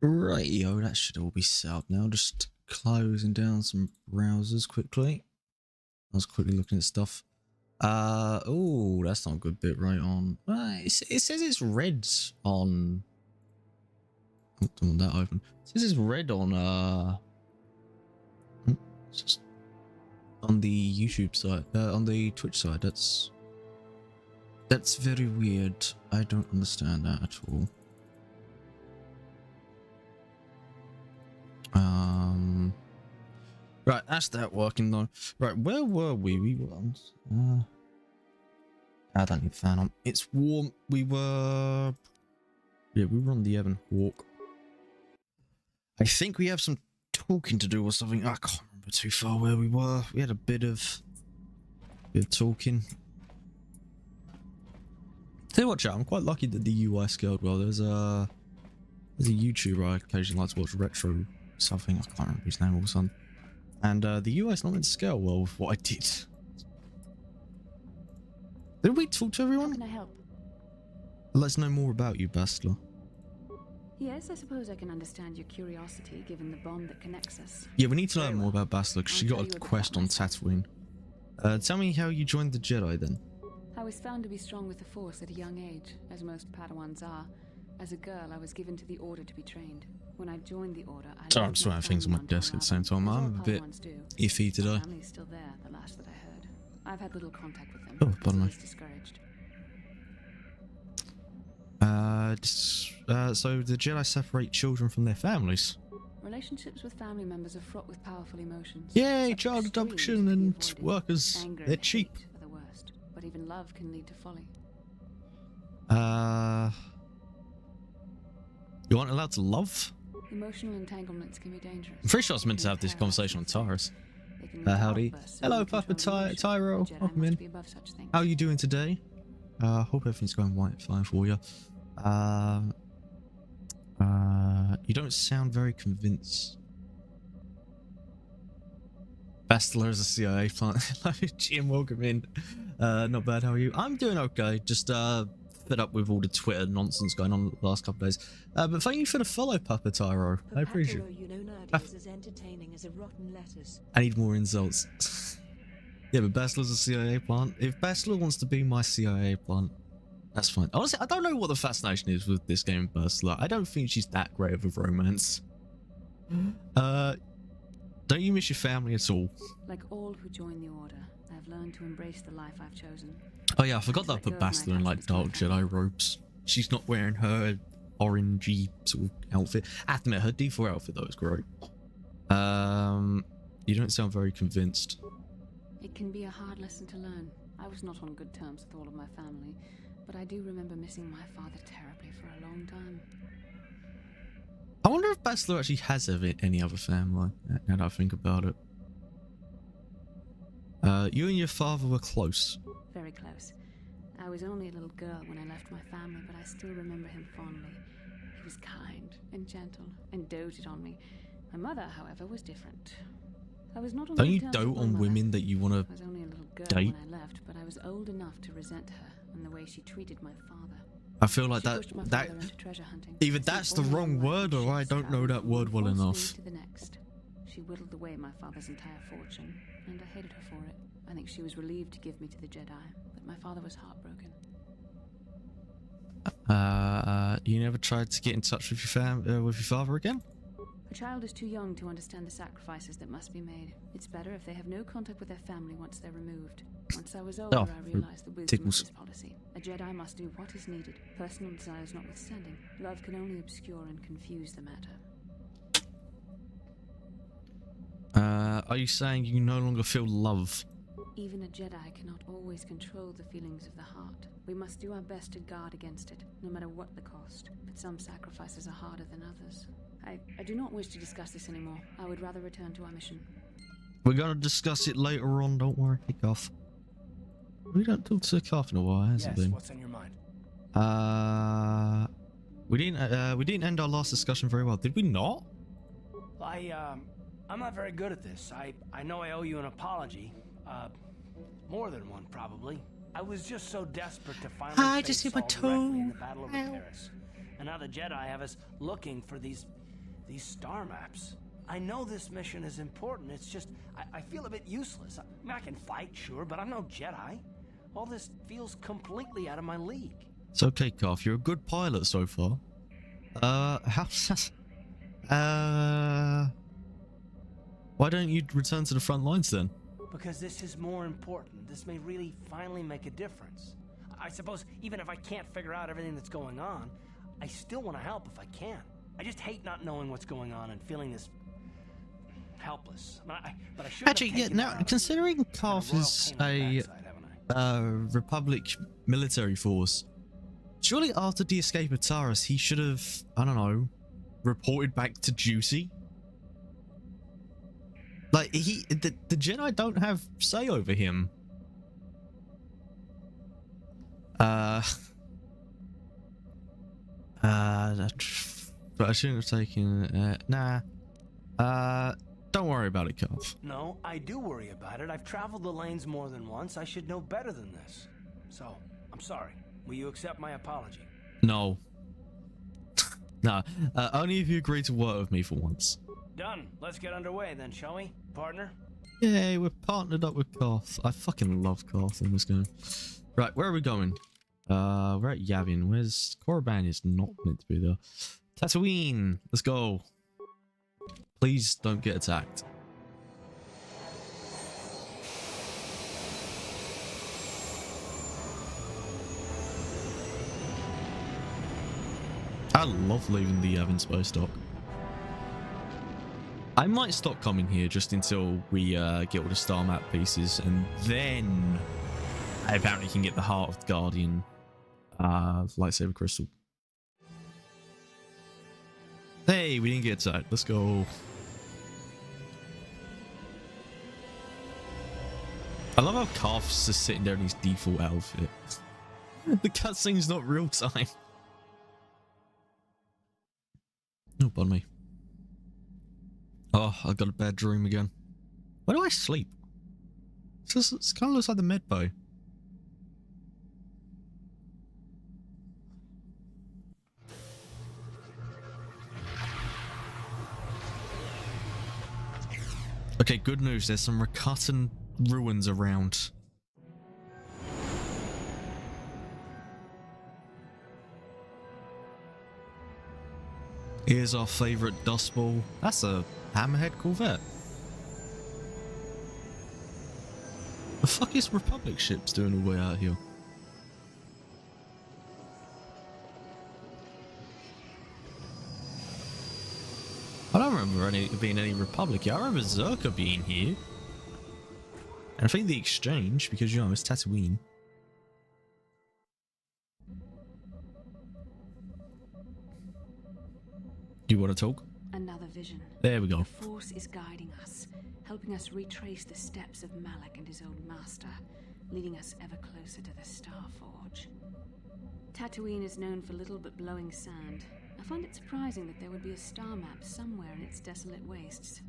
Rightio, that should all be set up now. Just closing down some browsers quickly. I was quickly looking at stuff. Oh, that's not a good bit right on. It says it's red on. Oh, don't want that open. It says it's red on it's just on the YouTube side, on the Twitch side. That's very weird. I don't understand that at all. Right, that's that working though. Right, where were we? We were on. I don't need fan on. It's warm. We were. Yeah, we were on the Ebon Hawk. I think we have some talking to do or something. I can't remember too far where we were. We had a bit of talking. Tell you what, chat, I'm quite lucky that the UI scaled well. There's a YouTuber I occasionally like to watch, retro something. I can't remember his name all of a sudden. And the UI's not meant to scale well with what I did. Did we talk to everyone? How can I help? Let's know more about you, Bastler. Yes, I suppose I can understand your curiosity given the bond that connects us. Yeah, we need to learn more about Bastler because she got a quest on Tatooine. Tell me how you joined the Jedi then. I was found to be strong with the Force at a young age, as most Padawans are. As a girl, I was given to the Order to be trained. When I joined the Order, Sorry, I'm swinging things on my desk at the same time. I'm a bit iffy today. My family's still there, the last that I heard. I've had little contact with them. Oh, pardon me. Discouraged. So the Jedi separate children from their families. Relationships with family members are fraught with powerful emotions. Yay, child adoption and workers. Anger They're and cheap. hate are the worst, but even love can lead to folly. You aren't allowed to love? Emotional entanglements can be dangerous. I'm pretty sure I was meant to have this conversation on Taurus. Howdy. Hello, Papa Tyro. Welcome in. How are you doing today? Hope everything's going fine for you. You don't sound very convinced. Bastler is a CIA plant. Jim, welcome in. Not bad, how are you? I'm doing okay. Just fed up with all the Twitter nonsense going on the last couple of days. But thank you for the follow, Papa Tyro. I appreciate it. You know nowadays as entertaining as a rotten lettuce. I need more insults. Yeah, but Bastler's a CIA plant. If Bastler wants to be my CIA plant, that's fine. Honestly, I don't know what the fascination is with this game, Bastler. I don't think she's that great of a romance. Don't you miss your family at all? Like all who join the Order, I've learned to embrace the life I've chosen. Oh yeah, I forgot that I put Bastler in like dark Jedi robes. She's not wearing her orangey sort of outfit. I have to admit, her default outfit though is great. You don't sound very convinced. It can be a hard lesson to learn. I was not on good terms with all of my family, but I do remember missing my father terribly for a long time. I wonder if Bastler actually has any other family, now that I think about it. You and your father were close. Very close. I was only a little girl when I left my family, but I still remember him fondly. He was kind and gentle and doted on me. My mother, however, was different. I was not on Don't good you terms dote with my on mother. women that you want I was only a little girl date? when I left, but I was old enough to resent her and the way she treated my father. I feel like She that pushed my father into treasure hunting. either Sent that's the all my wrong life word or I ships don't know traveling that word from well one enough. state to the next. She whittled away my father's entire fortune, and I hated her for it. I think she was relieved to give me to the Jedi, but my father was heartbroken. You never tried to get in touch with your father again? A child is too young to understand the sacrifices that must be made. It's better if they have no contact with their family once they're removed. Once I was older, I realized the wisdom of this policy. A Jedi must do what is needed, personal desires notwithstanding. Love can only obscure and confuse the matter. Are you saying you no longer feel love? Even a Jedi cannot always control the feelings of the heart. We must do our best to guard against it, no matter what the cost. But some sacrifices are harder than others. I do not wish to discuss this anymore. I would rather return to our mission. We're gonna discuss it later on, don't worry, kick off. We don't talk to Carf in a while, has it been? What's on your mind? We didn't end our last discussion very well, did we not? I'm not very good at this. I know I owe you an apology. More than one, probably. I was just so desperate to finally I face just hit my Saul directly in toe. the Battle of Paris. And now the Jedi have us looking for these these star maps. I know this mission is important. It's just, I feel a bit useless. I mean, I can fight, sure, but I'm no Jedi. All this feels completely out of my league. It's okay, Carth. You're a good pilot so far. How's that? Why don't you return to the front lines then? Because this is more important. This may really finally make a difference. I suppose even if I can't figure out everything that's going on, I still want to help if I can. I just hate not knowing what's going on and feeling this helpless. But I should. Actually, yeah. Now, considering Carth is a Republic military force, surely after the escape of Taras, he should have, I don't know, reported back to Juicy. Like the Jedi don't have say over him. But I shouldn't have taken. Don't worry about it, Carth. No, I do worry about it. I've traveled the lanes more than once. I should know better than this. So, I'm sorry. Will you accept my apology? No. No. Only if you agree to work with me for once. Done. Let's get underway then, shall we, partner? Yay, we're partnered up with Carth. I fucking love Carth in this game. Right, where are we going? We're at Yavin. Where's Korriban? Is not meant to be there. Tatooine. Let's go. Please don't get attacked. I love leaving the Yavin space dock. I might stop coming here just until we get all the star map pieces, and then I apparently can get the Heart of the Guardian lightsaber crystal. Hey, we didn't get attacked. Let's go. I love how Carth's just sitting there in his default outfit. The cutscene's not real time. Oh, pardon me. Oh, I got a bad dream again. Where do I sleep? It kind of looks like the med bay. Okay, good news. There's some Rakatan ruins around. Here's our favorite Dust Bowl. That's a Hammerhead Corvette. The fuck is Republic ships doing all the way out here? I don't remember being any Republic here. I remember Zerka being here. And I think the Exchange, because, you know, it's Tatooine. Do you want to talk? Another vision. There we go. The Force is guiding us, helping us retrace the steps of Malak and his old master, leading us ever closer to the Star Forge. Tatooine is known for little but blowing sand. I find it surprising that there would be a star map somewhere in its desolate wastes.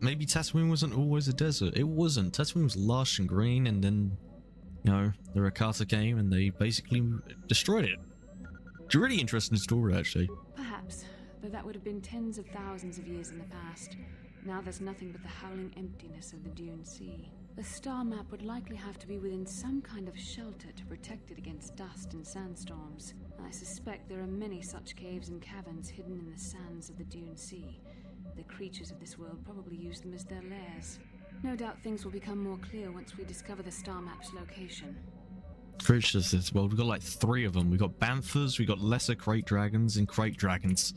Maybe Tatooine wasn't always a desert. It wasn't. Tatooine was lush and green, and then, you know, the Rakata came and they basically destroyed it. It's a really interesting story, actually. Perhaps, though that would have been tens of thousands of years in the past. Now there's nothing but the howling emptiness of the Dune Sea. The star map would likely have to be within some kind of shelter to protect it against dust and sandstorms. I suspect there are many such caves and caverns hidden in the sands of the Dune Sea. The creatures of this world probably use them as their lairs. No doubt things will become more clear once we discover the star map's location. Creatures of this world. We've got like 3 of them. We've got Banthas, we've got lesser crate dragons, and crate dragons.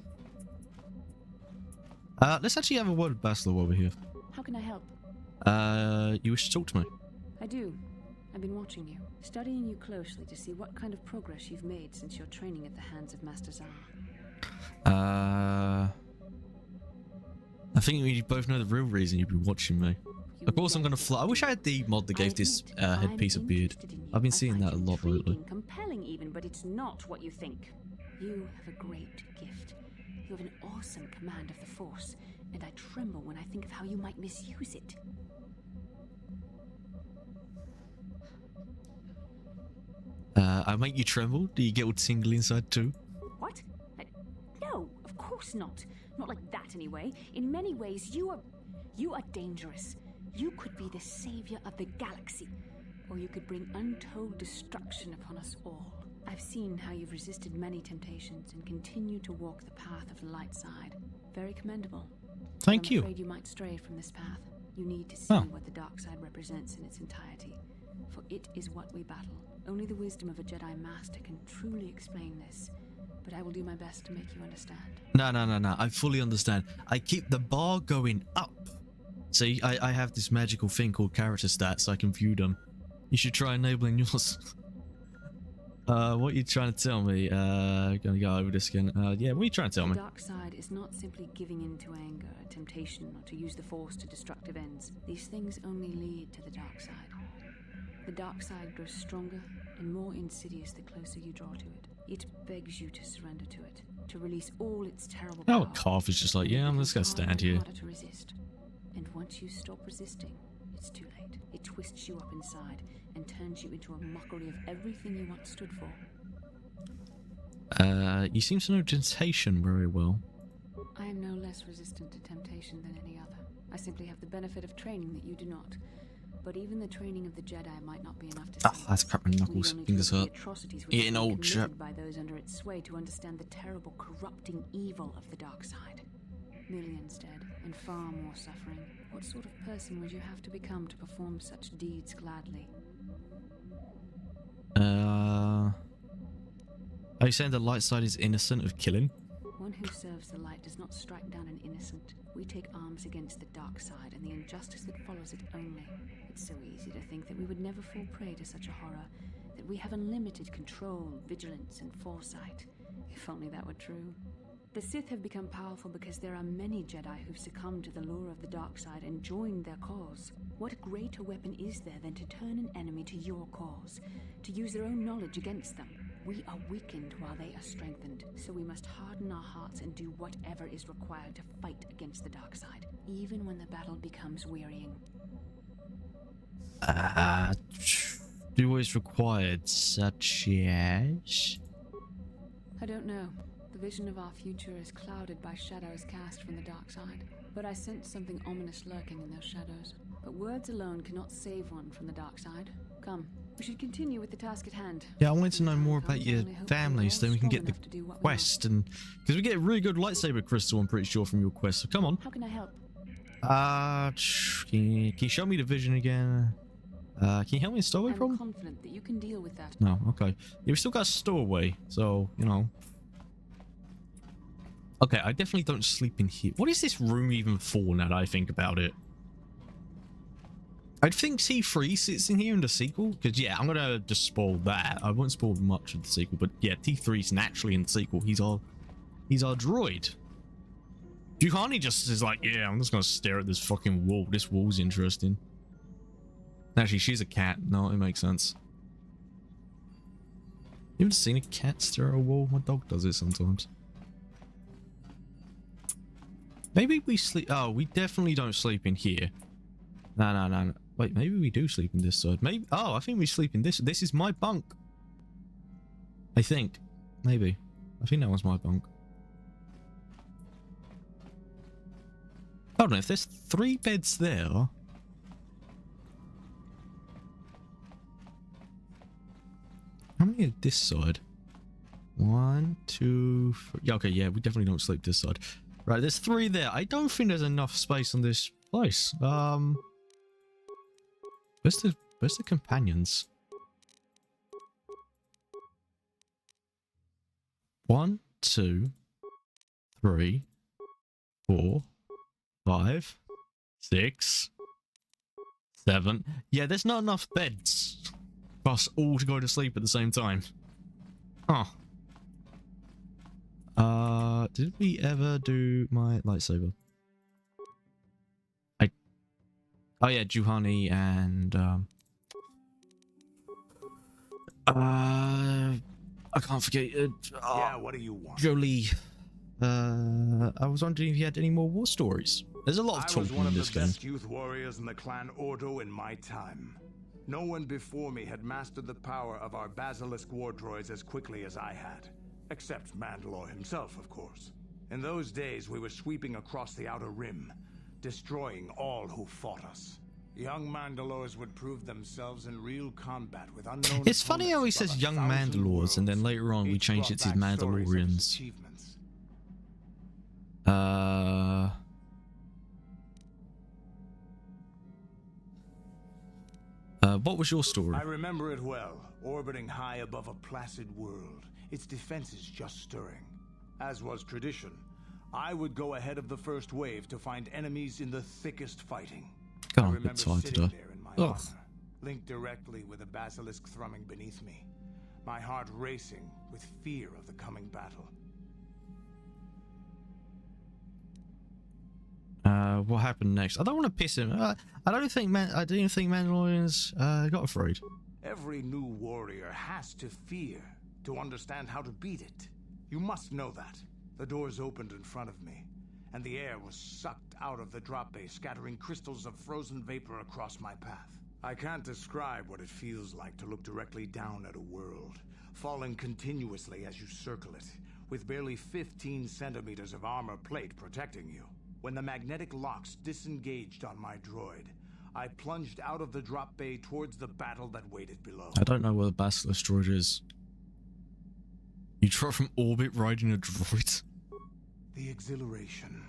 Let's actually have a word with Bastila over here. How can I help? You wish to talk to me? I do. I've been watching you, studying you closely to see what kind of progress you've made since your training at the hands of Master Zar. I think we both know the real reason you've been watching me. Of course I'm gonna fly. I wish I had the mod that gave this headpiece a beard. I've been seeing that a lot lately. Compelling even, but it's not what you think. You have a great gift. You have an awesome command of the Force, and I tremble when I think of how you might misuse it. I make you tremble? Do you get all tingly inside too? What? No, of course not. Not like that anyway. In many ways, you are dangerous. You could be the savior of the galaxy, or you could bring untold destruction upon us all. I've seen how you've resisted many temptations and continue to walk the path of the light side. Very commendable. Thank you. I'm afraid you might stray from this path. You need to see what the dark side represents in its entirety, for it is what we battle. Only the wisdom of a Jedi Master can truly explain this, but I will do my best to make you understand. No. I fully understand. I keep the bar going up. See, I have this magical thing called character stats, so I can view them. You should try enabling yours. What are you trying to tell me? Gonna go over this again. Yeah, what are you trying to tell me? The dark side is not simply giving in to anger, temptation, or to use the force to destructive ends. These things only lead to the dark side. The dark side grows stronger and more insidious the closer you draw to it. It begs you to surrender to it, to release all its terrible power. Oh, Calf is just like, yeah, I'm just gonna stand here. Harder to resist. And once you stop resisting, it's too late. It twists you up inside and turns you into a mockery of everything you once stood for. You seem to know temptation very well. I am no less resistant to temptation than any other. I simply have the benefit of training that you do not. But even the training of the Jedi might not be enough to. That's crap. My knuckles, fingers hurt. Eating old chap. By those under its sway to understand the terrible, corrupting evil of the dark side. Millions dead and far more suffering. What sort of person would you have to become to perform such deeds gladly? Are you saying the light side is innocent of killing? One who serves the light does not strike down an innocent. We take arms against the dark side and the injustice that follows it only. It's so easy to think that we would never fall prey to such a horror, that we have unlimited control, vigilance, and foresight. If only that were true. The Sith have become powerful because there are many Jedi who've succumbed to the lure of the dark side and joined their cause. What greater weapon is there than to turn an enemy to your cause, to use their own knowledge against them? We are weakened while they are strengthened, so we must harden our hearts and do whatever is required to fight against the dark side, even when the battle becomes wearying. Do what is required, such as? I don't know. The vision of our future is clouded by shadows cast from the dark side, but I sense something ominous lurking in those shadows. But words alone cannot save one from the dark side. Come, we should continue with the task at hand. Yeah, I wanted to know more about your family so then we can get the quest, and because we get a really good lightsaber crystal, I'm pretty sure, from your quest. So come on. How can I help? Can you show me the vision again? Can you help me in stowaway problem? I'm confident that you can deal with that. No, okay. Yeah, we still got a stowaway, so you know. Okay, I definitely don't sleep in here. What is this room even for now that I think about it? I think T3 sits in here in the sequel, because yeah, I'm gonna just spoil that. I won't spoil much of the sequel, but yeah, T3's naturally in the sequel. He's our droid. Juhani just is like, yeah, I'm just gonna stare at this fucking wall. This wall's interesting. Actually, she's a cat. No, it makes sense. You ever seen a cat stare at a wall? My dog does it sometimes. Maybe we sleep. Oh, we definitely don't sleep in here. No. Wait, maybe we do sleep in this side. Maybe. Oh, I think we sleep in this. This is my bunk. I think. Maybe. I think that was my bunk. Hold on. If there's 3 beds there. How many at this side? 1, 2, 3. Yeah, okay, yeah, we definitely don't sleep this side. Right, there's 3 there. I don't think there's enough space on this place. Where's the companions? 1, 2, 3, 4, 5, 6, 7. Yeah, there's not enough beds for us all to go to sleep at the same time. Huh. Did we ever do my lightsaber? Oh yeah, Juhani and I can't forget. Yeah, what do you want? Jolie. I was wondering if you had any more war stories. There's a lot of talking in this game. I was one of the best youth warriors in the clan Ordo in my time. No one before me had mastered the power of our basilisk war droids as quickly as I had. Except Mandalore himself, of course. In those days, we were sweeping across the Outer Rim, destroying all who fought us. Young Mandalores would prove themselves in real combat with unknown It's funny how he says young Mandalores, and then later on we changed it to Mandalorians. What was your story? I remember it well, orbiting high above a placid world, its defenses just stirring. As was tradition, I would go ahead of the first wave to find enemies in the thickest fighting. God, I I'm remember tired sitting today. there in my Ugh. armor, linked directly with a basilisk thrumming beneath me, my heart racing with fear of the coming battle. What happened next? I don't want to piss him. I don't think Mandalorians got afraid. Every new warrior has to fear to understand how to beat it. You must know that. The doors opened in front of me, and the air was sucked out of the drop bay, scattering crystals of frozen vapor across my path. I can't describe what it feels like to look directly down at a world, falling continuously as you circle it, with barely 15 centimeters of armor plate protecting you. When the magnetic locks disengaged on my droid, I plunged out of the drop bay towards the battle that waited below. I don't know where the basilisk droid is. You drop from orbit riding a droid? The exhilaration,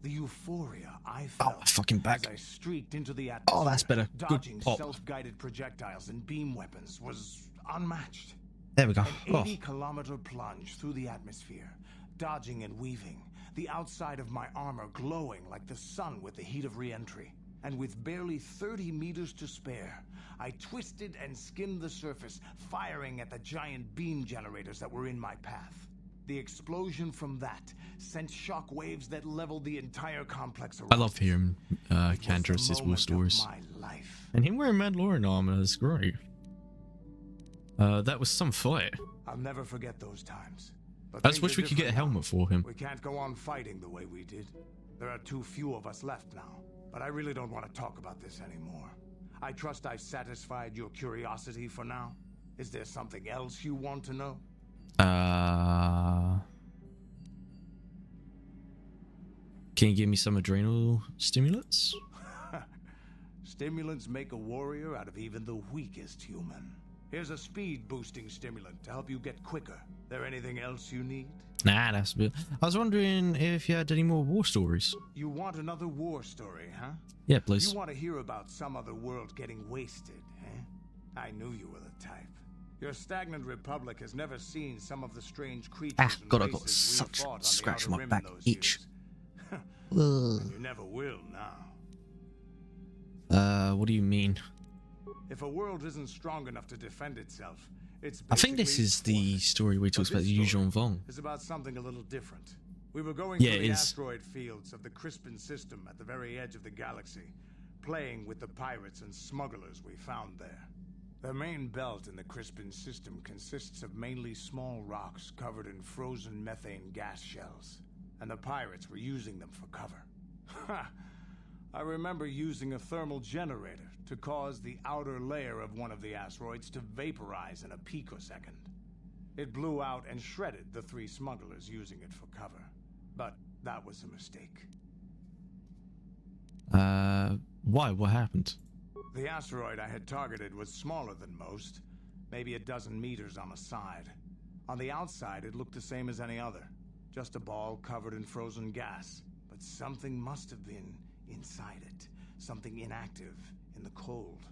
the euphoria I felt my fucking back. as I streaked into the atmosphere, Oh, that's better. Good dodging pop. self-guided projectiles and beam weapons was unmatched. There we go. An Oh. 80-kilometer plunge through the atmosphere, dodging and weaving, the outside of my armor glowing like the sun with the heat of re-entry. And with barely 30 meters to spare, I twisted and skimmed the surface, firing at the giant beam generators that were in my path. The explosion from that sent shock waves that leveled the entire complex around. I love hearing Candras's war stories. And him wearing Mandalorian armor is great. That was some fight. I'll never forget those times. But I just things wish are we could get a different now. helmet for him. We can't go on fighting the way we did. There are too few of us left now. But I really don't want to talk about this anymore. I trust I've satisfied your curiosity for now. Is there something else you want to know? Can you give me some adrenal stimulants? Stimulants make a warrior out of even the weakest human. Here's a speed-boosting stimulant to help you get quicker. There anything else you need? Nah, that's a bit. I was wondering if you had any more war stories. You want another war story, huh? Yeah, please. You want to hear about some other world getting wasted, eh? I knew you were the type. Your stagnant republic has never seen some of the strange creatures and God, I got races we such fought on the scratch Outer on my Rim back in those itch. years. And you never will now. What do you mean? If a world isn't strong enough to defend itself, it's I think this basically is the pointless. story we talked But about, this the story Yuuzhan Vong. is about something a little different. We were going Yeah, through it the is. asteroid fields of the Crispin system at the very edge of the galaxy, playing with the pirates and smugglers we found there. The main belt in the Crispin system consists of mainly small rocks covered in frozen methane gas shells, and the pirates were using them for cover. Ha! I remember using a thermal generator to cause the outer layer of one of the asteroids to vaporize in a picosecond. It blew out and shredded the 3 smugglers using it for cover. But that was a mistake. Why? What happened? The asteroid I had targeted was smaller than most, maybe a dozen meters on a side. On the outside, it looked the same as any other, just a ball covered in frozen gas. But something must have been inside it, something inactive in the cold.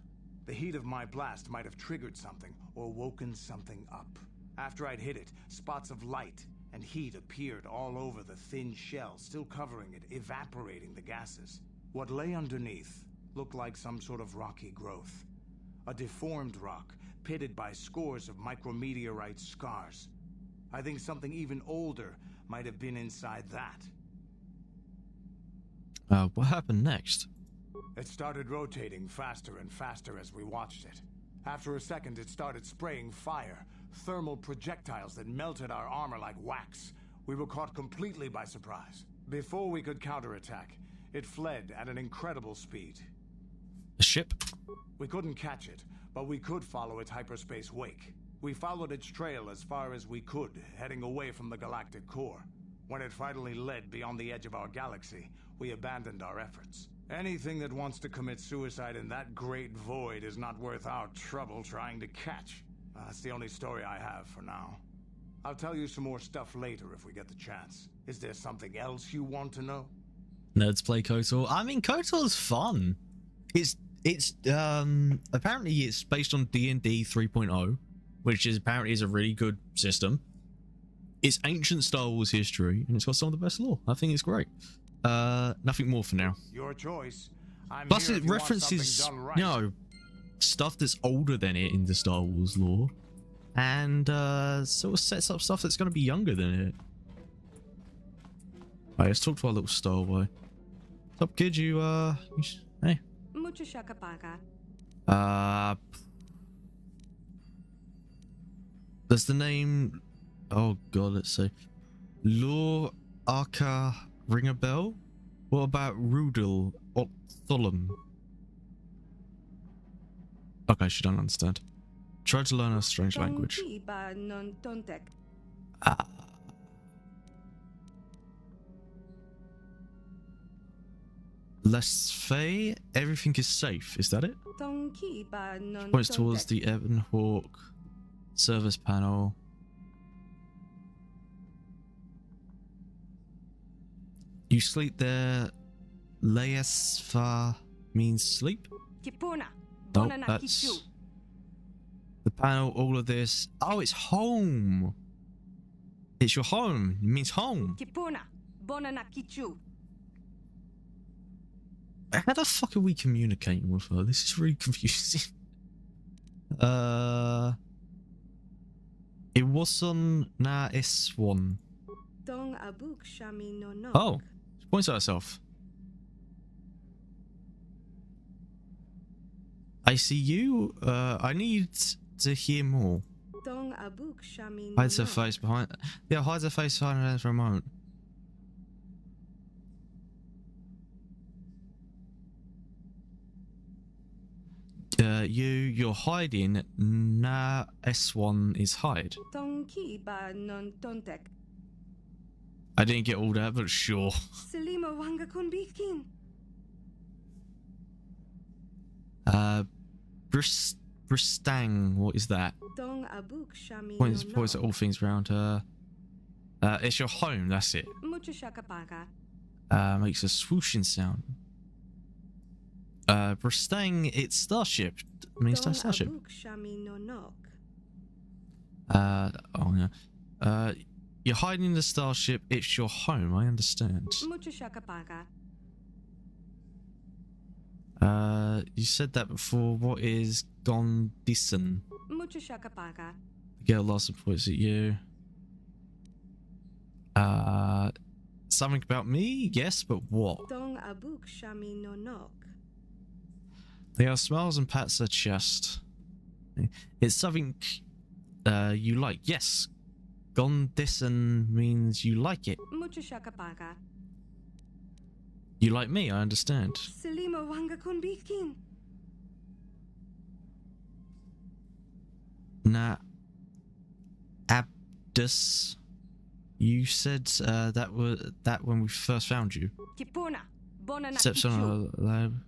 The heat of my blast might have triggered something or woken something up. After I'd hit it, spots of light and heat appeared all over the thin shell, still covering it, evaporating the gases. What lay underneath looked like some sort of rocky growth. A deformed rock, pitted by scores of micrometeorite scars. I think something even older might have been inside that. What happened next? It started rotating faster and faster as we watched it. After a second, it started spraying fire, thermal projectiles that melted our armor like wax. We were caught completely by surprise. Before we could counterattack, it fled at an incredible speed. A ship? We couldn't catch it, but we could follow its hyperspace wake. We followed its trail as far as we could, heading away from the galactic core. When it finally led beyond the edge of our galaxy, we abandoned our efforts. Anything that wants to commit suicide in that great void is not worth our trouble trying to catch. That's the only story I have for now. I'll tell you some more stuff later if we get the chance. Is there something else you want to know? Nerds play KOTOR. I mean, KOTOR's fun. It's apparently it's based on D&D 3.0, which is apparently is a really good system. It's ancient Star Wars history, and it's got some of the best lore. I think it's great. Nothing more for now. Your choice. Plus, it references, right. you know, stuff that's older than it in the Star Wars lore, and sort of sets up stuff that's going to be younger than it. Right, let's talk to our little stowaway. What's up, kid? Hey. Mucho shakapaga. Does the name? Oh God, let's see. Lore Arca ring a bell? What about Rudel or Tholam? Okay, she don't understand. Try to learn a strange language. Less Fey, everything is safe. Is that it? Points towards the Ebon Hawk service panel. You sleep there. Leesfa means sleep. Nope, that's the panel. All of this. Oh, it's home. It's your home. It means home. How the fuck are we communicating with her? This is really confusing. It was on Na S1. Oh, she points at herself. I see you. I need to hear more. Hides her face behind. Yeah, hides her face behind her for a moment. You're hiding. Na S1 is hide. I didn't get all that, but sure. Bristang, what is that? Points at all things around her. It's your home, that's it. Makes a swooshing sound. Bristang, it's starship. I mean, starship. Oh yeah. You're hiding in the starship. It's your home. I understand. You said that before. What is Gondison? The girl last points at you. Something about me? Yes, but what? There are smiles and pats her chest. It's something you like. Yes. Gondison means you like it. You like me, I understand. Nah. Abdus. You said that when we first found you. Steps on a lab.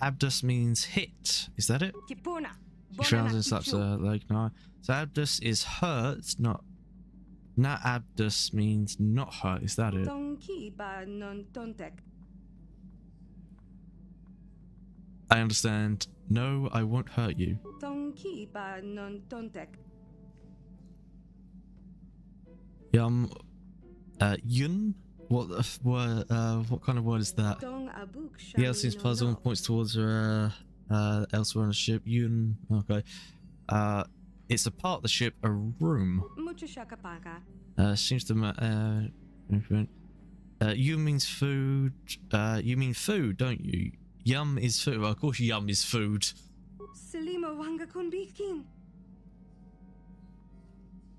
Abdus means hit. Is that it? She frowns and slaps her leg. No. So Abdus is hurt, not. Na Abdus means not hurt. Is that it? I understand. No, I won't hurt you. Yun? What kind of word is that? The L seems puzzled and points towards her elsewhere on the ship. Yun. Okay. It's a part of the ship, a room. Seems to you means food. You mean food, don't you? Yum is food. Well, of course, yum is food.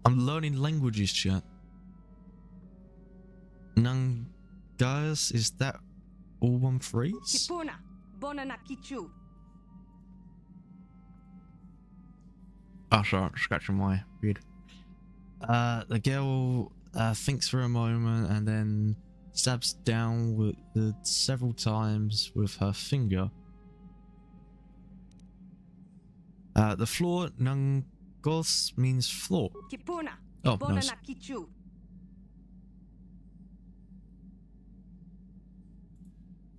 I'm learning languages, chat. Nangas, is that all one phrase? Oh, sorry, scratching my beard. The girl thinks for a moment, and then stabs down with several times with her finger. The floor, Nangos, means floor. Oh, nice.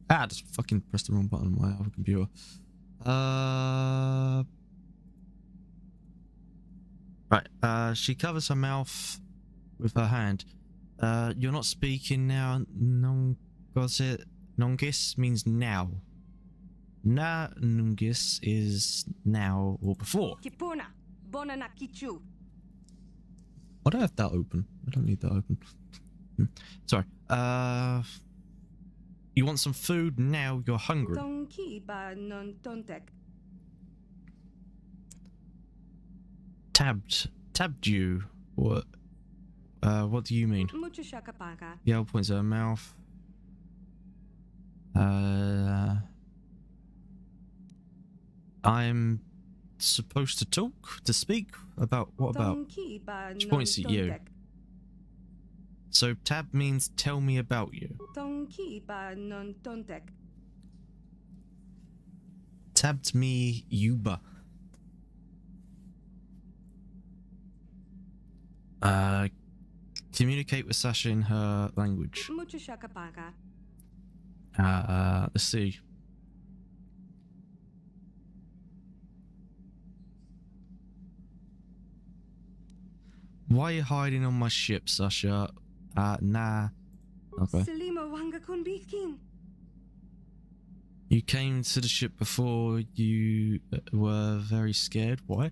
Ah, just fucking pressed the wrong button on my other computer. Right, she covers her mouth with her hand. You're not speaking now. Nongis means now. Na nungis is now or before. Why do I have that open? I don't need that open. Sorry. You want some food now? You're hungry. Tabbed you? What? What do you mean? Yell points at her mouth. I'm supposed to talk? To speak? About what about? She points at you. So tab means tell me about you. Tabbed me Yuba. Communicate with Sasha in her language. Let's see. Why are you hiding on my ship, Sasha? Nah. Okay. You came to the ship before you were very scared. Why?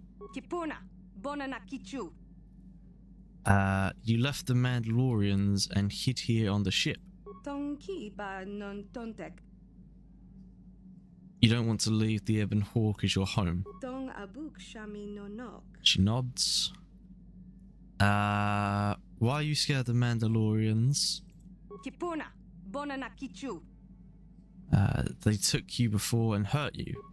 You left the Mandalorians and hid here on the ship. You don't want to leave the Ebon Hawk as your home. She nods. Why are you scared of the Mandalorians? They took you before and hurt you.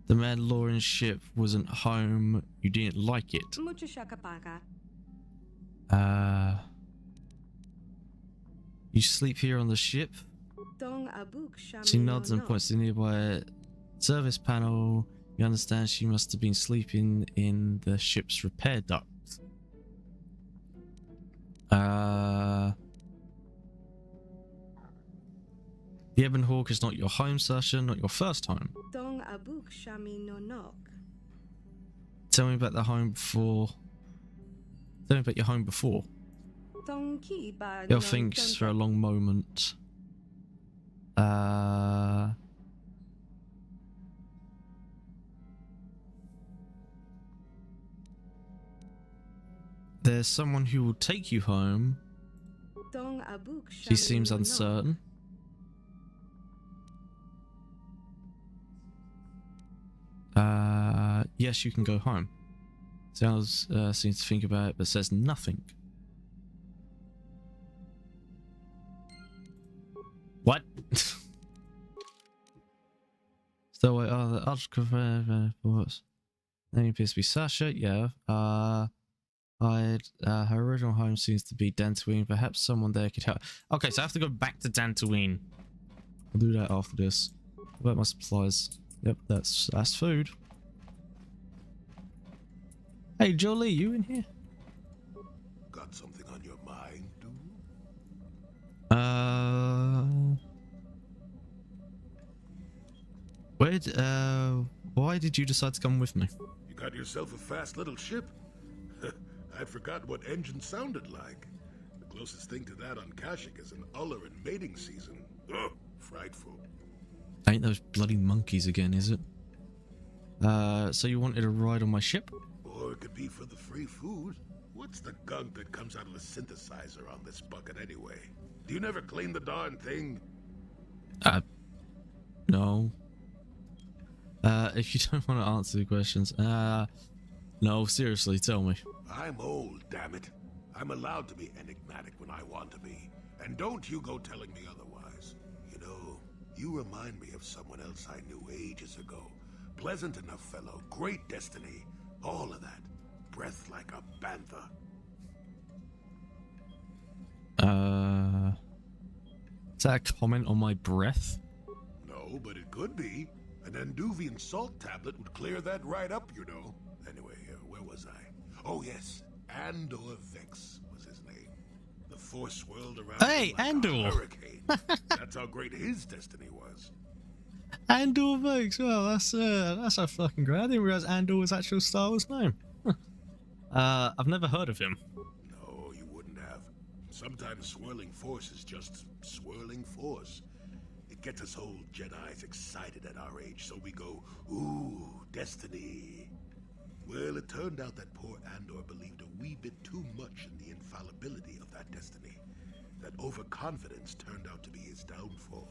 The Mandalorian ship wasn't home. You didn't like it. You sleep here on the ship? She nods and points to the nearby service panel. You understand she must have been sleeping in the ship's repair duct. The Ebon Hawk is not your home, Sasha, not your first home. Tell me about the home before. Tell me about your home before. Bill thinks for a long moment. There's someone who will take you home. She seems uncertain. Yes, you can go home. Sounds seems to think about it, but says nothing. What? So wait, the ultra reports. Name appears to be Sasha. Yeah. Her original home seems to be Tatooine. Perhaps someone there could help. Okay, so I have to go back to Tatooine. I'll do that after this. What about my supplies? Yep, that's food. Hey, Jolie, you in here? Got something on your mind, dude? Why did you decide to come with me? You got yourself a fast little ship? I'd forgotten what engine sounded like. The closest thing to that on Kashyyyk is an uller in mating season. Ugh, frightful. Ain't those bloody monkeys again, is it? So you wanted a ride on my ship? Or it could be for the free food. What's the gunk that comes out of the synthesizer on this bucket anyway? Do you never clean the darn thing? No. If you don't want to answer the questions, no, seriously, tell me. I'm old, damn it. I'm allowed to be enigmatic when I want to be. And don't you go telling me otherwise. You know, you remind me of someone else I knew ages ago. Pleasant enough fellow, great destiny, all of that. Breath like a panther. Is that a comment on my breath? No, but it could be. An Anduvian salt tablet would clear that right up, you know. Anyway, where was I? Oh, yes. Andor Vex was his name. The Force swirled around Hey, him like Andor! a hurricane. That's how great his destiny was. Andor Vex. Well, that's a fucking great. I didn't realize Andor was actual Star Wars name. I've never heard of him. No, you wouldn't have. Sometimes swirling force is just swirling force. It gets us old Jedis excited at our age, so we go, ooh, destiny. Well, it turned out that poor Andor believed a wee bit too much in the infallibility of that destiny. That overconfidence turned out to be his downfall.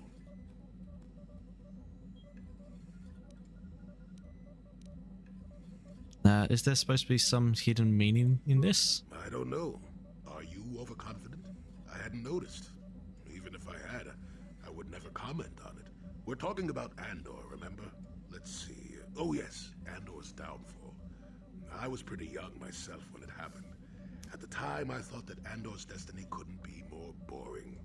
Is there supposed to be some hidden meaning in this? I don't know. Are you overconfident? I hadn't noticed. Even if I had, I would never comment on it. We're talking about Andor, remember? Let's see. Oh yes, Andor's downfall. I was pretty young myself when it happened. At the time, I thought that Andor's destiny couldn't be more boring.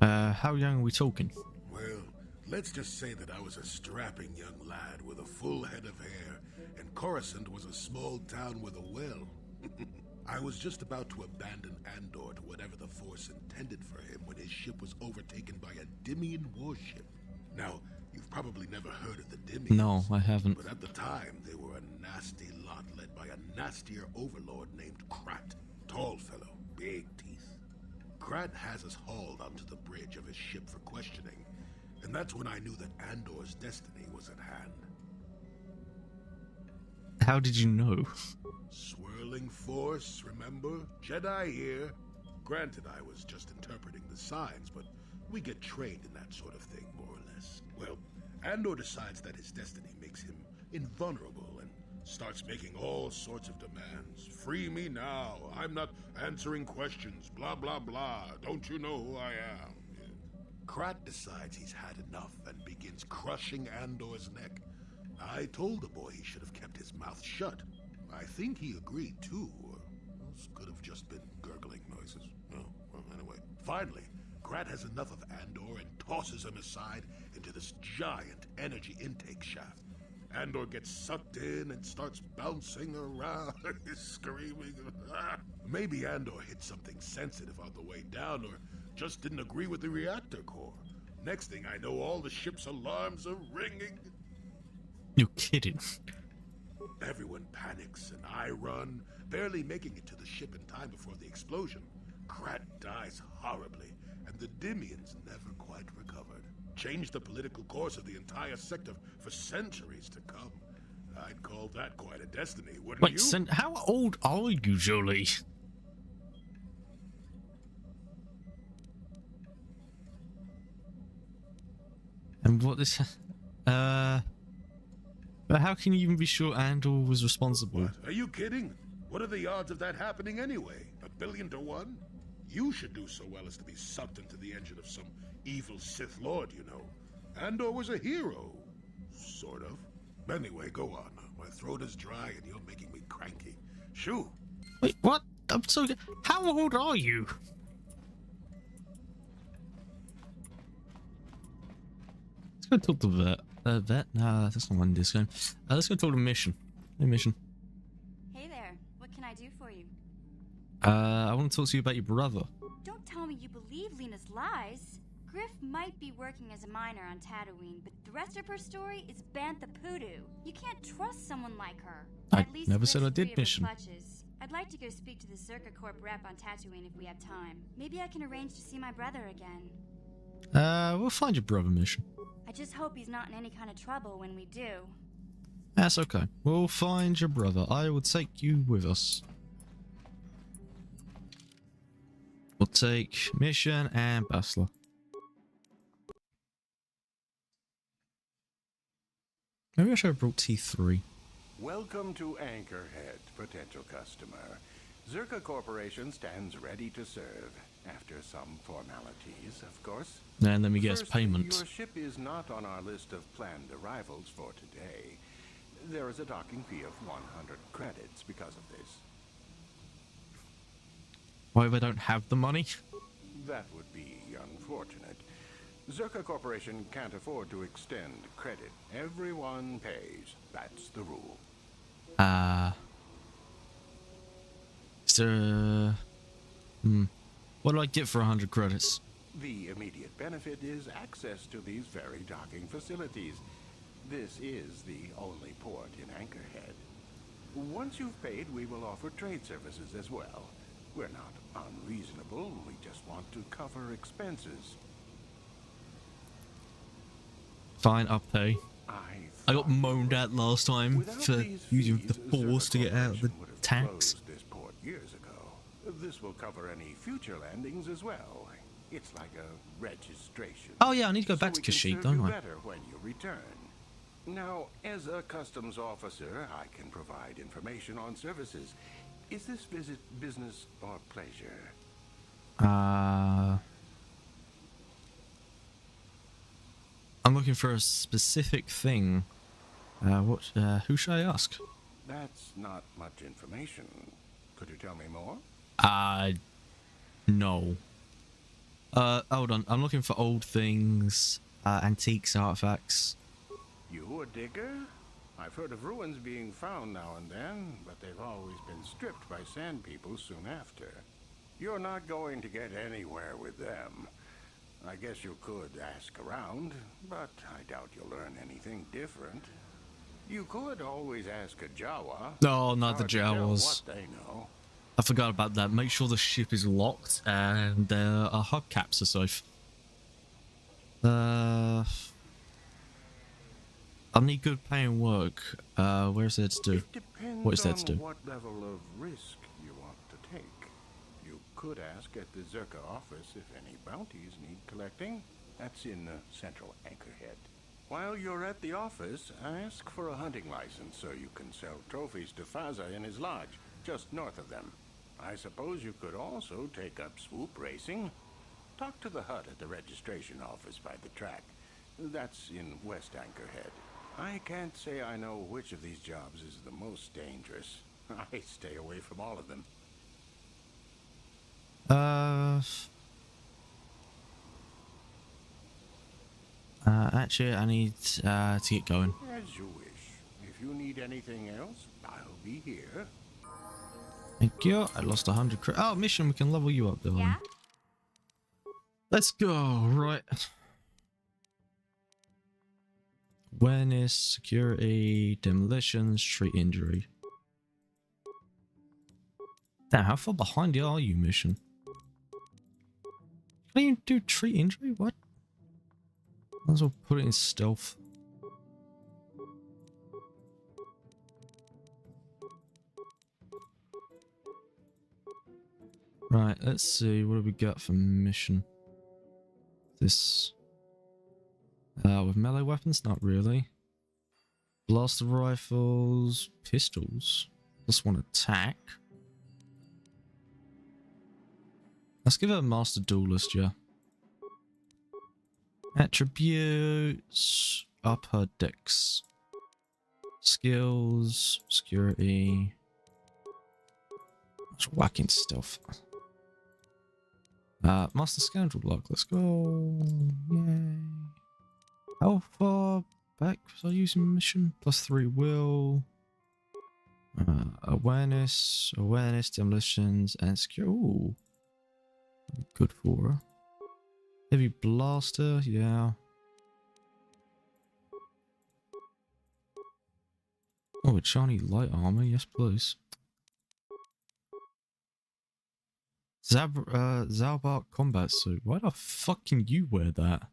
How young are we talking? Well, let's just say that I was a strapping young lad with a full head of hair, and Coruscant was a small town with a well. I was just about to abandon Andor to whatever the Force intended for him when his ship was overtaken by a Dimian warship. Now, you've probably never heard of the Dimians. No, I haven't. But at the time, they were a nasty lot led by a nastier overlord named Krat. Tall fellow, big teeth. Krat has us hauled onto the bridge of his ship for questioning, and that's when I knew that Andor's destiny was at hand. How did you know? Swirling force, remember? Jedi here. Granted, I was just interpreting the signs, but we get trained in that sort of thing, more or less. Well, Andor decides that his destiny makes him invulnerable and starts making all sorts of demands. Free me now. I'm not answering questions. Blah, blah, blah. Don't you know who I am? Krat decides he's had enough and begins crushing Andor's neck. I told the boy he should have kept his mouth shut. I think he agreed too, or those could have just been gurgling noises. Oh, well, anyway. Finally, Krat has enough of Andor and tosses him aside into this giant energy intake shaft. Andor gets sucked in and starts bouncing around, screaming. Maybe Andor hit something sensitive on the way down, or just didn't agree with the reactor core. Next thing I know, all the ship's alarms are ringing. You're kidding. Everyone panics and I run, barely making it to the ship in time before the explosion. Krat dies horribly, and the Dimians never quite recovered. Changed the political course of the entire sector for centuries to come. I'd call that quite a destiny, wouldn't Wait, you? how old are you, Jolie? And what is... But how can you even be sure Andor was responsible? What? Are you kidding? What are the odds of that happening anyway? 1,000,000,000 to 1? You should do so well as to be sucked into the engine of some evil Sith Lord, you know. Andor was a hero. Sort of. Anyway, go on. My throat is dry and you're making me cranky. Shoo! Wait, what? I'm so... How old are you? Let's go talk to Vet. Vet? Nah, that's not one this game. Let's go talk to Mission. Hey, Mission. Hey there. What can I do for you? I want to talk to you about your brother. Don't tell me you believe Lena's lies. Griff might be working as a miner on Tatooine, but the rest of her story is Bantha Poodoo. You can't trust someone like her. I At least never said I Griff's did, free of her Mission. clutches. I'd like to go speak to the Circa Corp rep on Tatooine if we have time. Maybe I can arrange to see my brother again. We'll find your brother, Mission. I just hope he's not in any kind of trouble when we do. That's okay. We'll find your brother. I will take you with us. We'll take Mission and Bastler. Maybe I should have brought T3. Welcome to Anchorhead, potential customer. Zerka Corporation stands ready to serve. After some formalities, of course. And then we get his First, payment. your ship is not on our list of planned arrivals for today. There is a docking fee of 100 credits because of this. Why they don't have the money? That would be unfortunate. Zerka Corporation can't afford to extend credit. Everyone pays. That's the rule. Is there what do I get for 100 credits? The immediate benefit is access to these very docking facilities. This is the only port in Anchorhead. Once you've paid, we will offer trade services as well. We're not unreasonable. We just want to cover expenses. Fine, I'll pay. I got thought moaned at last time without for these using fees, the force to get out of the Zerka Corporation would have tax. closed this port years ago. This will cover any future landings as well. It's like a registration. Oh yeah, I need to go back So to we can Kashyyyk, serve don't you I? better when you return. Now, as a customs officer, I can provide information on services. Is this visit business or pleasure? I'm looking for a specific thing. Who should I ask? That's not much information. Could you tell me more? No. Hold on. I'm looking for old things, antiques, artifacts. You a digger? I've heard of ruins being found now and then, but they've always been stripped by sand people soon after. You're not going to get anywhere with them. I guess you could ask around, but I doubt you'll learn anything different. You could always ask a Jawa. No, not the Hard to tell Jawas. what they know. I forgot about that. Make sure the ship is locked and our hubcaps are safe. I need good paying work. Where's there to do? It depends What is there to do? on what level of risk you want to take. You could ask at the Zerka office if any bounties need collecting. That's in central Anchorhead. While you're at the office, ask for a hunting license so you can sell trophies to Faza in his lodge, just north of them. I suppose you could also take up swoop racing. Talk to the hut at the registration office by the track. That's in West Anchorhead. I can't say I know which of these jobs is the most dangerous. I stay away from all of them. Actually, I need to get going. As you wish. If you need anything else, I'll be here. Thank you. I lost 100 credits. Oh, mission. We can level you up, Dylan. Yeah? Let's go. Right. Awareness, security, demolitions, treat injury. Damn, how far behind are you, mission? Can you do treat injury? What? Might as well put it in stealth. Right, let's see. What do we got for mission? This. With melee weapons? Not really. Blaster rifles, pistols. Plus one attack. Let's give it a master duelist, yeah. Attributes. Up her dex. Skills. Security. Let's whack in stealth. Master Scoundrel Block. Let's go. Yay. How far back was I using mission? +3 will. Awareness, demolitions, and secure. Ooh. Good for her. Heavy blaster, yeah. Oh, a shiny light armor, yes please. Zalbark combat suit. Why the fuck can you wear that?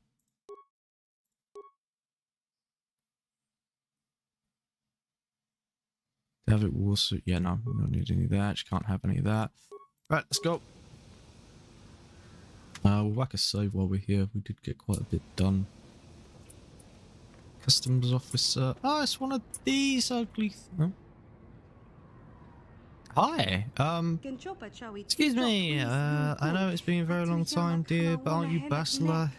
David war suit. Yeah, no, we don't need any of that. She can't have any of that. Right, let's go. We'll whack a save while we're here. We did get quite a bit done. Customs officer. Oh, it's one of these ugly. Oh. Hi. Excuse me. I know it's been a very long time, dear, but aren't you Bastila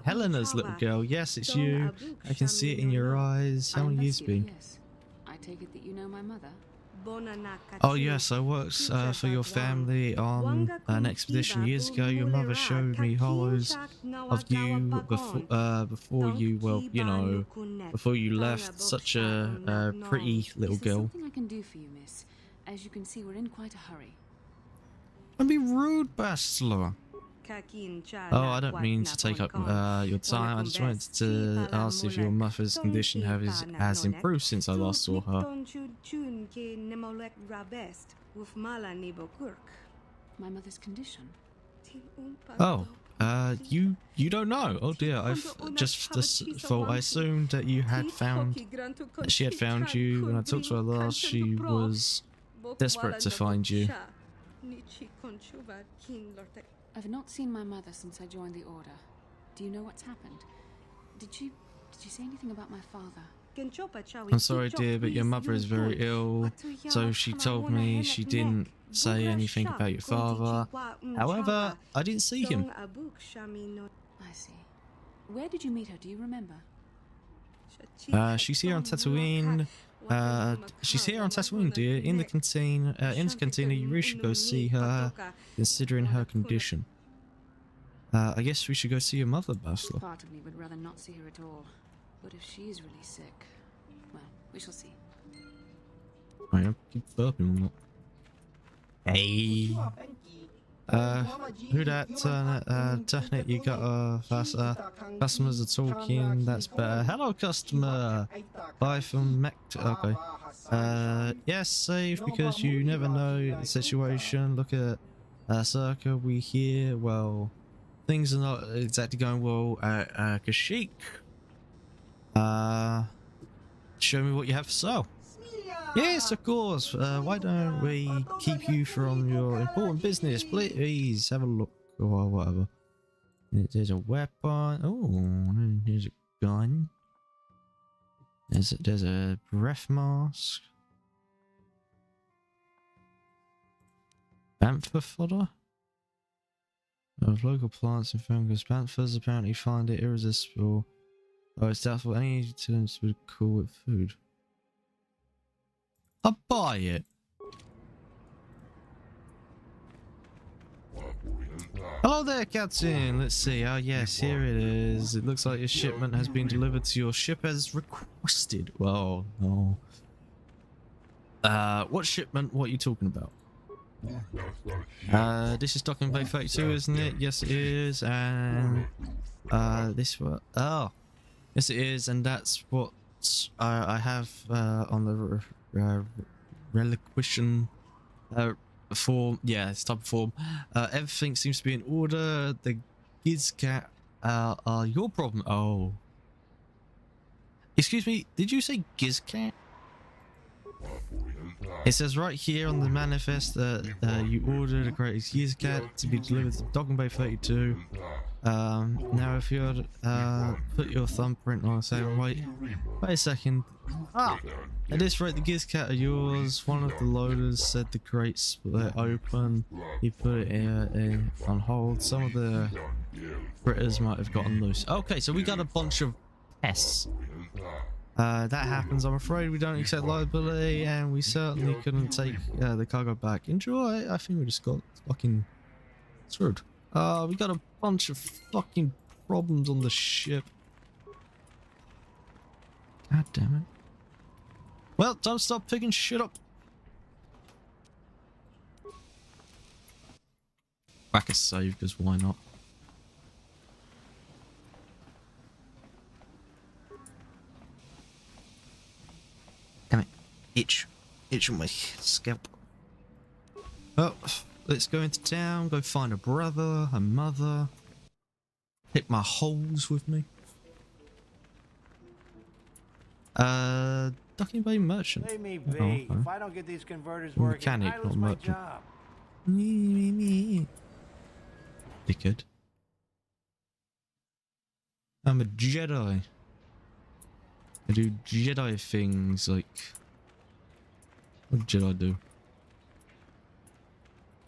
Helena's little girl? Yes, it's you. I can see it in your eyes. How many years been? Yes. I take it that you know my mother? Oh yes, I worked for your family on an expedition years ago. Your mother showed me hollows of you before you, well, you know, before you left. Such a pretty little Is there girl. something I can do for you, miss? As you can see, we're in quite a hurry. Don't be rude, Bachelor. Oh, I don't mean to take up your time. I just wanted to ask if your mother's condition has improved since I last saw her. My mother's condition? Oh, you don't know? Oh dear, I've just thought I assumed that you had she had found you. When I talked to her last, she was desperate to find you. I've not seen my mother since I joined the Order. Do you know what's happened? Did she say anything about my father? I'm sorry, dear, but your mother is very ill, so she told me she didn't say anything about your father. However, I didn't see him. I see. Where did you meet her? Do you remember? She's here on Tatooine. She's here on Tatooine, dear. In the cantina, you really should go see her, considering her condition. I guess we should go see your mother, Bachelor. Part of me would rather not see her at all. But if she's really sick, well, we shall see. I keep burping on that. Hey. Who that? Turn it, you got faster. Customers are talking, that's better. Hello, customer. Buy from Mac. Okay. Yes, safe because you never know the situation. Look at Circa, we hear, well, things are not exactly going well at Kashyyyk. Show me what you have for sale. Yes, of course. Why don't we keep you from your important business? Please have a look or whatever. There's a weapon. Oh, there's a gun. There's a breath mask. Bantha fodder. Of local plants and fungus. Banthas apparently find it irresistible. Oh, it's doubtful any utilities would call it food. I'll buy it. Hello there, Captain. Let's see. Oh, yes, here it is. It looks like your shipment has been delivered to your ship as requested. Well, no. What shipment? What are you talking about? This is Docking Bay 32, isn't it? Yes, it is. And this one. Oh, yes, it is. And that's what I have on the relinquishing form. Yeah, it's type of form. Everything seems to be in order. The Gizcat are your problem. Oh, excuse me, did you say Gizcat? It says right here on the manifest that you ordered a greatest Gizcat to be delivered to Docking Bay 32. Now if you'd put your thumbprint on, say, wait a second. Ah, at this rate, the Gizcat are yours. One of the loaders said the crate split open. He put it in on hold. Some of the critters might have gotten loose. Okay, so we got a bunch of pests. That happens. I'm afraid we don't accept liability, and we certainly couldn't take the cargo back. Enjoy. I think we just got fucking screwed. We got a bunch of fucking problems on the ship. God damn it. Well, time to stop picking shit up. Whack a save, because why not? Damn it. Itch on my scalp. Well, let's go into town, go find a brother, a mother. Take my holes with me. Docking Bay merchant. Leave me be. Oh, okay. If I don't get these converters working, Mechanic, I lose not my merchant. job. Dickhead. I'm a Jedi. I do Jedi things like... What did Jedi do?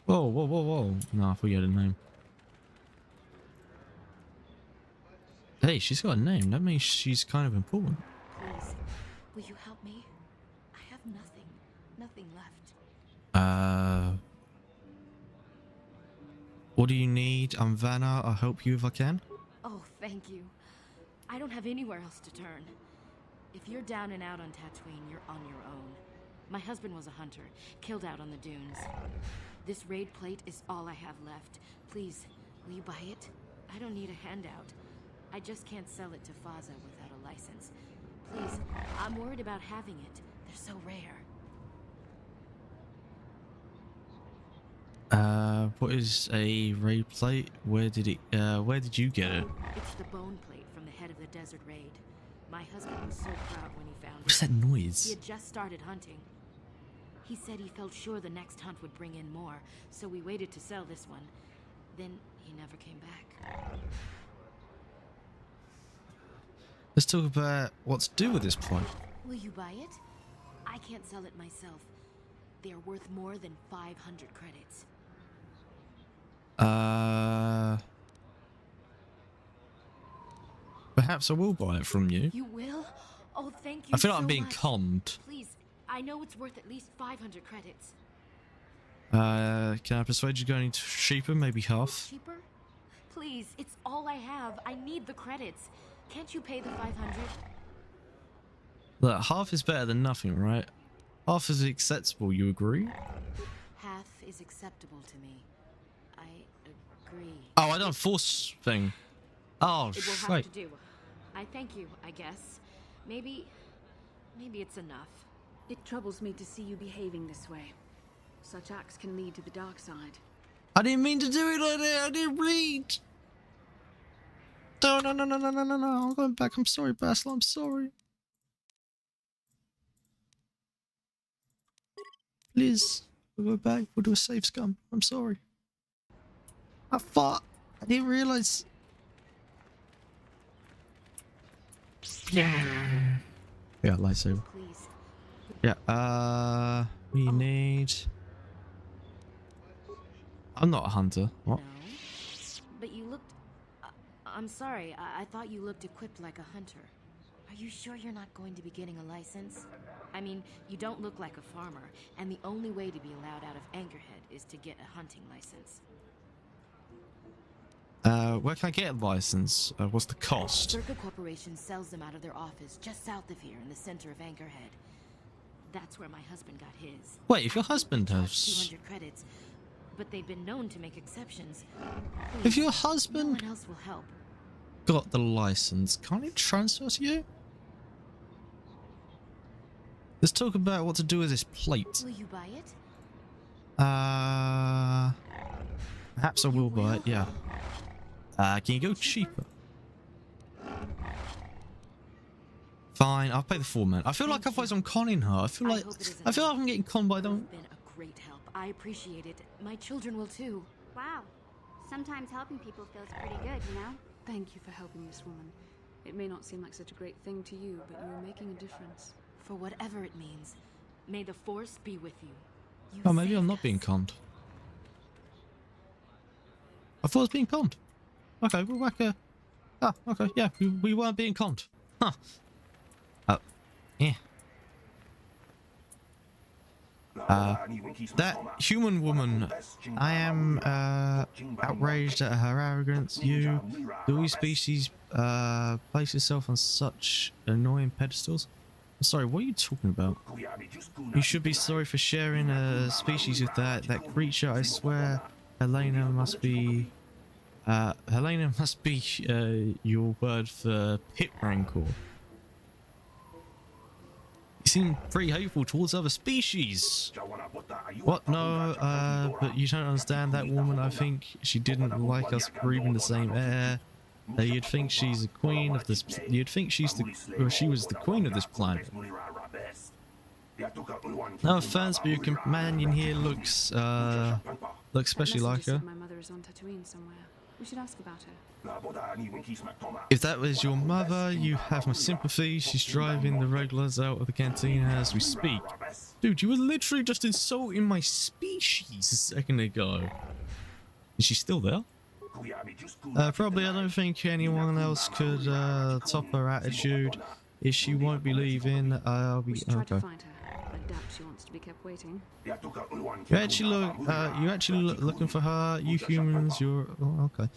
Whoa, whoa, whoa, whoa. No, I thought you had a name. Hey, she's got a name. That means she's kind of important. Please, will you help me? I have nothing. Nothing left. What do you need? I'm Vanna. I'll help you if I can. Oh, thank you. I don't have anywhere else to turn. If you're down and out on Tatooine, you're on your own. My husband was a hunter, killed out on the dunes. This raid plate is all I have left. Please, will you buy it? I don't need a handout. I just can't sell it to Faza without a license. Please, I'm worried about having it. They're so rare. What is a raid plate? Where did you get it? It's the bone plate from the head of the desert raid. My husband was so proud when he found What's it. that He noise? had just started hunting. He said he felt sure the next hunt would bring in more, so we waited to sell this one. Then he never came back. Let's talk about what to do with this plate. Will you buy it? I can't sell it myself. They are worth more than 500 credits. Perhaps I will buy it from you. You will? Oh, thank you I feel like so I'm being much. conned. Please, I know it's worth at least 500 credits. Can I persuade you to go any cheaper? Maybe half? Cheaper? Please, it's all I have. I need the credits. Can't you pay the 500? Look, half is better than nothing, right? Half is acceptable, you agree? Half is acceptable to me. I agree. Oh, I done force thing. Oh, It will have right. to do. I thank you, I guess. Maybe it's enough. It troubles me to see you behaving this way. Such acts can lead to the dark side. I didn't mean to do it like that. I didn't read. No. I'm going back. I'm sorry, Basil. I'm sorry. Please, we'll go back. We'll do a safe scum. I'm sorry. I thought. I didn't realize. Yeah, lightsaber. Please. Yeah, we need... I'm not a hunter. What? No. But you looked... I'm sorry, I thought you looked equipped like a hunter. Are you sure you're not going to be getting a license? I mean, you don't look like a farmer, and the only way to be allowed out of Anchorhead is to get a hunting license. Where can I get a license? What's the cost? Circa Corporation sells them out of their office just south of here in the center of Anchorhead. That's where my husband got his. Wait, if your husband has... 200 credits, but they've been known to make exceptions. If Please, your no husband one else will help. got the license, can't it transfer to you? Let's talk about what to do with this plate. Will you buy it? Perhaps I will buy it, yeah. Can you go cheaper? Fine, I'll pay the 4 man. I feel like otherwise I'm conning her. I feel like I'm getting conned by them. You've been a great help. I appreciate it. My children will too. Wow. Sometimes helping people feels pretty good, you know? Thank you for helping this woman. It may not seem like such a great thing to you, but you are making a difference. For whatever it means, may the Force be with you. You Oh, maybe I'm saved not us. being conned. I thought I was being conned. Okay, we're back here. Ah, okay, yeah, we weren't being conned. Huh. Yeah. That human woman, I am outraged at her arrogance. You, do we species place yourself on such annoying pedestals? I'm sorry, what are you talking about? You should be sorry for sharing a species with that creature. I swear, Helena must be your word for pit rancor. You seem pretty hateful towards other species. What? No, but you don't understand that woman. I think she didn't like us breathing the same air. You'd think she's the queen of this. You'd think she was the queen of this planet. No offense, but your companion here looks especially like her. My mother is on Tatooine somewhere. We should ask about her. If that was your mother, you have my sympathy. She's driving the regulars out of the canteen as we speak. Dude, you were literally just insulting my species a second ago. Is she still there? Probably. I don't think anyone else could top her attitude. If she won't be leaving, I'll be... We should try to Okay. find her, but doubt she wants to be kept waiting. You actually looking for her? You humans, you're... Oh, okay.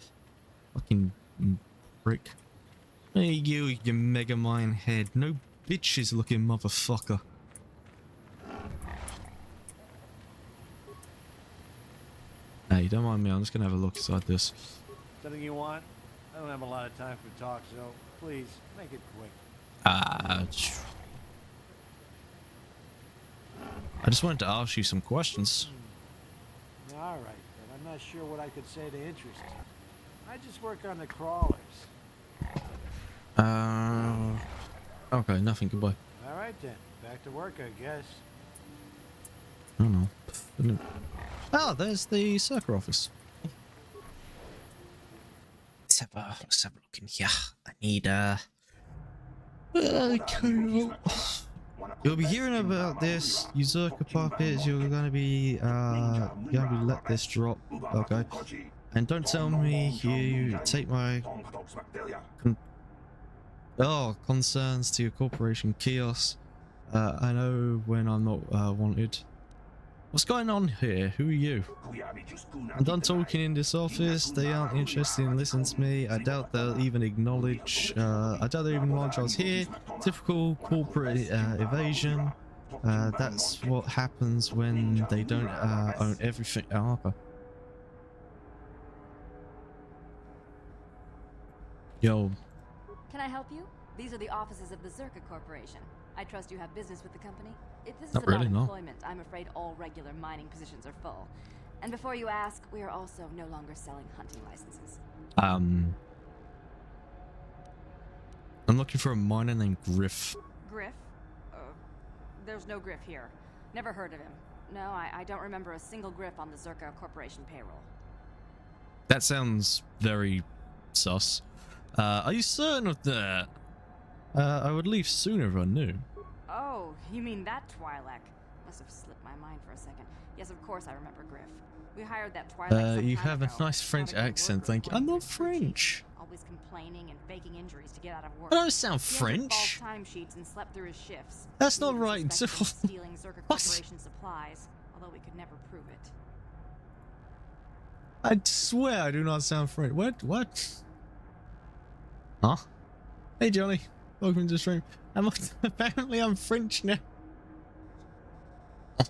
Fucking prick. Hey, you mega mind head. No bitches looking motherfucker. Hey, don't mind me. I'm just gonna have a look inside this. Something you want? I don't have a lot of time for talk, so please make it quick. I just wanted to ask you some questions. All right, but I'm not sure what I could say to interest you. I just work on the crawlers. Okay, nothing. Goodbye. All right then, back to work, I guess. I don't know. Oh, there's the circle office. Let's have a look in here. I need You'll be hearing about this, Usurker puppets. You're gonna be let this drop. Okay. And don't tell me you take my concerns to your corporation chaos. I know when I'm not wanted. What's going on here? Who are you? I'm done talking in this office. They aren't interested in listening to me. I doubt they'll even acknowledge. I was here. Typical corporate evasion. That's what happens when they don't own everything. Oh, okay. Yo. Can I help you? These are the offices of the Zerka Corporation. I trust you have business with the company? If this is Not about really, no. employment, I'm afraid all regular mining positions are full. And before you ask, we are also no longer selling hunting licenses. I'm looking for a miner named Griff. Griff? There's no Griff here. Never heard of him. No, I don't remember a single Griff on the Zerka Corporation payroll. That sounds very sus. Are you certain of that? I would leave sooner if I knew. Oh, you mean that Twi'lek? Must have slipped my mind for a second. Yes, of course I remember Griff. We hired that Twi'lek. You have a nice French accent, thank you. I'm not French. Always complaining and faking injuries to get out of work. I don't sound French. Time sheets and slept through his shifts. That's not right. Stealing Zerka Corporation supplies, although we could never prove it. I swear I do not sound French. What? Huh? Hey Johnny, welcome to the stream. Apparently I'm French now.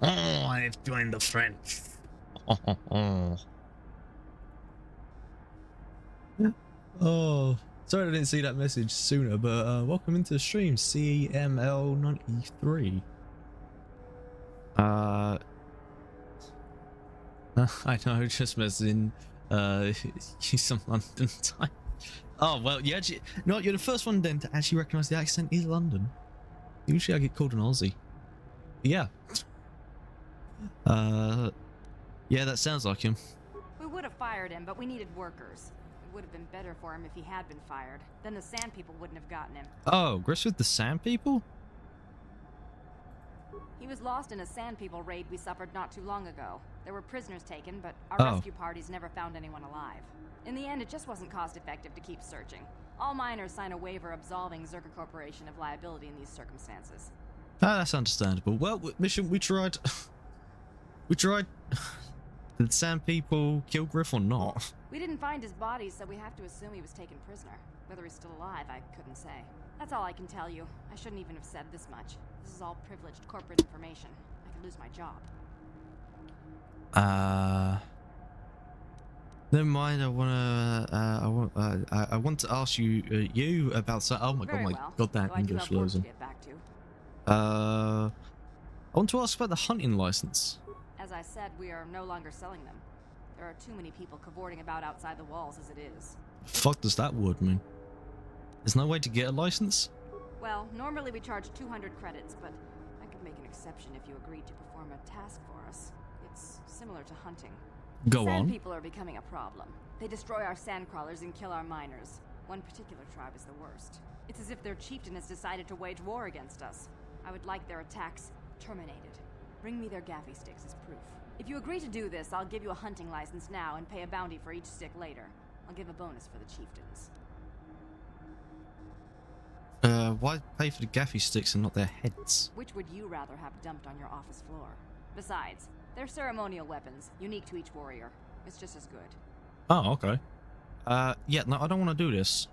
Oh, I've joined the French. Oh, sorry I didn't see that message sooner, but welcome into the stream, CML93. I know, just messaging some London time. Oh, well, you actually, no, you're the first one then to actually recognise the accent is London. Usually I get called an Aussie. Yeah. Yeah, that sounds like him. We would have fired him, but we needed workers. It would have been better for him if he had been fired. Then the Sand People wouldn't have gotten him. Oh, Griff with the Sand People? He was lost in a Sand People raid we suffered not too long ago. There were prisoners taken, but our rescue parties never found anyone alive. In the end, it just wasn't cost-effective to keep searching. All miners sign a waiver absolving Zerka Corporation of liability in these circumstances. Ah, that's understandable. Well, mission, we tried. We tried. Did Sand People kill Griff or not? We didn't find his body, so we have to assume he was taken prisoner. Whether he's still alive, I couldn't say. That's all I can tell you. I shouldn't even have said this much. This is all privileged corporate information. I could lose my job. Never mind. I want to ask you about. Oh my god, that English losing. I want to ask about the hunting license. As I said, we are no longer selling them. There are too many people cavorting about outside the walls as it is. Fuck does that word mean? There's no way to get a license? Well, normally we charge 200 credits, but I could make an exception if you agreed to perform a task for us. It's similar to hunting. Go on. Sand people are becoming a problem. They destroy our sand crawlers and kill our miners. One particular tribe is the worst. It's as if their chieftain has decided to wage war against us. I would like their attacks terminated. Bring me their gaffy sticks as proof. If you agree to do this, I'll give you a hunting license now and pay a bounty for each stick later. I'll give a bonus for the chieftains. Why pay for the gaffy sticks and not their heads? Which would you rather have dumped on your office floor? Besides, they're ceremonial weapons, unique to each warrior. It's just as good. Oh, okay. Yeah, no, I don't want to do this.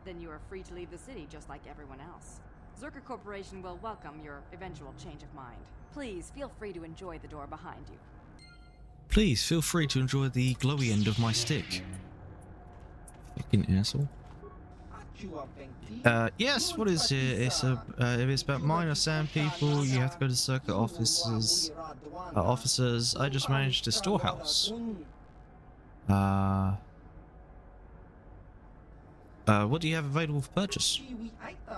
Then you are free to leave the city just like everyone else. Zerka Corporation will welcome your eventual change of mind. Please feel free to enjoy the door behind you. Please feel free to enjoy the glowy end of my stick. Fucking asshole. Yes, what is it? It's if it's about minor sand people, you have to go to circuit offices. Officers, I just managed a storehouse. What do you have available for purchase?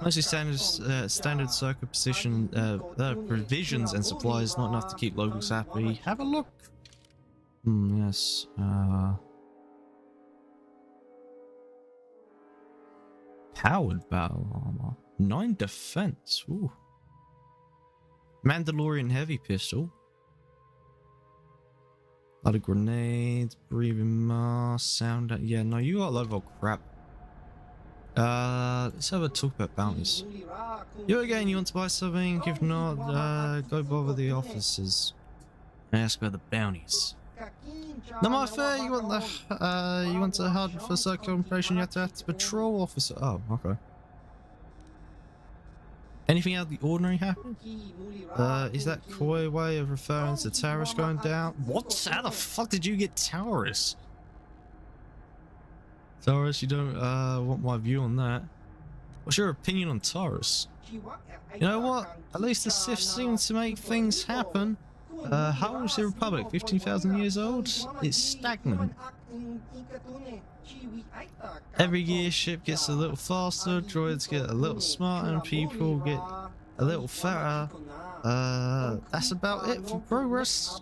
Mostly standard circuit position, provisions and supplies, not enough to keep locals happy. Have a look. Yes. Powered battle armor. 9 defense. Ooh. Mandalorian heavy pistol. A lot of grenades, breathing mask, sound. Yeah, no, you got a lot of old crap. Let's have a talk about bounties. You again, you want to buy something? If not, go bother the officers and ask about the bounties. No more fair, you want the you want to hunt for circular operation, you have to act as a patrol officer. Oh, okay. Anything out of the ordinary happen? Is that coy way of referring to terrorists going down? What? How the fuck did you get terrorists? Taurus, you don't want my view on that. What's your opinion on Taurus? You know what? At least the Sith seem to make things happen. How old is the Republic? 15,000 years old? It's stagnant. Every year ship gets a little faster, droids get a little smarter, and people get a little fatter. That's about it for progress.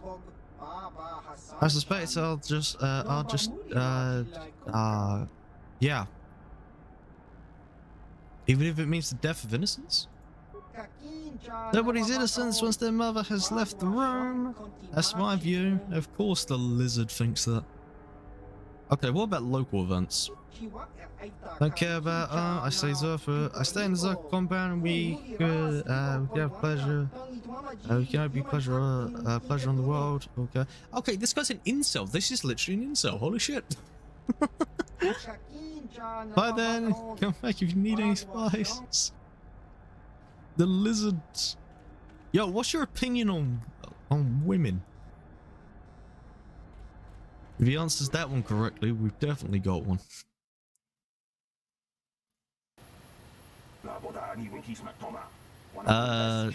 I suspect yeah. Even if it means the death of innocence? Nobody's innocence once their mother has left the room. That's my view. Of course the lizard thinks that. Okay, what about local events? Don't care about, I stay in the Zerka compound and we could have pleasure. We can be pleasure on the world. Okay. Okay, this guy's an incel. This is literally an incel. Holy shit. Bye then. Come back if you need any spice. The lizard. Yo, what's your opinion on women? If he answers that one correctly, we've definitely got one.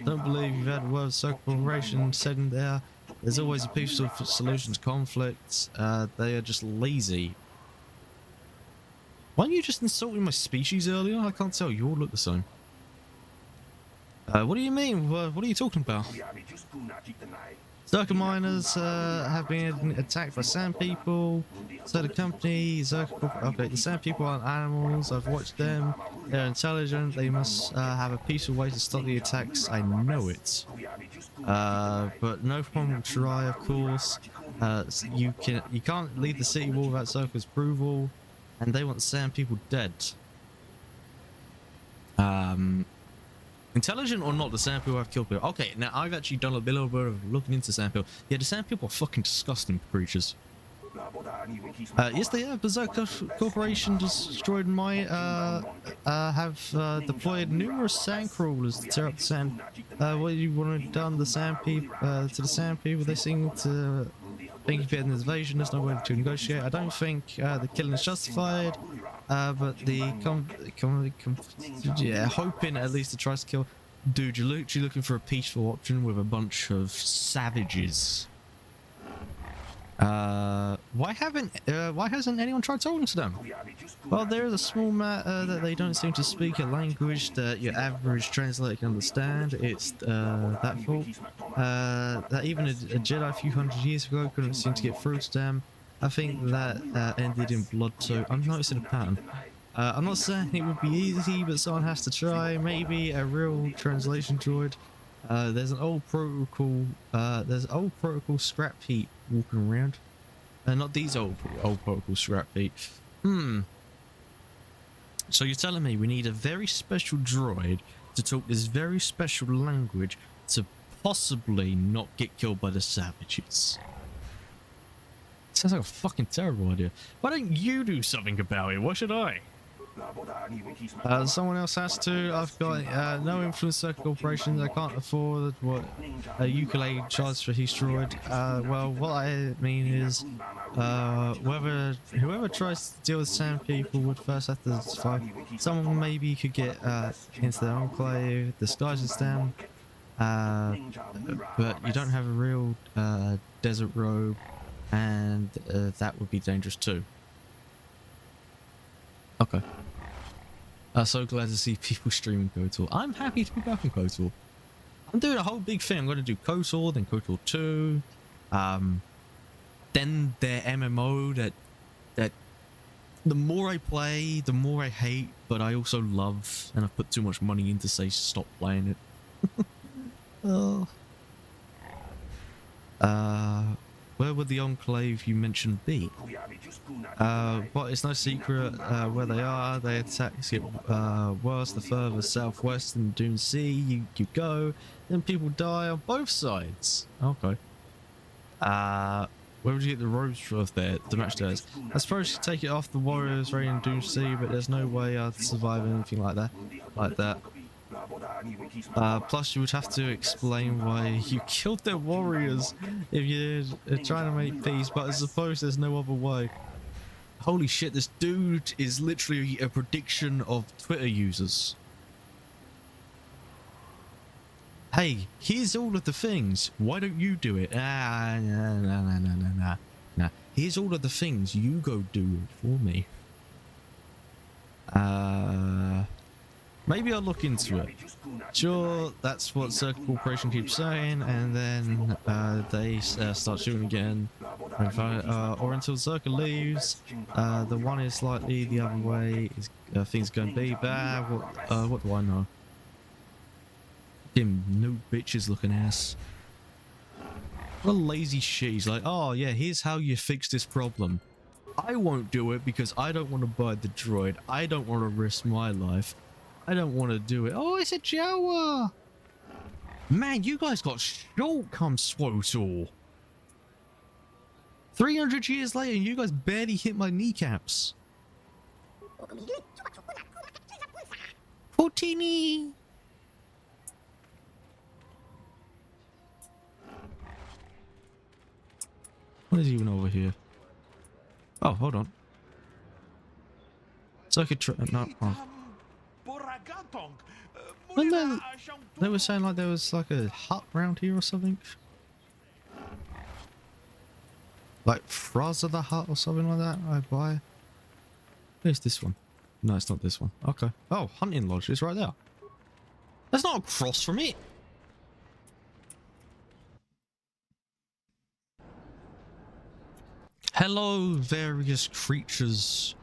Don't believe you've had a word of circulation said in there. There's always a peaceful solution to conflicts. They are just lazy. Why weren't you just insulting my species earlier? I can't tell. You all look the same. What do you mean? What are you talking about? Zerka miners have been attacked by sand people. So the company, Zerka, okay, the sand people aren't animals. I've watched them. They're intelligent. They must have a peaceful way to stop the attacks. I know it. But no one will try, of course. You can't leave the city wall without Zerka's approval, and they want sand people dead. Intelligent or not, the sand people have killed people. Okay, now I've actually done a little bit of looking into sand people. Yeah, the sand people are fucking disgusting creatures. Yes, they have. Berserker Corporation destroyed my, have deployed numerous sand crawlers to tear up the sand. What you want to done the sand people, to the sand people? They seem to think if you had an invasion, there's no way to negotiate. I don't think the killing is justified. But the hoping at least to try to kill. Dude, you're literally looking for a peaceful option with a bunch of savages. Why hasn't anyone tried talking to them? Well, there is a small matter that they don't seem to speak a language that your average translator can understand. It's that fault. That even a Jedi a few hundred years ago couldn't seem to get through to them. I think that ended in blood too. I'm noticing a pattern. I'm not saying it would be easy, but someone has to try. Maybe a real translation droid. There's an old protocol. There's old protocol scrap heap walking around. Not these old protocol scrap heap. So you're telling me we need a very special droid to talk this very special language to possibly not get killed by the savages? Sounds like a fucking terrible idea. Why don't you do something about it? Why should I? Someone else has to. I've got no influence circle corporations. I can't afford what a ukulele charge for his droid. Well, what I mean is, whoever tries to deal with sand people would first have to survive. Someone maybe could get into their enclave, disguises them, but you don't have a real desert robe, and that would be dangerous too. Okay. So glad to see people streaming KOTOR. I'm happy to be back in KOTOR. I'm doing a whole big thing. I'm going to do KOTOR, then KOTOR 2, then their MMO that the more I play, the more I hate, but I also love, and I've put too much money in to say stop playing it. Oh. Where would the enclave you mentioned be? Well, it's no secret where they are. They attacks get worse the further southwest in Dune Sea you go. Then people die on both sides. Okay. Where would you get the robes from there? The match days. I suppose you take it off the warriors right in Dune Sea, but there's no way I'd survive anything like that. Plus you would have to explain why you killed their warriors if you're trying to make peace, but I suppose there's no other way. Holy shit, this dude is literally a prediction of Twitter users. Hey, here's all of the things. Why don't you do it? Nah. Here's all of the things. You go do it for me. Maybe I'll look into it. Sure, that's what Circle Corporation keeps saying, and then they start shooting again. Or until Zerka leaves. The one is slightly the other way. Things going to be bad. What do I know? Him, no bitches looking ass. What a lazy shit. He's like, oh yeah, here's how you fix this problem. I won't do it because I don't want to buy the droid. I don't want to risk my life. I don't want to do it. Oh, it's a Jawa! Man, you guys got short come SWOTOR. 300 years later, you guys barely hit my kneecaps. Fortini! What is even over here? Oh, hold on. Circuit no. Oh. When they were saying like there was like a hut around here or something, like Fraza the Hut or something like that. I buy. Where's this one? No, it's not this one. Okay. Oh, hunting lodge is right there. That's not across from it. Hello, various creatures.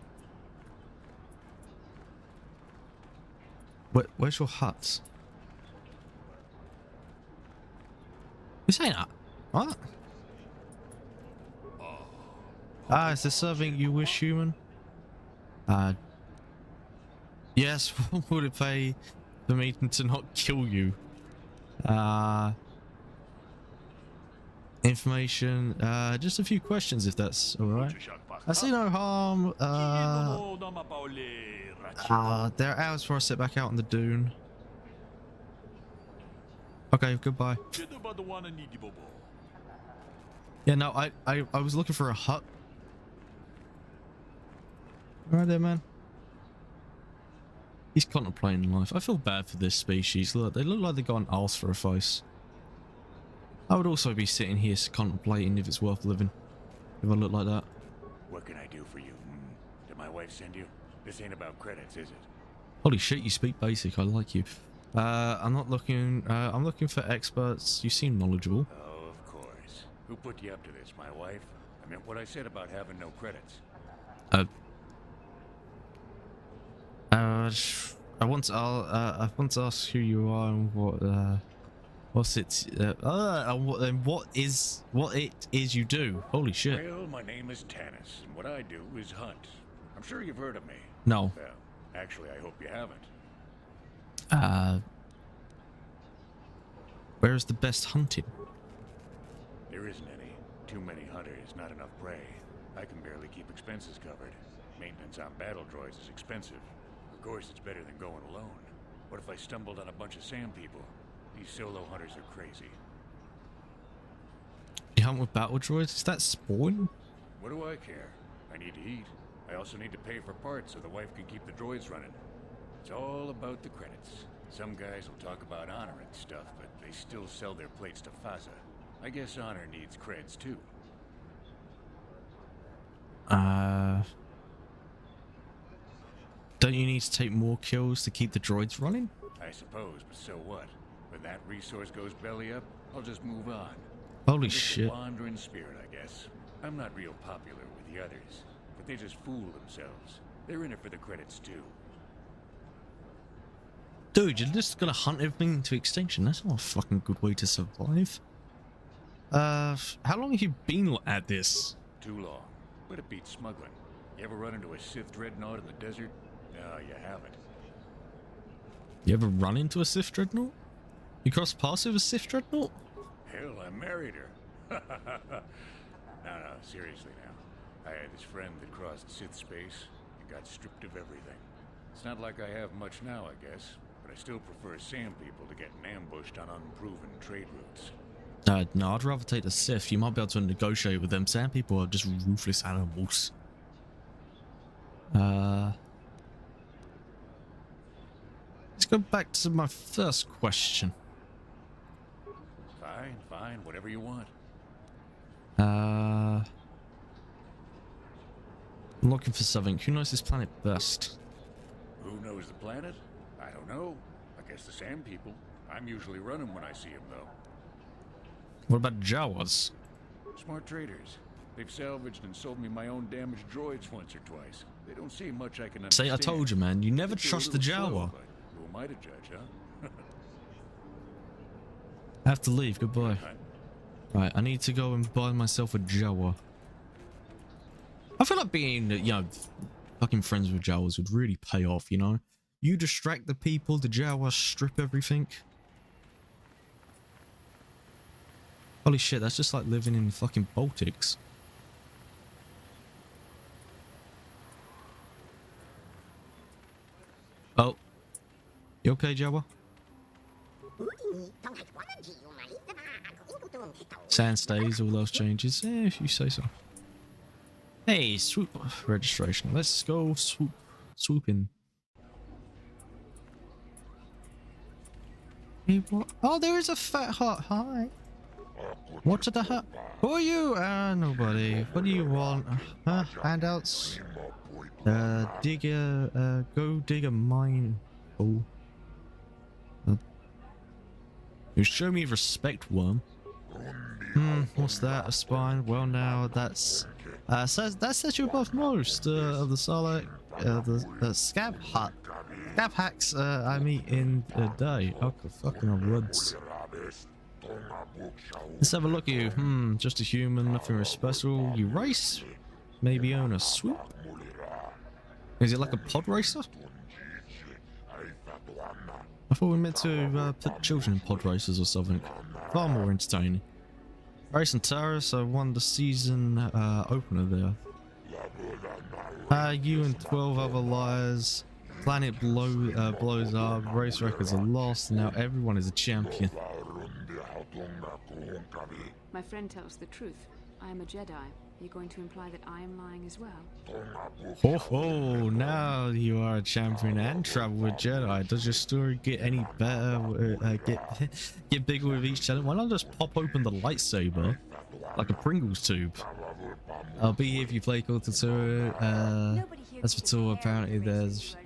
Where's your hut? You saying that? What? Is there something you wish, human? Yes, what would it pay for me to not kill you? Information, just a few questions if that's alright. I see no harm. There are hours before I sit back out on the dune. Okay, goodbye. Yeah, no, I was looking for a hut. Right there, man. He's contemplating life. I feel bad for this species. Look, they look like they got an arse for a face. I would also be sitting here contemplating if it's worth living. If I look like that. What can I do for you? Did my wife send you? This ain't about credits, is it? Holy shit, you speak basic. I like you. I'm not looking. I'm looking for experts. You seem knowledgeable. Oh, of course. Who put you up to this? My wife? I meant what I said about having no credits. I want to ask who you are and what's it? What it is you do? Holy shit! Well, my name is Tanis, and what I do is hunt. I'm sure you've heard of me. No. Well, Actually, I hope you haven't. Where is the best hunting? There isn't any. Too many hunters, not enough prey. I can barely keep expenses covered. Maintenance on battle droids is expensive. Of course, it's better than going alone. What if I stumbled on a bunch of sand people? These solo hunters are crazy. You hunt with battle droids? Is that spawn? What do I care? I need to eat. I also need to pay for parts so the wife can keep the droids running. It's all about the credits. Some guys will talk about honor and stuff, but they still sell their plates to Faza. I guess honor needs creds too. Don't you need to take more kills to keep the droids running? I suppose, but so what? When that resource goes belly up, I'll just move on. Holy Just shit. a wandering spirit, I guess. I'm not real popular with the others, but they just fool themselves. They're in it for the credits too. Dude, you're just gonna hunt everything into extinction. That's not a fucking good way to survive. How long have you been at this? Too long. But it beats smuggling. You ever run into a Sith dreadnought in the desert? No, you haven't. You ever run into a Sith dreadnought? You crossed paths with a Sith dreadnought? Hell, I married her. No, seriously now. I had this friend that crossed Sith space and got stripped of everything. It's not like I have much now, I guess, but I still prefer sand people to getting ambushed on unproven trade routes. No, I'd rather take the Sith. You might be able to negotiate with them. Sand people are just ruthless animals. Let's go back to my first question. Fine, whatever you want. I'm looking for something. Who knows this planet best? Who knows the planet? I don't know. I guess the sand people. I'm usually running when I see them, though. What about Jawas? Smart traders. They've salvaged and sold me my own damaged droids once or twice. They don't see much I can understand. See, I told you, man. You never They're a trust the little Jawa. slow, but who am I to judge, huh? I have to leave. Goodbye. Right, I need to go and buy myself a Jawa. I feel like being, you know, fucking friends with Jawas would really pay off, you know? You distract the people, the Jawas strip everything. Holy shit, that's just like living in fucking Baltics. Oh. You okay, Jawa? Sand stays, all else changes. Eh, if you say so. Hey, swoop registration. Let's go swooping. Hey, what? Oh, there is a fat hut. Hi. What's the hut? Who are you? Nobody. What do you want? Handouts? Go dig a mine. Oh. You show me respect, worm. What's that? A spine? Well, now that's that sets you above most of the Sarlacc, the scab hacks I meet in a day. Oh, fucking woods. Let's have a look at you. Just a human, nothing special. You race? Maybe own a swoop? Is it like a pod racer? I thought we meant to put children in pod racers or something. Far more entertaining. Race and Taurus, I won the season opener there. You and 12 other liars. Planet blows up. Race records are lost. Now everyone is a champion. My friend tells the truth. I am a Jedi. Are you going to imply that I am lying as well? Oh, now you are a champion and travel with Jedi. Does your story get any better? Get bigger with each challenge? Why not just pop open the lightsaber like a Pringles tube? I'll be here if you play Call to as for tour, apparently there's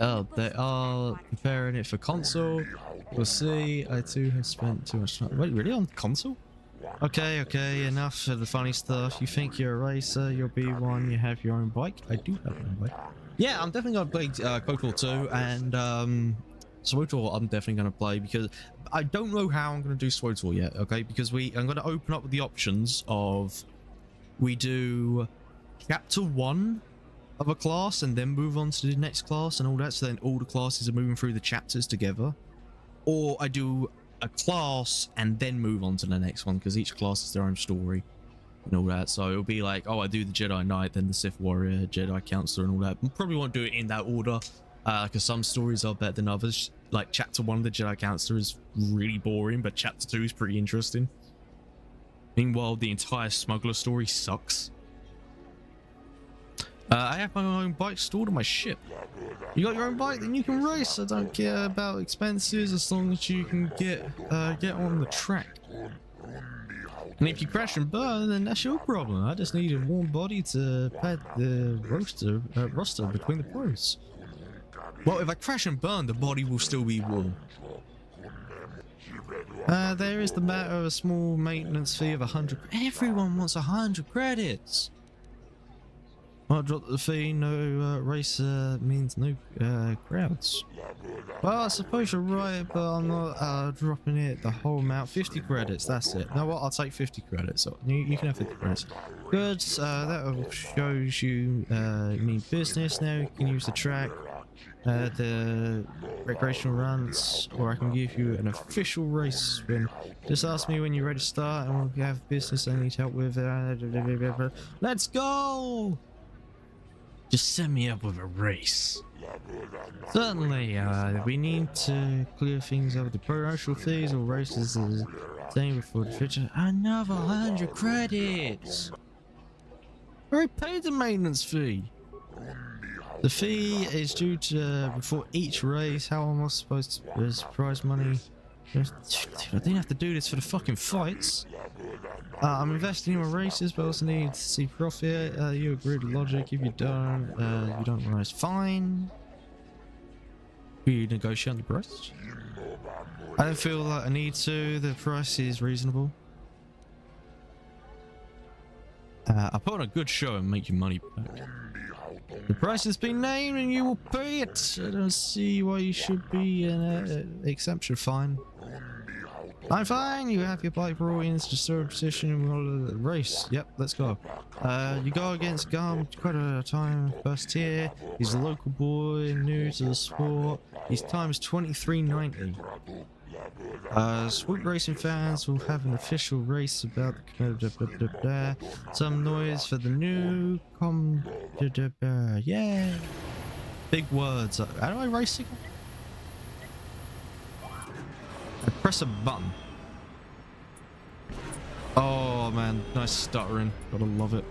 oh, they are preparing it for console. We'll see. I too have spent too much time. Wait, really on console? Okay, enough of the funny stuff. You think you're a racer, you'll be one, you have your own bike. I do have my own bike. Yeah, I'm definitely gonna play KOTOR 2 and SWTOR I'm definitely gonna play because I don't know how I'm gonna do SWTOR yet, okay? Because I'm gonna open up with the options of we do Chapter 1 of a class and then move on to the next class and all that, so then all the classes are moving through the chapters together, or I do a class and then move on to the next one, because each class is their own story and all that. So it'll be like, oh, I do the Jedi Knight, then the Sith Warrior, Jedi Counselor and all that. Probably won't do it in that order, because some stories are better than others. Like chapter 1 of the Jedi Counselor is really boring, but chapter 2 is pretty interesting. Meanwhile, the entire smuggler story sucks. I have my own bike stored on my ship. You got your own bike, then you can race. I don't care about expenses as long as you can get on the track. And if you crash and burn, then that's your problem. I just need a warm body to pad the roster between the posts. Well, if I crash and burn, the body will still be warm. There is the matter of a small maintenance fee of 100. Everyone wants 100 credits. I'll drop the fee. No racer means no crowds. Well, I suppose you're right, but I'm not dropping it the whole amount. 50 credits, that's it. You know what? I'll take 50 credits. So you can have 50 credits. Good. That shows you mean business. Now you can use the track, the recreational runs, or I can give you an official race win. Just ask me when you're ready to start, and we'll have business I need help with. Let's go! Just set me up with a race. Certainly, we need to clear things over the promotional fees or races the same before the future. Another 100 credits! I already paid the maintenance fee. The fee is due to before each race. How am I supposed to prize money? I didn't have to do this for the fucking fights. I'm investing in my races, but I also need to see profit. You agree to logic. If you don't rise. Fine. We negotiate the price. I don't feel like I need to. The price is reasonable. I put on a good show and make you money back. The price has been named and you will pay it. I don't see why you should be an exception. Fine. I'm fine. You have your bike brought in to third position in the race. Yep, let's go. You go against Gum, quite a time, first tier. He's a local boy, new to the sport. His time is 23:90. Swoop Racing fans will have an official race about the some noise for the new yeah. Big words. How do I race again? I press a button. Oh man, nice stuttering. Gotta love it.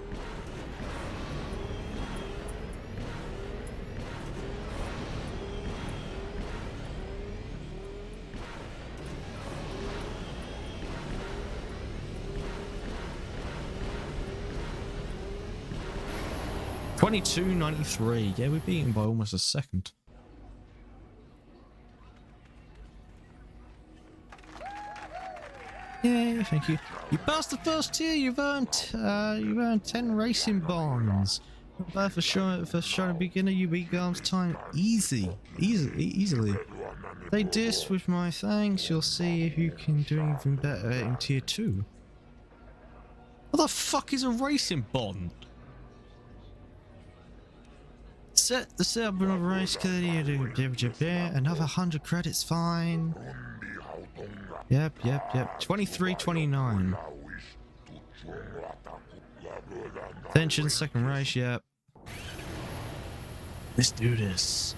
$22.93. Yeah, we're beaten by almost a second. Yeah, thank you. You passed the first tier. You've earned 10 racing bonds. But for showing a beginner, you beat Garm's time easily. They diss with my thanks. You'll see if you can do anything better in tier 2. What the fuck is a racing bond? Set the setup of a race. Another 100 credits. Fine. Yep. 23:29. Attention, second race. Yep. Let's do this.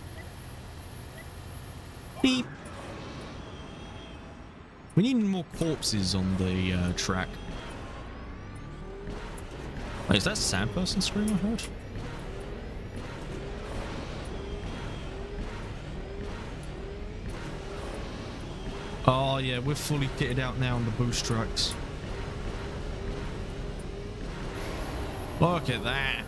Beep. We need more corpses on the track. Wait, is that Sand Person scream I heard? Oh yeah, we're fully kitted out now on the boost trucks. Look at that.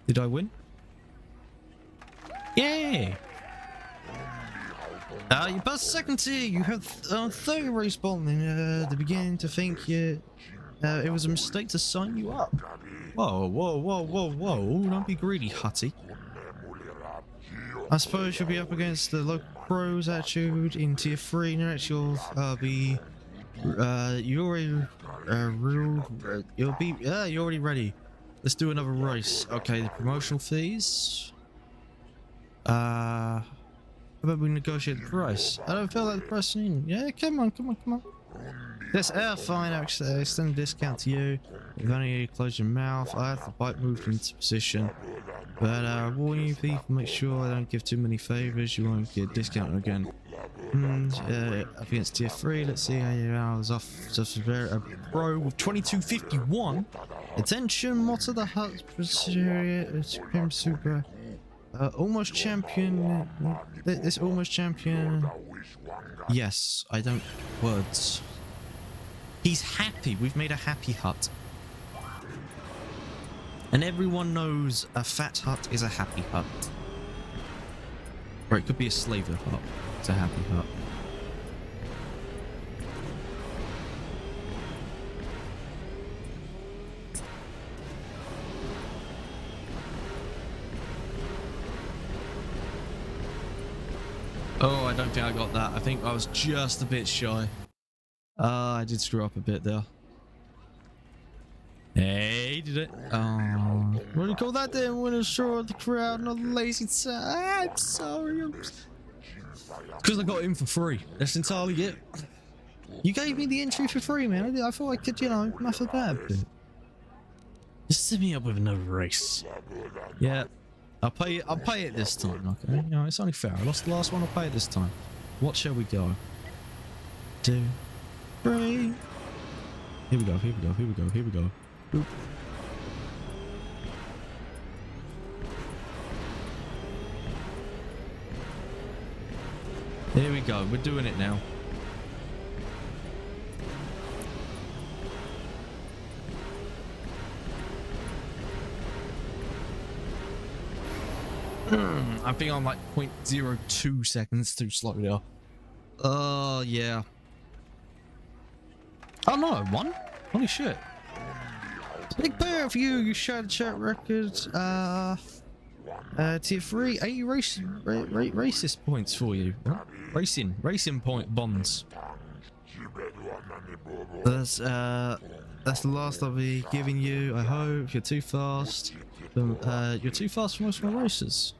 Did I win? Yeah. You passed second tier. You had 30 respawn in the beginning to think it was a mistake to sign you up. Whoa. Don't be greedy, Hutty. I suppose you'll be up against the local pros attitude in tier 3. Next you'll be You already you're already ready. Let's do another race. Okay, the promotional fees. How about we negotiate the price? I don't feel like the price. Yeah, come on. Yes, fine. Actually, extend the discount to you. If only you close your mouth, I have the bike moved into position. But warn you people, make sure I don't give too many favors. You won't get discounted again. I think it's tier 3. Let's see how you hours off. Just a pro with 2251. Attention, Motto the Hut, Supreme Super. Almost champion. This almost champion. Yes, I don't. Words. He's happy. We've made a happy hut. And everyone knows a fat hut is a happy hut. Or it could be a slaver hut. It's a happy hut. Oh, I don't think I got that. I think I was just a bit shy. I did screw up a bit there. Hey, did it? Oh, what do you call that then? When it's short of the crowd, not lazy. I'm sorry. Because I got in for free. That's entirely it. You gave me the entry for free, man. I thought I could, you know, muff about a bit. Just set me up with another race. Yeah, I'll pay it this time. Okay, you know, it's only fair. I lost the last one. I'll pay it this time. What shall we go? 2, 3. Here we go. Boop. There we go. We're doing it now. I think I'm like 0.02 seconds too slow there. Yeah. Oh no, I won? Holy shit. Big pair for you shared chat records. Tier 3, 80 racist points for you. Huh? Racing point bonds. That's the last I'll be giving you. I hope you're too fast. You're too fast for most of my races.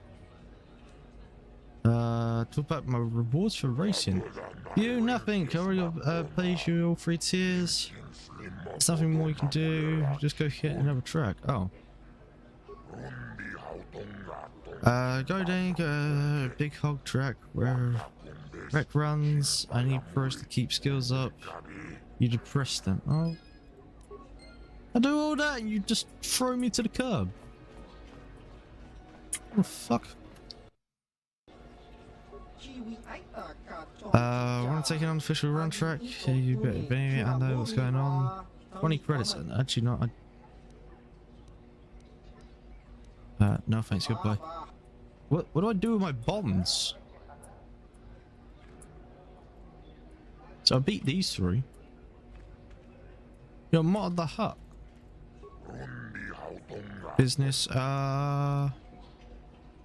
Talk about my rewards for racing. You nothing. Already pays you all 3 tiers. There's nothing more you can do. Just go hit another track. Oh. Go down, big hog track where wreck runs. I need pros to keep skills up. You depress them. Oh. I do all that and you just throw me to the curb. Oh fuck. Want to take an unofficial run track? Yeah, you better be. I know what's going on. 20 credits. Actually, not. No thanks. Goodbye. What do I do with my bonds? So I beat these 3. You're mod the hut. Business.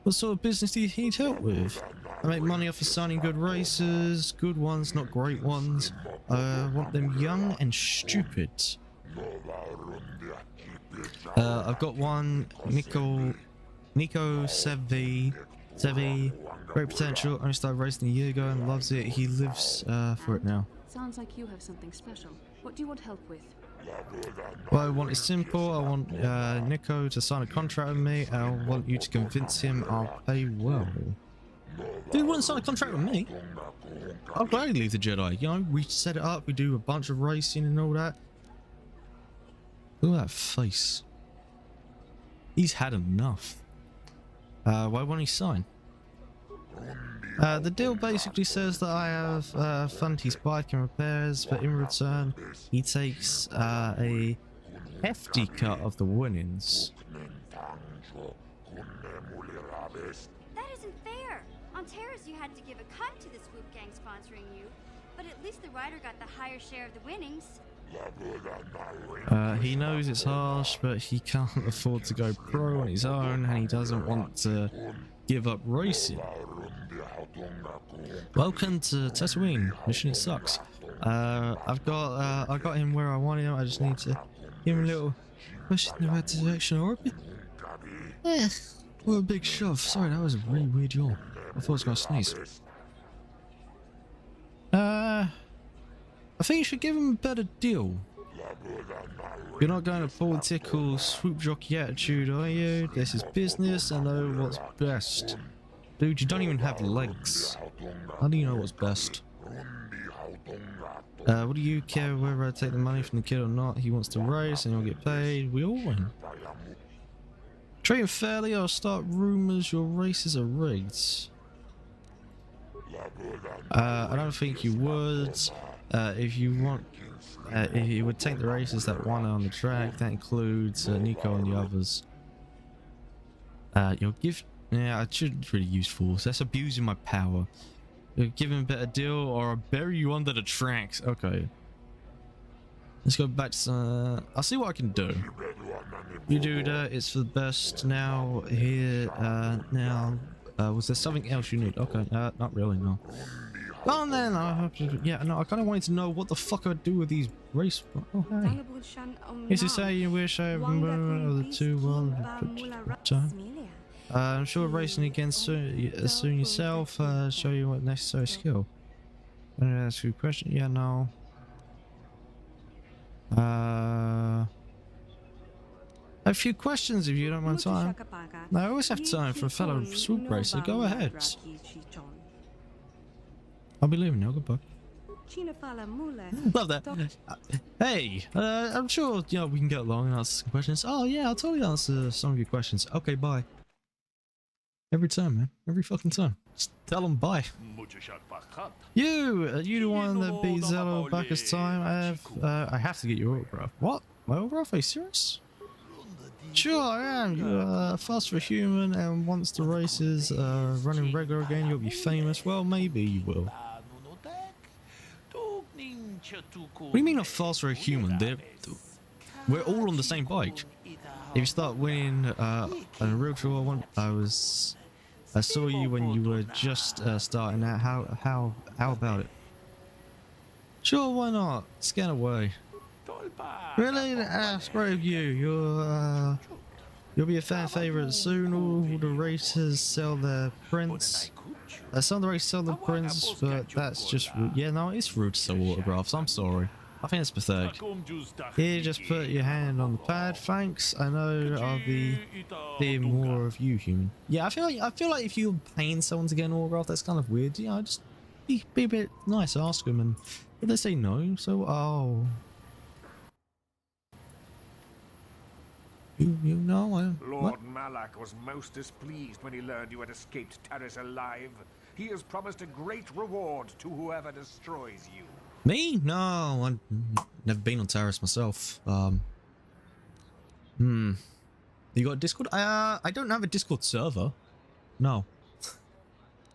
What sort of business do you need help with? I make money off of signing good races, good ones, not great ones. I want them young and stupid. I've got one, Nico Sevi, great potential. Only started racing a year ago and loves it. He lives for it now. Sounds like you have something special. What do you want help with? What I want is simple. I want Nico to sign a contract with me. I want you to convince him I'll pay well. Dude wouldn't sign a contract with me. I'll gladly leave the Jedi. You know, we set it up. We do a bunch of racing and all that. Look at that face. He's had enough. Why won't he sign? The deal basically says that I have fund his bike and repairs, but in return, he takes a hefty cut of the winnings. That isn't fair. On Terrace, you had to give a cut to the Swoop Gang sponsoring you, but at least the rider got the higher share of the winnings. He knows it's harsh, but he can't afford to go pro on his own, and he doesn't want to give up racing. Welcome to Tatooine. Mission it sucks. I got him where I wanted him. I just need to give him a little push in the right direction or a bit. What a big shove. Sorry, that was a really weird yawn. I thought I was gonna sneeze. I think you should give him a better deal. You're not going to political swoop jockey attitude, are you? This is business. I know what's best. Dude, you don't even have legs. How do you know what's best? What do you care whether I take the money from the kid or not? He wants to race and he'll get paid. We all win. Treat him fairly or start rumors your races are rigged. I don't think you would. If you would take the races that won on the track, that includes Nico and the others. You'll give. Yeah, I shouldn't really use force. That's abusing my power. You'll give him a better deal, or I'll bury you under the tracks. Okay. Let's go back to. I'll see what I can do. You do that. It's for the best. Now here. Now. Was there something else you need? Okay. Not really. No. Go on then. Yeah. No. I kind of wanted to know what the fuck I'd do with these race. Oh hey. Is to say you wish I were the two well. I'm sure racing again soon yourself. Show you what necessary skill. I'm gonna ask you a question. Yeah. No. A few questions if you don't mind time. I always have time for a fellow swoop racer. Go ahead. I'll be leaving now. Goodbye. Love that. Hey, I'm sure we can get along and answer some questions. Oh yeah, I'll totally answer some of your questions. Okay, bye. Every time, man. Every fucking time. Just tell them bye. You the one that beat Zello back his time. I have to get your autograph. What? My autograph? Are you serious? Sure, I am. You're fast for a human, and once the race is running regular again, you'll be famous. Well, maybe you will. What do you mean not fast for a human? We're all on the same bike. If you start winning on a real tour, I saw you when you were just starting out. How about it? Sure, why not? Scan away. Really? That's great of you. You'll be a fan favorite soon. All the racers sell their prints. Some of the racers sell the prints, but that's just rude. Yeah, no, it's rude to sell autographs. I'm sorry. I think it's pathetic. Here, just put your hand on the pad. Thanks. I know I'll be seeing more of you, human. Yeah, I feel like if you're paying someone to get an autograph, that's kind of weird. You know, just be a bit nice. Ask them, and if they say no, so oh. You know, Lord Malak was most displeased when he learned you had escaped Taris alive. He has promised a great reward to whoever destroys you. Me? No, I've never been on Taris myself. You got a Discord? I don't have a Discord server. No.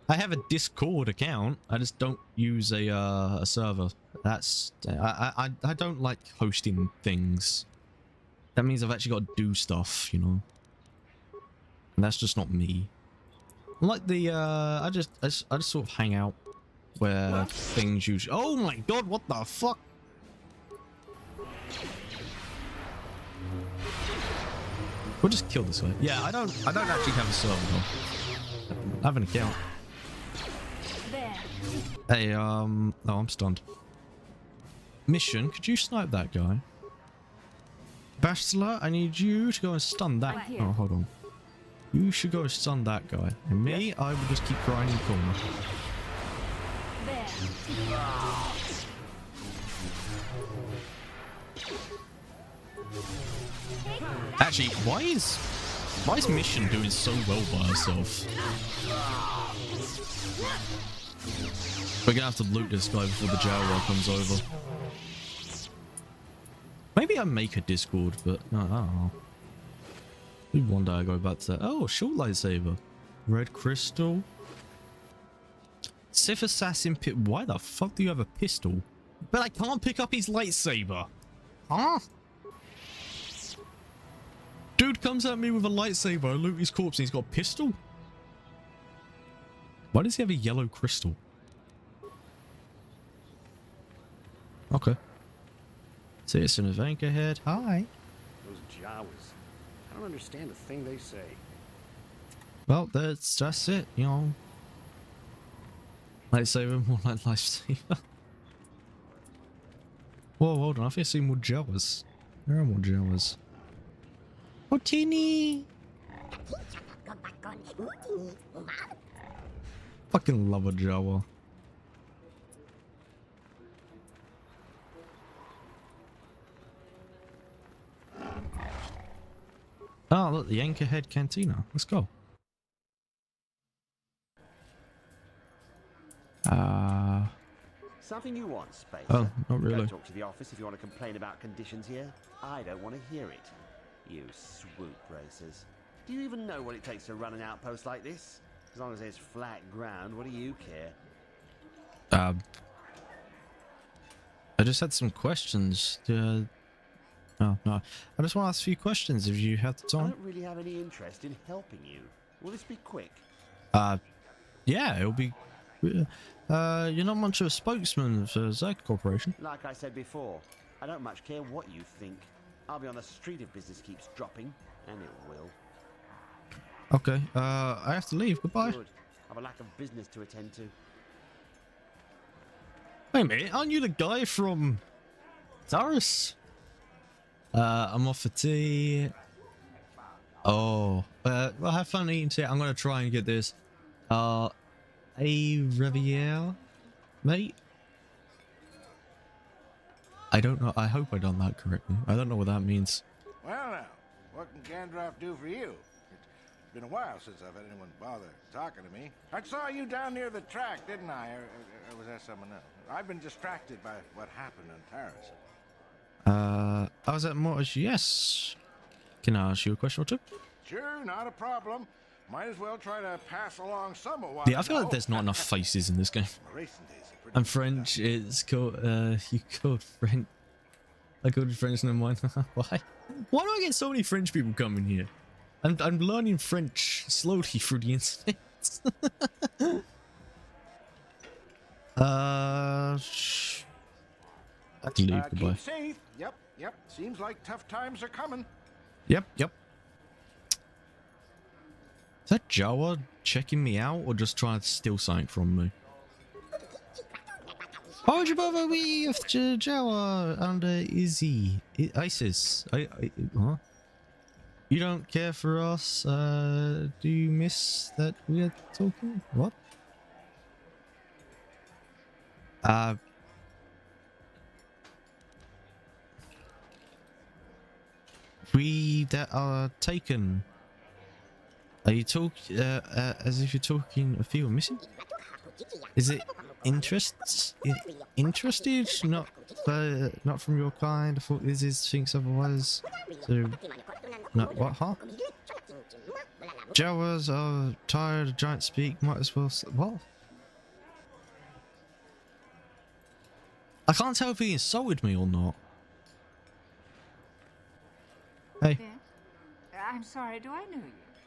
I have a Discord account. I just don't use a server. That's I don't like hosting things. That means I've actually got to do stuff, you know. And that's just not me. Like the I just sort of hang out where things usually. Oh my god, what the fuck? We'll just kill this guy. Yeah, I don't actually have a server though. I have an account. Hey, oh, I'm stunned. Mission, could you snipe that guy? Bastila, I need you to go and stun that. Oh, hold on. You should go and stun that guy. And me, I will just keep grinding corner. Actually, why is Mission doing so well by herself? We're gonna have to loot this guy before the jaguar comes over. Maybe I make a Discord, but no, I don't know. Maybe one day I go back to that. Oh, short lightsaber. Red crystal. Sith assassin pit. Why the fuck do you have a pistol? But I can't pick up his lightsaber. Huh? Dude comes at me with a lightsaber. I loot his corpse and he's got a pistol? Why does he have a yellow crystal? Okay. Citizen of Anchorhead. Hi. Those Jawas. I don't understand a thing they say. Well, that's it, you know. Lightsaber, more like lifesaver. Whoa, hold on. I think I see more Jawas. There are more Jawas. Oh, Teeny! Fucking love a Jawa. Oh, look, the Anchorhead Cantina. Let's go. Something you want, Spacer? Oh, not really. Go talk to the office if you want to complain about conditions here. I don't want to hear it. You swoop racers. Do you even know what it takes to run an outpost like this? As long as there's flat ground, what do you care? I just had some questions. Oh, no. I just want to ask a few questions if you have the I time. don't really have any interest in helping you. Will this be quick? Yeah, it'll be... you're not much of a spokesman for Zerk Corporation. Like I said before, I don't much care what you think. I'll be on the street if business keeps dropping, and it will. Okay, I have to leave. Goodbye. Good. I have a lack of business to attend to. Wait a minute, aren't you the guy from Taurus? I'm off for tea. Oh, well, have fun eating tea. I'm gonna try and get this. A Riviere, mate. I don't know. I hope I done that correctly. I don't know what that means. Well now, what can Gandalf do for you? It's been a while since I've had anyone bother talking to me. I saw you down near the track, didn't I? Or was that someone else? I've been distracted by what happened on Taris. I was at Mortis. Yes. Can I ask you a question or two? Sure, not a problem. Might as well try to pass along some of what Yeah, I feel like there's not enough faces in this game. My racing days are pretty I'm French. It's called. You called French. I called French. Never mind. Why? Why do I get so many French people coming here? I'm learning French slowly through the internet. I have to leave. Goodbye. keep safe. Yep. Seems like tough times are coming. Yep. Is that Jawa checking me out or just trying to steal something from me? Why would you bother me with Jawa under ISIS? Huh? You don't care for us? Do you miss that we're talking? What? We that are taken. Are you talking as if you're talking of people missing? Is it interested? Not from your kind. I thought this thinks otherwise. So, no, what? Huh? Jawas are tired of giant speak. Might as well. What? I can't tell if he insulted me or not. Hey. I'm sorry, do I know you?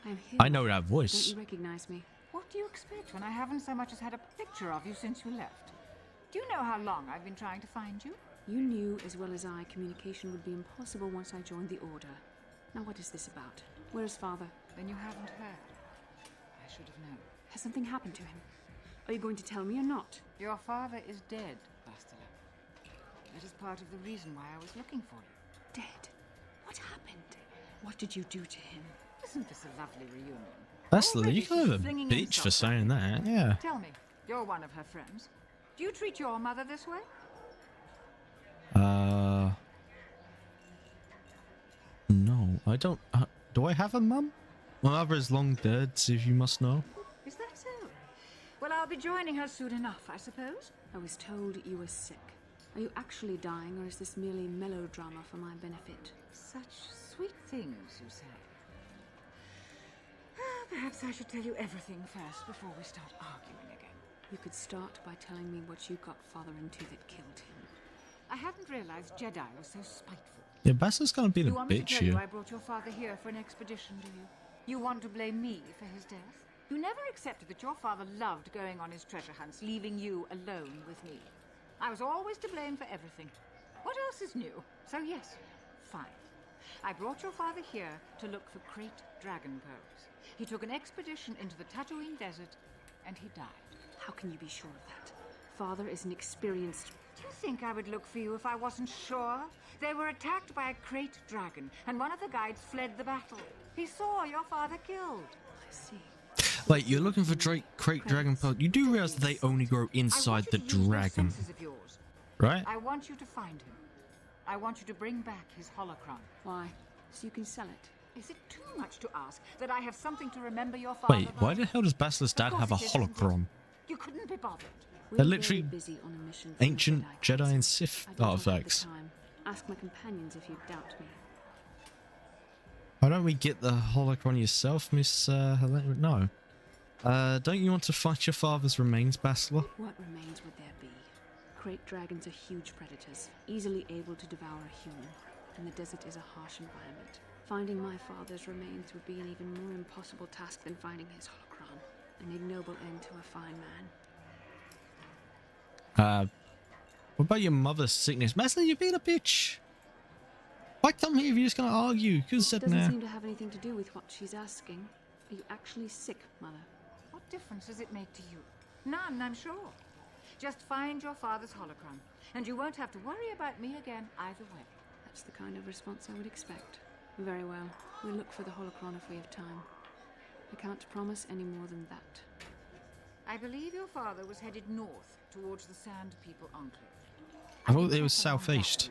I'm here. I know that voice. Don't you recognize me? What do you expect when I haven't so much as had a picture of you since you left? Do you know how long I've been trying to find you? You knew as well as I communication would be impossible once I joined the Order. Now what is this about? Where is Father? Then you haven't heard. I should have known. Has something happened to him? Are you going to tell me or not? Your father is dead, Bastila. That is part of the reason why I was looking for you. Dead? What happened? What did you do to him? Isn't this a lovely reunion? That's Already you kind of a she's flinging bitch for insults at saying me. that. Yeah. Tell me, you're one of her friends. Do you treat your mother this way? No, I don't. Do I have a mum? My mother is long dead, if you must know. Is that so? Well, I'll be joining her soon enough, I suppose. I was told you were sick. Are you actually dying, or is this merely melodrama for my benefit? Such sweet things, you say. Perhaps I should tell you everything first before we start arguing again. You could start by telling me what you got Father into that killed him. I hadn't realized Jedi was so spiteful. Yeah, Bassa's gonna be the You want me to bitch tell you here. I brought your father here for an expedition, do you? You want to blame me for his death? You never accepted that your father loved going on his treasure hunts, leaving you alone with me. I was always to blame for everything. What else is new? So yes, fine. I brought your father here to look for Great Dragon Pearls. He took an expedition into the Tatooine desert, and he died. How can you be sure of that? Father is an experienced... Do you think I would look for you if I wasn't sure? They were attacked by a great dragon, and one of the guides fled the battle. He saw your father killed. I see. Wait, you're looking for Great Dragon Pearl. You do realize that they only grow inside the dragon, right? I want you to find him. I want you to bring back his holocron. Why? So you can sell it. Is it too much to ask that I have something to remember your father? Wait, why the hell does Basila's dad have a holocron? You couldn't be bothered. They're literally ancient Jedi and Sith artifacts. Ask my companions if you doubt me. Why don't we get the holocron yourself, Miss Helena? No. Don't you want to find your father's remains, Basila? What remains would there be? Great dragons are huge predators, easily able to devour a human, and the desert is a harsh environment. Finding my father's remains would be an even more impossible task than finding his holocron. An ignoble end to a fine man. What about your mother's sickness? Basila, you're being a bitch. Why come here if you're just gonna argue? You could have said It doesn't nah. seem to have anything to do with what she's asking. Are you actually sick, Mother? What difference does it make to you? None, I'm sure. Just find your father's holocron, and you won't have to worry about me again either way. That's the kind of response I would expect. Very well. We'll look for the holocron if we have time. I can't promise any more than that. I believe your father was headed north towards the Sand People Enclave. I thought it was southeast.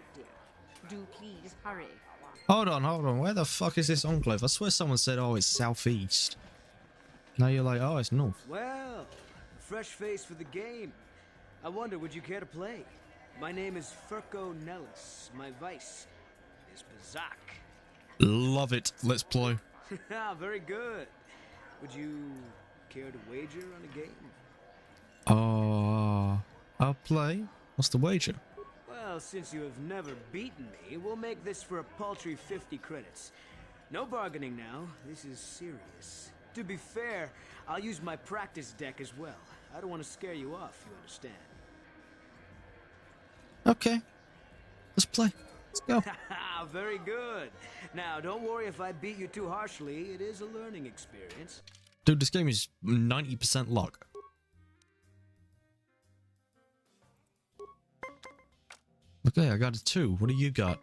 Do please hurry. Hold on. Where the fuck is this enclave? I swear someone said, oh, it's southeast. Now you're like, oh, it's north. Well, fresh face for the game. I wonder, would you care to play? My name is Furco Nellis. My vice is Bazak. Love it. Let's play. Very good. Would you care to wager on a game? I'll play. What's the wager? Well, since you have never beaten me, we'll make this for a paltry 50 credits. No bargaining now. This is serious. To be fair, I'll use my practice deck as well. I don't want to scare you off, you understand. Okay. Let's play. Let's go. Very good. Now, don't worry if I beat you too harshly. It is a learning experience. Dude, this game is 90% luck. Okay, I got a 2. What do you got?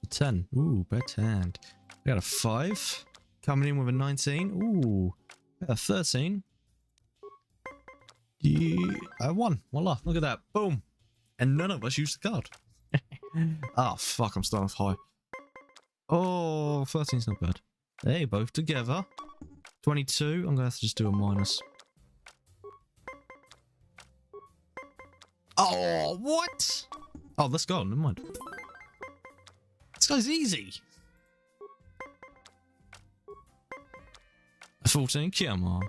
A 10. Ooh, bet hand. I got a 5. Coming in with a 19. Ooh. I got a 13. Yeah, I won. Voila. Look at that. Boom. And none of us used the card. Oh, fuck. I'm starting off high. Oh, 13's not bad. Hey, both together. 22. I'm going to have to just do a minus. Oh, what? Oh, let's go. Never mind. This guy's easy. A 14. Come on.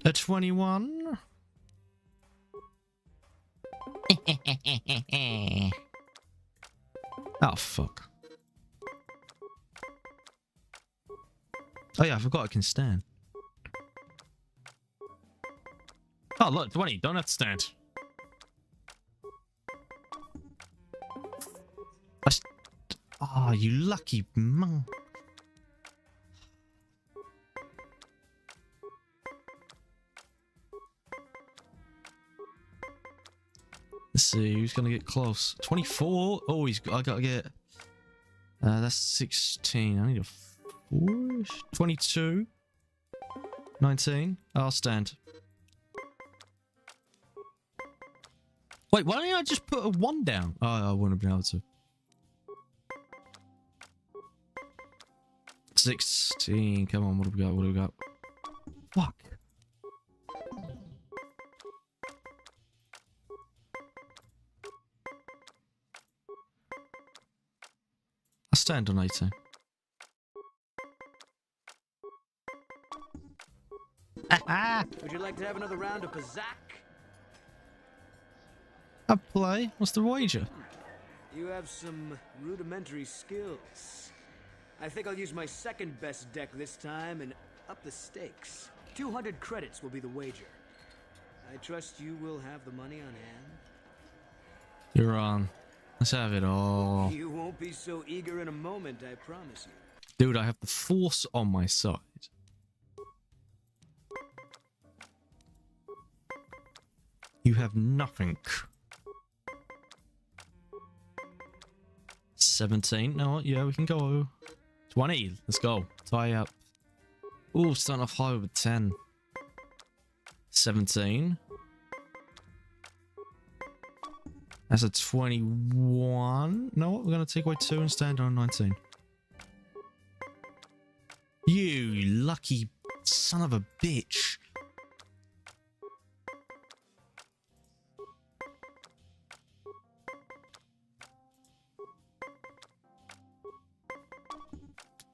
A 21. Oh, fuck. Oh, yeah, I forgot I can stand. Oh, look, 20. Don't have to stand. Oh, you lucky mum. Let's see who's gonna get close. 24. Oh, I gotta get. That's 16. I need a 4. 22. 19. I'll stand. Wait, why don't I just put a 1 down? Oh, I wouldn't have been able to. 16. Come on, what have we got? What have we got? Fuck. I stand on 18. Would you like to have another round of Bazak? I play. What's the wager? You have some rudimentary skills. I think I'll use my second best deck this time and up the stakes. 200 credits will be the wager. I trust you will have the money on hand. You're on. Let's have it all. You won't be so eager in a moment, I promise you. Dude, I have the Force on my side. You have nothing. 17. No, yeah, we can go. 20. Let's go. Tie up. Ooh, starting off high with 10. 17. That's a 21. No, we're going to take away 2 and stand on 19. You lucky son of a bitch.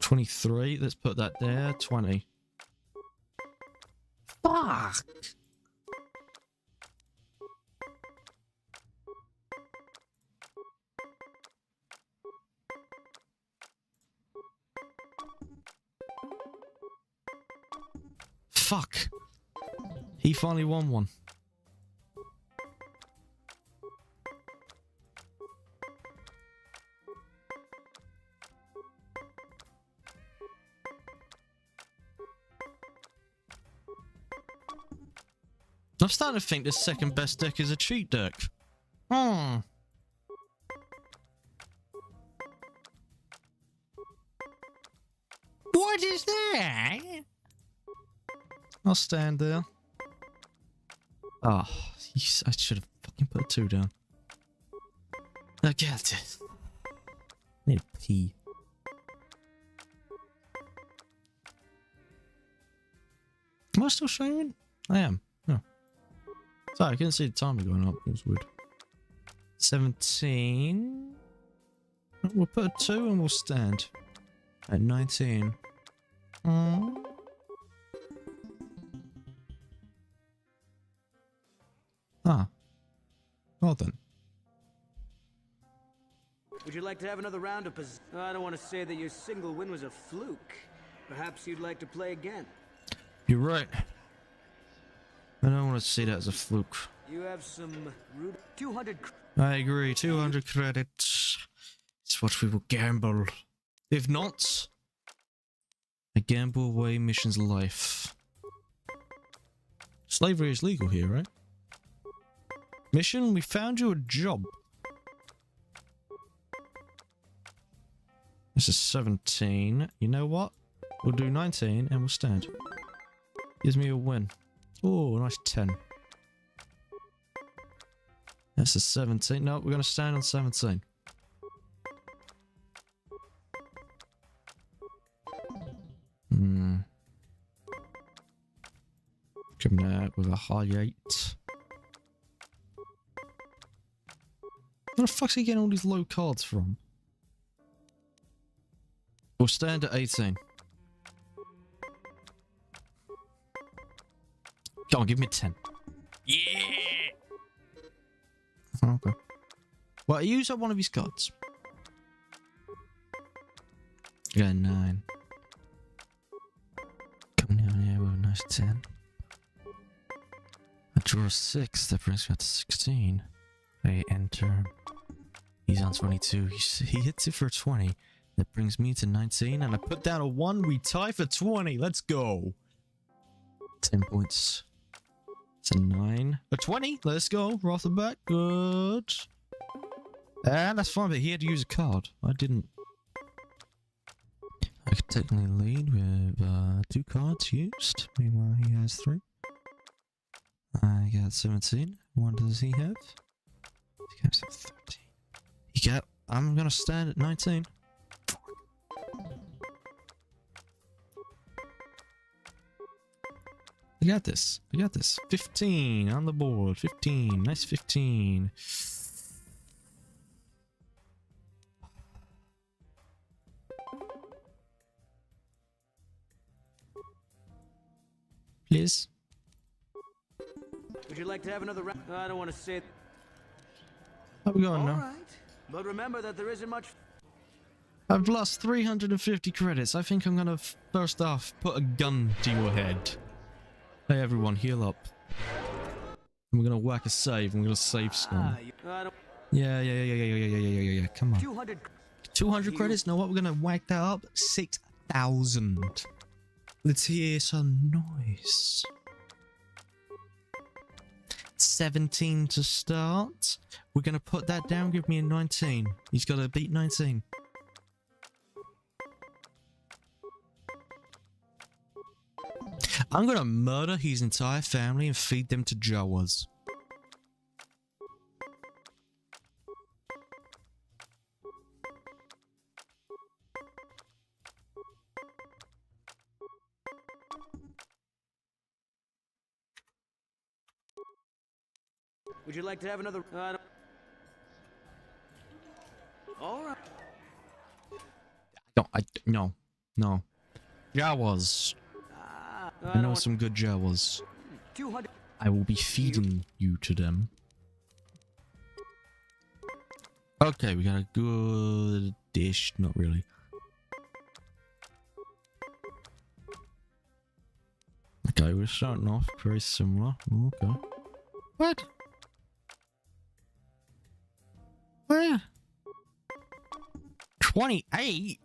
$23. Let's put that there. 20. Fuck. Fuck. He finally won one. I'm starting to think this second best deck is a cheat deck. Hmm. What is that? I'll stand there. Oh, I should have fucking put a 2 down. I get it. Need a pee. Am I still showing? I am. No. Sorry, I couldn't see the timer going up. It was weird. 17. We'll put a 2 and we'll stand. At 19. Ah. Well then. Would you like to have another round of I don't want to say that your single win was a fluke. Perhaps you'd like to play again. You're right. I don't want to see that as a fluke. You have some rude 200. I agree. 200 credits. It's what we will gamble. If not, a gamble away mission's life. Slavery is legal here, right? Mission, we found you a job. This is 17. You know what? We'll do 19 and we'll stand. Gives me a win. Oh, nice 10. That's a 17. No, we're going to stand on 17. Coming out with a high 8. Where the fuck's he getting all these low cards from? We'll stand at 18. Come on, give me a 10. Yeah! Okay. Well, use up one of his cards. Yeah, 9. Coming down here with a nice 10. I draw a 6, that brings me up to 16. I enter. He's on 22. He hits it for 20. That brings me to 19. And I put down a 1. We tie for 20. Let's go. 10 points. It's a 9. A 20. Let's go. Right off the bat. Good. And that's fine, but he had to use a card. I didn't. I could technically lead with 2 cards used. Meanwhile, he has 3. I got 17. What does he have? He has 13. He got. I'm gonna stand at 19. I got this. I got this. 15 on the board. 15. Nice 15. Please. Would you like to have another round? I don't want to say. How we going now? All right. But remember that there isn't much. I've lost 350 credits. I think I'm gonna first off put a gun to your head. Hey everyone, heal up. And we're gonna whack a save and we're gonna save scum. Yeah. Come on. 200 credits? Know what? We're gonna whack that up. 6,000. Let's hear some noise. 17 to start. We're gonna put that down. Give me a 19. He's gotta beat 19. I'm gonna murder his entire family and feed them to Jawas. Would you like to have another? All right. No. Jawas. I know some good Jawas. 200. I will be feeding you to them. Okay, we got a good dish. Not really. Okay, we're starting off very similar. Okay. What? Where? 28?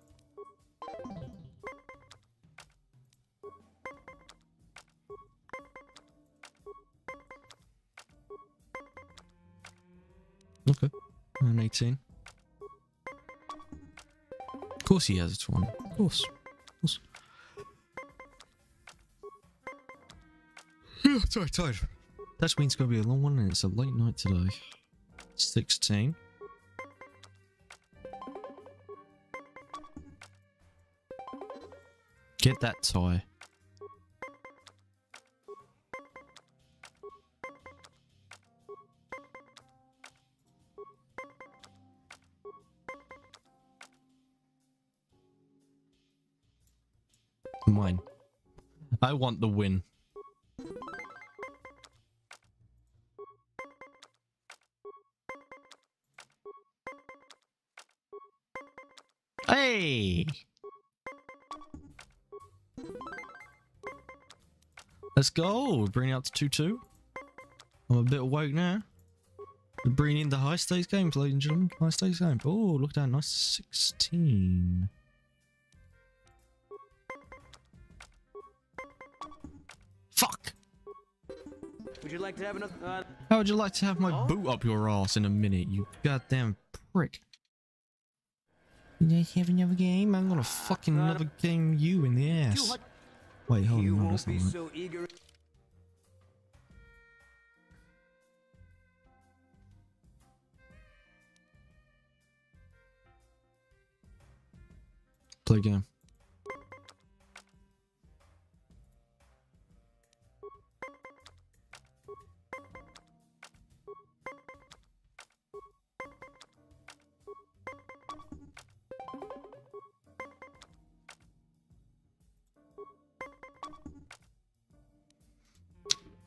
Okay. And 18. Of course he has a 20. Of course. Tired. Tatooine's gonna be a long one and it's a late night today. 16. Get that tie. Mine. I want the win. Hey! Let's go. We're bringing it up to 2-2. I'm a bit awake now. We're bringing in the high stakes games, ladies and gentlemen. High stakes game. Oh, look at that. Nice 16. Fuck! Would you like to have another? How would you like to have my boot up your ass in a minute, you goddamn prick? You guys have another game? I'm gonna fucking another game you in the ass. Wait, hold on, no, that's not right. So eager. Play game.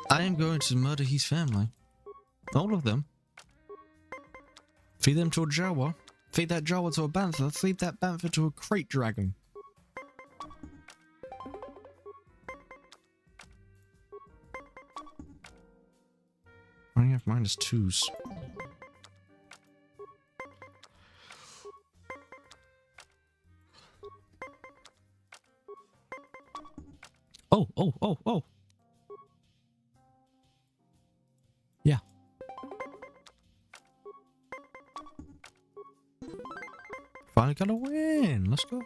I am going to murder his family. All of them. Feed them to a Jawa. Feed that Jawa to a Bantha. Feed that Bantha to a crate dragon. I only have -2s. Oh. Yeah. Finally got a win. Let's go.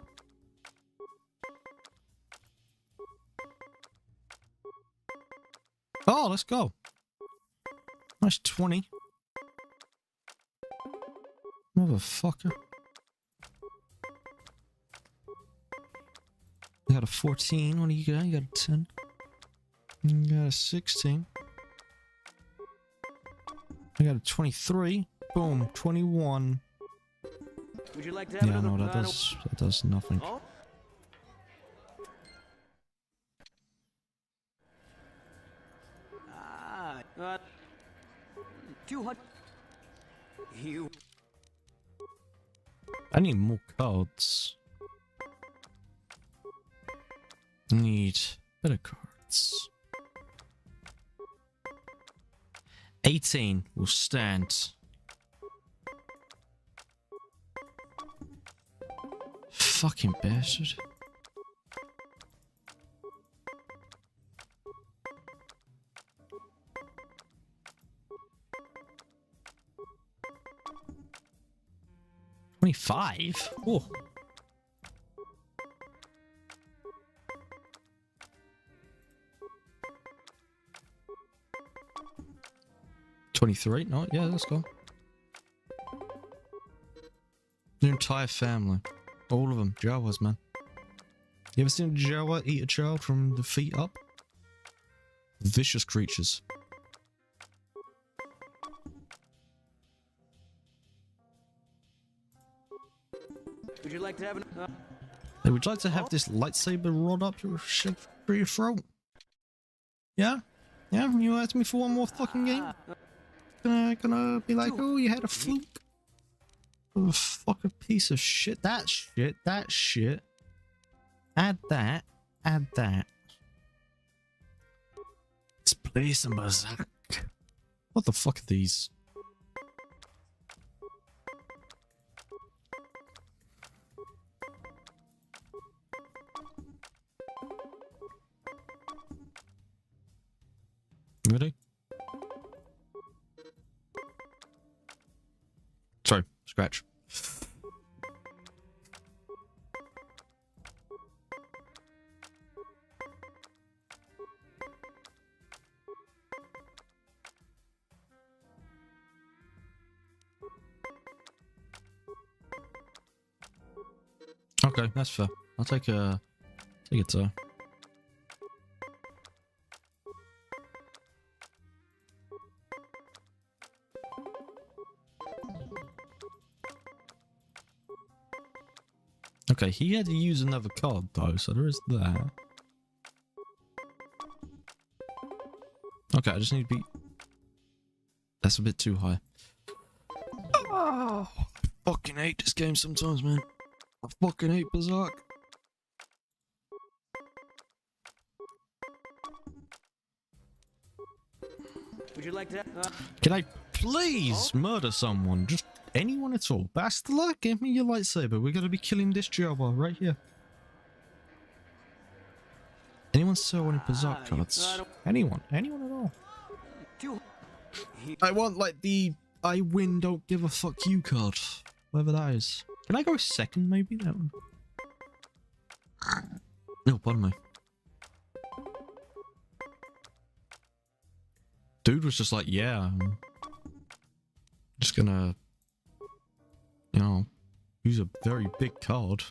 Oh, let's go. Nice 20. Motherfucker. You got a 14. What do you got? You got a 10. You got a 16. I got a 23. Boom. 21. Would you like to have no, that does nothing. Oh? 200. You. I need more cards. Need better cards. 18 will stand. Fucking bastard. $25? Oh. $23? No, yeah, let's go. Your entire family. All of them. Jawas, man. You ever seen a Jawa eat a child from the feet up? Vicious creatures. Would you like to have an... Hey, would you like to have this lightsaber rod up your shit through your throat? Yeah? Yeah? You asked me for one more fucking game? Gonna be like, oh, you had a fluke? Oh, fucking piece of shit. That shit. Add that. Let's play some Berserk. What the fuck are these? Ready? Sorry, scratch. Okay, that's fair. I'll take a toe. Okay, he had to use another card though, so there is that. Okay, I just need to be... That's a bit too high. Oh, I fucking hate this game sometimes, man. I fucking hate Berserk. Would you like to... Can I please murder someone? Just anyone at all. Bastila, give me your lightsaber. We're gonna be killing this Jawa right here. Anyone sell any Berserk cards? Anyone at all. I want like the I win, don't give a fuck you card. Whatever that is. Can I go second maybe? That one. No, pardon me. Dude was just like, yeah, I'm just gonna, you know, use a very big card.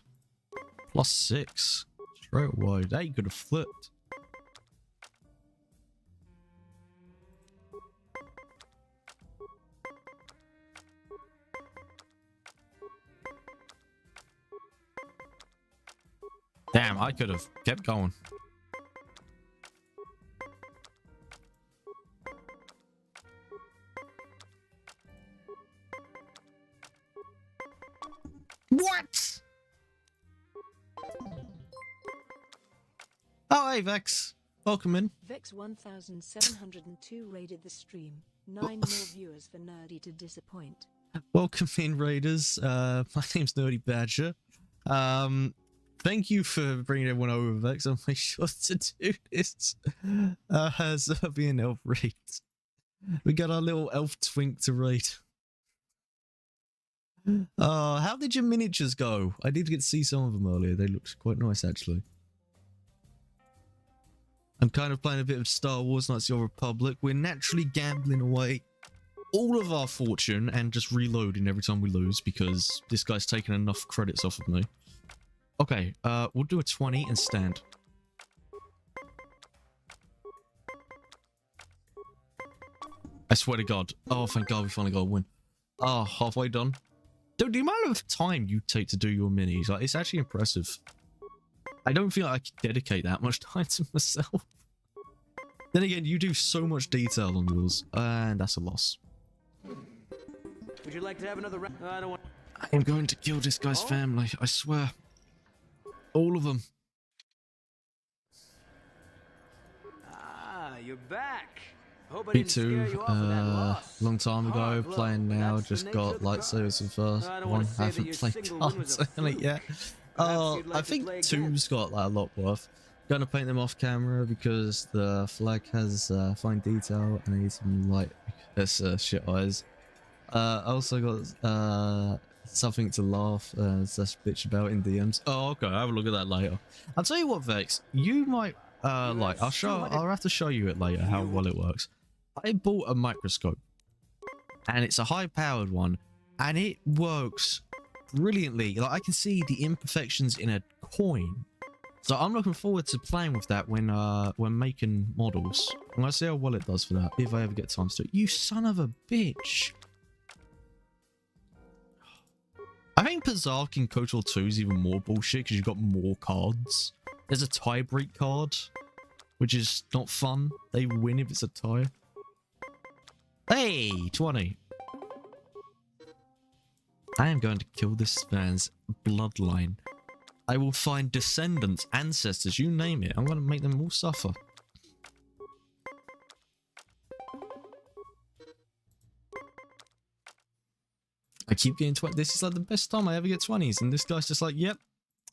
+6. Straight away. They could have flipped. Damn, I could have kept going. What? Oh, hey, Vex. Welcome in. Vex 1702 raided the stream. 9 more viewers for Nerdy to disappoint. Welcome in, Raiders. My name's Nerdy Badger. Thank you for bringing everyone over, Vex. I'll make sure to do this as being elf raid. We got our little elf twink to raid. How did your miniatures go? I did get to see some of them earlier. They looked quite nice, actually. I'm kind of playing a bit of Star Wars Knights of the Republic. We're naturally gambling away all of our fortune and just reloading every time we lose because this guy's taken enough credits off of me. Okay, we'll do a 20 and stand. I swear to God. Oh, thank God we finally got a win. Oh, halfway done. Dude, the amount of time you take to do your minis, like, it's actually impressive. I don't feel like I could dedicate that much time to myself. Then again, you do so much detail on yours, and that's a loss. Would you like to have another round? I don't want... I am going to kill this guy's family, I swear. All of them. Ah, you're back. Hope I Me didn't scare too. you off with that loss. Long time ago, Hard blow, playing but now. that's the Just nature got of the lightsabers for the first I don't one. want to say that Haven't your played single win was a cards on it fluke. yet. Perhaps you'd like I to think play two's got like a lot worth. Gonna paint them off camera because the flag has fine detail and I need some light because shit eyes. I also got something to laugh slash bitch about in DMs. Oh, okay, I'll have a look at that later. I'll tell you what, Vex, you might like. I'll have to show you it later how well it works. I bought a microscope, and it's a high-powered one, and it works brilliantly. Like I can see the imperfections in a coin. So I'm looking forward to playing with that when making models. And I see how well it does for that, if I ever get time to do it. You son of a bitch. I think Berserk in KOTOR 2 is even more bullshit because you've got more cards. There's a tie break card, which is not fun. They win if it's a tie. Hey, 20. I am going to kill this man's bloodline. I will find descendants, ancestors, you name it. I'm going to make them all suffer. I keep getting 20. This is like the best time I ever get 20s. And this guy's just like, yep,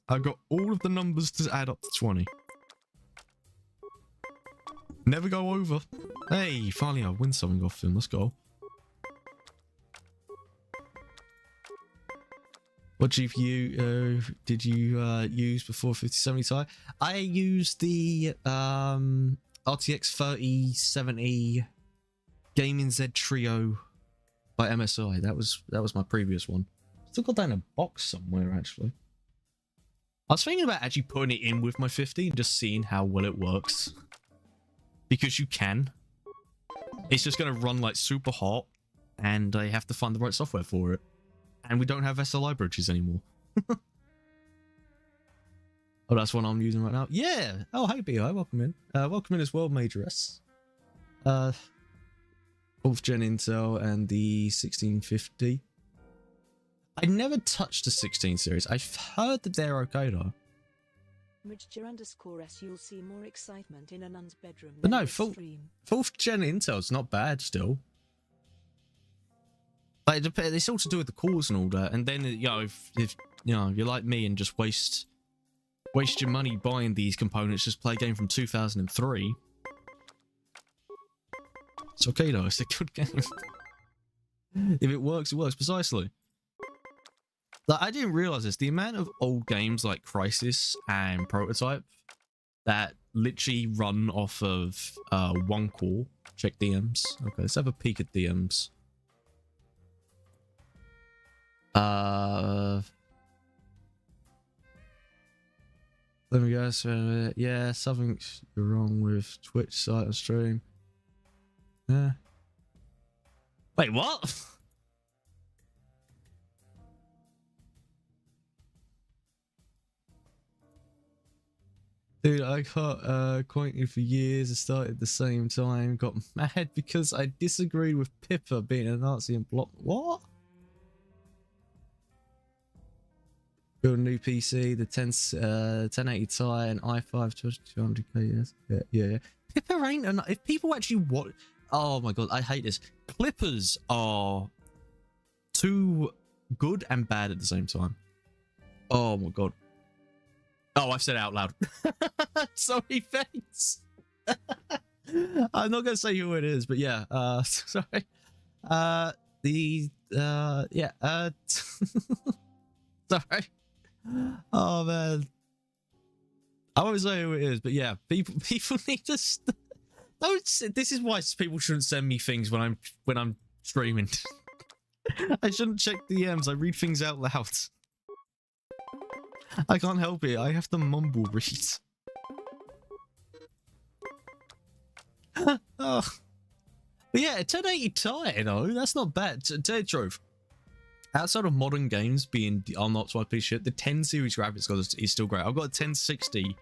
I got all of the numbers to add up to 20. Never go over. Hey, finally I win something off him. Let's go. What GPU did you use before 5070 Ti? I used the RTX 3070 Gaming Z Trio by MSI. That was my previous one. Still got that in a box somewhere, actually. I was thinking about actually putting it in with my 50 and just seeing how well it works. Because you can. It's just going to run like super hot, and I have to find the right software for it. And we don't have SLI bridges anymore. Oh, that's what I'm using right now. Yeah. Oh, hey, BI. Welcome in. Welcome in as well, Majoress. 4th gen Intel and the 1650. I never touched the 16 series. I've heard that they're okay, though. Midger_S, you'll see more excitement in a nun's bedroom. But no, 4th gen Intel's not bad still. Like, it's all to do with the cores and all that. And then, you know, if you know, you're like me and just waste your money buying these components, just play a game from 2003. It's okay though, it's a good game. If it works, it works precisely. Like, I didn't realize this. The amount of old games like Crisis and Prototype that literally run off of one core. Check DMs. Okay, let's have a peek at DMs. Let me guess. Yeah, something's wrong with Twitch site and stream. Yeah. Wait, what? Dude, I got acquainted for years. I started at the same time. Got mad because I disagreed with Pippa being a Nazi and blocked. What? Build a new PC, the 1080 Ti and i5 200k. Yes. Yeah. Pippa ain't enough. If people actually watch, oh my god, I hate this. Clippers are too good and bad at the same time. Oh my god. Oh, I've said it out loud. Sorry, thanks. I'm not gonna say who it is, but yeah. Sorry. Yeah. Sorry. Oh man, I won't say who it is, but yeah, people need to don't. This is why people shouldn't send me things when I'm streaming. I shouldn't check DMs. I read things out loud. I can't help it. I have to mumble read. Oh. But yeah, 1080 Ti, you know, that's not bad. To tell you the truth, outside of modern games being unoptimized piece of shit, the 10 series graphics card is still great. I've got a 1060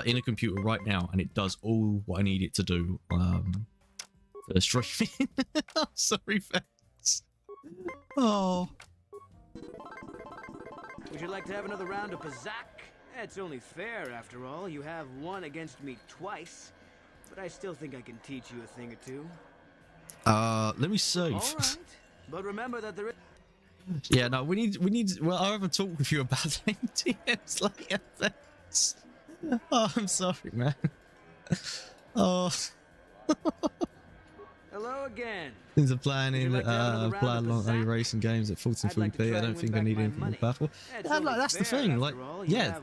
in a computer right now, and it does all what I need it to do for streaming. Sorry, thanks. Oh. Would you like to have another round of Pazak? It's only fair, after all. You have won against me twice. but I still think I can teach you a thing or two. Let me see. All right, but remember that there is... Yeah, no, we need. Well, I'll have a talk with you about ATMs later. Oh, I'm sorry, man. Oh. Hello again. Things are playing long racing games at 1440p. I don't think I need anything more powerful. Yeah, like, that's the thing. Like, yeah.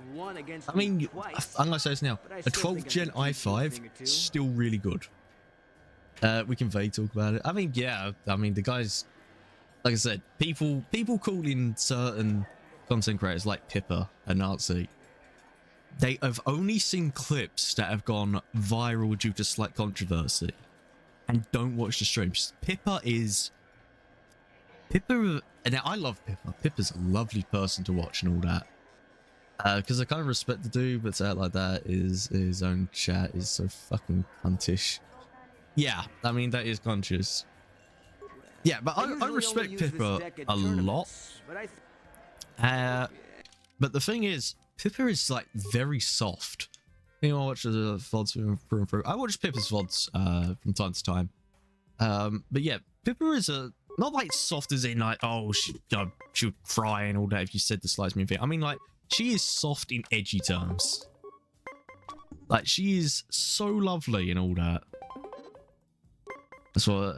I mean, I'm gonna say this now. A 12th gen i5 still really good. We can vague talk about it. I mean, yeah. I mean, the guys, like I said, people calling certain content creators like Pippa a Nazi. They have only seen clips that have gone viral due to slight controversy. And don't watch the streams. Pippa, and I love Pippa. Pippa's a lovely person to watch and all that. Because I kind of respect the dude, but to act like that is his own chat is so fucking cuntish. Yeah, I mean, that is conscious. Yeah, but I respect Pippa a lot. But the thing is, Pippa is like very soft. You know, I watch the VODs through. I watch Pippa's VODs from time to time. But yeah, Pippa is not like soft as in like, oh, she would cry and all that if you said the slice me thing. I mean, like, she is soft in edgy terms. Like, she is so lovely and all that. That's what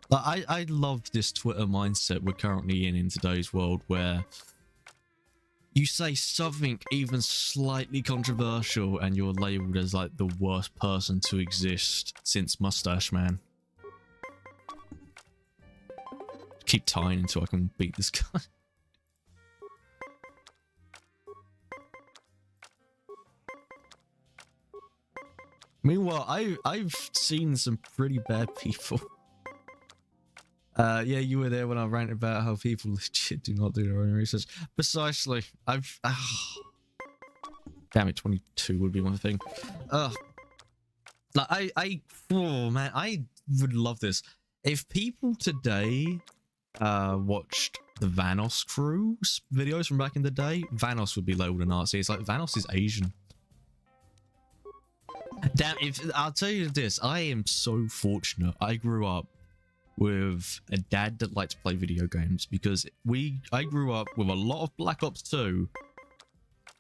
Like, I love this Twitter mindset we're currently in today's world, where you say something even slightly controversial and you're labeled as like the worst person to exist since Mustache Man. Keep tying until I can beat this guy. Meanwhile, I've seen some pretty bad people. Yeah, you were there when I ranted about how people legit do not do their own research. Precisely. Damn it, 22 would be one thing. Like, oh man, I would love this. If people today watched the Vanos crew videos from back in the day, Vanos would be labeled a Nazi. It's like, Vanos is Asian. Damn, I'll tell you this, I am so fortunate. I grew up with a dad that liked to play video games, because I grew up with a lot of Black Ops 2,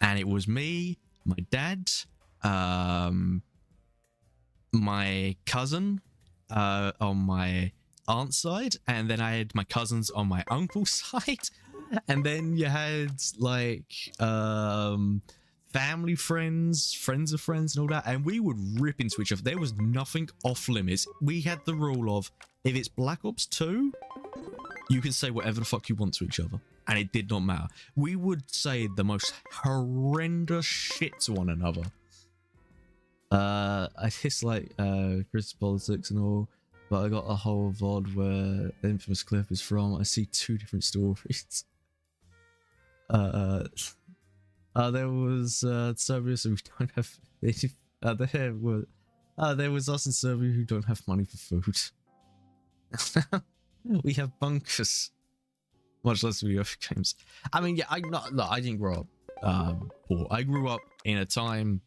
and it was me, my dad, my cousin on my aunt's side, and then I had my cousins on my uncle's side, and then you had like family friends of friends and all that, and we would rip into each other. There was nothing off limits. We had the rule of, if it's Black Ops 2, you can say whatever the fuck you want to each other, and it did not matter. We would say the most horrendous shit to one another. I dislike Chris politics and all, but I got a whole VOD where the infamous clip is from. I see two different stories. There was Serbia, so we don't have. There was us in Serbia who don't have money for food. We have bunkers, much less video games. I mean, yeah, I didn't grow up poor. I grew up in a time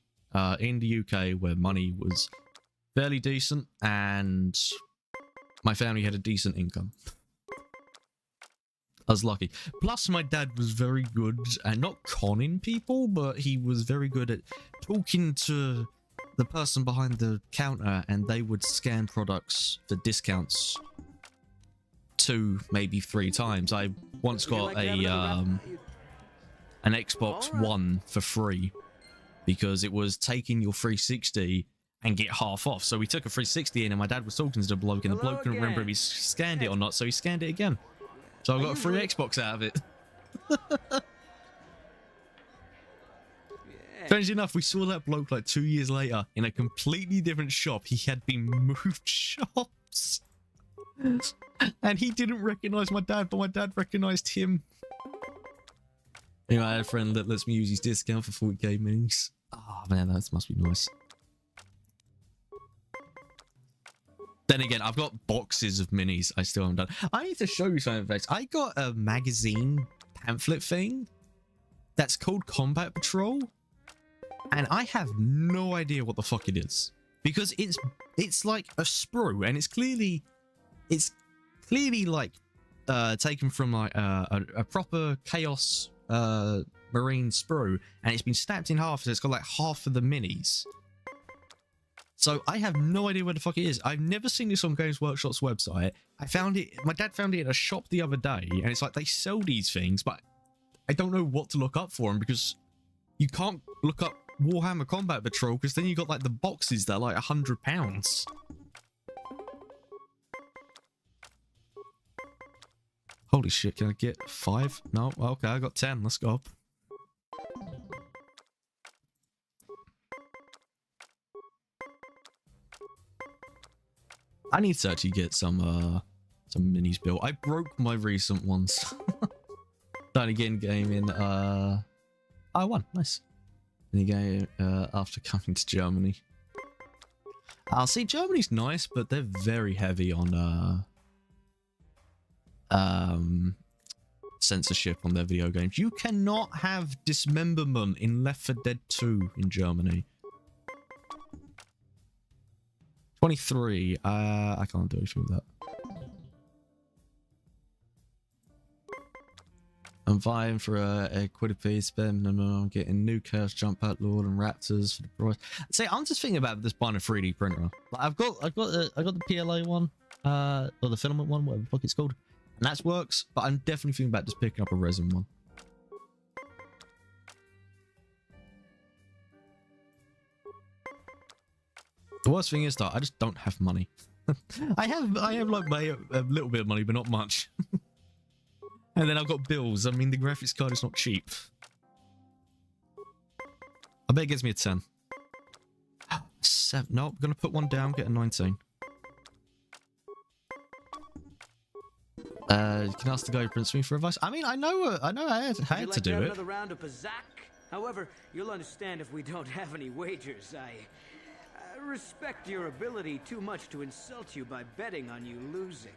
in the UK where money was fairly decent, and my family had a decent income. I was lucky. Plus, my dad was very good at not conning people, but he was very good at talking to the person behind the counter, and they would scan products for discounts 2, maybe 3 times. I once got an Xbox One for free because it was taking your 360 and get half off. So we took a 360 in, and my dad was talking to the bloke, and the bloke couldn't remember if he scanned it or not, so he scanned it again. So I got a free Xbox out of it. Strangely enough, we saw that bloke like 2 years later in a completely different shop. He had been moved shops. And he didn't recognize my dad, but my dad recognized him. Anyway, I had a friend that lets me use his discount for 40k minis. Oh man, that must be nice. Then again, I've got boxes of minis I still haven't done. I need to show you something, Vex. I got a magazine pamphlet thing that's called Combat Patrol, and I have no idea what the fuck it is, because it's like a sprue, and it's clearly like taken from like a proper Chaos Marine sprue, and it's been snapped in half, so it's got like half of the minis. So I have no idea where the fuck it is. I've never seen this on Games Workshop's website. I found it, my dad found it in a shop the other day, and it's like they sell these things, but I don't know what to look up for them, because you can't look up Warhammer Combat Patrol, because then you got like the boxes that are like £100. Holy shit, can I get 5? No? Okay, I got 10. Let's go up. I need to actually get some minis built. I broke my recent ones. Started again game in I won. Nice. Then again after coming to Germany. I'll see, Germany's nice, but they're very heavy on censorship on their video games. You cannot have dismemberment in Left 4 Dead 2 in Germany. 23. I can't do anything with that. I'm vying for a quid a piece, Ben. I'm getting new Chaos Jump Out Lord and Raptors for the price. See, I'm just thinking about this buying a 3D printer. Like, I got the PLA one, or the filament one, whatever the fuck it's called, and that works. But I'm definitely thinking about just picking up a resin one. The worst thing is that I just don't have money. I have like a little bit of money, but not much. And then I've got bills. I mean, the graphics card is not cheap. I bet it gives me a 10. 7. No, I'm gonna put one down, get a 19. You can ask the guy who prints me for advice. I mean, I know I had to do it. Another round of Pazak? However, you'll understand if we don't have any wagers. I respect your ability too much to insult you by betting on you losing.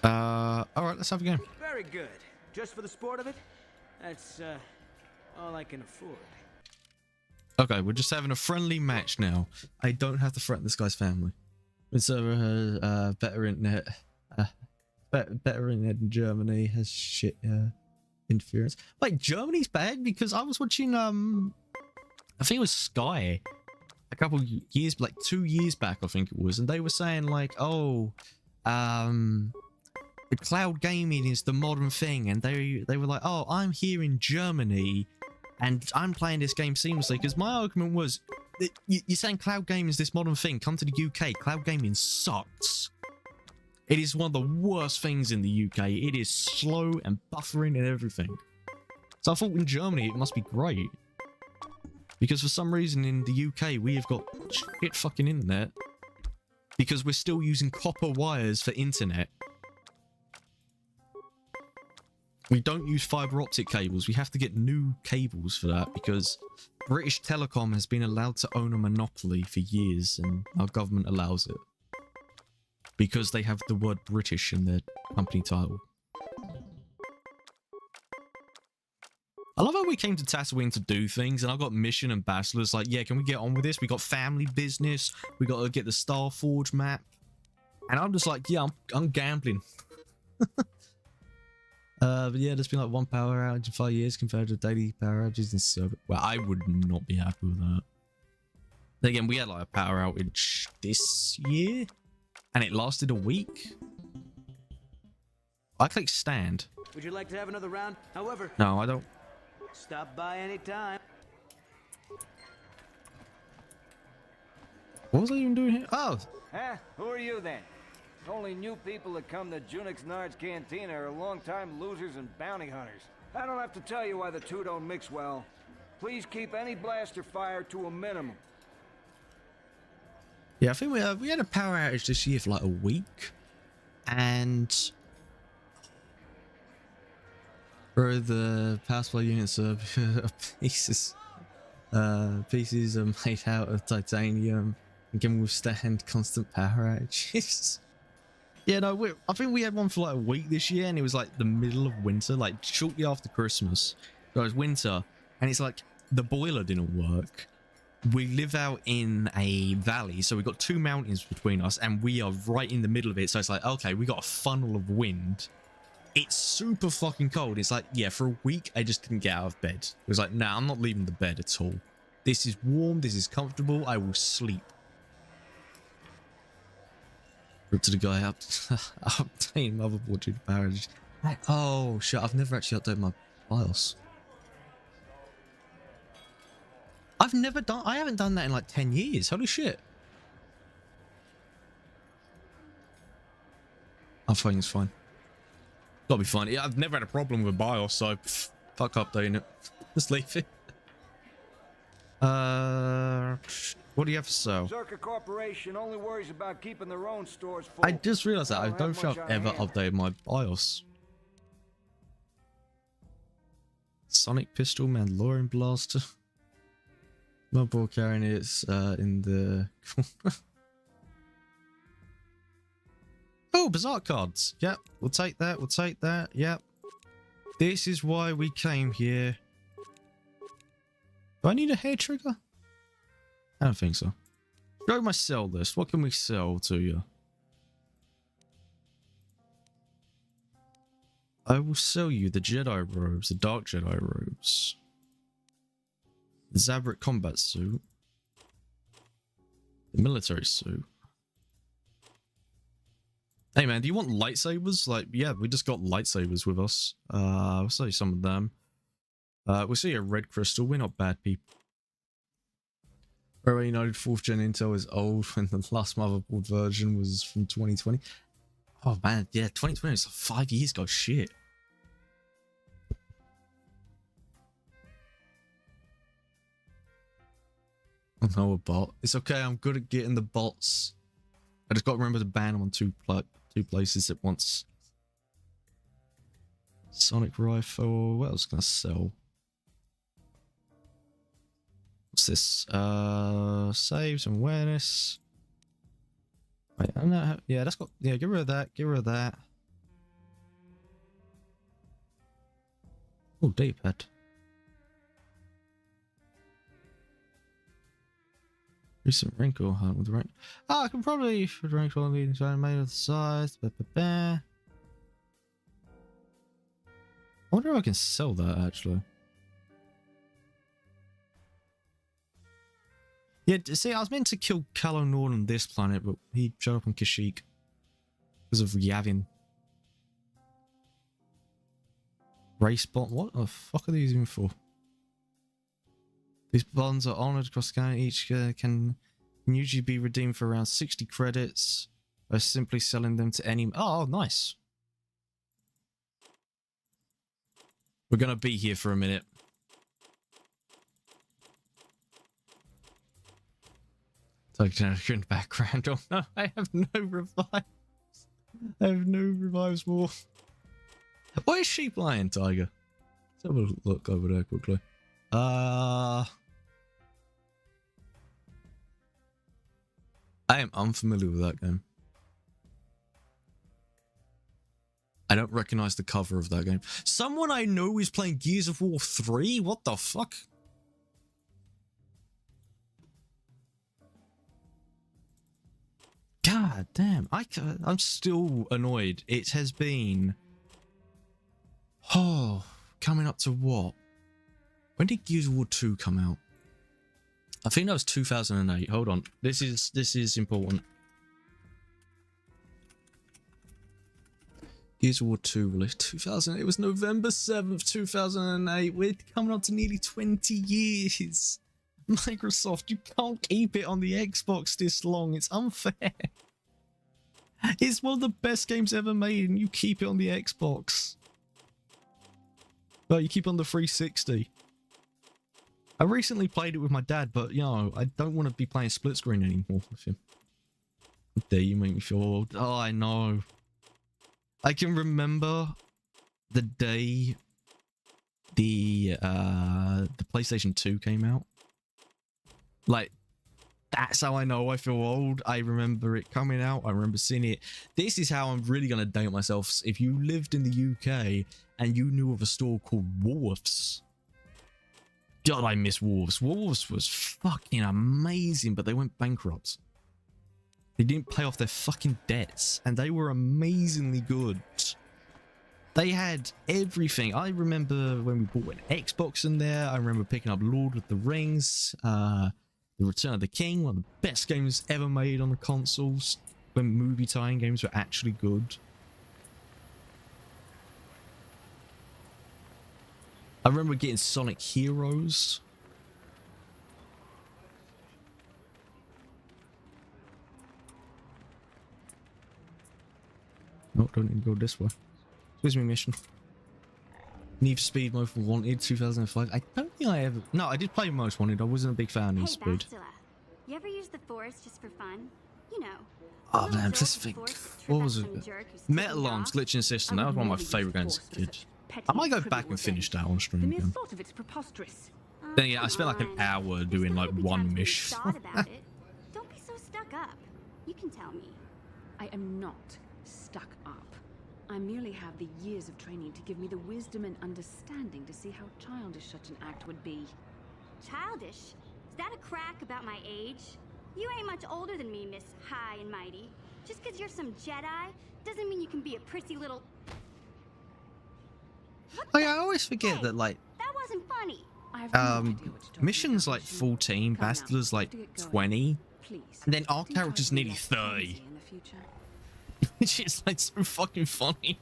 Alright, let's have a game. Very good. Just for the sport of it? That's, all I can afford. Okay, we're just having a friendly match now. I don't have to threaten this guy's family. It's better internet. Better internet in Germany has shit interference. Wait, Germany's bad? Because I was watching I think it was Sky a couple years, like 2 years back, I think it was, and they were saying like, oh, the cloud gaming is the modern thing, and they were like, oh, I'm here in Germany and I'm playing this game seamlessly, because my argument was, you're saying cloud gaming is this modern thing, come to the UK, cloud gaming sucks. It is one of the worst things in the UK. It is slow and buffering and everything. So I thought in Germany it must be great, because for some reason in the UK we have got shit fucking internet, because we're still using copper wires for internet. We don't use fiber optic cables. We have to get new cables for that, because British Telecom has been allowed to own a monopoly for years, and our government allows it because they have the word British in their company title. I love how we came to Tatooine to do things, and I've got mission ambassadors like, yeah, can we get on with this? We got family business. We got to get the Starforge map. And I'm just like, yeah, I'm gambling. But yeah, there's been like 1 power outage in 5 years compared to daily power outages in server. Well, I would not be happy with that. Then again, we had like a power outage this year, and it lasted a week. I click stand. Would you like to have another round? However, no, I don't. Stop by anytime. What was I even doing here? Oh. Huh? Who are you then? Only new people that come to Junix Nard's Cantina are long-time losers and bounty hunters. I don't have to tell you why the two don't mix well. Please keep any blaster fire to a minimum. Yeah, I think we had a power outage this year for like a week, and for the power supply units are pieces are made out of titanium and can withstand constant power outages. Yeah, no, I think we had one for like a week this year, and it was like the middle of winter, like shortly after Christmas. So it was winter, and it's like the boiler didn't work. We live out in a valley, so we've got two mountains between us, and we are right in the middle of it. So it's like, okay, we got a funnel of wind. It's super fucking cold. It's like, yeah, for a week, I just didn't get out of bed. It was like, nah, I'm not leaving the bed at all. This is warm. This is comfortable. I will sleep. To the guy up, updating motherboard to the power. Oh shit! I've never actually updated my BIOS. I haven't done that in like 10 years. Holy shit! I think it's fine. Gotta be fine. Yeah, I've never had a problem with BIOS, so fuck updating it. Just leave it. What do you have for sale? Zerka Corporation only worries about keeping their own stores full. I just realized that I don't think I've ever updated my BIOS. Sonic Pistol, Mandalorian Blaster. Motherboard carrying it in the Oh, Bizarre cards. Yep, we'll take that. We'll take that. Yep. This is why we came here. Do I need a hair trigger? I don't think so. Show my sell list. What can we sell to you? I will sell you the Jedi robes, the Dark Jedi robes. The Zabrak combat suit. The military suit. Hey man, do you want lightsabers? Like, yeah, we just got lightsabers with us. I'll sell you some of them. We'll see a red crystal. We're not bad people. Already noted 4th gen Intel is old when the last motherboard version was from 2020. Oh man, yeah, 2020 is like 5 years ago. Shit. Oh no, a bot. It's okay, I'm good at getting the bots. I just got to remember to ban them on two places at once. Sonic rifle. What else can I sell? What's this? Saves and awareness. Wait, I'm not. Yeah, that's got. Yeah, get rid of that. Get rid of that. Oh, D-pad. Recent wrinkle hunt with rank. Oh, I can probably wrinkle on leading to made of the size. I wonder if I can sell that actually. Yeah, see, I was meant to kill Calo Nord on this planet, but he showed up on Kashyyyk because of Yavin. Race bot. What the fuck are these even for? These bonds are honored across the game. Each can usually be redeemed for around 60 credits by simply selling them to any. Oh, nice. We're gonna be here for a minute. Good background. Oh no, I have no revives. I have no revives more. Why is she playing, Tiger? Let's have a look over there quickly. I am unfamiliar with that game. I don't recognize the cover of that game. Someone I know is playing Gears of War 3? What the fuck? God damn. I'm still annoyed. It has been... Oh, coming up to what? When did Gears of War 2 come out? I think that was 2008. Hold on. This is important. Gears of War 2 released 2000. It was November 7th, 2008. We're coming up to nearly 20 years. Microsoft, you can't keep it on the Xbox this long. It's unfair. It's one of the best games ever made, and you keep it on the Xbox. Well, you keep it on the 360. I recently played it with my dad, but, you know, I don't want to be playing split screen anymore with him. How dare you make me feel old? Oh, I know. I can remember the day the PlayStation 2 came out. Like, That's how I know I feel old. I remember it coming out. I remember seeing it. This is how I'm really going to date myself. If you lived in the UK and you knew of a store called Wolves. God, I miss Wolves. Wolves was fucking amazing, but they went bankrupt. They didn't pay off their fucking debts, and they were amazingly good. They had everything. I remember when we bought an Xbox in there. I remember picking up Lord of the Rings, The Return of the King, one of the best games ever made on the consoles, when movie tie-in games were actually good. I remember getting Sonic Heroes. No, don't need to go this way. Excuse me, mission. Need for Speed Most Wanted 2005. I don't think I ever... No, I did play Most Wanted. I wasn't a big fan of Need for Speed. Bastila, you ever use the Force just for fun? You know. Oh man, just think. What was it? Metal Arms Glitching System. That was one of my favourite games as a kid. I might go back and finish that on stream again. thought of it's preposterous. Then yeah, I spent like an hour doing like one mission. Thought about it. Don't be so stuck up. You can tell me. I am not stuck up. I merely have the years of training to give me the wisdom and understanding to see how childish such an act would be. Childish? Is that a crack about my age? You ain't much older than me, Miss High and Mighty. Just because you're some Jedi doesn't mean you can be a prissy little... Like, I always forget that, like, that wasn't funny. mission's like 14, Bastila's like 20, and then our character's nearly 30. Which is like so fucking funny.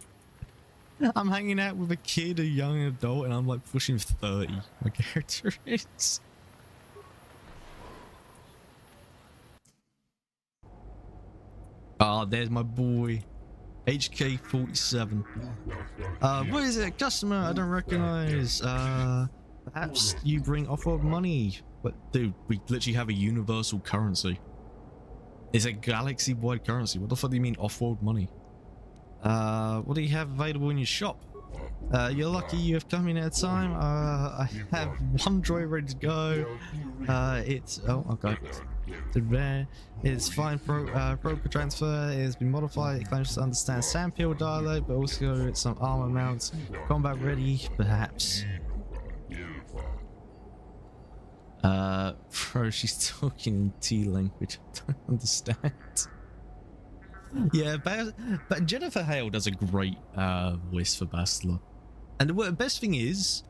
I'm hanging out with a kid, a young adult, and I'm like pushing 30. My character is. Oh, there's my boy. HK47. What is it? Customer I don't recognize. Perhaps you bring off-road money. But dude, we literally have a universal currency. It's a galaxy-wide currency. What the fuck do you mean off-road money? What do you have available in your shop? You're lucky you have come in at a time. I have one droid ready to go. It's... Oh, okay. It's fine broker transfer. It has been modified. It claims to understand Sandpeel dialect, but also it's some armor mounts. Combat ready, perhaps. Bro, she's talking in T language. I don't understand. Yeah, but Jennifer Hale does a great voice for Bastila. And the best thing is,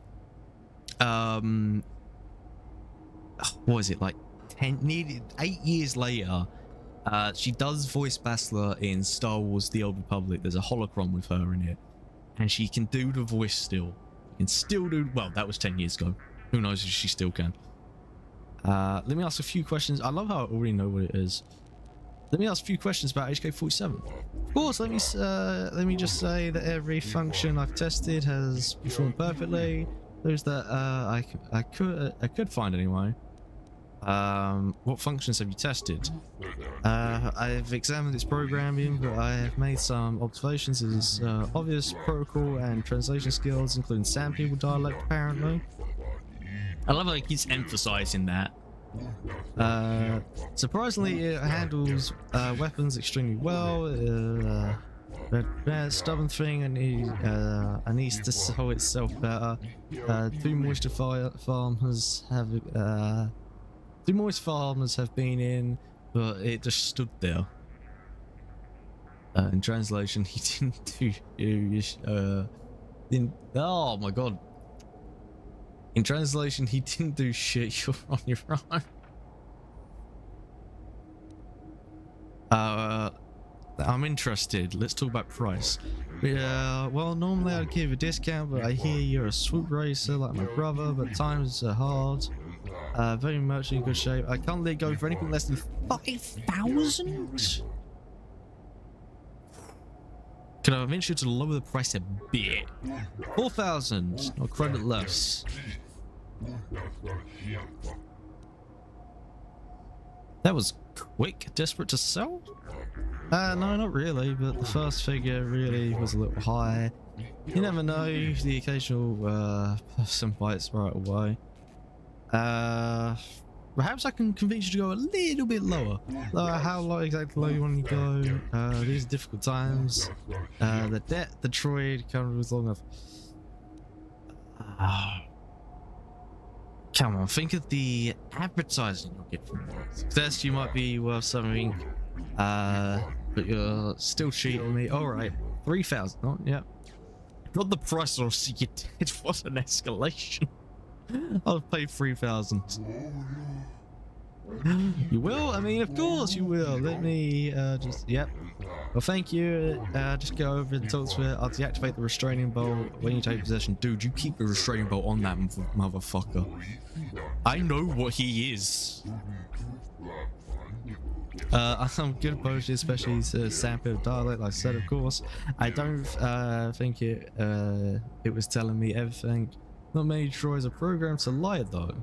what is it, like 8 years later, she does voice Bastila in Star Wars The Old Republic. There's a holocron with her in it, and she can do the voice still. She can still do, well, that was 10 years ago. Who knows if she still can. Let me ask a few questions. I love how I already know what it is. Let me ask a few questions about HK47. Of course, let me just say that every function I've tested has performed perfectly. Those that I could find anyway. What functions have you tested? I've examined its programming, but I have made some observations. It's obvious protocol and translation skills, including Sandpeel dialect, apparently. I love how he keeps emphasizing that. Surprisingly, it handles weapons extremely well. Stubborn thing and needs to sell itself better. Two moist farmers have been in, but it just stood there. In translation, he didn't do. Oh my god. In translation, he didn't do shit. You're on your own. I'm interested. Let's talk about price. Yeah, well, normally I'd give a discount, but I hear you're a swoop racer like my brother, but times are hard. Very much in good shape. I can't let go for anything less than 5,000. Can I venture to lower the price a bit? 4,000, or credit less. That was quick. Desperate to sell? No, not really, but the first figure really was a little high. You never know, the occasional person bites right away. Perhaps I can convince you to go a little bit lower. How low exactly low you want to go? These are difficult times. The droid covered was long enough. Come on, think of the advertising you'll get from this. First, you might be worth something, but you're still cheating me. All right, 3,000. Oh, yeah. Not the price or see it was an escalation. I'll pay 3,000. You will? I mean, of course you will. Let me just, yep. Well, thank you. Just go over and talk to it. I'll deactivate the restraining bolt when you take possession. Dude, you keep the restraining bolt on that motherfucker. I know what he is. I'm good at poetry, especially sample dialect, like I said, of course. I don't think it was telling me everything. Not many droids are programmed to lie, though.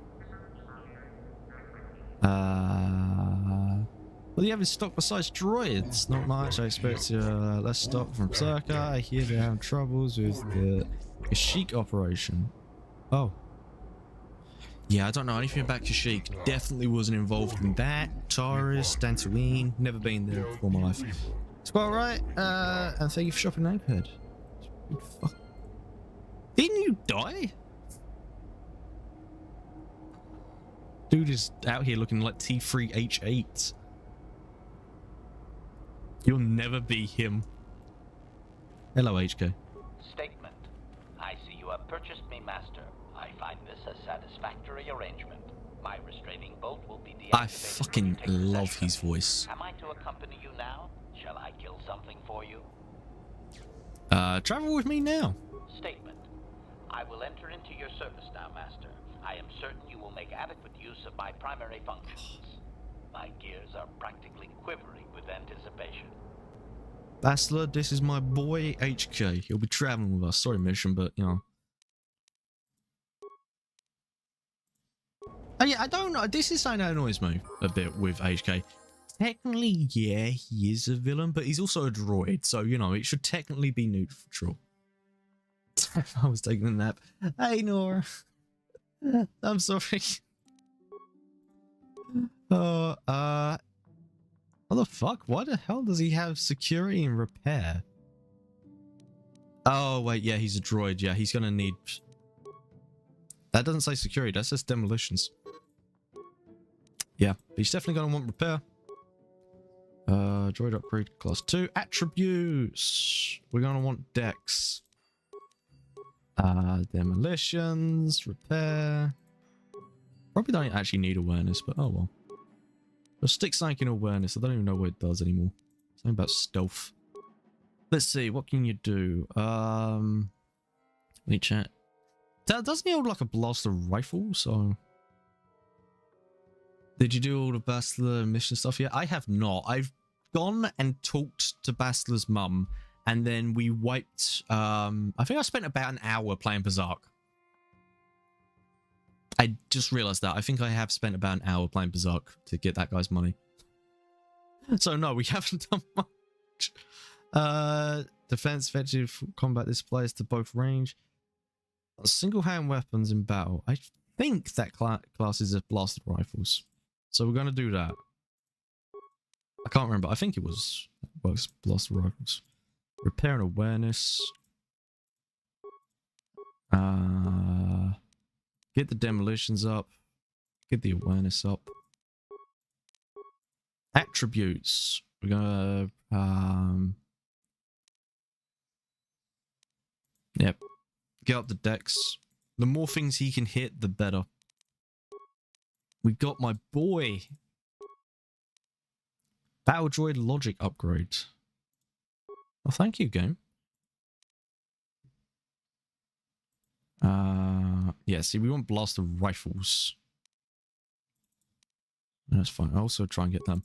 What do you have in stock besides droids? Not much. I expect less stock from Zerka. I hear they're having troubles with the Kashyyyk operation. Oh. Yeah, I don't know anything about Kashyyyk. Definitely wasn't involved in that. Taurus, Tatooine, never been there before my life. It's quite alright. And thank you for shopping Notepad. Didn't you die? Dude is out here looking like T3H8. You'll never be him. Hello, HK. Statement. I see you have purchased me, Master. I find this a satisfactory arrangement. My restraining bolt will be deactivated. I fucking love his voice. Am I to accompany you now? Shall I kill something for you? Travel with me now. Statement. I will enter into your service now, Master. I am certain you will make adequate use of my primary functions. My gears are practically quivering with anticipation. Bastler, this is my boy HK. He'll be traveling with us. Sorry, mission, but you know. Oh yeah, I don't know. This is something that annoys me a bit with HK. Technically, yeah, he is a villain, but he's also a droid, so you know, it should technically be neutral. I was taking a nap. Hey, Nora. I'm sorry. What the fuck? Why the hell does he have security and repair? Oh, wait, yeah, he's a droid. Yeah, he's gonna need... That doesn't say security, that says demolitions. Yeah, he's definitely gonna want repair. Droid upgrade class 2. Attributes! We're gonna want dex. Demolitions, repair. Probably don't actually need awareness, but oh well. We'll stick something in awareness. I don't even know what it does anymore. Something about stealth. Let's see, what can you do? Let me check. Doesn't he hold like a blaster rifle? So did you do all the Bastler mission stuff yet? I have not. I've gone and talked to Bastler's mum, and then we wiped I think I spent about an hour playing Berserk. I just realized that. I think I have spent about an hour playing Berserk to get that guy's money. So no, we haven't done much. Defense, effective combat displays to both range. Single-hand weapons in battle. I think that class is blasted rifles. So we're going to do that. I can't remember. I think it was blasted rifles. Repair and awareness. Get the demolitions up. Get the awareness up. Attributes. We're gonna yep. Get up the dex. The more things he can hit, the better. We got my boy. Battle droid logic upgrade. Oh, thank you, game. Yeah, see, we want blaster rifles. That's fine. I'll also try and get them.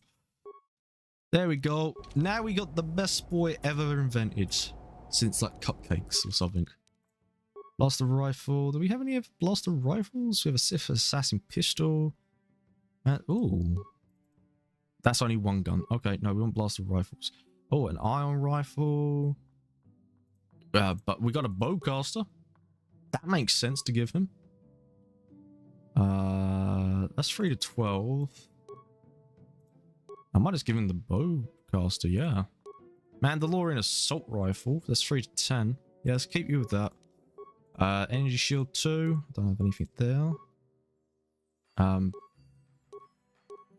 There we go. Now we got the best boy ever invented. Since, like, cupcakes or something. Blaster rifle. Do we have any blaster rifles? We have a Sith assassin pistol. Ooh. That's only one gun. Okay, no, we want blaster rifles. Oh, an ion rifle. But we got a bowcaster. That makes sense to give him. That's 3 to 12. I might just give him the bowcaster, yeah. Mandalorian assault rifle. That's 3 to 10. Yeah, let's keep you with that. Energy shield 2. Don't have anything there.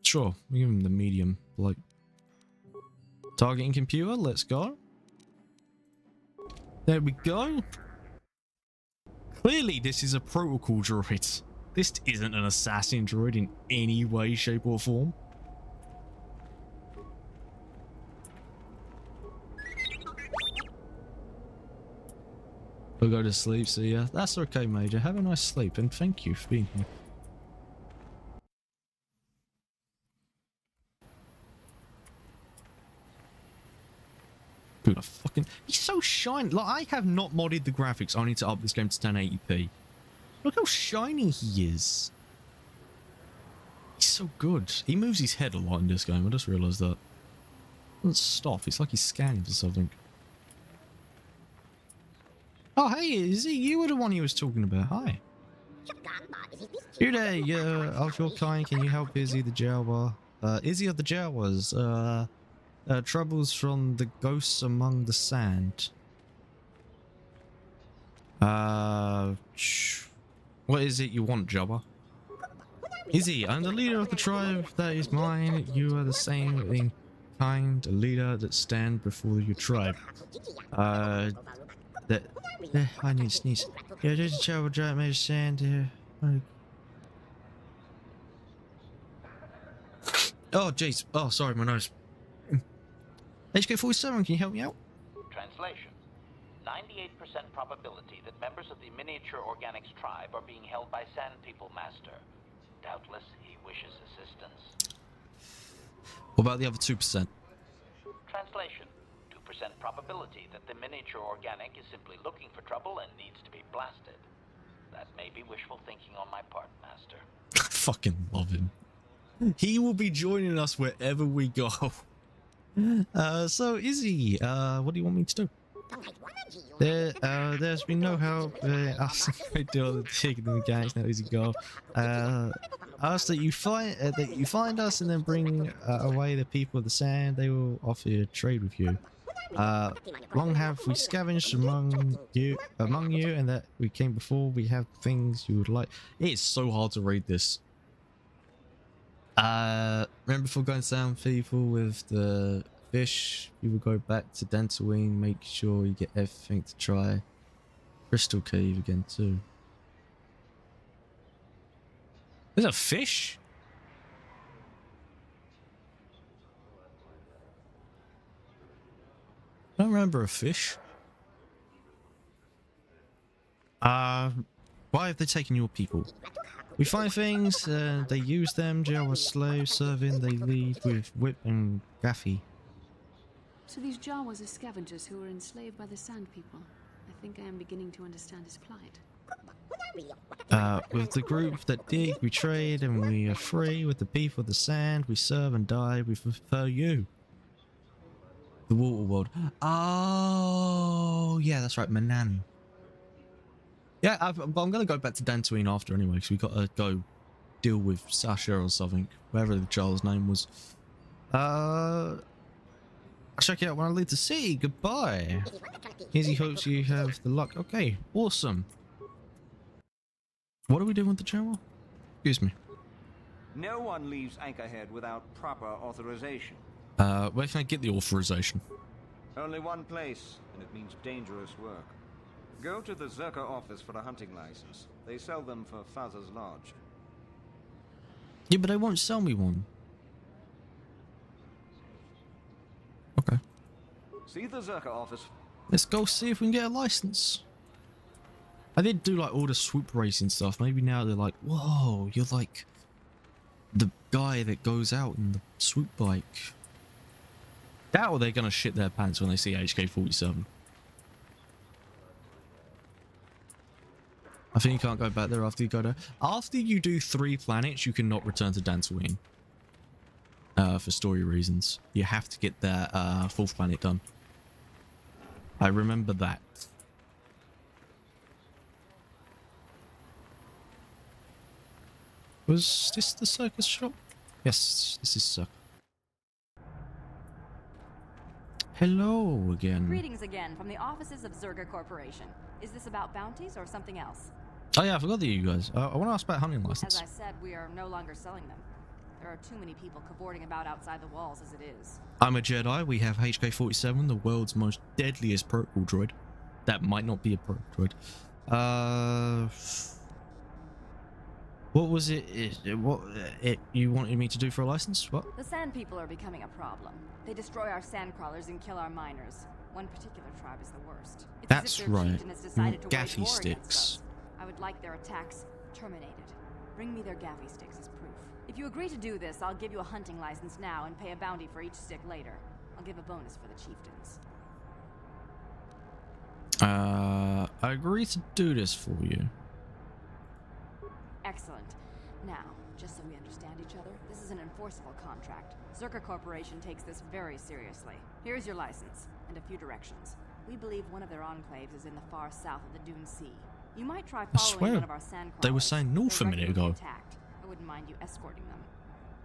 Sure, we give him the medium. Like, targeting computer. Let's go. There we go. Clearly, this is a protocol droid. This isn't an assassin droid in any way, shape, or form. We'll go to sleep, so yeah, that's okay, Major. Have a nice sleep, and thank you for being here. Dude, he's so shiny. Like, I have not modded the graphics only to up this game to 1080p. Look how shiny he is. He's so good. He moves his head a lot in this game. I just realised that. Doesn't stop. It's like he's scanning for something. Oh, hey, is it you were the one he was talking about? Hi. You there, of your kind, can you help Izzy the Jawa? Izzy of the Jawas, troubles from the ghosts among the sand. What is it you want, Jabba? Izzy, I'm the leader of the tribe that is mine. You are the same in kind, a leader that stand before your tribe. I need to sneeze. Yeah, there's a Jawa giant made of sand here. Oh, jeez. Oh, sorry, my nose. HK47, can you help me out? Translation. 98% probability that members of the miniature organics tribe are being held by Sand People Master. Doubtless, he wishes assistance. What about the other 2%? Translation. 2% probability that the miniature organic is simply looking for trouble and needs to be blasted. That may be wishful thinking on my part, Master. I fucking love him. He will be joining us wherever we go. So Izzy, what do you want me to do? There's been no help. Us do all the taking the gangs now. Izzy, go. Ask that you find us and then bring away the people of the sand. They will offer you a trade with you. Long have we scavenged among you, and that we came before. We have things you would like. It is so hard to read this. Remember before going to Sound People with the fish, you will go back to Tatooine, make sure you get everything to try. Crystal Cave again too. There's a fish? I don't remember a fish. Why have they taken your people? We find things, they use them, Jawa slaves serving, they lead with whip and gaffy. So these Jawas are scavengers who were enslaved by the Sand People. I think I am beginning to understand his plight. With the group that dig, we trade, and we are free. With the people of the sand, we serve and die. We prefer you. The water world. Oh, yeah, that's right, Manan. Yeah, I'm going to go back to Tatooine after anyway, because we got to go deal with Sasha or something, whatever the child's name was. I'll check you out when I leave the city. Goodbye. Izzy hopes you have the luck. Okay, awesome. What are we doing with the channel? Excuse me. No one leaves Anchorhead without proper authorization. Where can I get the authorization? Only one place, and it means dangerous work. Go to the Zerka office for a hunting license. They sell them for Father's Lodge. Yeah, but they won't sell me one. Okay. See the Zerka office. Let's go see if we can get a license. I did do like all the swoop racing stuff. Maybe now they're like, whoa, you're like the guy that goes out in the swoop bike. That or they're gonna shit their pants when they see HK47. I think you can't go back there after you go there. After you do 3 planets, you cannot return to Tatooine. For story reasons. You have to get that 4th planet done. I remember that. Was this the circus shop? Yes, this is circus. Hello again. Greetings again from the offices of Zerga Corporation. Is this about bounties or something else? Oh yeah, I forgot that you guys. I want to ask about hunting As license. I said, we are no longer selling them. There are too many people cavorting about outside the walls as it is. I'm a Jedi. We have HK-47, the world's most deadliest protocol droid. That might not be a protocol droid. What was it? You wanted me to do for a license? What? The Sand People are becoming a problem. They destroy our sandcrawlers and kill our miners. One particular tribe is the worst. It's as That's if their right. chieftain has decided to wage Gaffy war against sticks. us. I would like their attacks terminated. Bring me their gaffy sticks as proof. If you agree to do this, I'll give you a hunting license now and pay a bounty for each stick later. I'll give a bonus for the chieftains. I agree to do this for you. Excellent. Now, just so we understand each other, this is an enforceable contract. Zerka Corporation takes this very seriously. Here's your license, and a few directions. We believe one of their enclaves is in the far south of the Dune Sea. You might try following one of our sandcrawlers. They were saying north a minute ago. Attacked. I wouldn't mind you escorting them.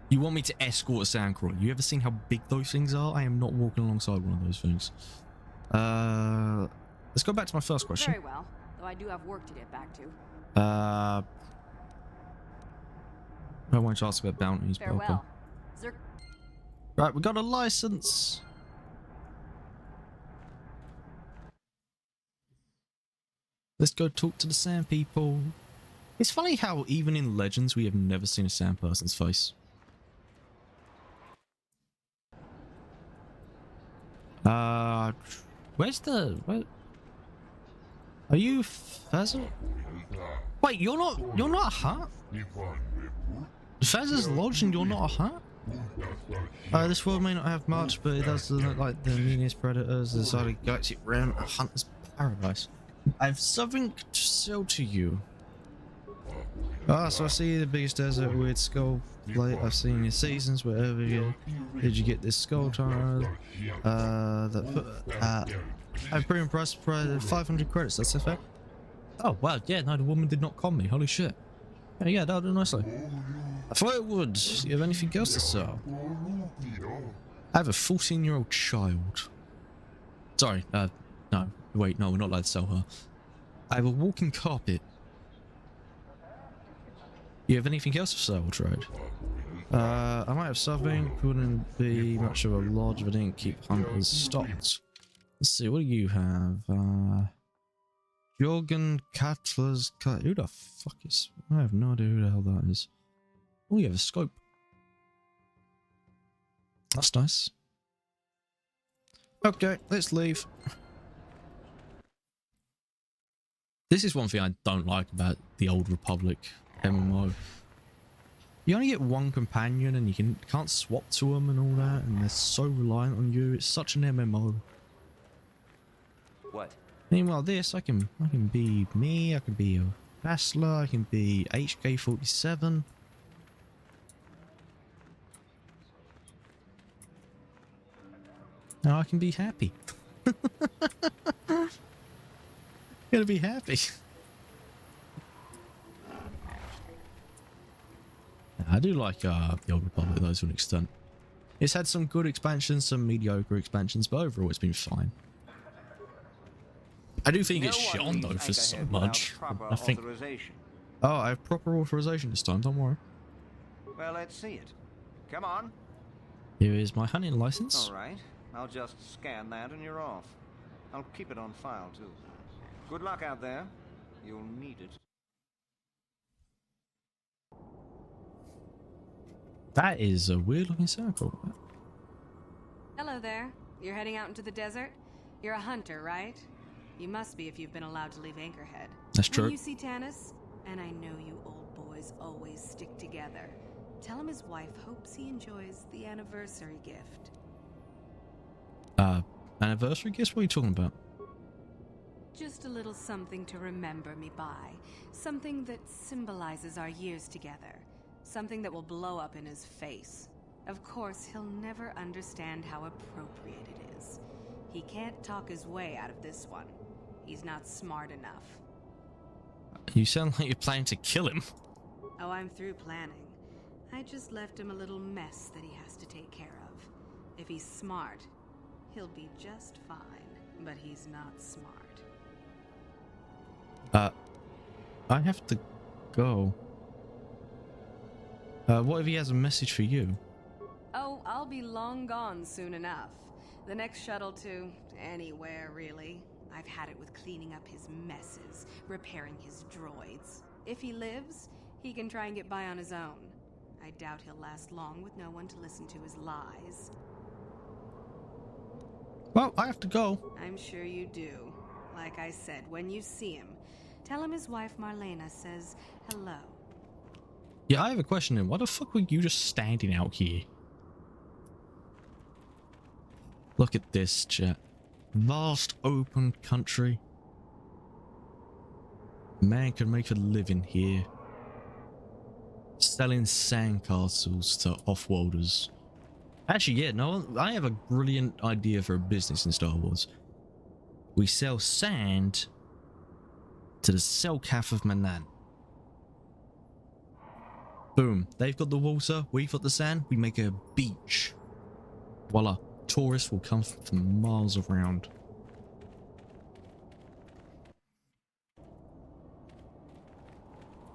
You want me to escort a sandcrawler? You ever seen how big those things are? I am not walking alongside one of those things. Let's go back to my first question. Very well, though I do have work to get back to. I won't ask about bounties, but okay. Farewell. Right, we got a license. Let's go talk to the sand people. It's funny how even in Legends we have never seen a sand person's face. Where's the... Are you Fezzer? Wait, you're not a hut? Fezzer's lodge and you're not a hut? This world may not have much, but it does look like the meanest predators decided to galactic realm a hunter's paradise. I have something to sell to you. So I see the biggest desert with skull plate. I've seen your seasons, wherever you did you get this skull tile? I'm pretty impressed by 500 credits, that's a fact. Oh wow, yeah, no, the woman did not con me, holy shit. Yeah, that'll do nicely. I thought it would. Do you have anything else to sell? I have a 14-year-old child. Sorry, no, wait, no, we're not allowed to sell her. I have a walking carpet. You have anything else to sell or trade? I might have something. Wouldn't be much of a lodge if I didn't keep hunters stocked. Let's see, what do you have? Jorgen Katler's... Who the fuck is... I have no idea who the hell that is. Oh, you have a scope. That's nice. Okay, let's leave. This is one thing I don't like about the Old Republic MMO. You only get one companion and you can't swap to them and all that, and they're so reliant on you. It's such an MMO. What? Meanwhile, this I can be me. I can be a Bachelor. I can be HK-47. Now I can be happy. Gonna be happy. I do like the Old Republic though to an extent. It's had some good expansions, some mediocre expansions, but overall it's been fine. I do think it's shit on though for so much. I think. Oh, I have proper authorization this time. Don't worry. Well, let's see it. Come on. Here is my hunting license. All right. I'll just scan that and you're off. I'll keep it on file too. Good luck out there. You'll need it. That is a weird looking circle. Hello there. You're heading out into the desert? You're a hunter, right? You must be if you've been allowed to leave Anchorhead. That's true. When you see Tanis, and I know you old boys always stick together, tell him his wife hopes he enjoys the anniversary gift. Anniversary gifts? What are you talking about? Just a little something to remember me by. Something that symbolizes our years together. Something that will blow up in his face. Of course, he'll never understand how appropriate it is. He can't talk his way out of this one. He's not smart enough. You sound like you're planning to kill him. Oh, I'm through planning. I just left him a little mess that he has to take care of. If he's smart, he'll be just fine. But he's not smart. I have to go. What if he has a message for you? Oh, I'll be long gone soon enough. The next shuttle to anywhere, really. I've had it with cleaning up his messes, repairing his droids. If he lives, he can try and get by on his own. I doubt he'll last long with no one to listen to his lies. Well, I have to go. I'm sure you do. Like I said, when you see him, tell him his wife Marlena says hello. Yeah, I have a question then. Why the fuck were you just standing out here? Look at this, chat. Vast open country. Man can make a living here. Selling sandcastles to off-worlders. Actually, yeah, no, I have a brilliant idea for a business in Star Wars. We sell sand to the Selkath of Manaan. Boom. They've got the water, we've got the sand, we make a beach. Voila. Tourists will come from miles around.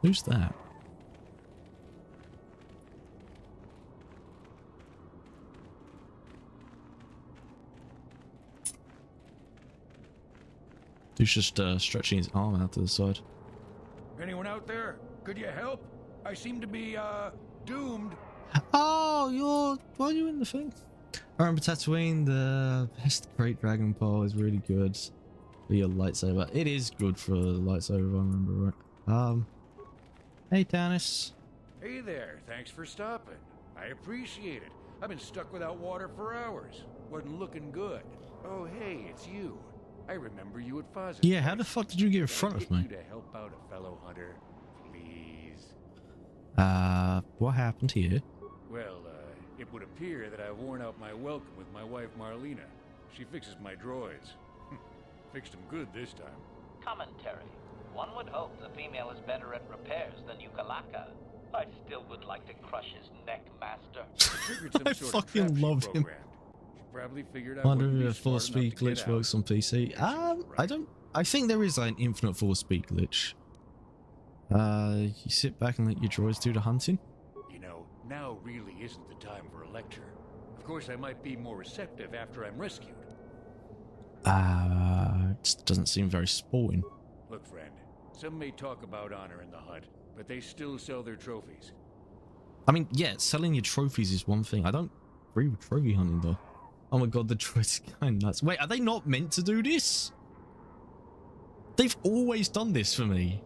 Who's that? Dude's just stretching his arm out to the side. Anyone out there? Could you help? I seem to be, doomed. Oh, why are you in the thing? I remember Tatooine, the best Great Dragon Pole is really good for your lightsaber. It is good for the lightsaber, if I remember right. Hey, Tanis. Hey there, thanks for stopping. I appreciate it. I've been stuck without water for hours. Wasn't looking good. Oh, hey, it's you. I remember you at Foz's. Yeah, how the fuck did you get in front of me? You to help out a fellow hunter, please. What happened here? Well, it would appear that I've worn out my welcome with my wife Marlena. She fixes my droids. Fixed them good this time. Commentary. One would hope the female is better at repairs than Yukalaka. I still would like to crush his neck, Master. I fucking love him. Probably figured out. Wonder if a force speed glitch works on PC. I think there is an infinite force speed glitch. You sit back and let your droids do the hunting. You know, now really isn't the time for a lecture. Of course, I might be more receptive after I'm rescued. It doesn't seem very sporting. Look, friend, some may talk about honor in the hunt, but they still sell their trophies. I mean, yeah, selling your trophies is one thing. I don't agree with trophy hunting, though. Oh my god, the droids are kind of nuts. Wait, are they not meant to do this? They've always done this for me.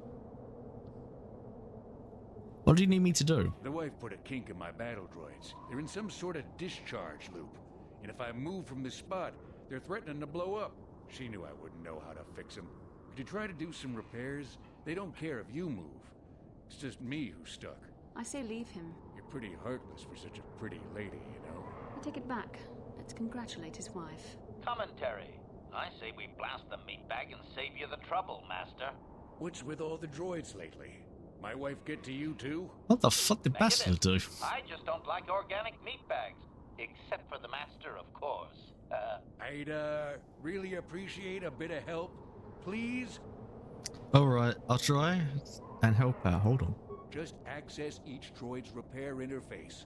What do you need me to do? The wife put a kink in my battle droids. They're in some sort of discharge loop. And if I move from this spot, they're threatening to blow up. She knew I wouldn't know how to fix them. Could you try to do some repairs? They don't care if you move. It's just me who's stuck. I say leave him. You're pretty heartless for such a pretty lady, you know. I take it back. Let's congratulate his wife. Commentary. I say we blast the meat bag and save you the trouble, Master. What's with all the droids lately? My wife get to you too? What the fuck did Bastard do? I just don't like organic meat bags. Except for the Master, of course. I'd, really appreciate a bit of help. Please? Alright, I'll try and help out. Hold on. Just access each droid's repair interface.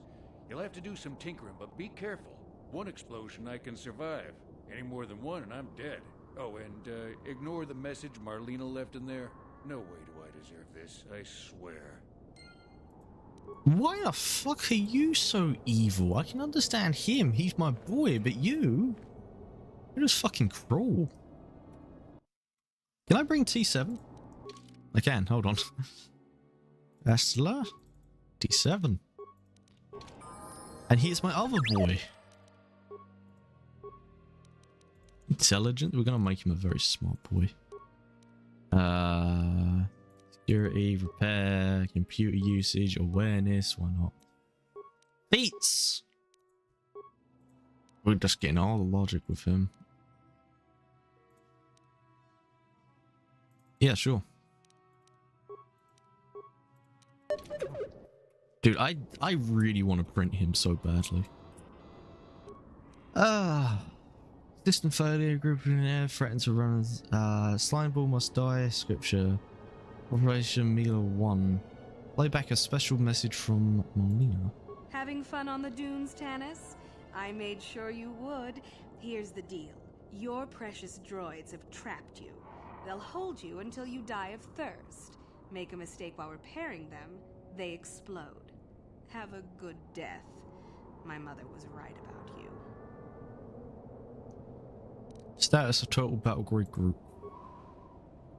You'll have to do some tinkering, but be careful. One explosion I can survive. Any more than one and I'm dead. Oh, and ignore the message Marlena left in there. No way do I deserve this, I swear. Why the fuck are you so evil? I can understand him, he's my boy, but you're just fucking cruel. Can I bring T7? I can, hold on. Estla, T7. And here's my other boy. Intelligent, we're gonna make him a very smart boy. Security, repair, computer usage, awareness, why not? Beats! We're just getting all the logic with him. Yeah, sure. Dude, I really want to print him so badly. System failure, group in air, threatened to run. Slime ball must die. Scripture. Operation Mila 1. Play back a special message from Molina. Having fun on the dunes, Tanis? I made sure you would. Here's the deal. Your precious droids have trapped you. They'll hold you until you die of thirst. Make a mistake while repairing them, they explode. Have a good death. My mother was right about you. Status of total battle group.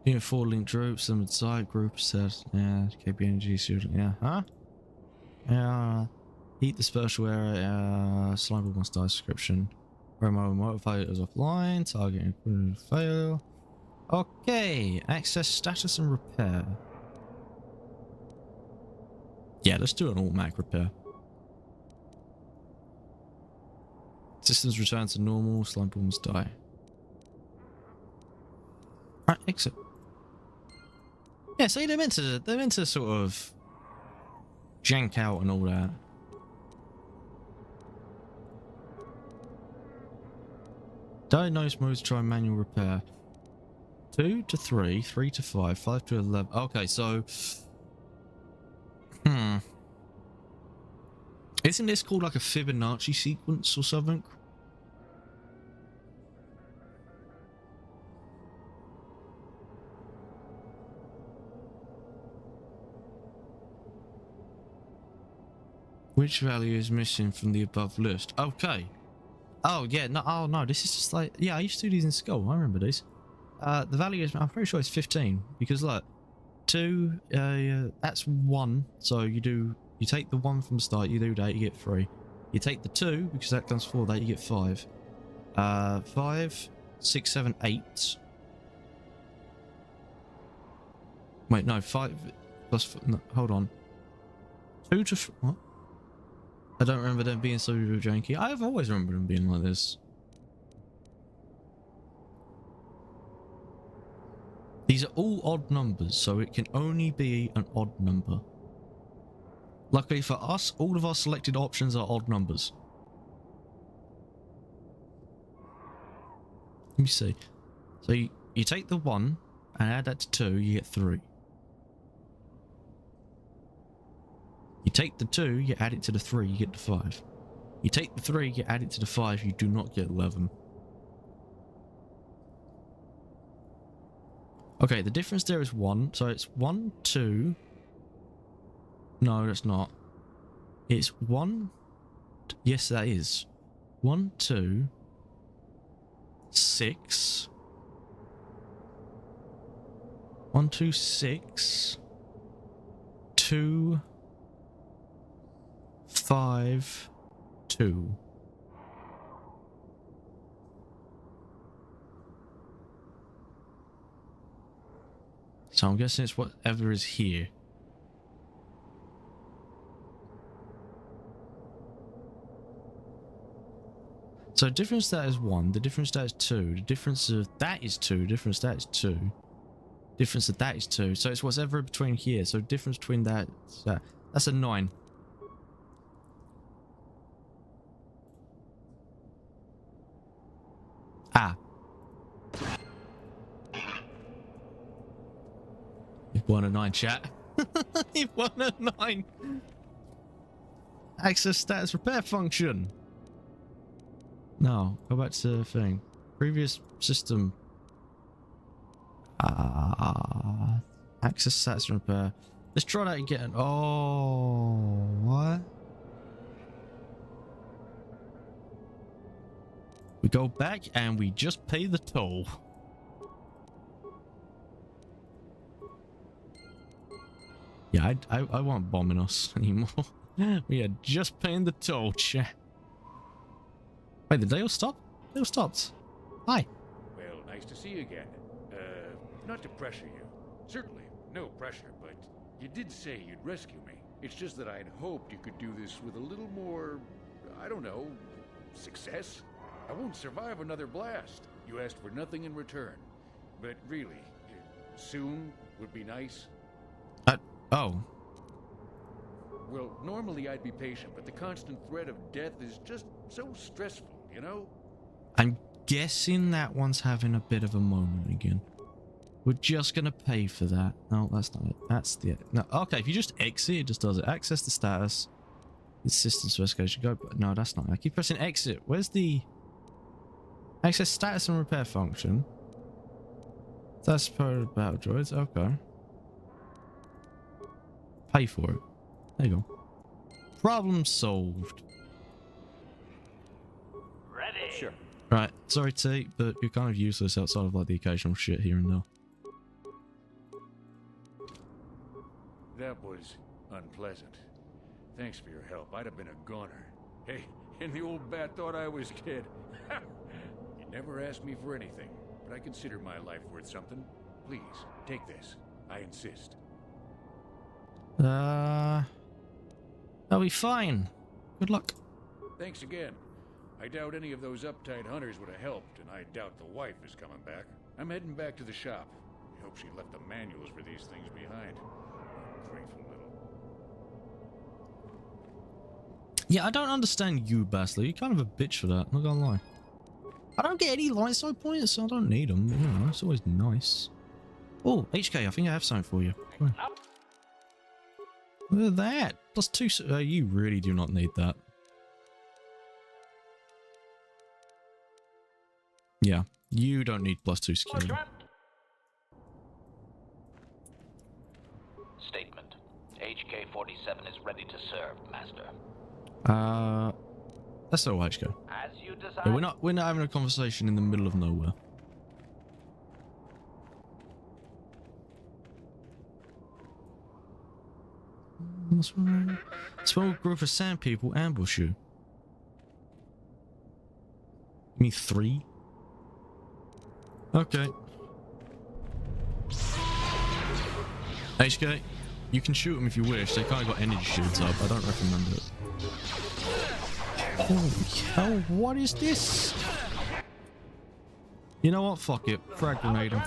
Unit 4 link group, some side group says, yeah, KB energy, yeah, huh? Yeah, heat the special area, slime ball must die description. Remote motivators offline, targeting fail. Okay, access status and repair. Yeah, let's do an automatic repair. Systems return to normal, slime ball must die. Right, exit. Yeah, see, they're meant to sort of jank out and all that. Diagnose modes, try manual repair. 2 to 3, 3 to 5, 5 to 11. Okay, so isn't this called like a Fibonacci sequence or something? Which value is missing from the above list? Okay. Oh, yeah. No, oh, no. This is just like... Yeah, I used to do these in school. I remember these. The value is... I'm pretty sure it's 15. Because, look. 2... that's 1. So you do... You take the 1 from the start. You do that. You get 3. You take the 2. Because that comes 4. That you get 5. 5, 6, 7, 8. Wait, no. 5 plus... No, hold on. 2 to... What? I don't remember them being so janky. I've always remembered them being like this. These are all odd numbers, so it can only be an odd number. Luckily for us, all of our selected options are odd numbers. Let me see. So you take the 1 and add that to 2, you get 3. You take the 2, you add it to the 3, you get the 5. You take the 3, you add it to the 5, you do not get 11. Okay, the difference there is 1. So it's 1, 2. No, that's not. It's 1. Yes, that is. 1, 2. 6. 1, 2, 6. 2. 5, 2. So I'm guessing it's whatever is here. So difference that is 1, the difference that is 2, the difference of that is 2, difference that is 2, difference of that is 2. So it's whatever between here. So difference between that, that's a 9. Ah. You've won a 9, chat. You've won a 9. Access status repair function. No, go back to the thing. Previous system. Access status repair. Let's try that again. Oh, what? We go back and we just pay the toll. Yeah, I won't bombing us anymore. We are just paying the toll, chat. Wait, did they all stop? They all stopped. Hi. Well, nice to see you again. Not to pressure you. Certainly, no pressure, but you did say you'd rescue me. It's just that I'd hoped you could do this with a little more, I don't know, success? I won't survive another blast. You asked for nothing in return. But really, soon would be nice. Oh. Well, normally I'd be patient, but the constant threat of death is just so stressful, you know? I'm guessing that one's having a bit of a moment again. We're just gonna pay for that. No, that's not it. That's the... No, okay, if you just exit, it just does it. Access the status. Assistance investigation. Go... No, that's not it. I keep pressing exit. Where's the... Access status and repair function. That's part of battle droids. Okay. Pay for it. There you go. Problem solved. Ready. Sure. Right. Sorry, T, but you're kind of useless outside of like the occasional shit here and there. That was unpleasant. Thanks for your help. I'd have been a goner. Hey, and the old bat thought I was dead. You never asked me for anything, but I consider my life worth something. Please, take this. I insist. That'll be fine. Good luck. Thanks again. I doubt any of those uptight hunters would have helped, and I doubt the wife is coming back. I'm heading back to the shop. I hope she left the manuals for these things behind. Grateful little. Yeah, I don't understand you, Bastler. You're kind of a bitch for that, not gonna lie. I don't get any light side points, so I don't need them. You know, it's always nice. Oh, HK, I think I have something for you. Look at that. +2. You really do not need that. Yeah, you don't need +2 security. Statement. HK-47 is ready to serve, Master. That's all HK. As you desire. Yeah, we're not having a conversation in the middle of nowhere. Small group of sand people ambush you. You mean 3? Okay. HK, you can shoot them if you wish. They kind of got energy shields up. I don't recommend it. Holy hell, what is this? You know what? Fuck it. Frag grenade him.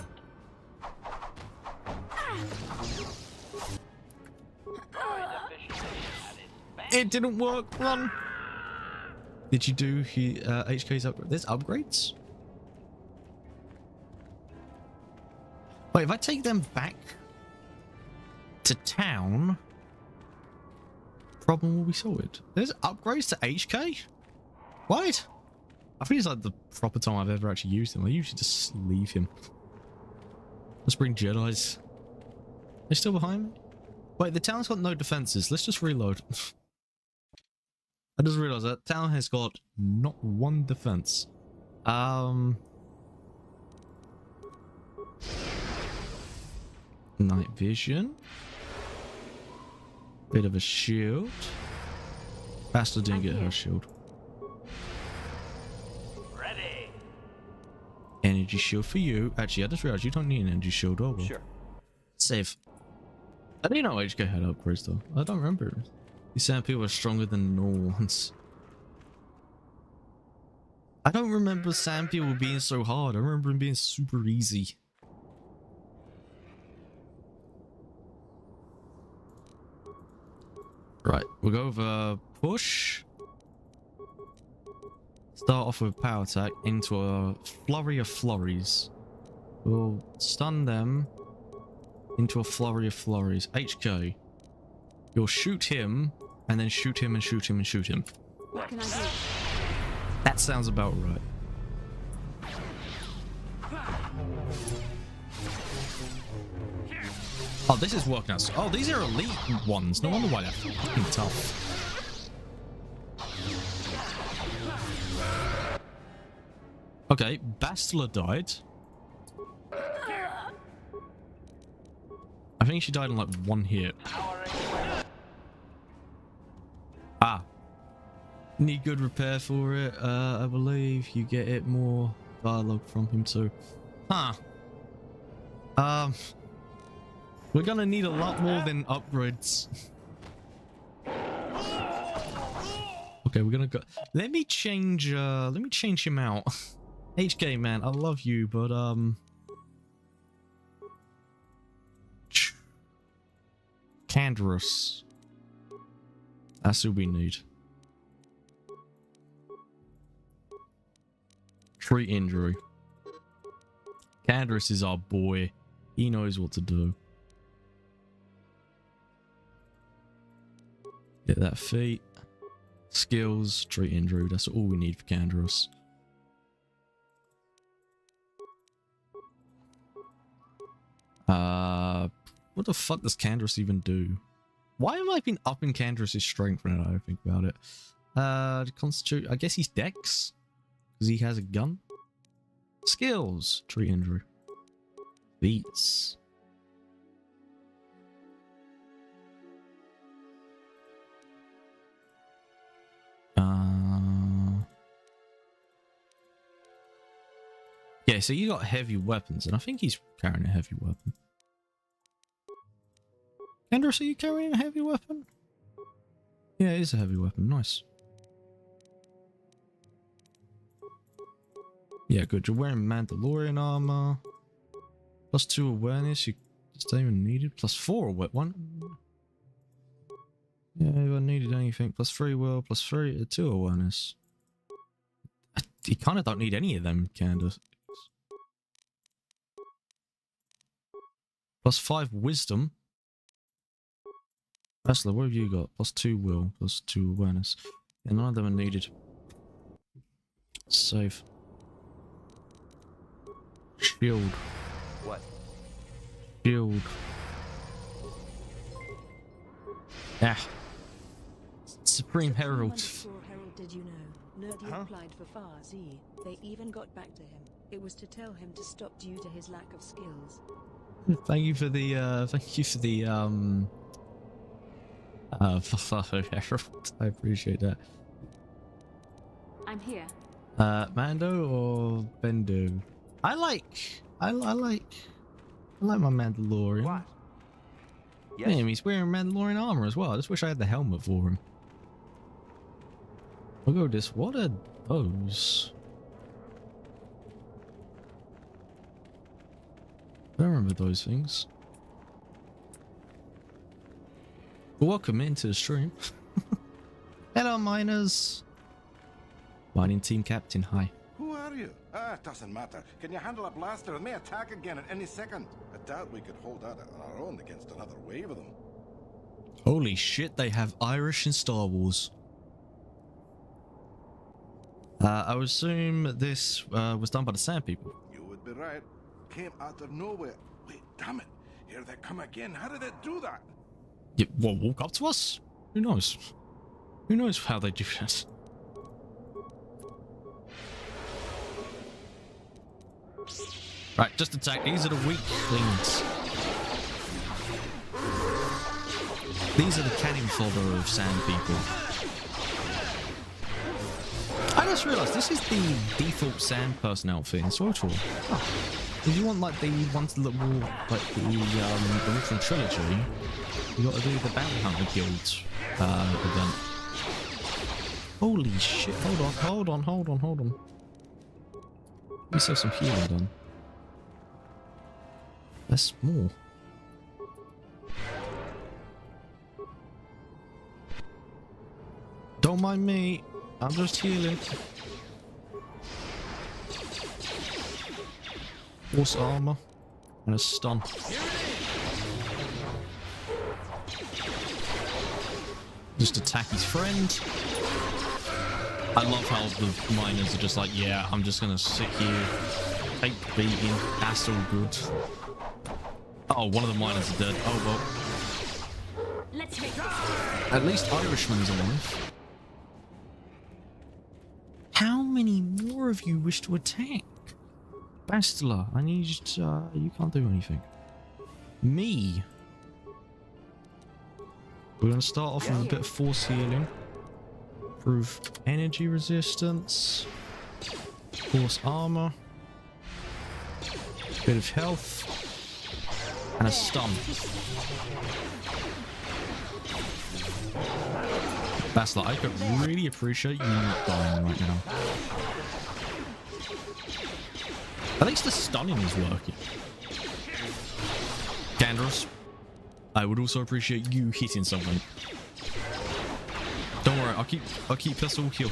It didn't work. Run. Did you do HK's upgrade? There's upgrades? Wait, if I take them back to town, problem will be sorted. There's upgrades to HK? What? I think it's like the proper time I've ever actually used him. I usually just leave him. Let's bring Jedis. They're still behind me? Wait, the town's got no defenses. Let's just reload. I just realized that town has got not one defense. Night vision. Bit of a shield. Bastard didn't get her shield. Ready. Energy shield for you. Actually, I just realized you don't need an energy shield, oh well. Sure. Save. I didn't know HK had upgrades though. I don't remember. These sand people are stronger than normal ones. I don't remember sand people being so hard. I remember them being super easy. Right, we'll go over push. Start off with a power attack into a flurry of flurries. We'll stun them into a flurry of flurries. HK. You'll shoot him, and then shoot him, and shoot him, and shoot him. What can I do? That sounds about right. Oh, this is working out. Oh, these are elite ones. No wonder why they're fucking tough. Okay, Bastila died. I think she died in like one hit. Ah. Need good repair for it. I believe you get it more dialogue from him too. Huh. We're gonna need a lot more than upgrades. Okay, we're gonna go. Let me change him out. HK man, I love you, but Canderous. That's all we need. Treat injury. Canderous is our boy. He knows what to do. Get that feat. Skills. Treat injury. That's all we need for Canderous. What the fuck does Canderous even do? Why am I been upping Canderous' strength when I think about it? Constitute. I guess he's Dex because he has a gun. Skills. Treat injury. Beats. Yeah, so you got heavy weapons, and I think he's carrying a heavy weapon. Canderous, are you carrying a heavy weapon? Yeah, it is a heavy weapon. Nice. Yeah, good. You're wearing Mandalorian armor. +2 awareness. You just don't even need it. +4 one. Yeah, if I needed anything. +3 will. +2 awareness. You kind of don't need any of them, Candace. +5 wisdom. Ursula, what have you got? +2 will. +2 awareness. Yeah, none of them are needed. Save. Shield. What? Shield. Ah. Supreme Herald. Herald, did you know? Nerdy applied for FAR Z. They even got back to him. It was to tell him to stop due to his lack of skills. Thank you for the Herald. I appreciate that. I'm here. Mando or Bendu? I like my Mandalorian. What? Yes. Damn, he's wearing Mandalorian armor as well. I just wish I had the helmet for him. We'll go with this. What are those? I don't remember those things. Welcome into the stream. Hello, miners. Mining team captain, hi. Who are you? It doesn't matter. Can you handle a blaster? It may attack again at any second. I doubt we could hold out on our own against another wave of them. Holy shit, they have Irish in Star Wars. I would assume this was done by the Sand People. You would be right. Came out of nowhere. Wait, damn it. Here they come again. How did they do that? Yeah, well, walk up to us? Who knows? Who knows how they do this? Right, just attack. These are the weaklings. These are the cannon fodder of Sand People. I just realised this is the default Sand person outfit in SWTOR. Oh. If you want like the ones that look more like the original trilogy, you got to do the Bounty Hunter Guild event. Holy shit! Hold on. Let me have some healing done. That's more. Don't mind me. I'm just healing. Force armor and a stun. Just attack his friend. I love how the miners are just like, yeah, I'm just gonna sit here, take the beating. That's all good. Oh, one of the miners are dead. Oh well. Let's make this. At least Irishman's alive. How many more of you wish to attack? Bastila, I need you to, you can't do anything. Me. We're going to start off with a bit of force healing. Improve energy resistance. Force armor. Bit of health. And a stun. Bastila, I could really appreciate you not dying right now. At least the stunning is working. Canderous, I would also appreciate you hitting something. Don't worry, I'll keep us all healed.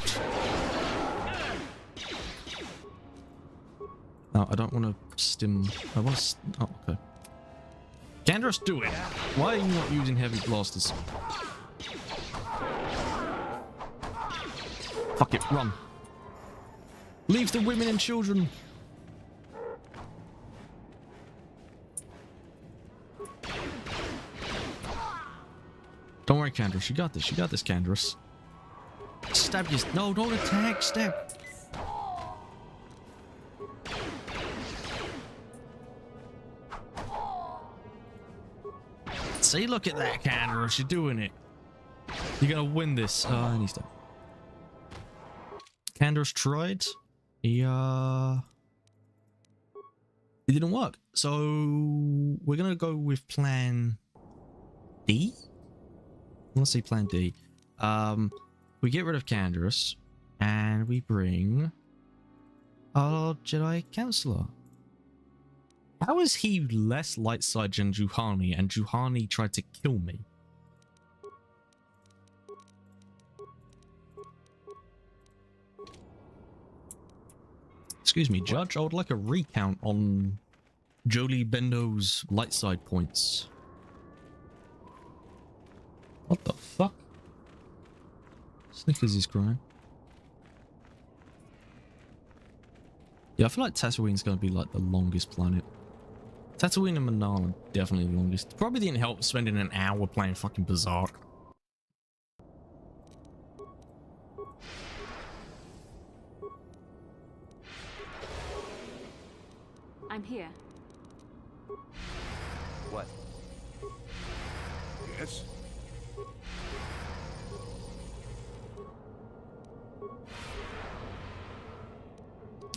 No, I don't want to stim. I want to. Oh, okay. Candace, do it. Why are you not using heavy blasters? Fuck it, run. Leave the women and children. Don't worry, Candace. You got this. You got this, Candace. Stab you. No, don't attack. Stab. See, look at that, Candace. You're doing it. You're gonna win this. And he's done. Candace tried. It didn't work. So we're gonna go with plan D. Let's say plan D. We get rid of Candace and we bring our Jedi Counselor. How is he less light side than Juhani, and Juhani tried to kill me? Excuse me, Judge, I would like a recount on Jolie Bendo's light side points. What the fuck? Snickers is crying. Yeah, I feel like Tatooine's gonna be like the longest planet. Tatooine and Manala are definitely the longest. Probably didn't help spending an hour playing fucking Berserk. I'm here. What? Yes?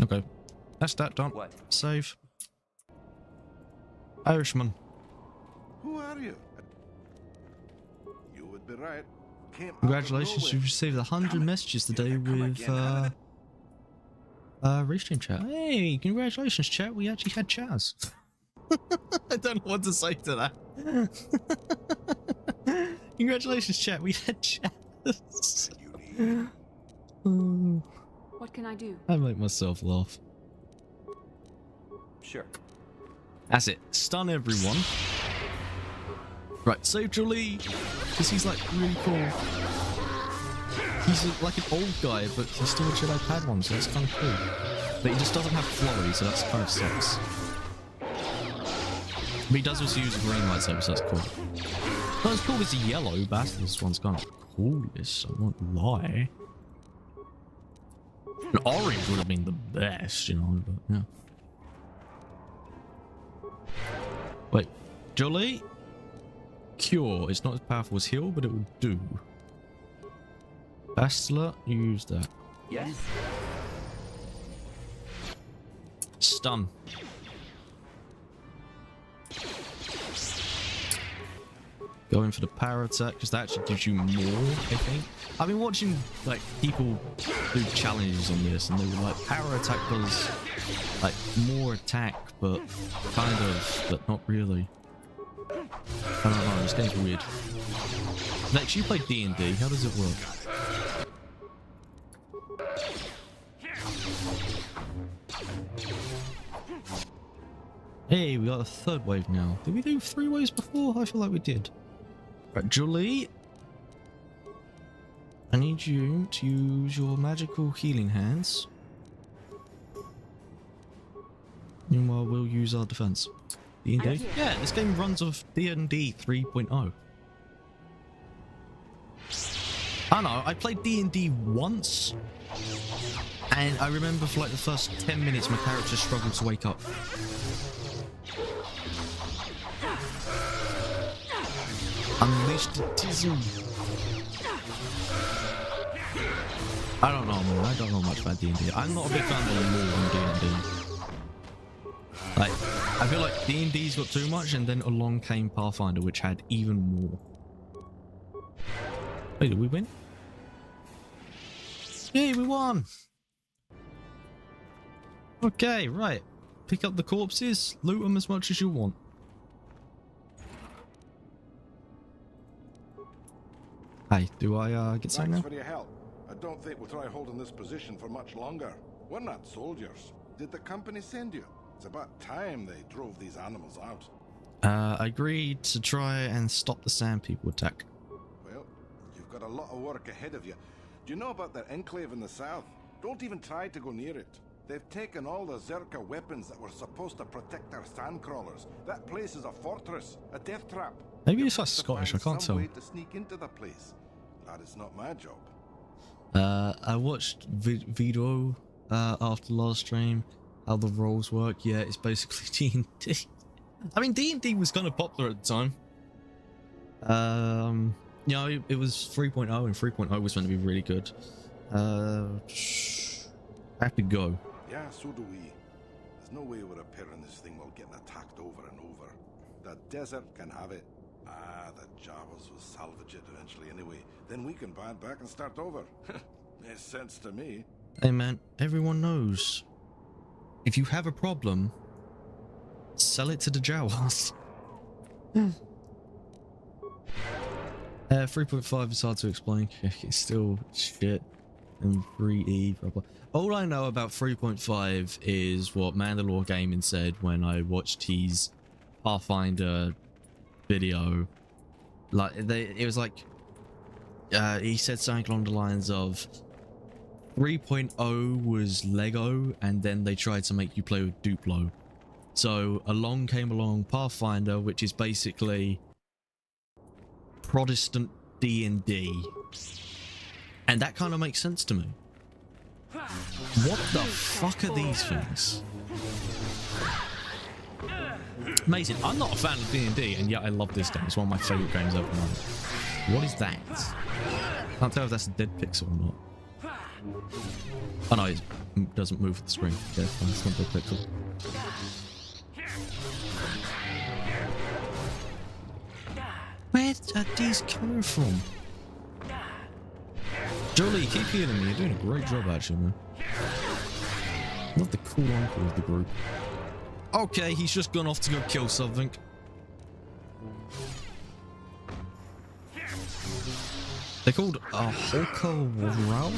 Okay. That's that done. What? Save. Irishman. Who are you? You would be right. Congratulations, you've received 100 messages today with Restream chat. Hey, congratulations, chat. We actually had chats. I don't know what to say to that. Congratulations, chat. We had chats. What can I do? I make myself laugh. Sure. That's it. Stun everyone. Right, save Jolie, because he's like really cool. He's like an old guy, but he's still a Jedi Padawan, so that's kind of cool. But he just doesn't have flurry, so that's kind of sucks. But he does also use a green lightsaber, so that's cool. Not as cool as the yellow, but this one's kind of coolest, I won't lie. An orange would have been the best, you know, but yeah. Wait, Jolie? Cure. It's not as powerful as heal, but it will do. Bastila, use that. Yes. Stun. Going for the power attack, because that actually gives you more, I think. I've been watching like people do challenges on this, and they were like, power attack does like more attack, but kind of, but not really. I don't know, this game's weird. Next, you play D&D, how does it work? Hey, we got a third wave now. Did we do 3 waves before? I feel like we did. Right, Jolie. I need you to use your magical healing hands. Meanwhile, we'll use our defense. D&D? Yeah, this game runs off D&D 3.0. I know, I played D&D once, and I remember for like the first 10 minutes my character struggled to wake up. Unleashed Tism. I don't know, man. I don't know much about D&D. I'm not a big fan of the lore in D&D. Like, I feel like D&D's got too much, and then along came Pathfinder, which had even more. Wait, did we win? Yay, we won! Okay, right. Pick up the corpses, loot them as much as you want. Hey, do I get something Thanks now? for your help. I don't think we'll try holding this position for much longer. We're not soldiers. Did the company send you? It's about time they drove these animals out. I agreed to try and stop the Sand People attack. Well, you've got a lot of work ahead of you. Do you know about their enclave in the south? Don't even try to go near it. They've taken all the Zerka weapons that were supposed to protect our sandcrawlers. That place is a fortress, a death trap. Maybe it's like Scottish, I can't Some tell. way to sneak into the place. That is not my job. I watched video after last stream, how the roles work. Yeah, it's basically D&D. I mean, D&D was kind of popular at the time. You know, it was 3.0 and 3.0 was meant to be really good. I have to go. Yeah, so do we. There's no way we're repairing this thing while getting attacked over and over. The desert can have it. Ah, the Jawas will salvage it eventually anyway. Then we can buy it back and start over. Makes sense to me. Hey man, everyone knows. If you have a problem, sell it to the Jawas. 3.5 is hard to explain. It's still shit. And 3E, blah, blah. All I know about 3.5 is what Mandalore Gaming said when I watched his Pathfinder video. Like, it was like, he said something along the lines of 3.0 was Lego, and then they tried to make you play with Duplo. So along came along Pathfinder, which is basically Protestant D&D. And that kind of makes sense to me. What the fuck are these things? Amazing. I'm not a fan of D&D, and yet I love this game. It's one of my favorite games ever. What is that? Can't tell if that's a dead pixel or not. Oh no, it doesn't move with the screen. Yeah, it's fine. It's not a dead pixel. Where are these coming from? Jolie, keep healing me. You're doing a great job, actually, man. Not the cool uncle of the group. Okay, he's just gone off to go kill something. They're called a Hulker roll.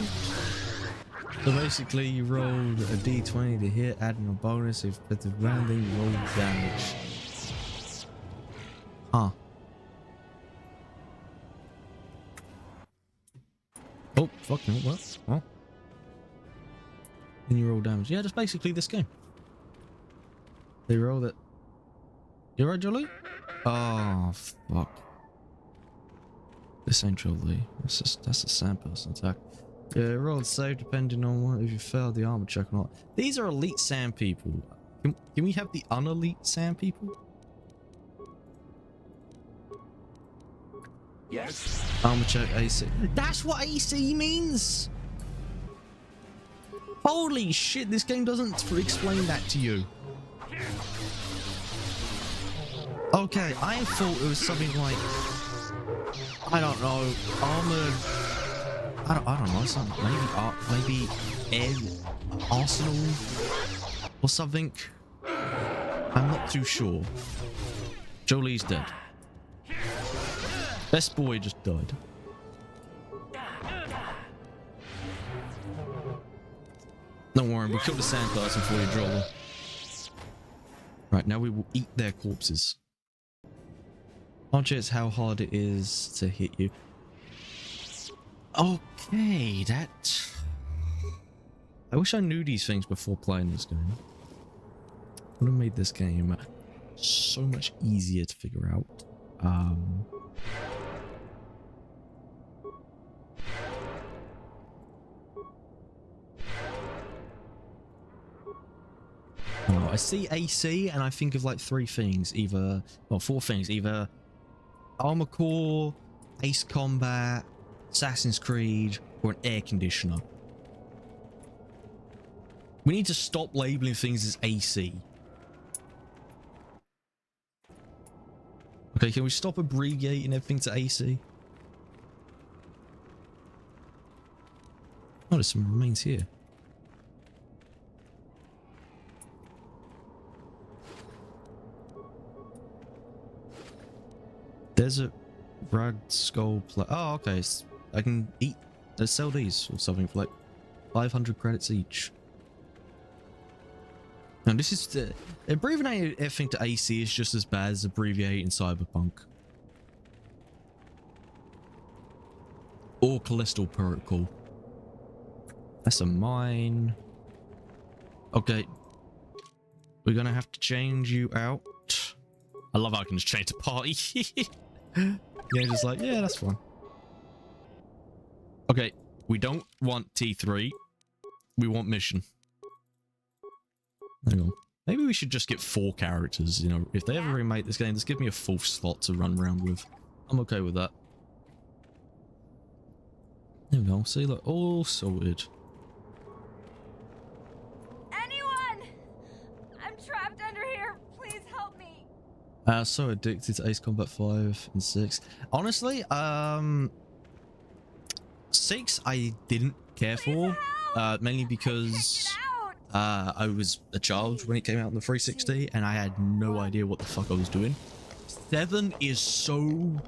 So basically, you rolled a d20 to hit, adding a bonus if it's rounding roll damage. Huh. Oh, fuck no, what? Huh? And you roll damage. Yeah, that's basically this game. They roll it. You right, Jolie? Oh, fuck. This ain't Jolie. That's a sand person attack. Yeah, roll and save depending on what, if you failed the armor check or not. These are elite sand people. Can we have the unelite sand people? Yes. Armor check AC. That's what AC means? Holy shit, this game doesn't explain that to you. Okay, I thought it was something like, I don't know, armored, I don't know, something, maybe air arsenal or something. I'm not too sure. Jolie's dead. Best boy just died. Don't worry, we killed a sand person for you, Jolie. Right, now we will eat their corpses. It's how hard it is to hit you. Okay, that... I wish I knew these things before playing this game. Would have made this game so much easier to figure out. I see AC and I think of like three things, four things, either Armor Core, Ace Combat, Assassin's Creed, or an air conditioner. We need to stop labeling things as AC. Okay, can we stop abbreviating everything to AC? Oh, there's some remains here. Desert Rad skull plate. Oh, okay. I can eat. Sell these or something for like 500 credits each. Now this is the abbreviating everything to AC is just as bad as abbreviating Cyberpunk or Callisto Protocol. That's a mine. Okay, we're gonna have to change you out. I love how I can just change the party. Yeah, just like, yeah, that's fine. Okay, we don't want T3. We want mission. Hang on. Maybe we should just get 4 characters, you know. If they ever remake this game, just give me a 4th slot to run around with. I'm okay with that. There we go. See, look, all sorted. Anyone! I'm trapped under here. Please help me. So addicted to Ace Combat 5 and 6. Honestly, 6 I didn't care for, mainly because I was a child when it came out on the 360 and I had no idea what the fuck I was doing. 7 is so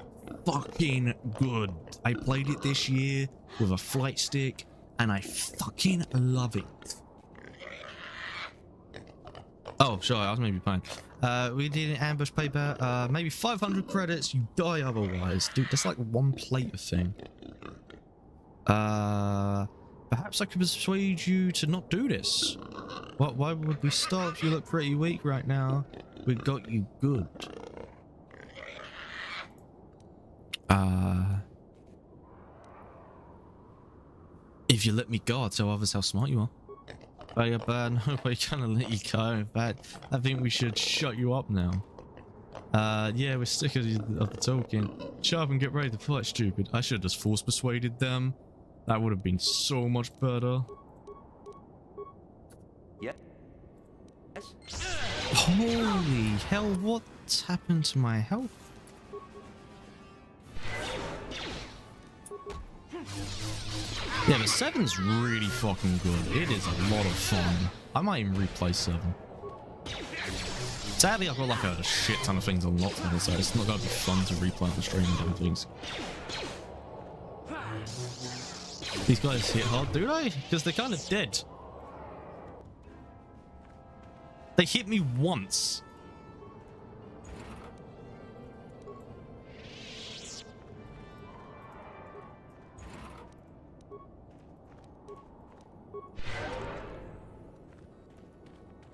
fucking good. I played it this year with a flight stick and I fucking love it. Oh, sorry, I was maybe playing. We did an ambush paper, maybe 500 credits, you die otherwise. Dude, that's like 1 plate of thing. Perhaps I could persuade you to not do this. Why would we stop? You look pretty weak right now. We got you good. If you let me go, I'll tell others how smart you are. We're gonna let you go. In fact, I think we should shut you up now. Yeah, we're sick of the talking. Shut up and get ready to fight, stupid. I should have just force persuaded them. That would have been so much better. Yep. Holy hell, what's happened to my health? Yeah, but 7's really fucking good. It is a lot of fun. I might even replay 7. Sadly, I've got like a shit ton of things unlocked on this, so it's not going to be fun to replay on the stream and do things. These guys hit hard, do they? Because they're kind of dead. They hit me once.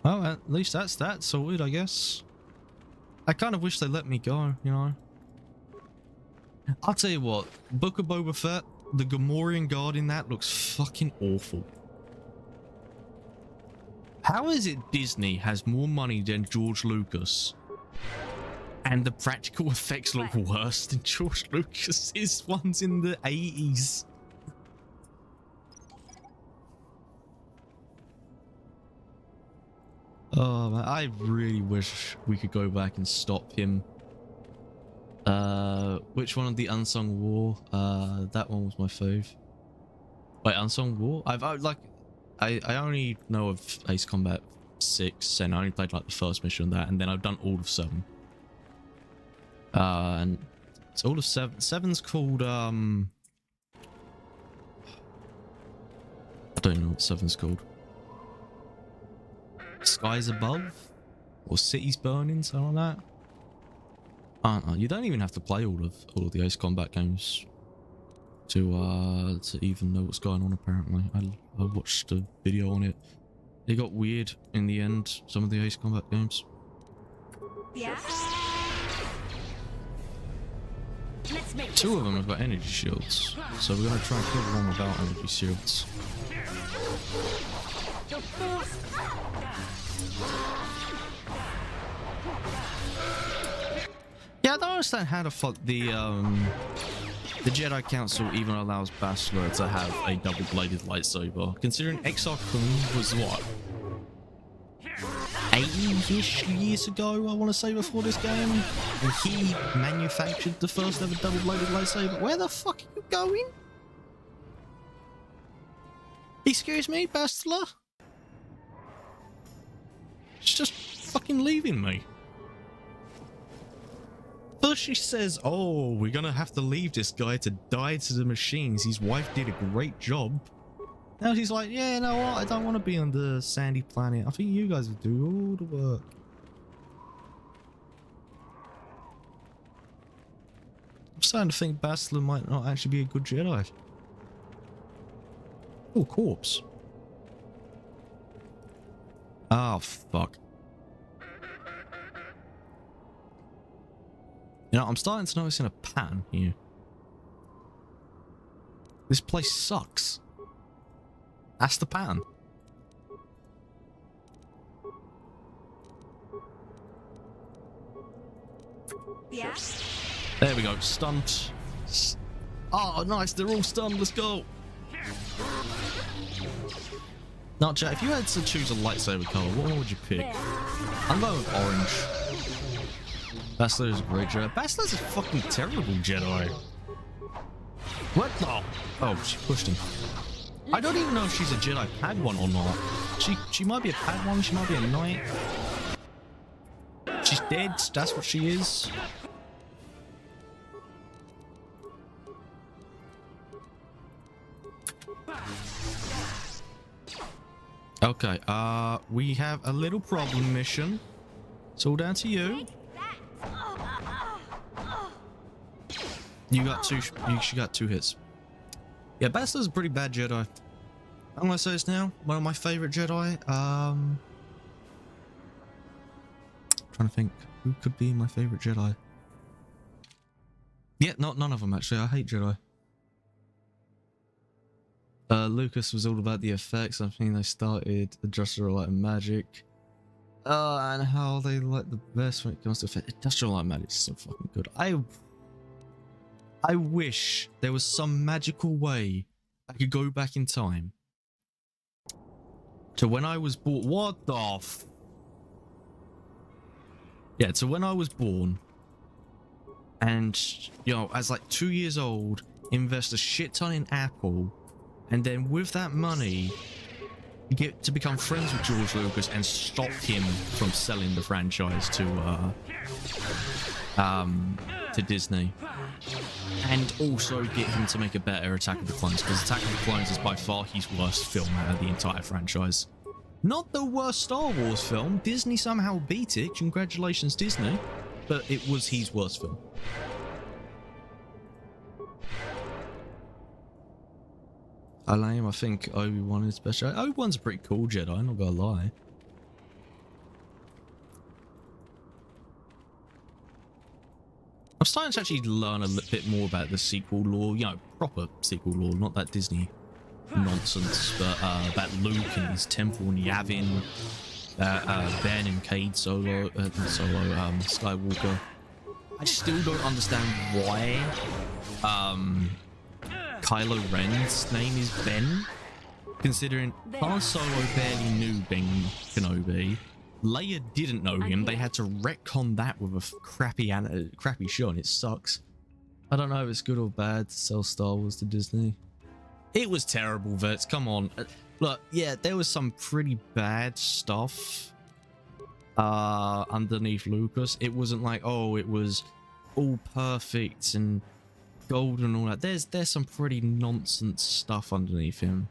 Well, at least that's that sorted, I guess. I kind of wish they let me go, you know. I'll tell you what, Book of Boba Fett, the Gamorrean guard in that looks fucking awful. How is it Disney has more money than George Lucas and the practical effects look worse than George Lucas's ones in the 80s? Oh man, I really wish we could go back and stop him. Which one of the Unsung War? That one was my fave. Wait, Unsung War? I only know of Ace Combat 6 and I only played like the first mission of that, and then I've done all of 7. And it's all of 7. 7's called I don't know what 7's called. Skies Above? Or Cities Burning, something like that. You don't even have to play all of the Ace Combat games to even know what's going on, apparently. I watched a video on it. It got weird in the end, some of the Ace Combat games. Yeah. 2 of them have got energy shields, so we're gonna try and kill one without energy shields. Yeah, I don't understand how the fuck the Jedi Council even allows Bastila to have a double-bladed lightsaber, considering Exar Kun was what, 80-ish years ago, I want to say, before this game, and he manufactured the first ever double-bladed lightsaber. Where the fuck are you going? Excuse me, Bastila? It's just fucking leaving me. First she says, oh, we're gonna have to leave this guy to die to the machines. His wife did a great job. Now she's like, yeah, you know what? I don't want to be on the sandy planet. I think you guys will do all the work. I'm starting to think Bastila might not actually be a good Jedi. Oh, corpse. Oh, fuck. You know, I'm starting to notice in a pattern here. This place sucks. That's the pattern. Yeah? There we go. Stunned. Oh, nice. They're all stunned. Let's go. Now, Jack, if you had to choose a lightsaber color, what one would you pick? I'm going with orange. Bastila is a great Jedi. Bastila's a fucking terrible Jedi. What the? Oh, she pushed him. I don't even know if she's a Jedi Padawan or not. She might be a Padawan, she might be a Knight. She's dead, that's what she is. Okay, we have a little problem mission. It's all down to you. She got 2 hits. Yeah, Bastila's a pretty bad Jedi. I'm gonna say this now. One of my favorite Jedi. Trying to think who could be my favorite Jedi. Yeah, none of them actually. I hate Jedi. Lucas was all about the effects. I think they started Industrial Light and Magic. And how they like the best when it comes to effects. Industrial Light and Magic is so fucking good. I wish there was some magical way I could go back in time to when I was born. What the f... Yeah, to when I was born. And, you know, as like 2 years old, invest a shit ton in Apple. And then with that money, get to become friends with George Lucas and stop him from selling the franchise to Disney. And also get him to make a better Attack of the Clones, because Attack of the Clones is by far his worst film out of the entire franchise. Not the worst Star Wars film. Disney somehow beat it. Congratulations, Disney. But it was his worst film. I think Obi-Wan is best Jedi. Obi-Wan's a pretty cool Jedi, I'm not gonna lie. I'm starting to actually learn a bit more about the sequel lore, you know, proper sequel lore, not that Disney nonsense, but about Luke and his temple and Yavin, Ben and Cade Solo, Skywalker. I still don't understand why Kylo Ren's name is Ben, considering Han Solo barely knew Ben Kenobi. Leia didn't know him. They had to retcon that with a crappy show, and it sucks. I don't know if it's good or bad to sell Star Wars to Disney. It was terrible, Vets. Come on. Look, yeah, there was some pretty bad stuff underneath Lucas. It wasn't like, oh, it was all perfect and gold and all that. There's some pretty nonsense stuff underneath him.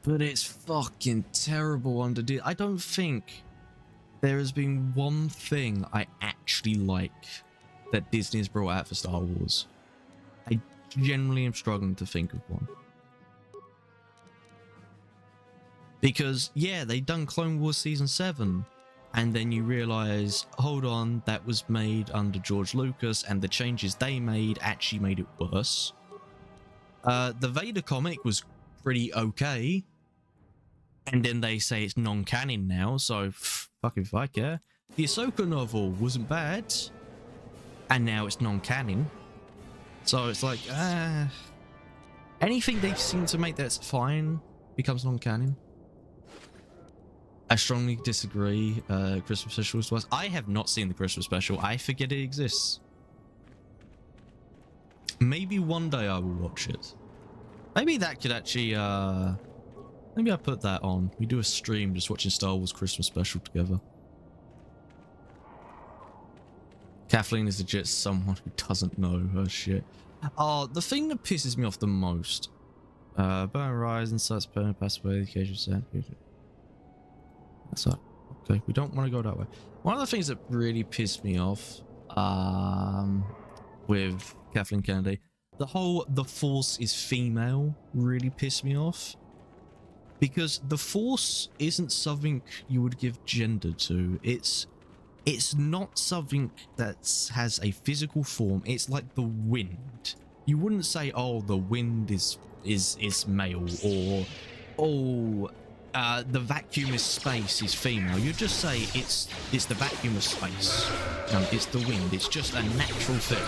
But it's fucking terrible under Disney. I don't think there has been one thing I actually like that Disney has brought out for Star Wars. I generally am struggling to think of one. Because, yeah, they done Clone Wars Season 7, and then you realise, hold on, that was made under George Lucas, and the changes they made actually made it worse. The Vader comic was pretty okay, and then they say it's non-canon now, so fuck if I care. The Ahsoka novel wasn't bad, and now it's non-canon. So it's like, anything they seem to make that's fine becomes non-canon. I strongly disagree. Christmas special was twice. I have not seen the Christmas special. I forget it exists. Maybe one day I will watch it. Maybe that could actually, maybe I put that on. We do a stream just watching Star Wars Christmas special together. Kathleen is legit someone who doesn't know her shit. Oh, the thing that pisses me off the most. Burn Rise and starts burning past away the occasional sand. That's that. Okay, we don't want to go that way. One of the things that really pissed me off with Kathleen Kennedy, the Force is female really pissed me off. Because the Force isn't something you would give gender to. It's not something that has a physical form. It's like the wind. You wouldn't say, oh, the wind is male, or oh, the vacuum of space is female. You just say it's the vacuum of space. It's the wind. It's just a natural thing.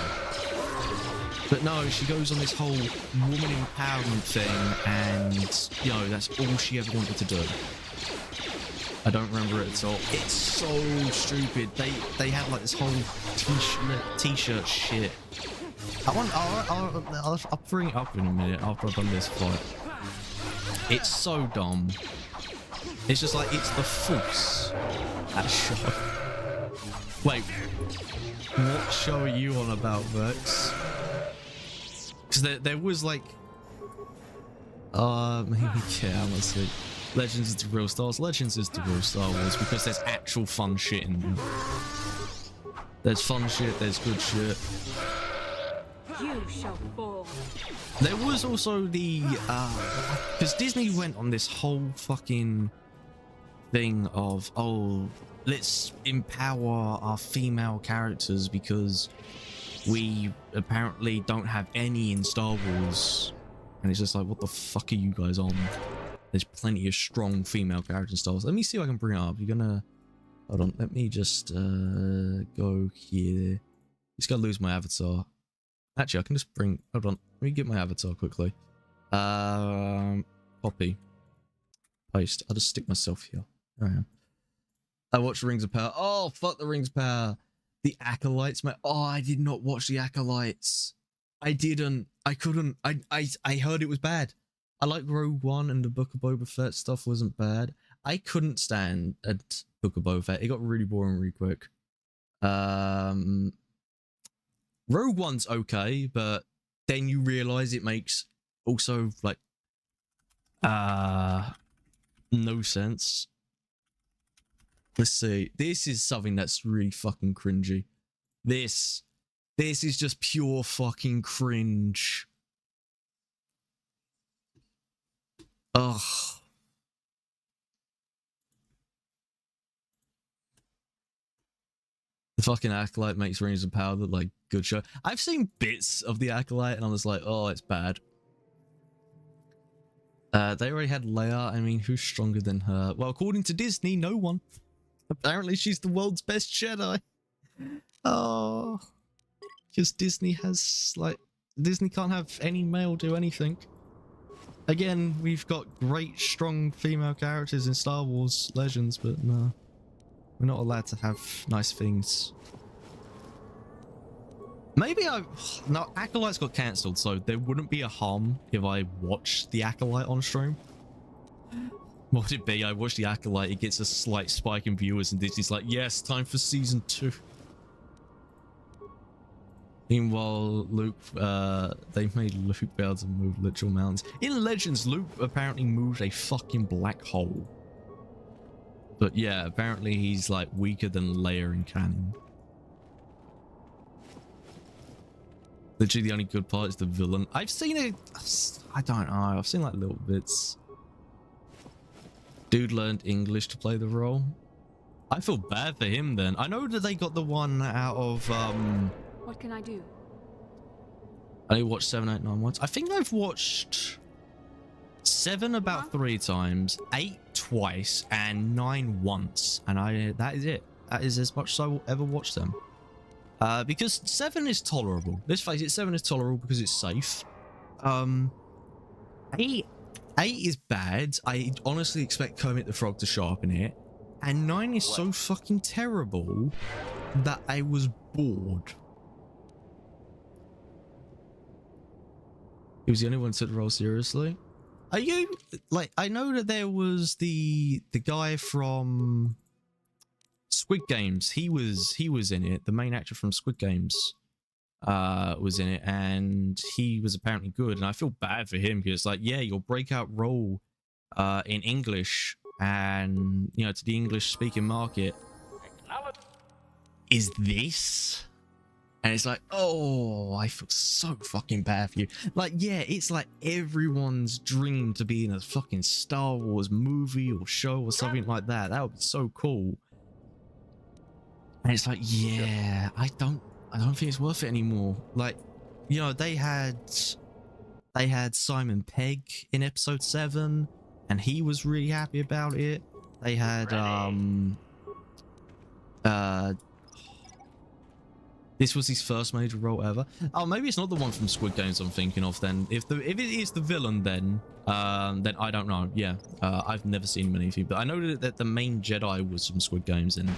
But no, she goes on this whole woman empowerment thing, and that's all she ever wanted to do. I don't remember it at all. It's so stupid. They had like this whole t-shirt shit. I'll bring it up in a minute after I've done this fight. It's so dumb. It's just like, it's the Force at a show. Wait, what show are you on about, Vex? Because there was like, maybe, yeah, let's see. Legends is the real Star Wars. Legends is the real Star Wars because there's actual fun shit in there. There's fun shit, there's good shit. You shall fall. There was also the, because Disney went on this whole fucking thing of, oh, let's empower our female characters because we apparently don't have any in Star Wars. And it's just like, what the fuck are you guys on? There's plenty of strong female characters in Star Wars. Let me see if I can bring it up. You're gonna... Hold on. Let me just go here. Just gotta lose my avatar. Actually, I can just bring... Hold on. Let me get my avatar quickly. Copy. Paste. I'll just stick myself here. There I am. I watched Rings of Power. Oh, fuck the Rings of Power. The Acolytes, man. Oh, I did not watch the Acolytes. I didn't. I couldn't. I heard it was bad. I like Rogue One, and the Book of Boba Fett stuff wasn't bad. I couldn't stand a Book of Boba Fett. It got really boring really quick. Rogue One's okay, but then you realize it makes also like no sense. Let's see. This is something that's really fucking cringy. This is just pure fucking cringe. Ugh. The fucking Acolyte makes Rings of Power look like good show. I've seen bits of the Acolyte and I was like, oh, it's bad. They already had Leia. I mean, who's stronger than her? Well, according to Disney, no one. Apparently, she's the world's best Jedi. Oh. Because Disney has, like... Disney can't have any male do anything. Again, we've got great, strong female characters in Star Wars Legends, but no. We're not allowed to have nice things. Maybe no, Acolytes got cancelled, so there wouldn't be a harm if I watched the Acolyte on stream. What would it be? I watch the Acolyte, it gets a slight spike in viewers, and Disney's like, yes, time for season 2. Meanwhile, Luke, they made Luke be able to move literal mountains. In Legends, Luke apparently moved a fucking black hole. But yeah, apparently he's like weaker than Leia in canon. Literally the only good part is the villain. I've seen it, I don't know, I've seen like little bits. Dude learned English to play the role. I feel bad for him then. I know that they got the one out of, What can I do? I only watched 7, 8, 9 once. I think I've watched 7 about 3 times, 8 twice, and 9 once. And that is it. That is as much as I will ever watch them. Because 7 is tolerable. Let's face it, 7 is tolerable because it's safe. 8 is bad. I honestly expect Kermit the Frog to show up in it. And 9 is so fucking terrible that I was bored. He was the only one who took the role seriously. Are you like? I know that there was the guy from Squid Games. He was in it. The main actor from Squid Games was in it, and he was apparently good. And I feel bad for him because, like, yeah, your breakout role in English and, you know, to the English speaking market is this. And it's like, oh, I feel so fucking bad for you. Like, yeah, it's like everyone's dream to be in a fucking Star Wars movie or show or something like that. That would be so cool. And it's like, yeah, I don't think it's worth it anymore. Like, you know, they had Simon Pegg in episode 7, and he was really happy about it. They had this was his first major role ever. Oh, maybe it's not the one from Squid Games I'm thinking of then. If it is the villain, then I don't know. Yeah, I've never seen him in anything, but I know that the main Jedi was from Squid Games, and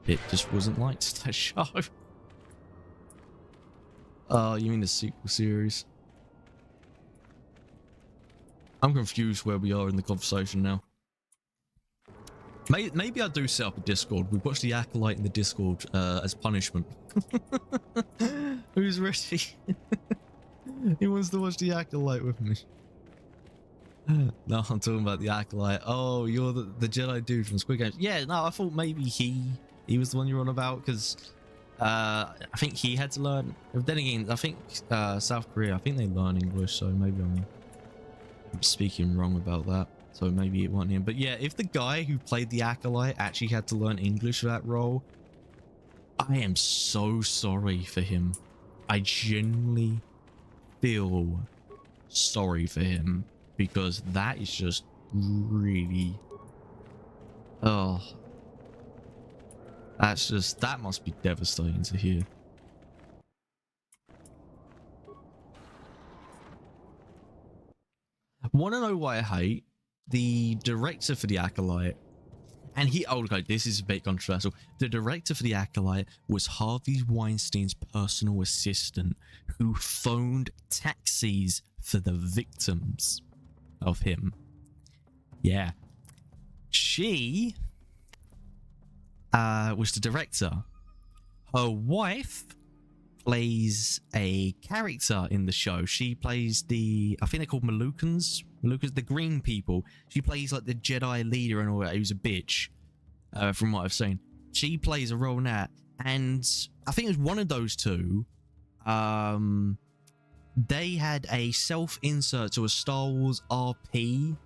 it just wasn't liked, that show. Oh, you mean the sequel series? I'm confused where we are in the conversation now. Maybe I do set up a Discord. We watch the Acolyte in the Discord as punishment. Who's ready? Who wants to watch the Acolyte with me? No, I'm talking about the Acolyte. Oh, you're the Jedi dude from Squid Games. Yeah, no, I thought maybe he was the one you're on about, because I think he had to learn. Then again, I think South Korea, I think they learn English, so maybe I'm speaking wrong about that. So maybe it wasn't him. But yeah, if the guy who played the Acolyte actually had to learn English for that role, I am so sorry for him. I genuinely feel sorry for him, because that is just really... Oh. That must be devastating to hear. Want to know why I hate? The director for the Acolyte, and okay, this is a bit controversial. The director for the Acolyte was Harvey Weinstein's personal assistant, who phoned taxis for the victims of him. Yeah. She was the director. Her wife plays a character in the show. She plays I think they're called Malukans, the green people. She plays like the Jedi leader and all that, who's a bitch, from what I've seen. She plays a role in that, and I think it was one of those two. They had a self-insert to a Star Wars RP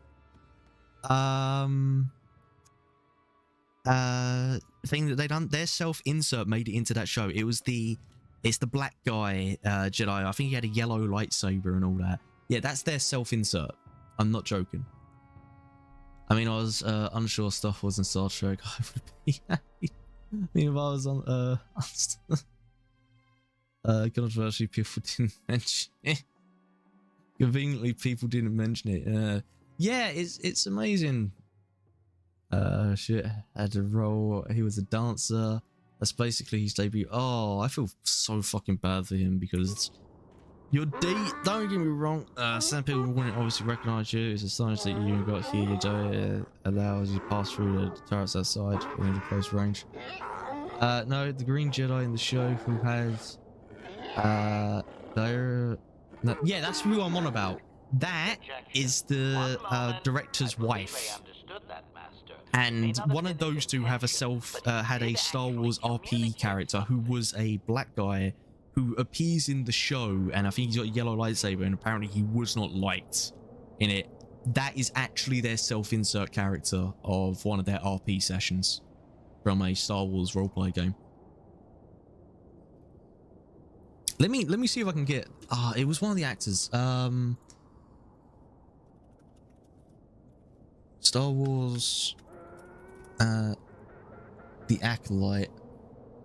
thing that they done. Their self-insert made it into that show. It's the black guy Jedi. I think he had a yellow lightsaber and all that. Yeah, that's their self-insert. I'm not joking. I mean, I was unsure stuff was in Star Trek. I would be happy. I mean, if I was on controversially, people didn't mention it. Conveniently, people didn't mention it. Yeah, it's amazing. Shit, had a role. He was a dancer. That's basically his debut. Oh, I feel so fucking bad for him, because your date, don't get me wrong, some people wouldn't obviously recognize you. It's astonishing that you got here. Your date allows you to pass through the turrets outside in close range. No, the Green Jedi in the show who has yeah, that's who I'm on about. That is the director's wife. And one of those two have had a Star Wars RP character who was a black guy who appears in the show, and I think he's got a yellow lightsaber, and apparently he was not liked in it. That is actually their self-insert character of one of their RP sessions from a Star Wars roleplay game. Let me see if I can get... it was one of the actors. Star Wars... the Acolyte.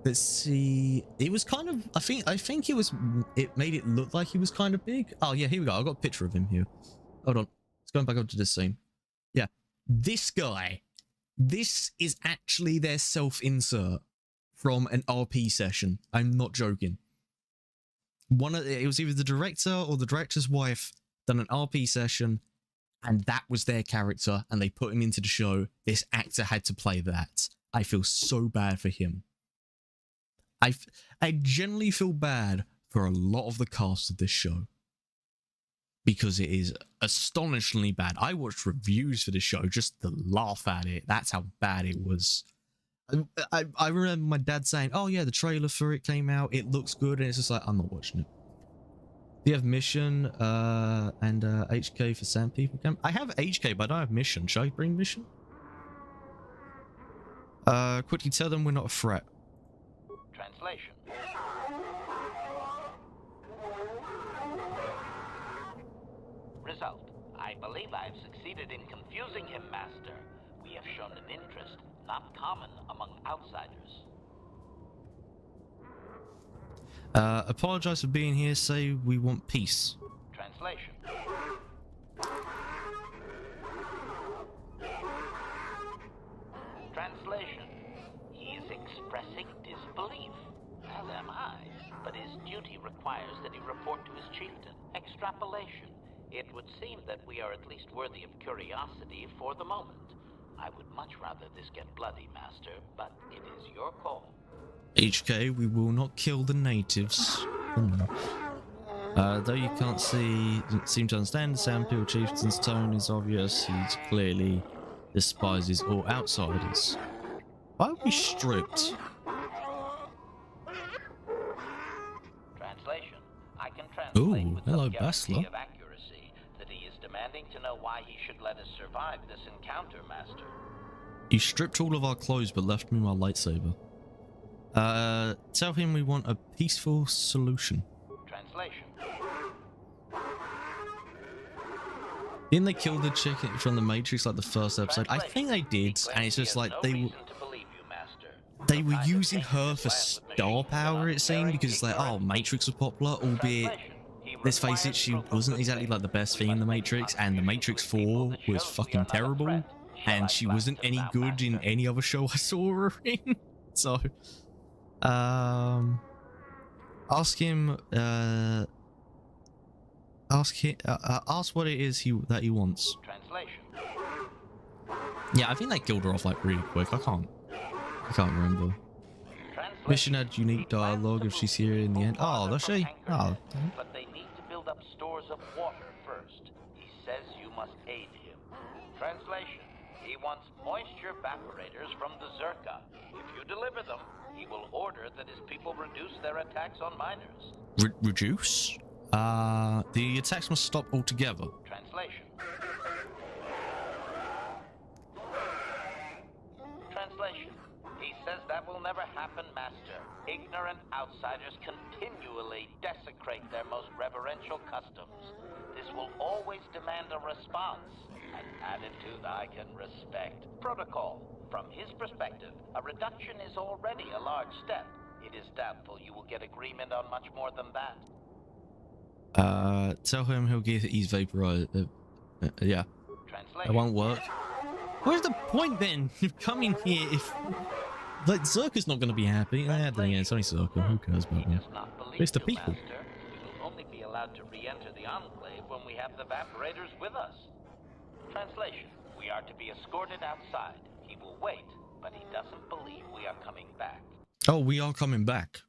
Let's see. It was kind of... I think it was... It made it look like he was kind of big. Oh, yeah, here we go. I've got a picture of him here. Hold on. Let's go back up to this scene. Yeah. This guy. This is actually their self-insert from an RP session. I'm not joking. It was either the director or the director's wife done an RP session, and that was their character, and they put him into the show. This actor had to play that. I feel so bad for him. I generally feel bad for a lot of the cast of this show because it is astonishingly bad. I watched reviews for the show just to laugh at it. That's how bad it was. I remember my dad saying, "Oh yeah, the trailer for it came out. It looks good," and it's just like, I'm not watching it. Do you have mission and HK for Sand People Camp? I have HK, but I don't have mission. Should I bring mission? Quickly tell them we're not a threat. Translation. Result. I believe I've succeeded in confusing him, Master. We have shown an interest not common among outsiders. Apologize for being here. Say we want peace. Translation. Translation. He is expressing disbelief, as am I, but his duty requires that he report to his chieftain. Extrapolation. It would seem that we are at least worthy of curiosity for the moment. I would much rather this get bloody, Master, but it is your call. HK, we will not kill the natives. Though you can't seem to understand the Sand People Chieftain's tone is obvious. He clearly despises all outsiders. Why are we stripped? Translation. I can translate with hello, some guarantee Bastler. of accuracy that he is demanding to know why he should let us survive this encounter, Master. You stripped all of our clothes but left me my lightsaber. Tell him we want a peaceful solution. Translation. Didn't they kill the chick from the Matrix like the first episode? I think they did, and it's just like they were using her for star power, it seemed, because it's like, oh, Matrix was popular, albeit, let's face it, she wasn't exactly like the best thing in the Matrix, and the Matrix 4 was fucking terrible, and she wasn't any good in any other show I saw her in. So, ask him, ask what it is that he wants. Translation. Yeah, I think they killed her off like really quick. I can't remember. Mission had unique dialogue if she's here in the end. Oh, does she? Oh. But they need to build up stores of water first. He says you must aid him. Translation. He wants moisture evaporators from the Zerka. If you deliver them, he will order that his people reduce their attacks on miners. Reduce? The attacks must stop altogether. Translation. Translation. He says that will never happen, Master. Ignorant outsiders continually desecrate their most reverential customs. This will always demand a response, an attitude I can respect. Protocol. From his perspective, a reduction is already a large step. It is doubtful you will get agreement on much more than that. Tell him he'll give his vaporizer. Yeah. It won't work. Where's the point then of coming here if... Like, Zerka's not going to be happy. Yeah, it's only Zerka. Who cares about them? It's the people. Master. We will only be allowed to re-enter the Enclave when we have the evaporators with us. Translation. We are to be escorted outside. He will wait, but he doesn't believe we are coming back. Oh, we are coming back.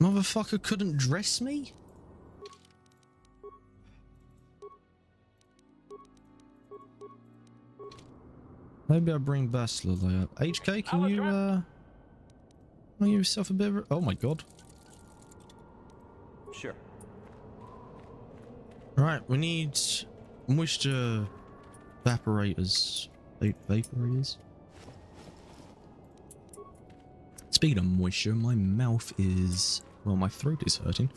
Motherfucker couldn't dress me? Maybe I'll bring Bastler there. HK, can you, give yourself a bit of... Oh my god. Sure. Right, we need moisture evaporators. Vaporators? Speaking of moisture, my mouth is... Well, my throat is hurting.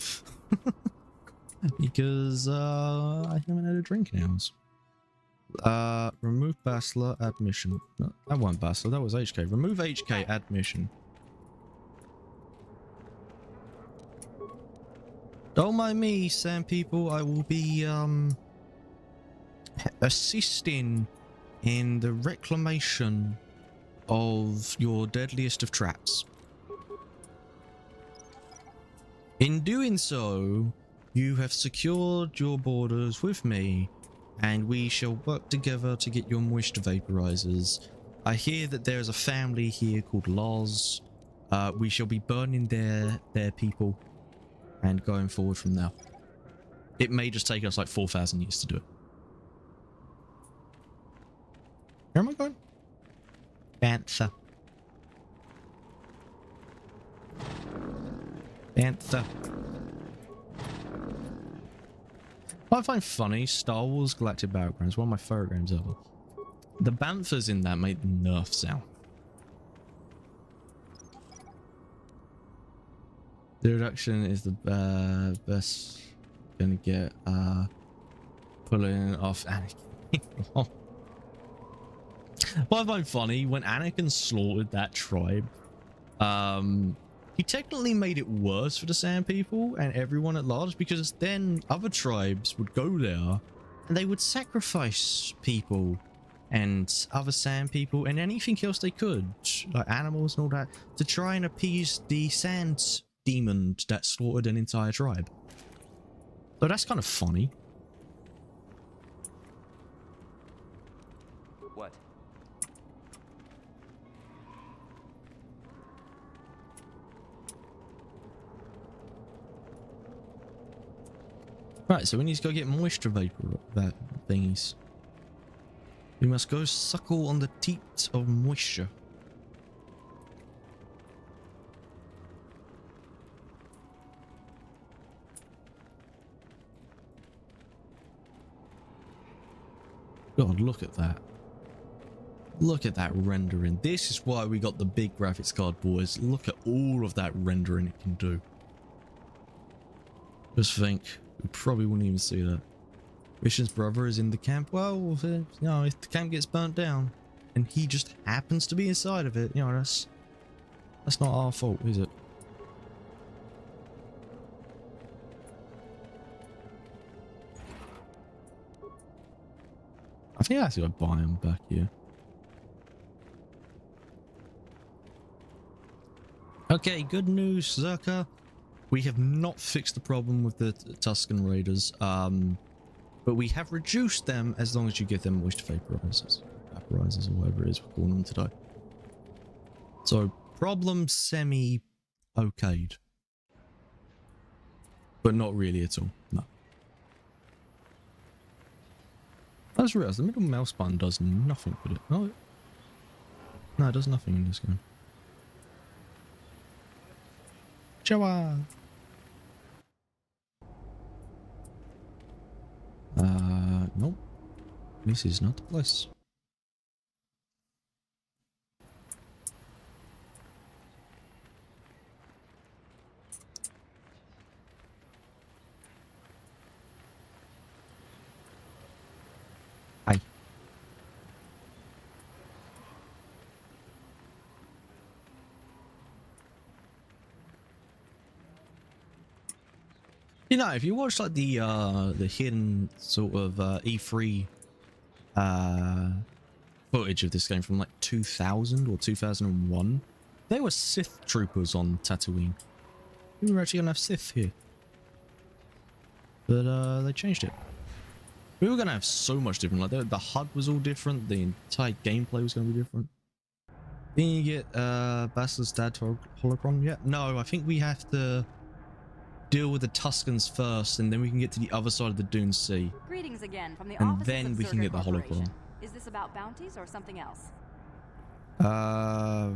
Because, I haven't had a drink in hours. Remove Bastler, add mission. No, that wasn't Bastler, that was HK. Remove HK, add mission. Don't mind me, Sand People. I will be, assisting in the reclamation of your deadliest of traps. In doing so, You have secured your borders with me, and we shall work together to get your moisture vaporizers. I hear that there is a family here called Loz. We shall be burning their people and going forward from there. It may just take us like 4,000 years to do it. Where am I going? Bantha. Bantha. What I find funny, Star Wars Galactic Battlegrounds, one of my favorite games ever. The Banthas in that make the Nerf sound. The reduction is the best gonna get pulling off Anakin. What I find funny, when Anakin slaughtered that tribe, he technically made it worse for the Sand People and everyone at large, because then other tribes would go there and they would sacrifice people and other Sand People and anything else they could, like animals and all that, to try and appease the Sand Demon that slaughtered an entire tribe. So that's kind of funny. What? Right, so we need to go get moisture vapor thingies. We must go suckle on the teat of moisture. God, look at that. Look at that rendering. This is why we got the big graphics card, boys. Look at all of that rendering it can do. Just think, we probably wouldn't even see that. Mission's brother is in the camp. Well, you know, if the camp gets burnt down and he just happens to be inside of it, you know, that's not our fault, is it? I think I have to go buy him back here. Okay, good news, Zerka. We have not fixed the problem with the Tusken Raiders, but we have reduced them as long as you give them moisture vaporizers or whatever it is we're calling them today. So, problem semi-okayed. But not really at all, no. I just realised the middle mouse button does nothing with it. Oh, no, it does nothing in this game. Jawa! Nope. This is not the place. Hi. You know, if you watch like the hidden sort of E3 footage of this game from like 2000 or 2001, there were Sith troopers on Tatooine. We were actually gonna have Sith here, but they changed it. We were gonna have so much different. Like the HUD was all different. The entire gameplay was gonna be different. Didn't you get Bastard's dad holocron yet? No, I think we have to deal with the Tuskens first, and then we can get to the other side of the Dune Sea. Greetings again from the and offices then of we can Zerka get the Corporation. holocron. Is this about bounties or something else? I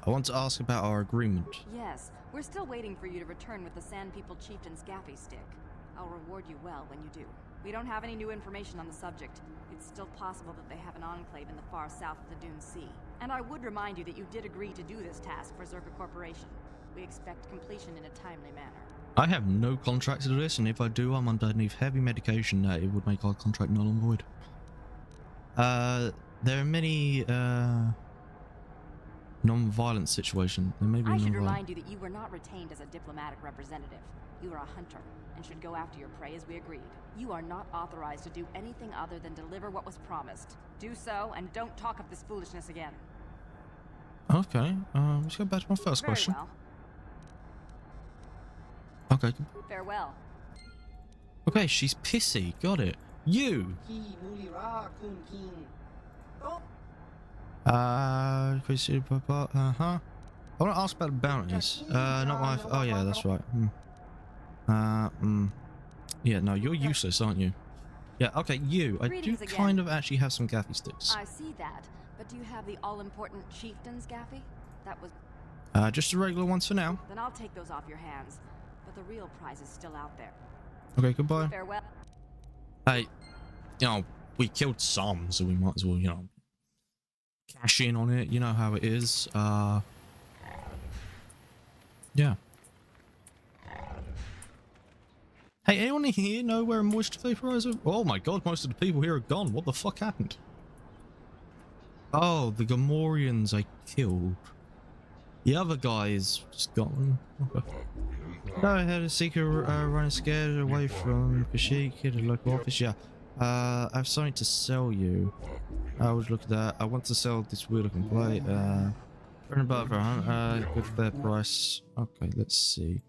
want to ask about our agreement. Yes, we're still waiting for you to return with the Sand People Chieftain's gaffy stick. I'll reward you well when you do. We don't have any new information on the subject. It's still possible that they have an enclave in the far south of the Dune Sea. And I would remind you that you did agree to do this task for Zerka Corporation. We expect completion in a timely manner. I have no contract to do this, and if I do, I'm underneath heavy medication that it would make our contract null and void. There are many non-violent situations. There may be I should non-violent. remind you that you were not retained as a diplomatic representative. You are a hunter, and should go after your prey as we agreed. You are not authorized to do anything other than deliver what was promised. Do so, and don't talk of this foolishness again. Okay, let's go back to my first question. Well. Okay. Farewell. Okay, she's pissy. Got it. You. I want to ask about the bounties. Not my. Oh yeah, that's right. Yeah, no, you're useless, aren't you? Yeah. Okay, you. I do kind of actually have some gaffy sticks. I see that, but do you have the all-important chieftain's gaffy? That was. Just the regular ones for now. Then I'll take those off your hands. But the real prize is still out there. Okay, goodbye. Farewell. Hey, you know, we killed some, so we might as well, you know, cash in on it. You know how it is. Yeah. Hey, anyone in here know where a moisture vaporizer? Oh my god, most of the people here are gone. What the fuck happened? Oh, the Gamorreans I killed. The other guy's just gone. Okay. No, I had a seeker running scared away from Kashyyyk at a local office. Yeah. I have something to sell you. I would look at that. I want to sell this weird looking plate. Turn above her, good fair price. Okay, let's see.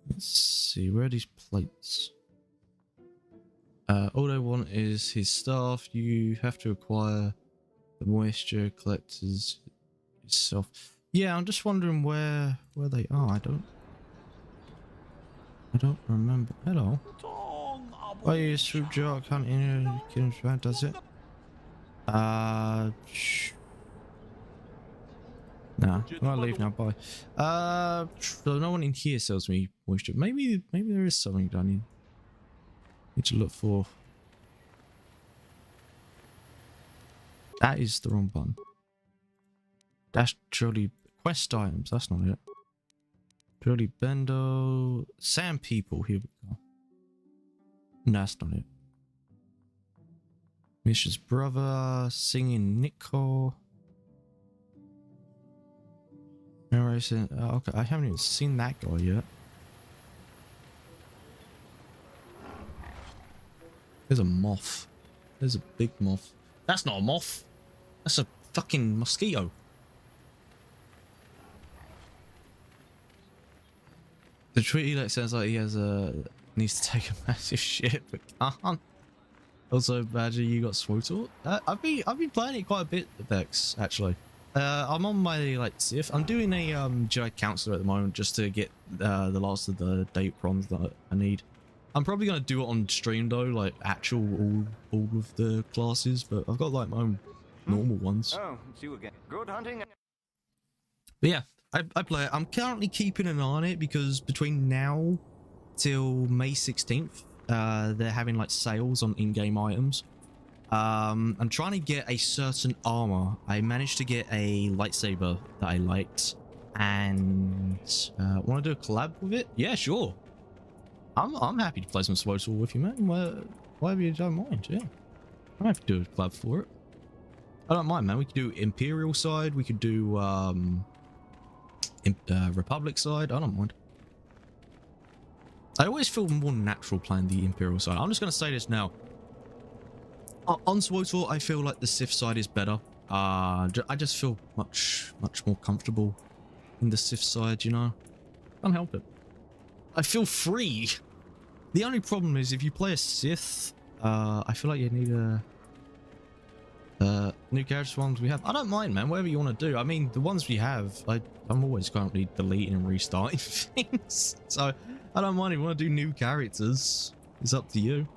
Let's see, where are these plates? All I want is his staff. You have to acquire the moisture collectors yourself. Yeah, I'm just wondering where they are. I don't remember. Hello. Oh, you swoop jock hunting does it? Nah, I'll leave now. Bye. So no one in here sells me moisture. Maybe there is something I need to look for. That is the wrong button. That's surely quest items. That's not it. Jolly Bendo. Sand people. Here we go. No, that's not it. Mish's brother. Singing Nico. Narration. Okay, I haven't even seen that guy yet. There's a moth. There's a big moth. That's not a moth. That's a fucking mosquito. The treaty like sounds like he has needs to take a massive shit, but can't. Also, Badger, you got SWTOR? I've been playing it quite a bit, Vex, actually. I'm on my like Sith. I'm doing a Jedi Counselor at the moment just to get the last of the date proms that I need. I'm probably gonna do it on stream though, like actual all of the classes, but I've got like my own normal ones. Oh, it's you again. Good hunting. But yeah, I play it. I'm currently keeping an eye on it because between now till May 16th, they're having like sales on in-game items. I'm trying to get a certain armor. I managed to get a lightsaber that I liked, and want to do a collab with it? Yeah, sure. I'm happy to play some SWTOR with you, man. Whatever you don't mind, yeah. I'm happy to do a collab for it. I don't mind, man. We could do Imperial side. We could do Republic side. I don't mind. I always feel more natural playing the Imperial side. I'm just going to say this now. On SWTOR, I feel like the Sith side is better. I just feel much more comfortable in the Sith side, you know? Can't help it. I feel free. The only problem is if you play a Sith, I feel like you need a new character ones we have. I don't mind, man. Whatever you want to do. I mean, the ones we have, I'm always currently deleting and restarting things. So I don't mind if you want to do new characters. It's up to you.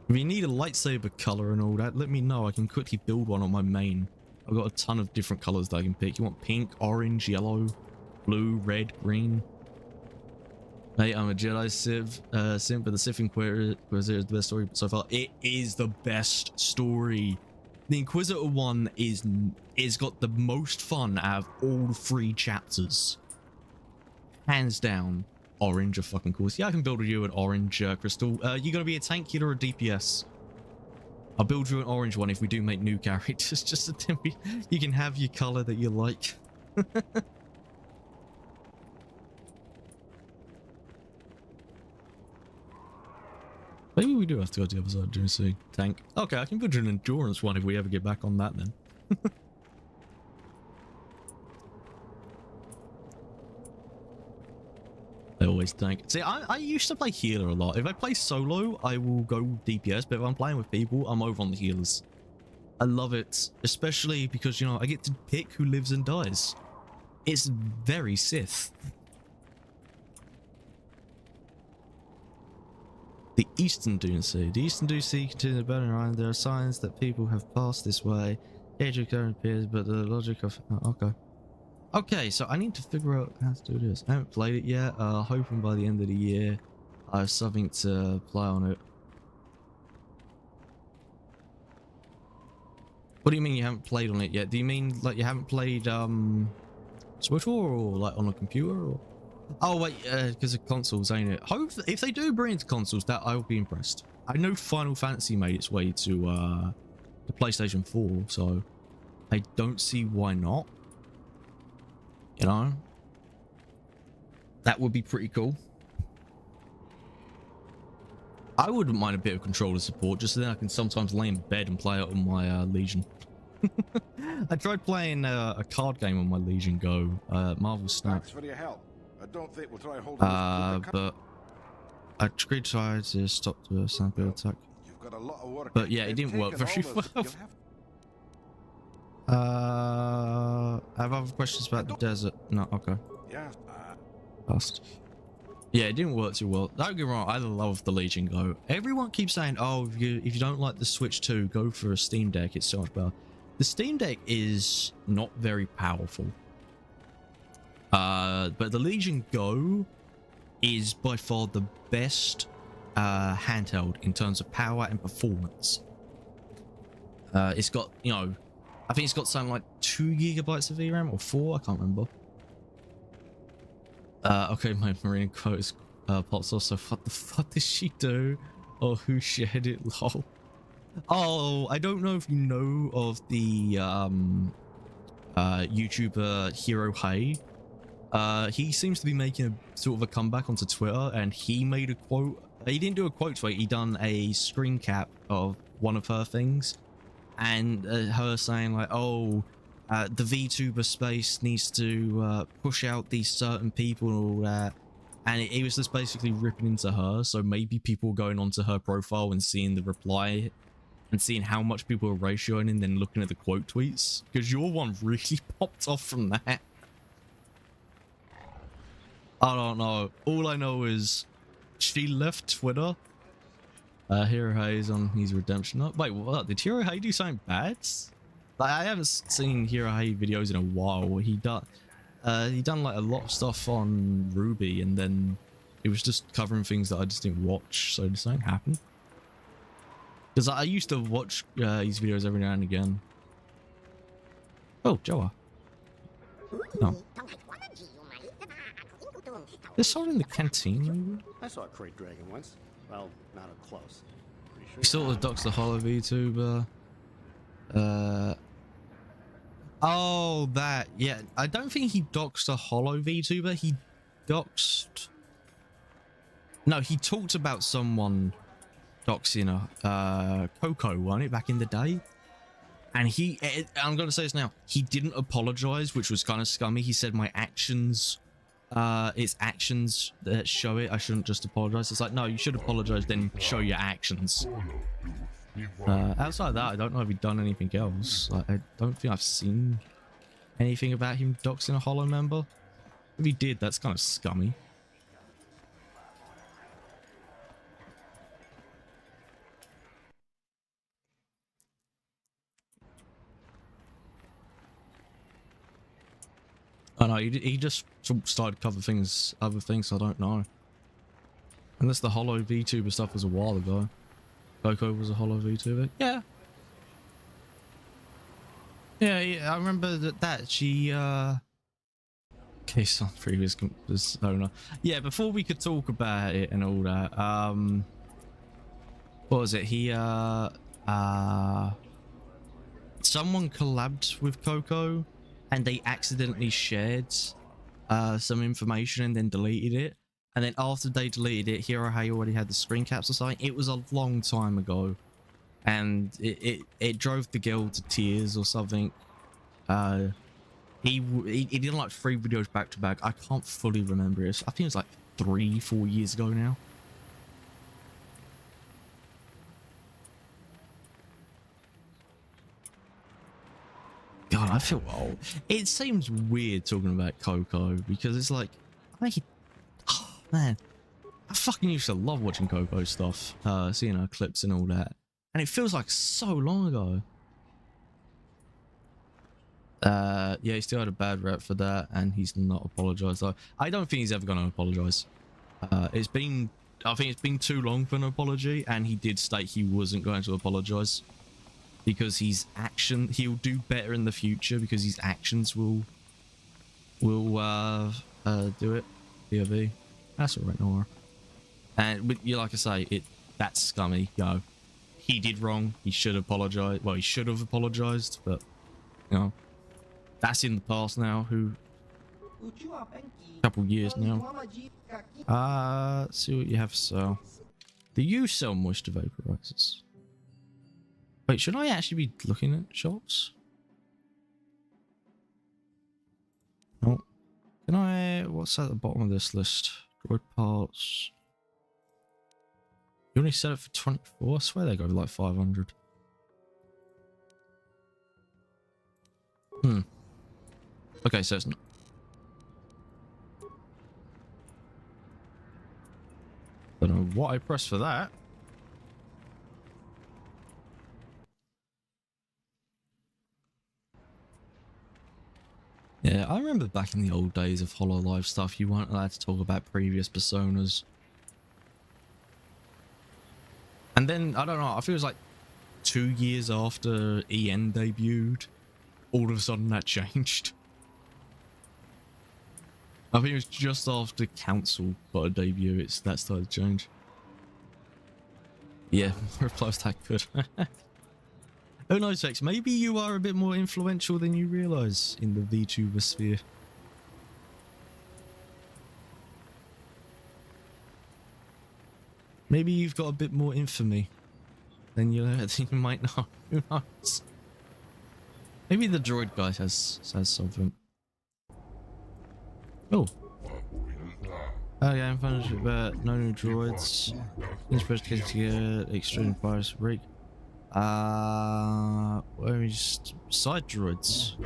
If you need a lightsaber color and all that, let me know. I can quickly build one on my main. I've got a ton of different colors that I can pick. You want pink, orange, yellow, blue, red, green. Hey, I'm a Jedi Simp, but the Sith Inquisitor is the best story so far. It is the best story. The Inquisitor one is got the most fun out of all 3 chapters. Hands down. Orange, of fucking course. Yeah, I can build you an orange crystal. You gonna be a tank killer or a DPS? I'll build you an orange one if we do make new characters. Just so then you can have your color that you like. Maybe we do have to go to the other side of the sea. Tank. Okay, I can put an endurance one if we ever get back on that then. I always tank. See, I used to play healer a lot. If I play solo, I will go DPS, but if I'm playing with people, I'm over on the healers. I love it, especially because, you know, I get to pick who lives and dies. It's very Sith. The Eastern Dune Sea. The Eastern Dune Sea continues to burn around. There are signs that people have passed this way. Age current appears, but the logic of... okay. Okay, so I need to figure out how to do this. I haven't played it yet. Hoping by the end of the year I have something to play on it. What do you mean you haven't played on it yet? Do you mean like you haven't played Switch or like on a computer? Or... oh wait, because of consoles, ain't it? Hope if they do bring it to consoles, that I will be impressed. I know Final Fantasy made its way to the PlayStation 4, so I don't see why not. You know, that would be pretty cool. I wouldn't mind a bit of controller support, just so then I can sometimes lay in bed and play it on my Legion. I tried playing a card game on my Legion Go, Marvel Snap. Thanks for your help. I don't think we'll try holding but I tried to stop the sample attack. You've got a lot of work. But yeah, it didn't work very well. I have other questions about the desert. No, okay. Yeah. Past. Yeah, it didn't work too well. Don't get me wrong, I love the Legion Go. Everyone keeps saying, oh, if you don't like the Switch 2, go for a Steam Deck. It's so much better. The Steam Deck is not very powerful. But the Legion Go is by far the best handheld in terms of power and performance. It's got, you know, I think it's got something like 2 gigabytes of VRAM or 4, I can't remember. Okay, my marine quote pops off, so what the fuck did she do? Or who shared it, lol. Oh, I don't know if you know of the YouTuber Hero Hey. He seems to be making a sort of a comeback onto Twitter, and he made a quote. He didn't do a quote tweet, he done a screen cap of one of her things. And her saying like, oh, the VTuber space needs to push out these certain people and all that. And it was just basically ripping into her. So maybe people going onto her profile and seeing the reply and seeing how much people are ratioing and then looking at the quote tweets. Because your one really popped off from that. I don't know. All I know is she left Twitter. Hero Hay's on his redemption up. Wait, what? Did Hero Hey do something bad? Like, I haven't seen Hero Hey videos in a while. He done like a lot of stuff on Ruby, and then it was just covering things that I just didn't watch. So did something happen? Because I used to watch his videos every now and again. Oh, Joa. No. There's someone in the canteen, maybe? I saw a crate dragon once. Well, not up close. Pretty sure He sort of docks the hollow VTuber. Oh, that. Yeah, I don't think he docks the hollow VTuber. He doxed... no, he talked about someone doxing a Coco, wasn't it, back in the day? And I'm going to say this now. He didn't apologize, which was kind of scummy. He said, my actions... it's actions that show it. I shouldn't just apologize. It's like, no, you should apologize, then show your actions. Outside of that, I don't know if he's done anything else. Like, I don't think I've seen anything about him doxing a hollow member. If he did, that's kind of scummy. I know, he just started covering things, other things, I don't know. Unless the hollow VTuber stuff was a while ago. Coco was a hollow VTuber. Yeah. Yeah, I remember that she, case on previous owner. Yeah, before we could talk about it and all that, what was it? Someone collabed with Coco, and they accidentally shared some information and then deleted it. And then after they deleted it, Hero Hay already had the screen caps or something. It was a long time ago. And it drove the girl to tears or something. He did like 3 videos back to back. I can't fully remember it. I think it was like 3-4 years ago now. God, I feel old. It seems weird talking about Coco because it's like, oh man, I fucking used to love watching Coco stuff, seeing her clips and all that, and it feels like so long ago. Yeah, he still had a bad rep for that, and he's not apologized though. I don't think he's ever going to apologize. I think it's been too long for an apology, and he did state he wasn't going to apologize because he'll do better in the future because his actions will do it. POV. That's all right, Nora. And you, like I say, that's scummy. Yo, he did wrong. He should apologize. Well, he should have apologized, but you know, that's in the past now. Couple years now. Let's see what you have to sell. Do you sell moisture vaporizers? Wait, should I actually be looking at shops? No. Can I? What's at the bottom of this list? Droid parts. You only sell it for 24? I swear they go to like 500. Okay, so it's not. Don't know what I pressed for that. Yeah, I remember back in the old days of HoloLive stuff, you weren't allowed to talk about previous personas. And then, I don't know, I feel it's like 2 years after EN debuted, all of a sudden that changed. I think it was just after Council got a debut, that started to change. Yeah, replies that good. Who knows, Vex? Maybe you are a bit more influential than you realise in the VTuber sphere. Maybe you've got a bit more infamy than you might know. Who knows? Maybe the droid guy has something. Oh. Oh yeah, I'm finished with no new droids. Inspiration to get extreme virus break. Where we just side droids.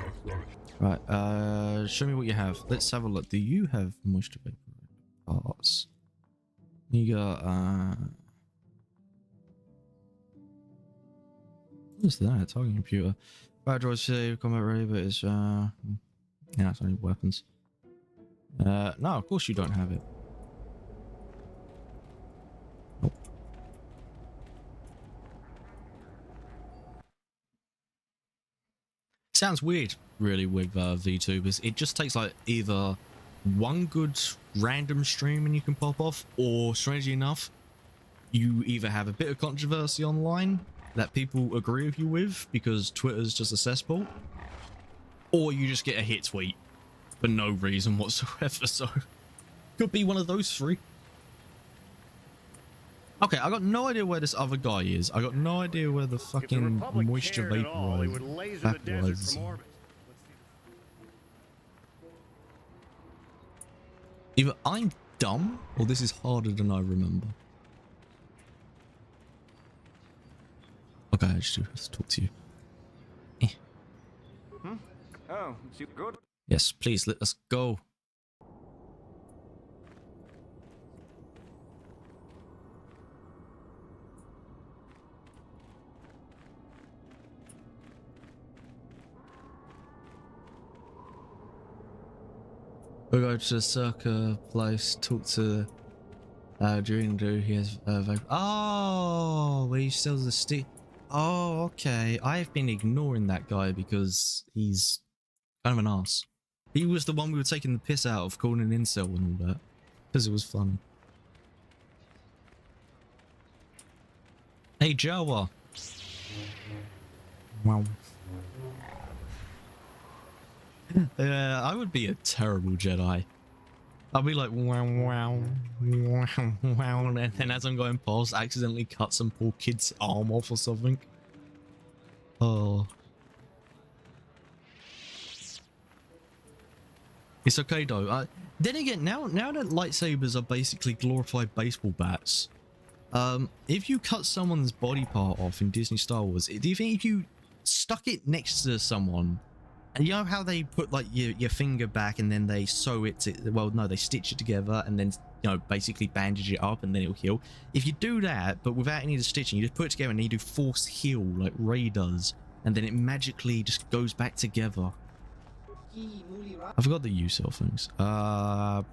Right, show me what you have. Let's have a look. Do you have moisture vapor parts? You got what's that? Targeting computer. Right, droids save combat ready, but it's yeah, it's only weapons. No, of course you don't have it. Nope. Sounds weird, really, with VTubers. It just takes like either one good random stream and you can pop off, or strangely enough, you either have a bit of controversy online that people agree with you with because Twitter's just a cesspool, or you just get a hit tweet for no reason whatsoever. So could be one of those three. Okay, I got no idea where this other guy is. I got no idea where the fucking moisture vaporizer. Either I'm dumb or this is harder than I remember. Okay, I just have to talk to you. Oh, you good? Yes, please let us go. We'll go to the Circa place, talk to Dream he has oh, where he sells the stick. Oh, okay. I've been ignoring that guy because he's kind of an ass. He was the one we were taking the piss out of, calling an incel and all that, because it was funny. Hey, Jawa. Wow. I would be a terrible Jedi. I'll be like, wow, wow, wow, wow, and then as I'm going past, I accidentally cut some poor kid's arm off or something. Oh. It's okay though. Then again, now that lightsabers are basically glorified baseball bats, if you cut someone's body part off in Disney Star Wars, do you think if you stuck it next to someone, and you know how they put like your finger back and then they sew it to, well, no, they stitch it together and then, you know, basically bandage it up and then it'll heal. If you do that, but without any of the stitching, you just put it together and then you do force heal like Rey does, and then it magically just goes back together. I forgot the use of things. I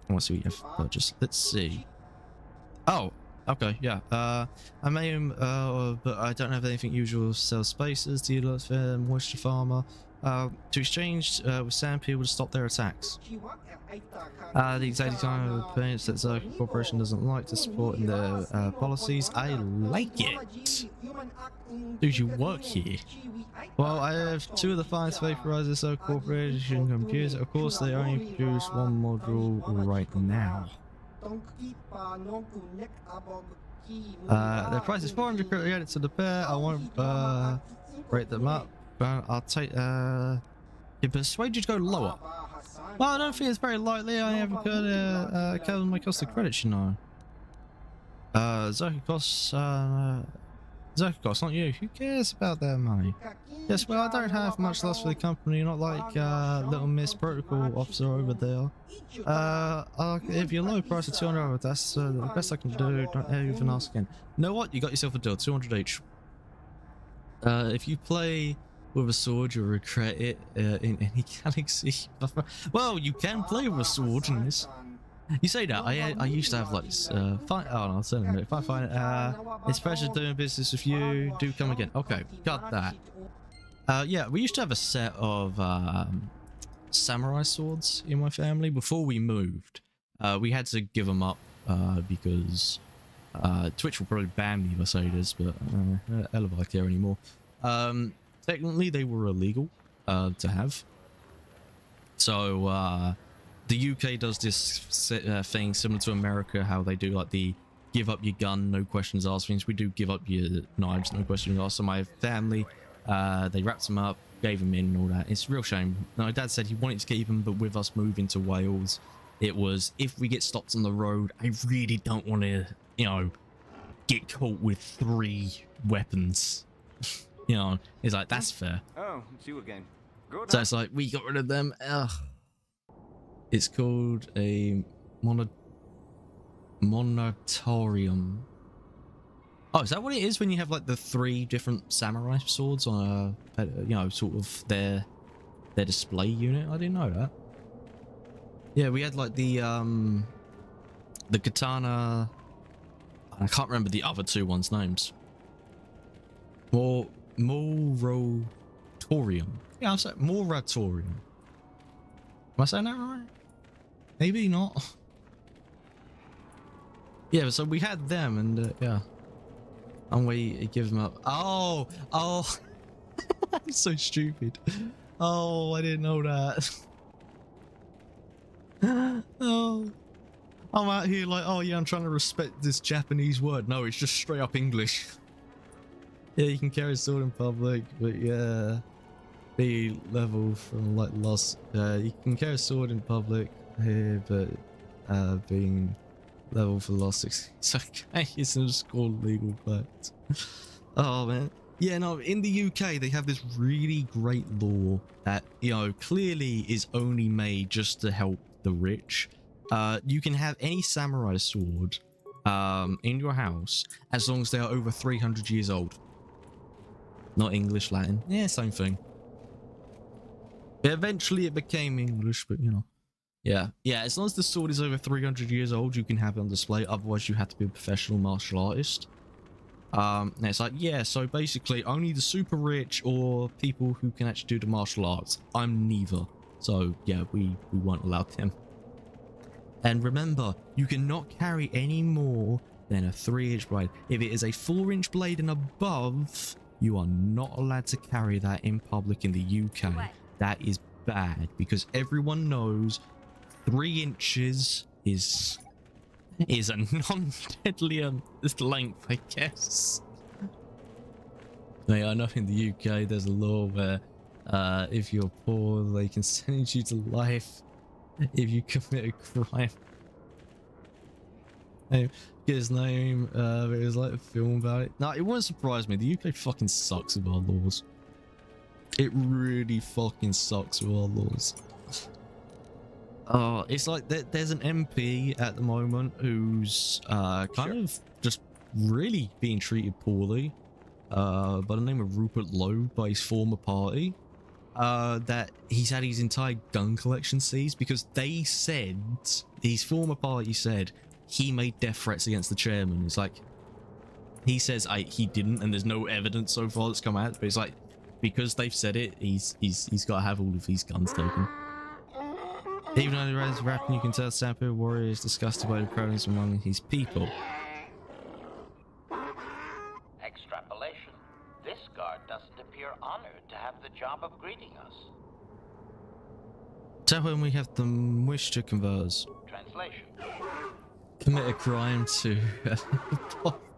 want to see what you have purchased. Let's see. Oh, okay, yeah. I may but I don't have anything usual. Sell spaces, dealer, moisture farmer. To exchange with sand people to stop their attacks. The exact time of the payments that Zerka Corporation doesn't like to support in their policies. I like it. Dude, you work here. Well, I have 2 of the finest vaporizers Zerka Corporation computers. Of course, they only produce 1 module right now. Their price is 400 credits to the pair. I won't rate them up. I'll take persuade you to go lower. Well, I don't think it's very likely. I never could cover my cost of credits, you know. Zerka costs not you. Who cares about their money? Yes, well, I don't have much loss for the company, not like little Miss Protocol Officer over there. If you're low price of 200, that's the best I can do. Don't even ask again. You know what? You got yourself a deal. 200 each. If you play with a sword, you'll regret it in any galaxy. Well, you can play with a sword in this. You say that. I used to have like this. Oh no, I'll tell you. If I find it, it's a pleasure doing business with you. Do come again. Okay, got that. Yeah, we used to have a set of samurai swords in my family before we moved. We had to give them up because Twitch will probably ban me if I say this, but hell if I care anymore. Technically, they were illegal to have. So the UK does this thing similar to America, how they do like the give up your gun, no questions asked things. We do give up your knives, no questions asked. So my family, they wrapped them up, gave them in and all that. It's a real shame. My dad said he wanted to keep them, but with us moving to Wales, it was, if we get stopped on the road, I really don't want to, you know, get caught with 3 weapons. You know, it's like, that's fair. Oh, it's you again. Good. So it's like, we got rid of them. Ugh. It's called a monatorium. Oh, is that what it is when you have like the 3 different samurai swords on a, you know, sort of their display unit? I didn't know that. Yeah, we had like the katana. I can't remember the other 2 ones' names. Moratorium. Yeah, I said moratorium. Am I saying that right? Maybe not. Yeah, so we had them, and yeah, and we give them up. Oh, that's so stupid. Oh, I didn't know that. Oh, I'm out here like, oh yeah, I'm trying to respect this Japanese word. No, it's just straight up English. Yeah, you can carry a sword in public, but yeah, be level from like lost. You can carry a sword in public here, but being level for lost, it's okay. It's just called legal, but oh man, yeah, no. In the UK, they have this really great law that, you know, clearly is only made just to help the rich. You can have any samurai sword in your house as long as they are over 300 years old. Not English, Latin. Yeah, same thing. Eventually it became English, but you know. Yeah, as long as the sword is over 300 years old, you can have it on display. Otherwise, you have to be a professional martial artist. And it's like, yeah, so basically only the super rich or people who can actually do the martial arts. I'm neither. So yeah, we weren't allowed them. And remember, you cannot carry any more than a 3-inch blade. If it is a 4-inch blade and above, you are not allowed to carry that in public in the UK. That is bad because everyone knows 3 inches is a non-deadly length, I guess. I know in the UK there's a law where if you're poor, they can sentence you to life if you commit a crime. Get his name, it was like a film about it. No, it wouldn't surprise me. The UK fucking sucks with our laws. It really fucking sucks with our laws. It's like there's an MP at the moment who's kind of just really being treated poorly by the name of Rupert Lowe by his former party. That he's had his entire gun collection seized because they said, his former party said, he made death threats against the chairman. It's like, he says he didn't, and there's no evidence so far that's come out, but it's like, because they've said it, he's got to have all of these guns taken. Even though the rise of rapping, you can tell Sampo Warrior is disgusted by the presence among his people. Extrapolation. This guard doesn't appear honored to have the job of greeting us. Tell him we have the wish to converse. Translation. Commit a crime to a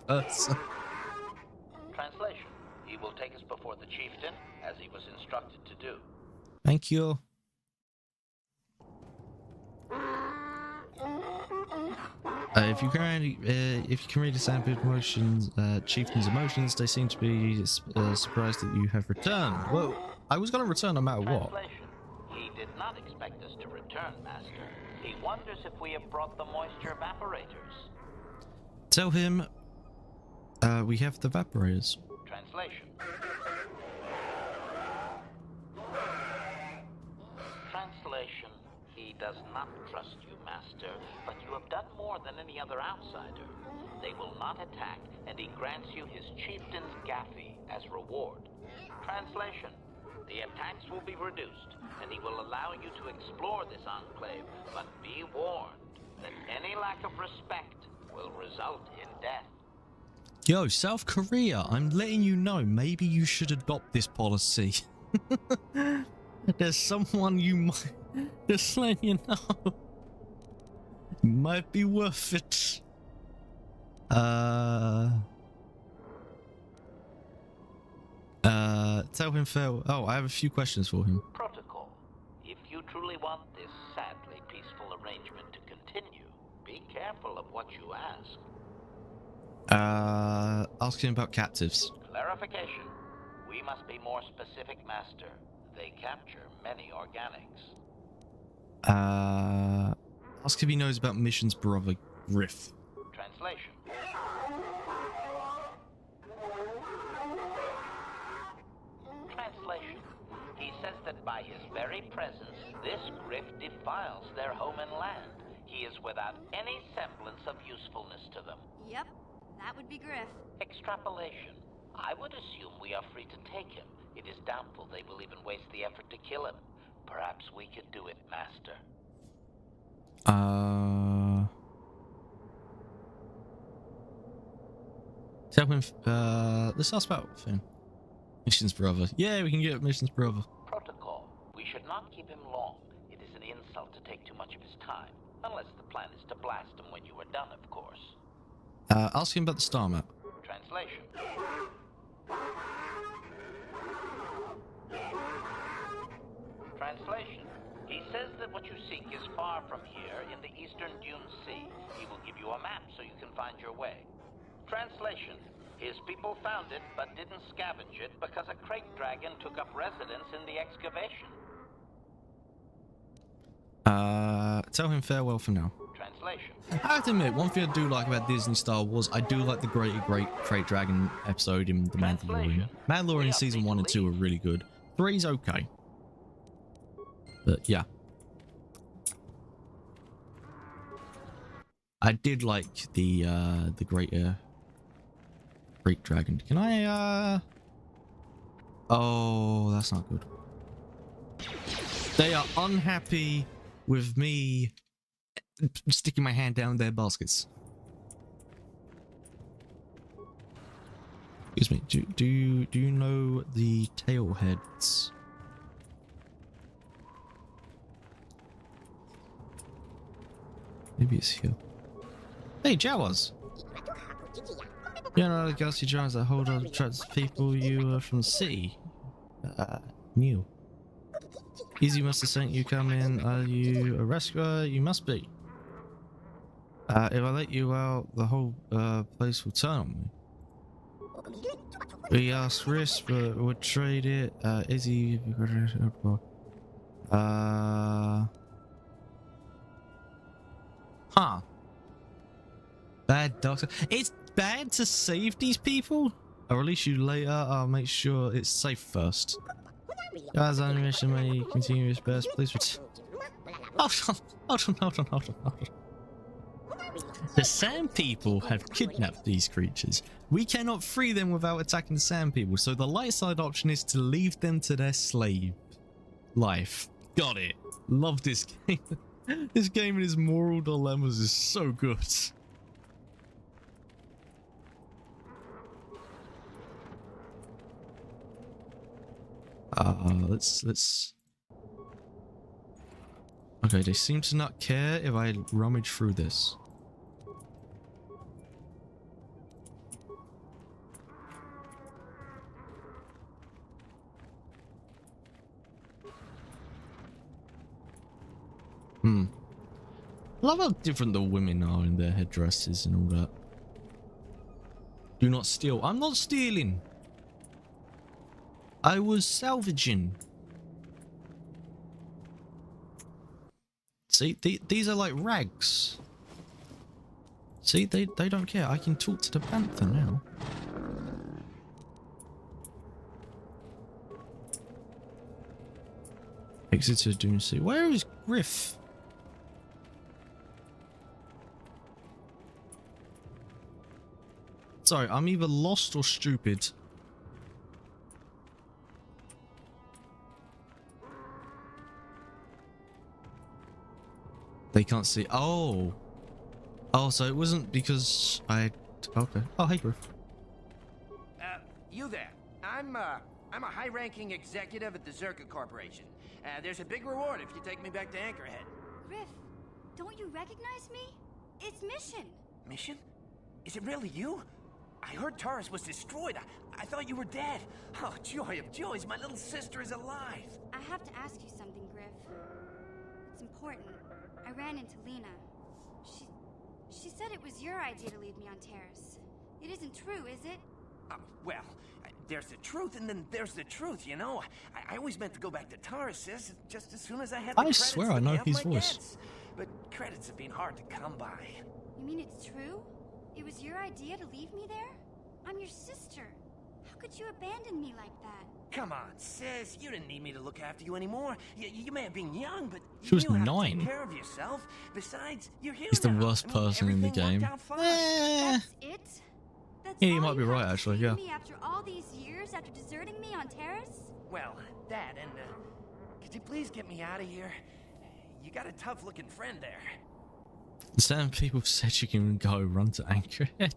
person. Translation. He will take us before the chieftain, as he was instructed to do. Thank you. If you can read the sample emotions, chieftain's emotions, they seem to be surprised that you have returned. Well, I was going to return no matter what. He did not expect us to return, Master. He wonders if we have brought the moisture evaporators. Tell him we have the evaporators. Translation. Translation. He does not trust you, Master, but you have done more than any other outsider. They will not attack, and he grants you his chieftain's gaffy as reward. Translation. The attacks will be reduced, and he will allow you to explore this enclave, but be warned that any lack of respect will result in death. Yo, South Korea, I'm letting you know, maybe you should adopt this policy. There's someone you might... Just letting you know. Might be worth it. Tell him farewell. Oh, I have a few questions for him. Protocol. If you truly want this sadly peaceful arrangement to continue, be careful of what you ask. Ask him about captives. Clarification. We must be more specific, Master. They capture many organics. Ask if he knows about Mission's brother, Griff. Translation. Translation. He says that by his very presence, this Griff defiles their home and land. He is without any semblance of usefulness to them. Yep, that would be Griff. Extrapolation. I would assume we are free to take him. It is doubtful they will even waste the effort to kill him. Perhaps we could do it, Master. Tell him, let's ask about him. Mission's brother. Yeah, we can get Mission's brother. Protocol. We should not keep him long. It is an insult to take too much of his time. Unless the plan is to blast him when you are done, of course. Ask him about the star map. Translation. Translation. He says that what you seek is far from here in the eastern Dune Sea. He will give you a map so you can find your way. Translation. His people found it, but didn't scavenge it because a crate dragon took up residence in the excavation. Tell him farewell for now. Translation. I have to admit, one thing I do like about Disney Star Wars, I do like the Great Crate Dragon episode in The Mandalorian. Mandalorian season 1 and 2 are really good. 3's okay. But yeah. I did like the Great Dragon. Can I Oh, that's not good. They are unhappy with me sticking my hand down their baskets. Excuse me. Do you know the tailheads? Maybe it's here. Hey, Jawas! You know the ghastly giants that hold on attracts people you from the city. New. Easy must have sent you come in. Are you a rescuer? You must be. If I let you out, the whole place will turn on me. We asked risk, but would trade it. Izzy. Huh. Bad doctor. It's bad to save these people? I'll release you later. I'll make sure it's safe first. Guys on a mission may continue his best. Please return. Hold on. The Sand People have kidnapped these creatures. We cannot free them without attacking the Sand People, so the light side option is to leave them to their slave life. Got it. Love this game. This game and its moral dilemmas is so good. Let's... Okay, they seem to not care if I rummage through this. I love how different the women are in their headdresses and all that. Do not steal. I'm not stealing. I was salvaging. See, these are like rags. See, they don't care. I can talk to the panther now. Exit to Doomsday. Where is Griff? Sorry, I'm either lost or stupid. They can't see. Oh. Oh, so it wasn't because I... Okay. Oh, hey, Griff. You there. I'm a high-ranking executive at the Zerka Corporation. There's a big reward if you take me back to Anchorhead. Griff, don't you recognize me? It's Mission. Mission? Is it really you? I heard Taurus was destroyed. I thought you were dead. Oh, joy of joys, my little sister is alive. I have to ask you something, Griff. It's important. I ran into Lena. She said it was your idea to leave me on Terrace. It isn't true, is it? Well, there's the truth and then there's the truth, you know? I always meant to go back to Taurus just as soon as I had the credits. I swear I know his voice. Debts. But credits have been hard to come by. You mean it's true? It was your idea to leave me there? I'm your sister. How could you abandon me like that? Come on, sis. You didn't need me to look after you anymore. You may have been young, but she was you have 9. to take care of yourself. Besides, you're here. He's the now. worst person in the game. That's it? That's yeah, you might be right, actually. Yeah. Me after all these years, after deserting me on Terrace? Well, that and could you please get me out of here? You got a tough-looking friend there. Some people said you can go run to Anchorhead.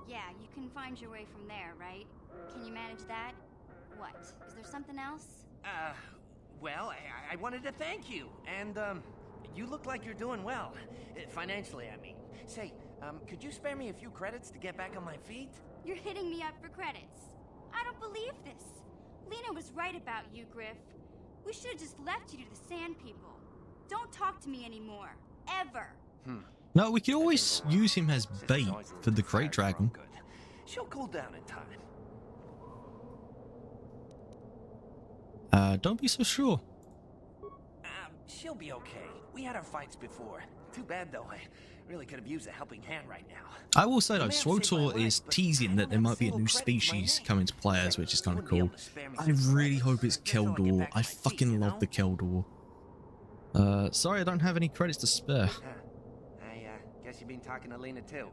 Yeah, you can find your way from there, right? Can you manage that? What? Is there something else? Well, I wanted to thank you, and, you look like you're doing well. Financially, I mean. Say, could you spare me a few credits to get back on my feet? You're hitting me up for credits. I don't believe this. Lena was right about you, Griff. We should have just left you to the Sand People. Don't talk to me anymore. Ever. No, we can always use him as bait for the Great Dragon. She'll cool down in time. Don't be so sure. She'll be okay. We had our fights before. Too bad, though. I really could have used a helping hand right now. I will say, though, Swotor is teasing that there might be a new species coming to players, which is kind of cool. I really hope it's Keldor. I fucking love the Keldor. Sorry, I don't have any credits to spare. I guess you've been talking to Lena, too.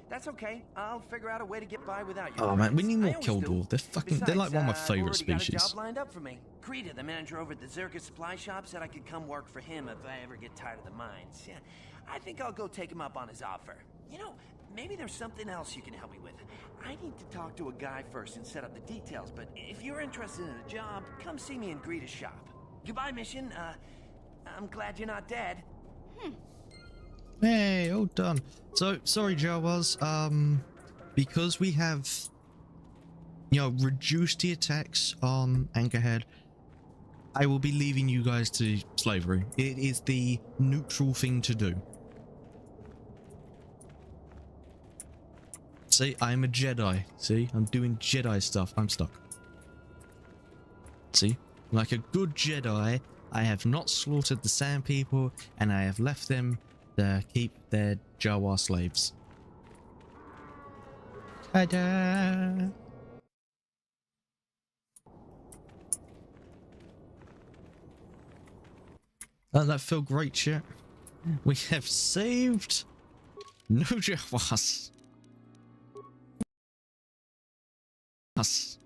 That's okay. I'll figure out a way to get by without you. Oh man, we need more Keldor. They're like one of my favorite species. Got a job lined up for me. Krita, the manager over at the Zerka supply shop, said I could come work for him if I ever get tired of the mines. Yeah, I think I'll go take him up on his offer. You know, maybe there's something else you can help me with. I need to talk to a guy first and set up the details, but if you're interested in a job, come see me in Greta's shop. Goodbye, Mission. I'm glad you're not dead. Hey, all done. So, sorry, Jawas. Because we have, you know, reduced the attacks on Anchorhead, I will be leaving you guys to slavery. It is the neutral thing to do. See, I'm a Jedi. See, I'm doing Jedi stuff. I'm stuck. See, like a good Jedi, I have not slaughtered the Sand People, and I have left them to keep their Jawa slaves. Ta-da! That felt great, chat. We have saved no Jawas. Us.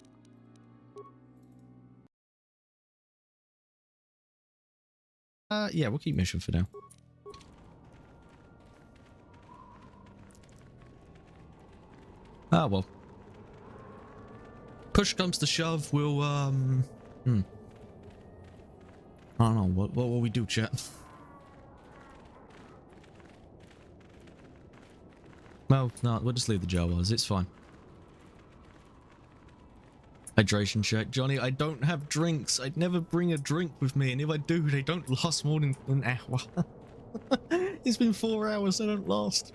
Yeah, we'll keep mission for now. Ah, well. Push comes to shove, we'll, I don't know, what will we do, chat? Well, no, we'll just leave the Jawas, it's fine. Hydration check. Johnny, I don't have drinks. I'd never bring a drink with me, and if I do, they don't last more than an hour. It's been 4 hours, they don't last.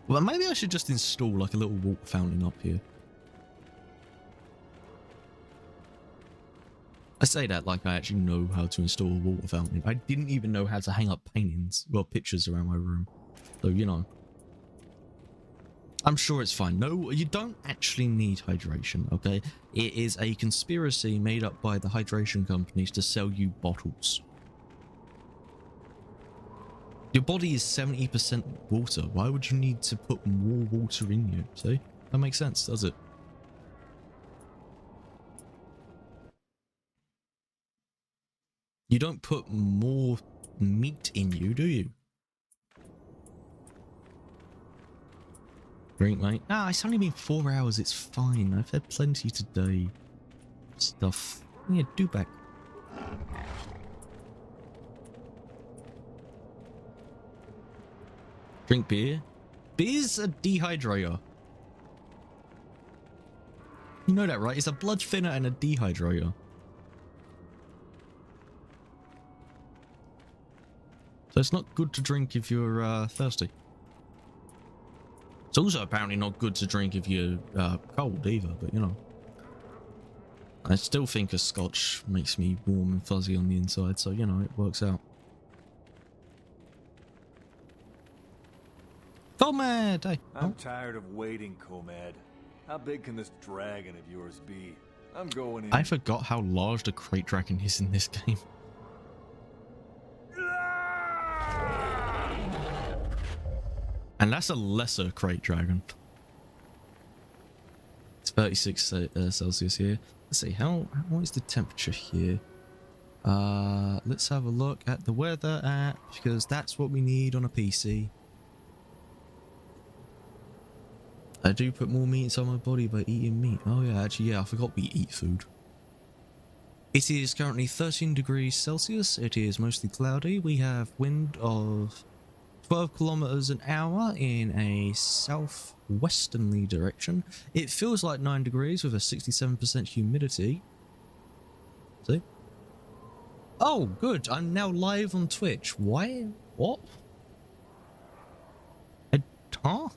Well, maybe I should just install like a little water fountain up here. I say that like I actually know how to install a water fountain. I didn't even know how to hang up paintings, well, pictures around my room. So, you know. I'm sure it's fine. No, you don't actually need hydration, okay? It is a conspiracy made up by the hydration companies to sell you bottles. Your body is 70% water. Why would you need to put more water in you? See? That makes sense, does it? You don't put more meat in you, do you? Drink, mate. Ah, it's only been 4 hours. It's fine. I've had plenty today. Stuff. Yeah, do back. Drink beer. Beer's a dehydrator. You know that, right? It's a blood thinner and a dehydrator. So it's not good to drink if you're thirsty. It's also apparently not good to drink if you're cold either, but you know. I still think a scotch makes me warm and fuzzy on the inside, so you know, it works out. Comad! Hey. I'm tired of waiting, Comad. How big can this dragon of yours be? I'm going in. I forgot how large the crate dragon is in this game. And that's a lesser crate dragon. It's 36 Celsius here. Let's see, what is the temperature here? Let's have a look at the weather app, because that's what we need on a PC. I do put more meat inside my body by eating meat. Oh yeah, actually, yeah, I forgot we eat food. It is currently 13 degrees Celsius. It is mostly cloudy. We have wind of 12 kilometers an hour in a southwesterly direction. It feels like 9 degrees with a 67% humidity. See? Oh, good. I'm now live on Twitch. Why? What? Huh?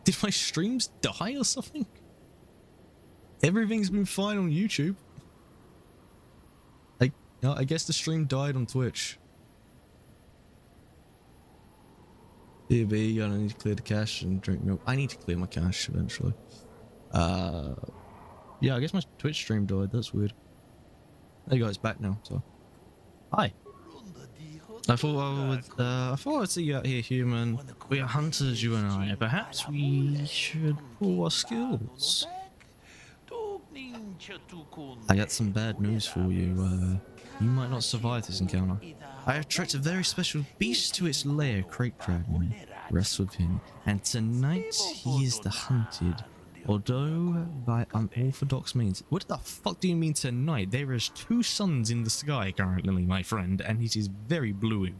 Did my streams die or something? Everything's been fine on YouTube. I guess the stream died on Twitch. I need to clear the cache and drink milk. I need to clear my cache eventually. Yeah, I guess my Twitch stream died. That's weird. There you go, it's back now. So, hi. I thought I would see you out here, human. We are hunters, you and I. Perhaps we should pull our skills. I got some bad news for you. You might not survive this encounter. I have tracked a very special beast to its lair, Crate Dragon. Rest with him, and tonight he is the hunted. Although by unorthodox means. What the fuck do you mean tonight? There is 2 suns in the sky currently, my friend, and it is very blue.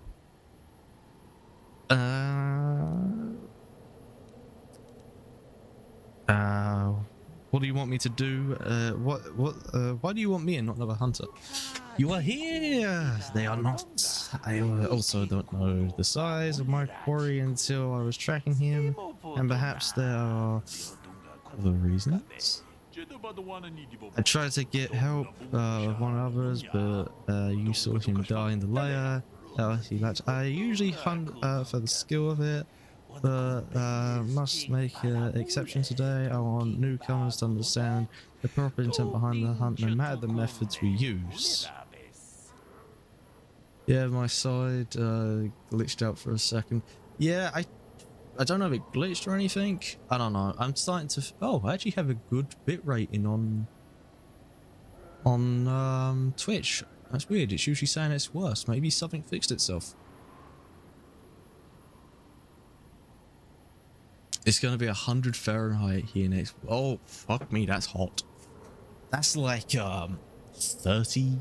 What do you want me to do? Why do you want me and not another hunter? You are here! They are not. I also don't know the size of my quarry until I was tracking him, and perhaps there are other reasons. I tried to get help with one of others, but you saw him die in the lair. I usually hunt for the skill of it, but must make an exception today. I want newcomers to understand the proper intent behind the hunt, no matter the methods we use. Yeah, my side glitched out for a second. Yeah, I don't know if it glitched or anything. I don't know. I'm starting to... Oh, I actually have a good bit rating on Twitch. That's weird. It's usually saying it's worse. Maybe something fixed itself. It's going to be 100 Fahrenheit here next... Oh, fuck me, that's hot. That's like 30...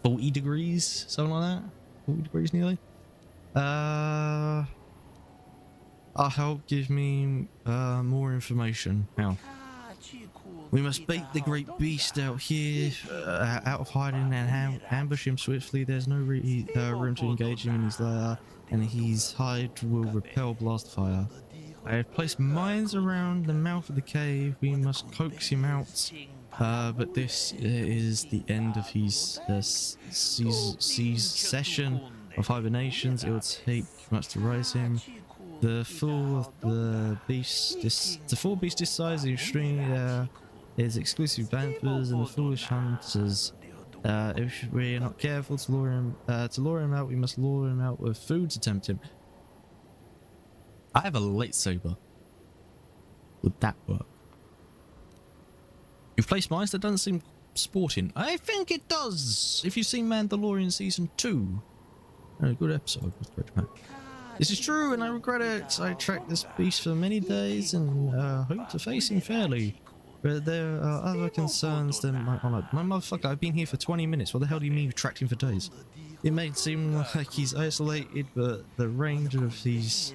40 degrees, something like that. 40 degrees nearly. I'll help give me more information now. We must beat the great beast out here, out of hiding and ambush him swiftly. There's no room to engage him in his lair, and his hide will repel blast fire. I have placed mines around the mouth of the cave. We must coax him out. But this is the end of his session of hibernations. It will take much to raise him. The full beast this size is extreme. Is exclusive banthas and the foolish hunters. If we're not careful to lure him out, we must lure him out with food to tempt him. I have a lightsaber. Would that work? You've placed mines? That doesn't seem sporting. I think it does. If you've seen Mandalorian Season 2. A good episode with Vroid Mum. This is true and I regret it. I tracked this beast for many days and hope to face him fairly. But there are other concerns than my honor. My motherfucker, I've been here for 20 minutes. What the hell do you mean you've tracked him for days? It may seem like he's isolated, but the range of his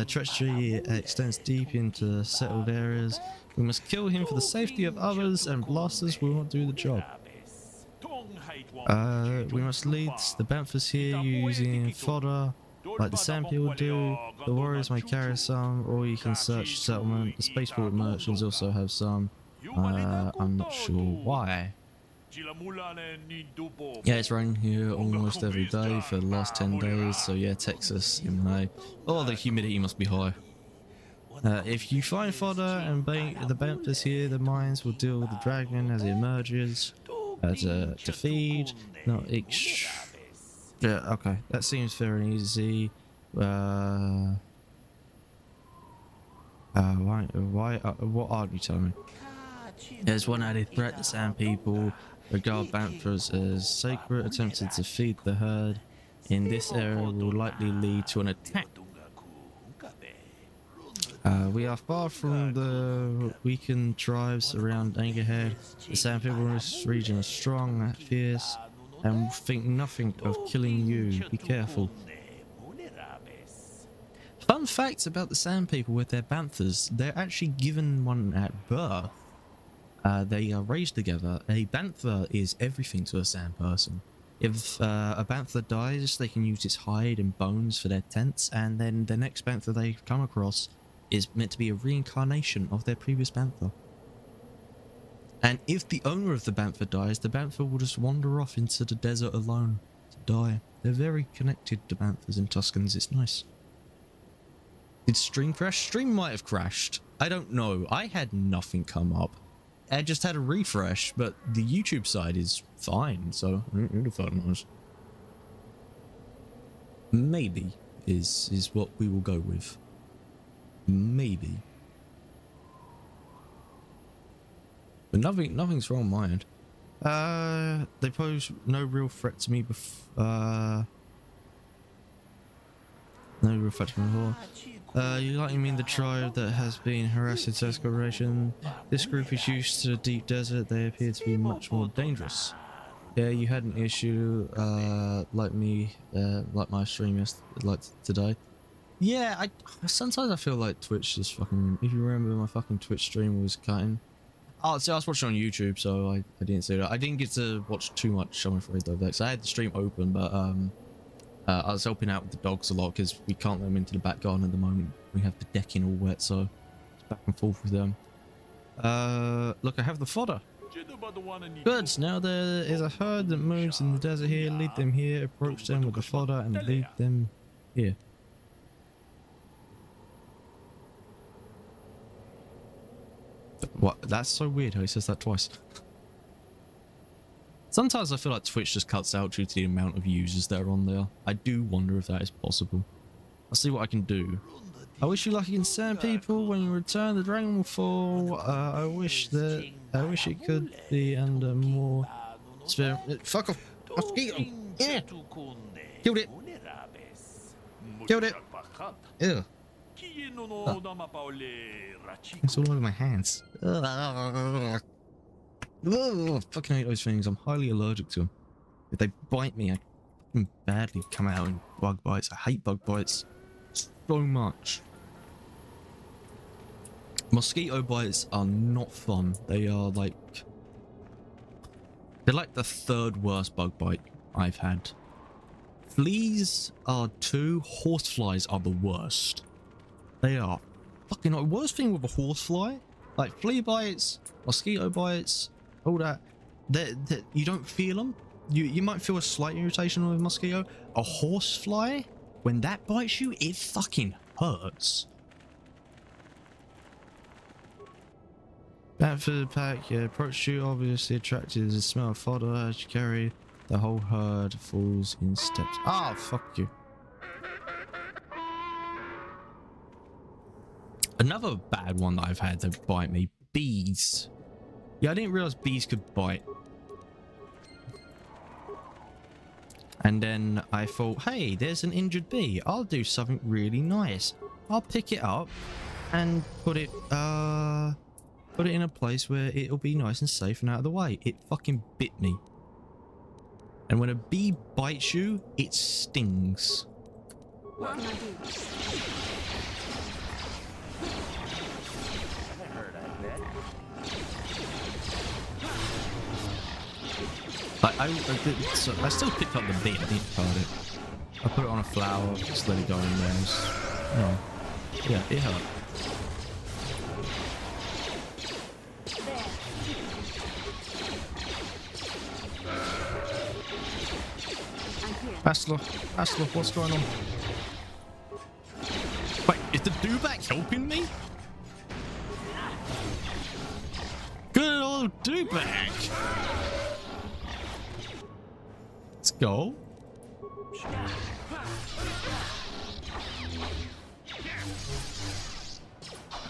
treachery extends deep into settled areas. We must kill him for the safety of others, and blasters will not do the job. We must lead the banthas here using fodder, like the sand people do. The warriors may carry some, or you can search settlement. The spaceport merchants also have some. I'm not sure why. Yeah, it's raining here almost every day for the last 10 days, so yeah, Texas in May. Oh, the humidity must be high. If you find fodder and bait the banthas here, the mines will deal with the dragon as it emerges to feed. No, yeah, okay, that seems very easy. What aren't you telling me? There's one added threat. The sand people regard banthas as sacred. Attempted to feed the herd in this area will likely lead to an attack. We are far from the weakened tribes around Angerhead. The sand people in this region are strong, fierce, and think nothing of killing you. Be careful. Fun facts about the sand people with their banthas: they're actually given one at birth. They are raised together. A bantha is everything to a sand person. If a bantha dies, they can use its hide and bones for their tents, and then the next bantha they come across is meant to be a reincarnation of their previous bantha. And if the owner of the bantha dies, the bantha will just wander off into the desert alone to die. They're very connected to banthas and Tuscans. It's nice. Did stream crash? Stream might have crashed. I don't know. I had nothing come up. I just had a refresh, but the YouTube side is fine, so who the fuck knows? Maybe is what we will go with. Maybe. But nothing's wrong on my end. They pose no real threat to me before. No real threat to me before. You likely mean the tribe that has been harassed since exploration. This group is used to the deep desert. They appear to be much more dangerous. Yeah, you had an issue, like me, like my stream like today. Yeah, sometimes I feel like Twitch just fucking, if you remember my fucking Twitch stream was cutting. Oh, see, I was watching on YouTube, so I didn't see that. I didn't get to watch too much, I'm afraid, though, Vex. I had the stream open, but, I was helping out with the dogs a lot because we can't let them into the back garden at the moment. We have the decking all wet, so it's back and forth with them. Look, I have the fodder. Good. Now there is a herd that moves in the desert here. Lead them here, approach them with the fodder, and lead them here. What? That's so weird how he says that twice. Sometimes I feel like Twitch just cuts out due to the amount of users that are on there. I do wonder if that is possible. I'll see what I can do. I wish you luck against sand people. When you return, the dragon will fall. I wish it could be under more spirit. Fuck off! Mosquito! Yeah! Killed it! Killed it! Ew. Oh. It's all over my hands. Ugh. Fucking hate those things. I'm highly allergic to them. If they bite me, I fucking badly come out in bug bites. I hate bug bites so much. Mosquito bites are not fun. They are like... They're like the third worst bug bite I've had. Fleas are 2. Horseflies are the worst. They are fucking... The worst thing with a horsefly, like flea bites, mosquito bites, all that, you don't feel them. You might feel a slight irritation with a mosquito. A horsefly, when that bites you, it fucking hurts. Back for the pack, yeah, approach you, obviously attracted as the smell of fodder as you carry. The whole herd falls in steps. Ah, fuck you. Another bad one that I've had that bite me, bees. Yeah, I didn't realize bees could bite. And then I thought, hey, there's an injured bee. I'll do something really nice. I'll pick it up and put it in a place where it'll be nice and safe and out of the way. It fucking bit me. And when a bee bites you, it stings. What can I do? Like, I still picked up the bee, I didn't card it. I put it on a flower, just let it go in there. No. Yeah, it hurt. Asla, what's going on? Wait, is the dewback helping me? Good old dewback! Let's go.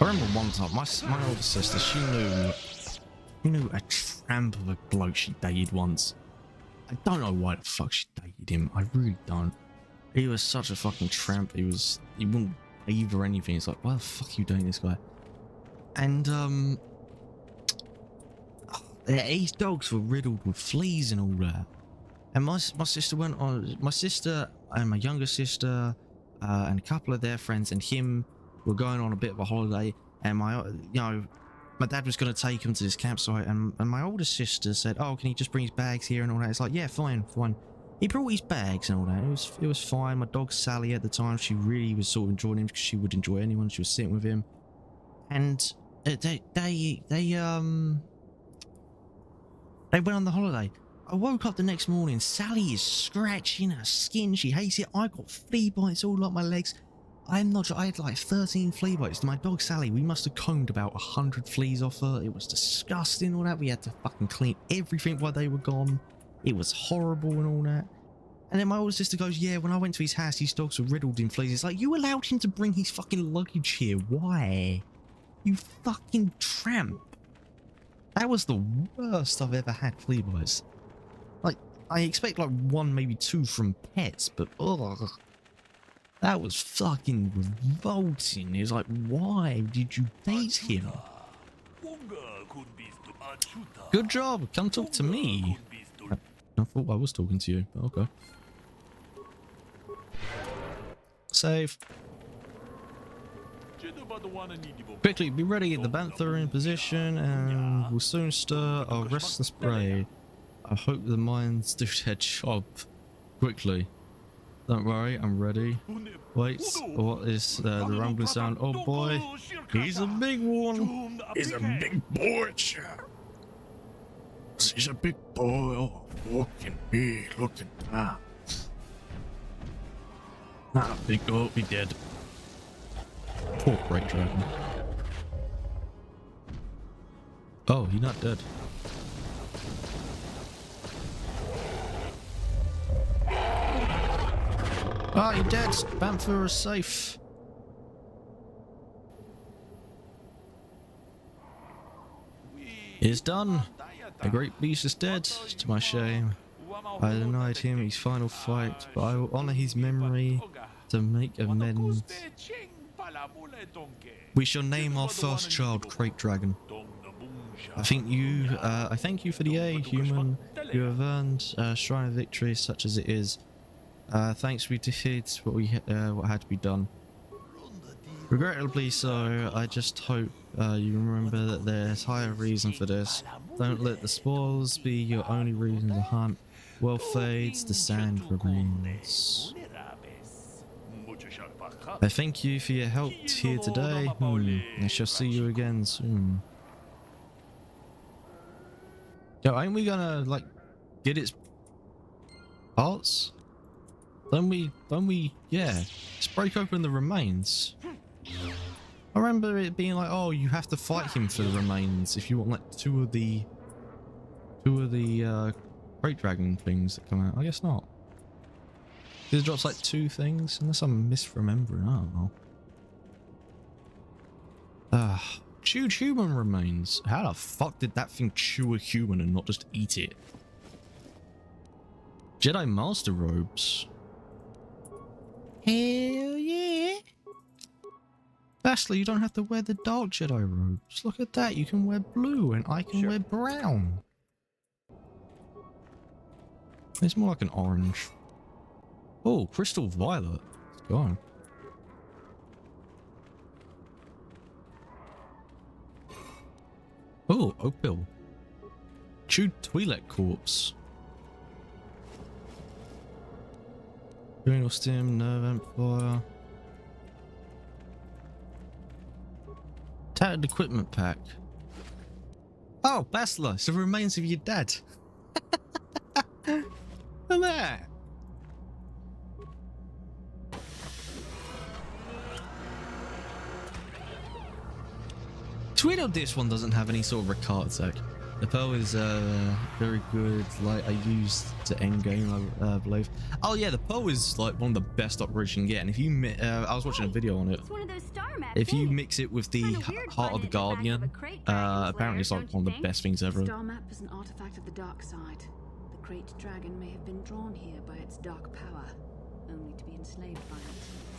I remember one time, my older sister, she knew a tramp of a bloke she dated once. I don't know why the fuck she dated him. I really don't. He was such a fucking tramp. He wouldn't behave or anything. It's like, why the fuck are you dating this guy? And his dogs were riddled with fleas and all that. And my sister went on. My sister and my younger sister and a couple of their friends and him were going on a bit of a holiday. And my dad was going to take him to this campsite. And my older sister said, "Oh, can he just bring his bags here and all that?" It's like, yeah, fine. He brought his bags and all that. It was fine. My dog Sally at the time, she really was sort of enjoying him because she would enjoy anyone. She was sitting with him, and they went on the holiday. I woke up the next morning. Sally is scratching her skin. She hates it. I got flea bites all up my legs. I'm not sure. I had like 13 flea bites. My dog Sally, we must have combed about 100 fleas off her. It was disgusting, all that. We had to fucking clean everything while they were gone. It was horrible and all that. And then my older sister goes, yeah, when I went to his house, his dogs were riddled in fleas. It's like, you allowed him to bring his fucking luggage here. Why? You fucking tramp. That was the worst I've ever had flea bites. Like, I expect like 1, maybe 2 from pets, but ugh. That was fucking revolting. It's like, why did you date him? Good job. Come talk to me. I thought I was talking to you, but okay. Save. Quickly, be ready. The Bantha are in position and we'll soon stir our restless prey. I hope the mines do their job. Quickly. Don't worry, I'm ready. Wait, what is the rumbling sound? Oh boy, he's a big one. He's a big boy, chap. He's a big boy. Oh, looking big, looking down. Ah, big. Oh, he dead. Poor Great Dragon. Oh, he's not dead. Ah, you're dead. Bantha is safe. It's done. The great beast is dead, to my shame. I denied him his final fight, but I will honor his memory to make amends. We shall name our first child Great Dragon. I thank you for the aid, human. You have earned Shrine of Victory, such as it is. Thanks, we did what had to be done. Regrettably so, I just hope you remember that there's higher reason for this. Don't let the spoils be your only reason to hunt. Well fades, the sand remains. I thank you for your help here today. I shall see you again soon. Yo, ain't we gonna, like, get its parts? Don't we, yeah. Let's break open the remains. I remember it being like, oh, you have to fight him for the remains if you want, like, two of the Great Dragon things that come out. I guess not. It drops like 2 things, unless I'm misremembering. I don't know. Chewed human remains. How the fuck did that thing chew a human and not just eat it? Jedi Master Robes. Hell yeah. Bastila, you don't have to wear the dark Jedi robes. Look at that, you can wear blue and I can wear brown. It's more like an orange. Oh, crystal violet. It's gone. Oh, Opal. Chewed Twi'lek corpse. Cranial stem, nerve amplifier. Tattered equipment pack. Oh, Bastila, it's the remains of your dad. Look at that. It's weird how this one doesn't have any sort of recart tech. The pearl is very good, like I used to end game, I believe. Oh yeah, the pearl is like one of the best upgrades you can get, and if you I was watching a video on it. If you mix it with the Heart of the Guardian, apparently it's like one of the best things ever. The star map is an artifact of the dark side. The Great Dragon may have been drawn here by its dark power, only to be enslaved by it.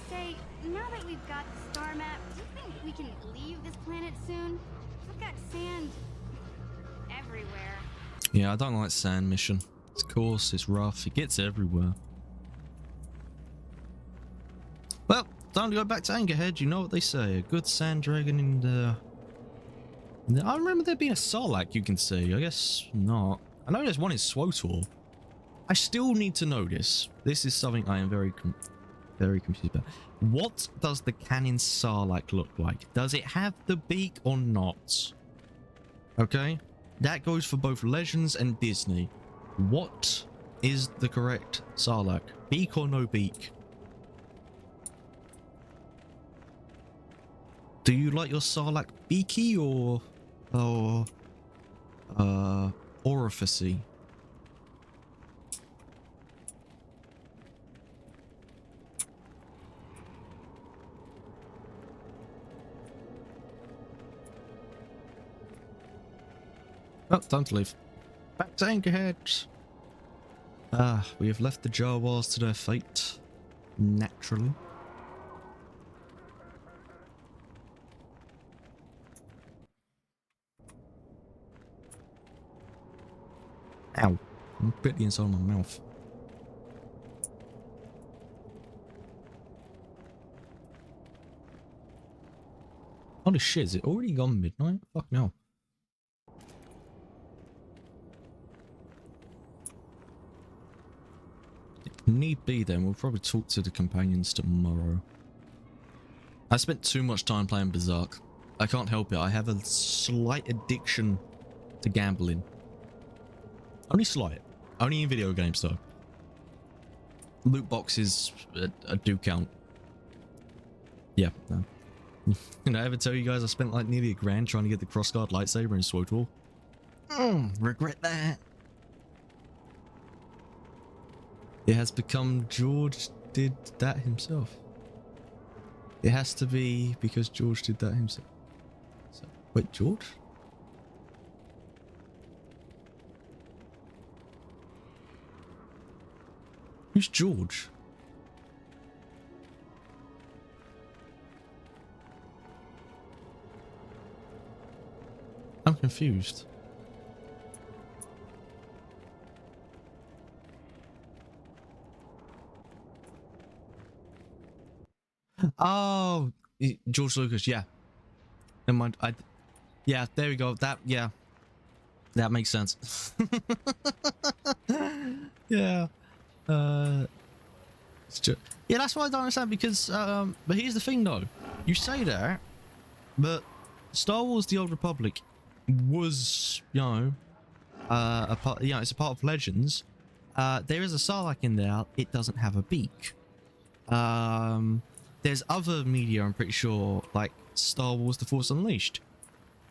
Say, now that we've got the star map, do you think we can leave this planet soon? I've got sand everywhere. Yeah, I don't like sand mission. It's coarse, it's rough, it gets everywhere. Well, time to go back to Angerhead. You know what they say, a good sand dragon in the... I remember there being a Sarlacc you can see. I guess not. I know there's one in SWTOR. I still need to know this. This is something I am very confused about. What does the canon Sarlacc look like? Does it have the beak or not? Okay, that goes for both Legends and Disney. What is the correct Sarlacc? Beak or no beak? Do you like your Sarlacc beaky or orificey? Oh, time to leave. Back to Angerhead. We have left the Jawas to their fate. Naturally. Ow. I bit the inside of my mouth. Holy shit, is it already gone midnight? Fuck no. If need be then, we'll probably talk to the companions tomorrow. I spent too much time playing Berserk. I can't help it, I have a slight addiction to gambling. Only slight. Only in video games though. Loot boxes do count. Yeah, no. Did I ever tell you guys I spent like nearly $1,000 trying to get the crossguard lightsaber in SWTOR? Regret that. It has become George did that himself. It has to be because George did that himself. So, wait, George? Who's George? I'm confused. Oh, George Lucas, yeah. Never mind. Yeah, there we go. Yeah. That makes sense. Yeah. Yeah, that's why I don't understand because, but here's the thing though. You say that, but Star Wars The Old Republic was, you know, a part, you know, it's a part of Legends. There is a Sarlacc in there. It doesn't have a beak. There's other media, I'm pretty sure, like Star Wars The Force Unleashed.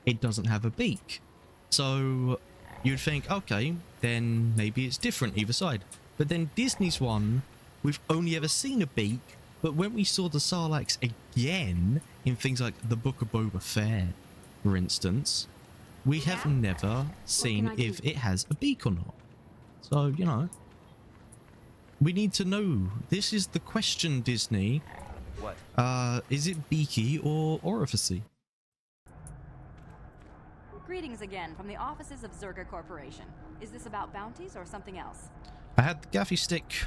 It doesn't have a beak. So you'd think, okay, then maybe it's different either side. But then Disney's one, we've only ever seen a beak, but when we saw the Sarlaccs again in things like the Book of Boba Fett, for instance, we have never seen if it has a beak or not. So, you know, we need to know. This is the question, Disney. What? Is it beaky or orificey? Greetings again from the offices of Zerka Corporation. Is this about bounties or something else? I had the gaffy stick.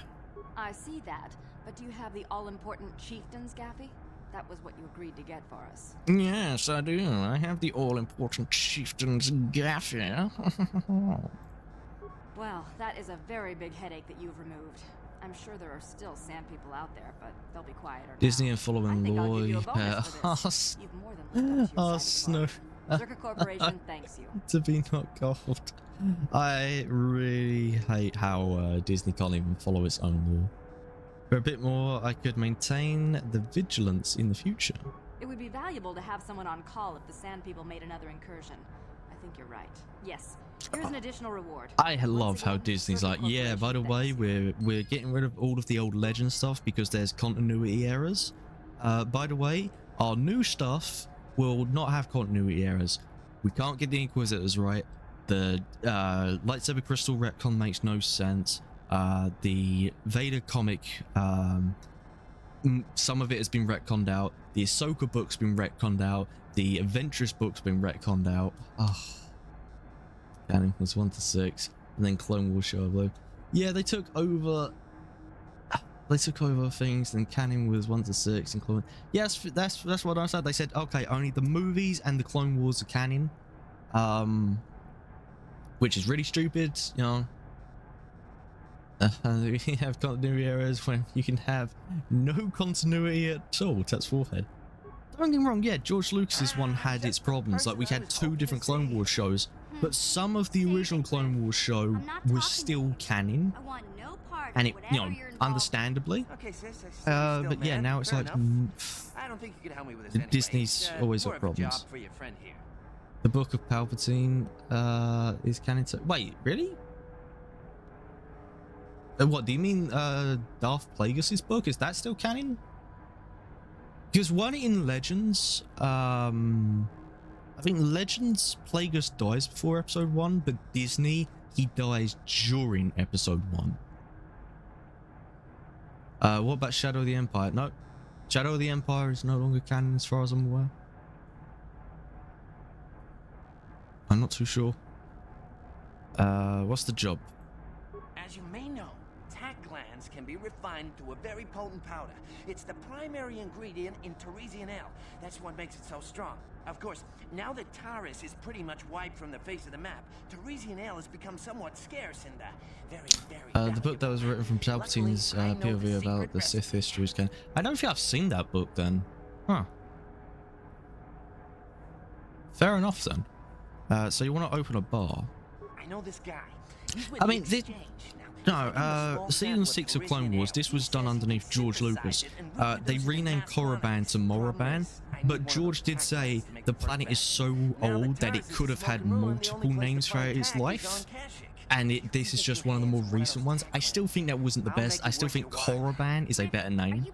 I see that, but do you have the all-important Chieftain's gaffy? That was what you agreed to get for us. Yes, I do. I have the all-important Chieftain's gaffy. Well, that is a very big headache that you've removed. I'm sure there are still sand people out there, but they'll be quieter now. Disney and following law. You've more than lived up to your Snow. Zerka Corporation thanks you. To be not gold. I really hate how Disney can't even follow its own law. For a bit more, I could maintain the vigilance in the future. It would be valuable to have someone on call if the Sand People made another incursion. I think you're right. Yes, here's an additional reward. I love how Disney's like, yeah, by the way, we're getting rid of all of the old Legend stuff because there's continuity errors. By the way, our new stuff will not have continuity errors. We can't get the Inquisitors right. The lightsaber crystal retcon makes no sense. The Vader comic, some of it has been retconned out. The Ahsoka book's been retconned out. The Adventurous book's been retconned out. Oh, canon was 1 to 6, and then Clone Wars show blue. Yeah, they took over. They took over things, and canon was 1 to 6, and Clone. Yes, that's what I said. They said, okay, only the movies and the Clone Wars are canon, which is really stupid, you know. We have continuity errors when you can have no continuity at all. That's forehead. Don't get me wrong, yeah, George Lucas's one had its problems. Like, we had 2 different Clone Wars shows, but some of the original Clone Wars show was still canon. And it, you know, understandably. But yeah, now it's like I don't think you can help me with this anyway. Disney's always got problems. The Book of Palpatine is canon. Wait, really? What do you mean? Darth Plagueis' book, is that still canon? Because one in Legends, I think Legends Plagueis dies before Episode 1, but Disney, he dies during Episode 1. What about Shadow of the Empire? No, Shadow of the Empire is no longer canon as far as I'm aware. I'm not too sure. What's the job? As you may know, tack glands can be refined to a very potent powder. It's the primary ingredient in Teresian ale. That's what makes it so strong. Of course, now that Taris is pretty much wiped from the face of the map, Teresian ale has become somewhat scarce and very The book that was written from Palpatine's POV about the Sith history is I don't think I've seen that book then. Huh. Fair enough then. So you want to open a bar? I know this guy. I mean, season 6 of Clone Wars, this was done underneath George Lucas. They renamed Korriban to Moraban, but George did say the planet is so old that it could have had multiple names throughout its life. And this is just one of the more recent ones. I still think that wasn't the best. I still think Korriban is a better name.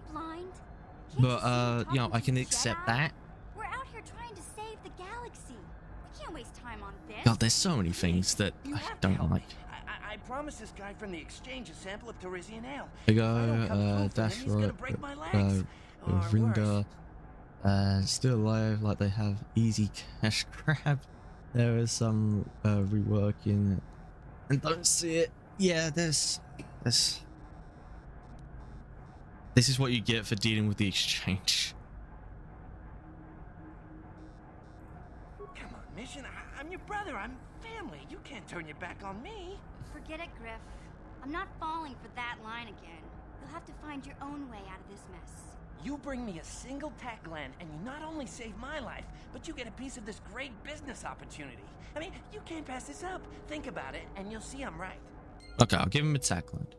But, you know, I can accept that. We're out here trying to save the galaxy. We can't waste time on this. God, there's so many things that I don't like. I promised this guy from the exchange a sample of Teresian ale. There you go, Dash Rinda, still alive, like they have easy cash grab. There is some reworking, and don't see it. Yeah, this is what you get for dealing with the exchange. Come on, Mission. I'm your brother. I'm family. You can't turn your back on me. Forget it, Griff. I'm not falling for that line again. You'll have to find your own way out of this mess. You bring me a single tack gland, and you not only save my life, but you get a piece of this great business opportunity. I mean, you can't pass this up. Think about it, and you'll see I'm right. Okay, I'll give him a tack gland.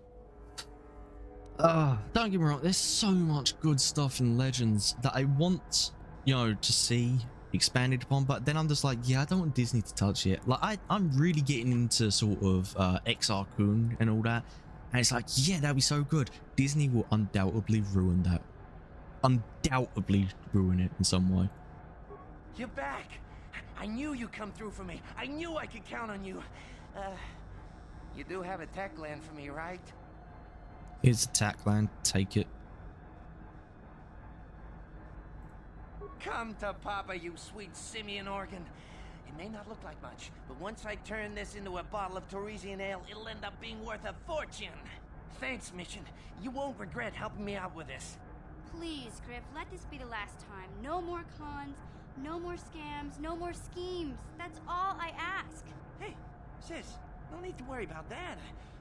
Don't get me wrong, there's so much good stuff in Legends that I want, you know, to see expanded upon, but then I'm just like, yeah, I don't want Disney to touch it. Like, I'm really getting into sort of XR Kun and all that, and it's like, yeah, that'd be so good. Disney will undoubtedly ruin that. Undoubtedly ruin it in some way. You're back. I knew you'd come through for me. I knew I could count on you. You do have a tack gland for me, right? Here's a tack gland. Take it. Come to Papa, you sweet simian organ. It may not look like much, but once I turn this into a bottle of Teresian ale, it'll end up being worth a fortune. Thanks, Mission. You won't regret helping me out with this. Please, Griff, let this be the last time. No more cons, no more scams, no more schemes. That's all I ask. Hey, sis, no need to worry about that.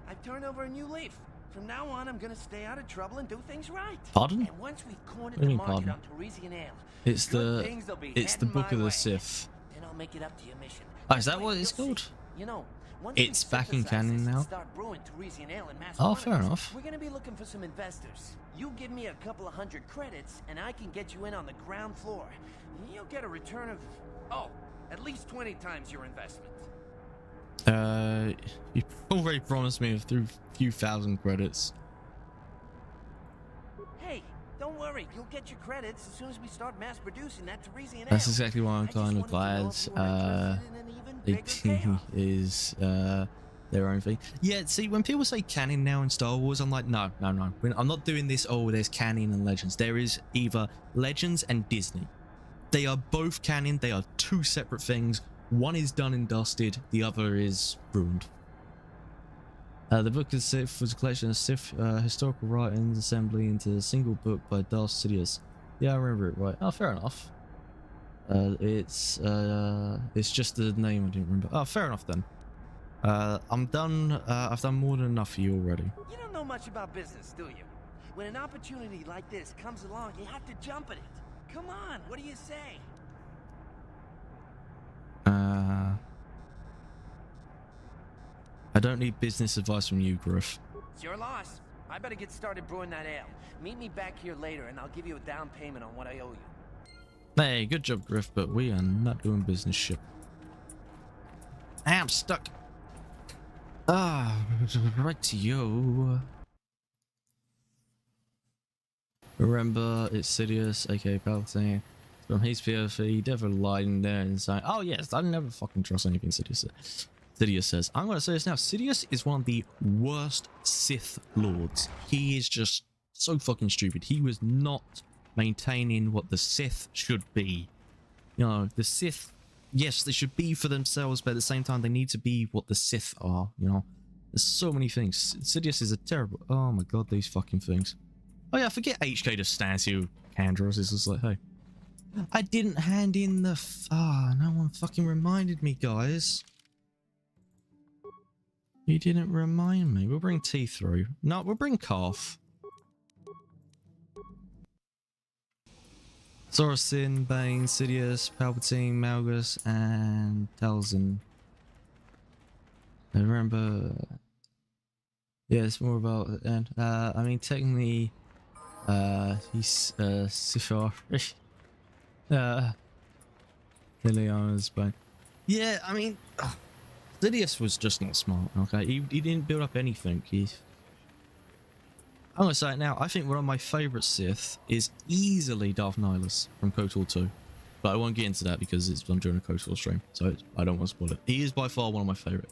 I've turned over a new leaf. From now on, I'm gonna stay out of trouble and do things right. Pardon? And once we've cornered the market on Teresian ale, it's the Book of the Sith. Then I'll make it up to your Mission. Oh, is that what it's called? You know, it's back in canon now. Oh, fair enough. We're gonna be looking for some investors. You give me a couple of 100 credits, and I can get you in on the ground floor. You'll get a return of, at least 20 times your investment. You already promised me a few thousand credits. Hey, don't worry. You'll get your credits as soon as we start mass producing that Teresian ale. That's exactly why I'm kind of glad it is their own thing. Yeah, see, when people say canon now in Star Wars, I'm like, no. I'm not doing this. Oh, there's canon and Legends. There is either Legends and Disney. They are both canon. They are two separate things. One is done and dusted. The other is ruined. The Book of Sith was a collection of Sith historical writings assembly into a single book by Darth Sidious. Yeah, I remember it right. Oh, fair enough. It's just the name I didn't remember. Oh, fair enough then. I'm done. I've done more than enough for you already. You don't know much about business, do you? When an opportunity like this comes along, you have to jump at it. Come on, what do you say? I don't need business advice from you, Griff. It's your loss. I better get started brewing that ale. Meet me back here later and I'll give you a down payment on what I owe you. Hey, good job, Griff, but we are not doing business shit. I'm stuck. Right to you. Remember, it's Sidious, aka Palpatine. From his POV, definitely lying there and saying, oh yes, I never fucking trust anything Sidious says. I'm going to say this now. Sidious is one of the worst Sith Lords. He is just so fucking stupid. He was not maintaining what the Sith should be. You know, the Sith yes, they should be for themselves, but at the same time, they need to be what the Sith are, you know? There's so many things. Sidious is a terrible... Oh my god, these fucking things. Oh yeah, forget HK just stands here with Candros. It's just like, hey. I didn't hand in the... no one fucking reminded me, guys. You didn't remind me. We'll bring T through. No, we'll bring Calf. Sorasin, Bane, Sidious, Palpatine, Malgus, and Talzin. I remember... Yeah, it's more about... And I mean, technically... he's... Sifar. Liliana's Bane. Yeah, I mean... Sidious was just not smart, okay? He didn't build up anything. I'm gonna say it now. I think one of my favourite Sith is easily Darth Nihilus from KOTOR 2. But I won't get into that because I'm doing a KOTOR stream, so I don't want to spoil it. He is by far one of my favourite.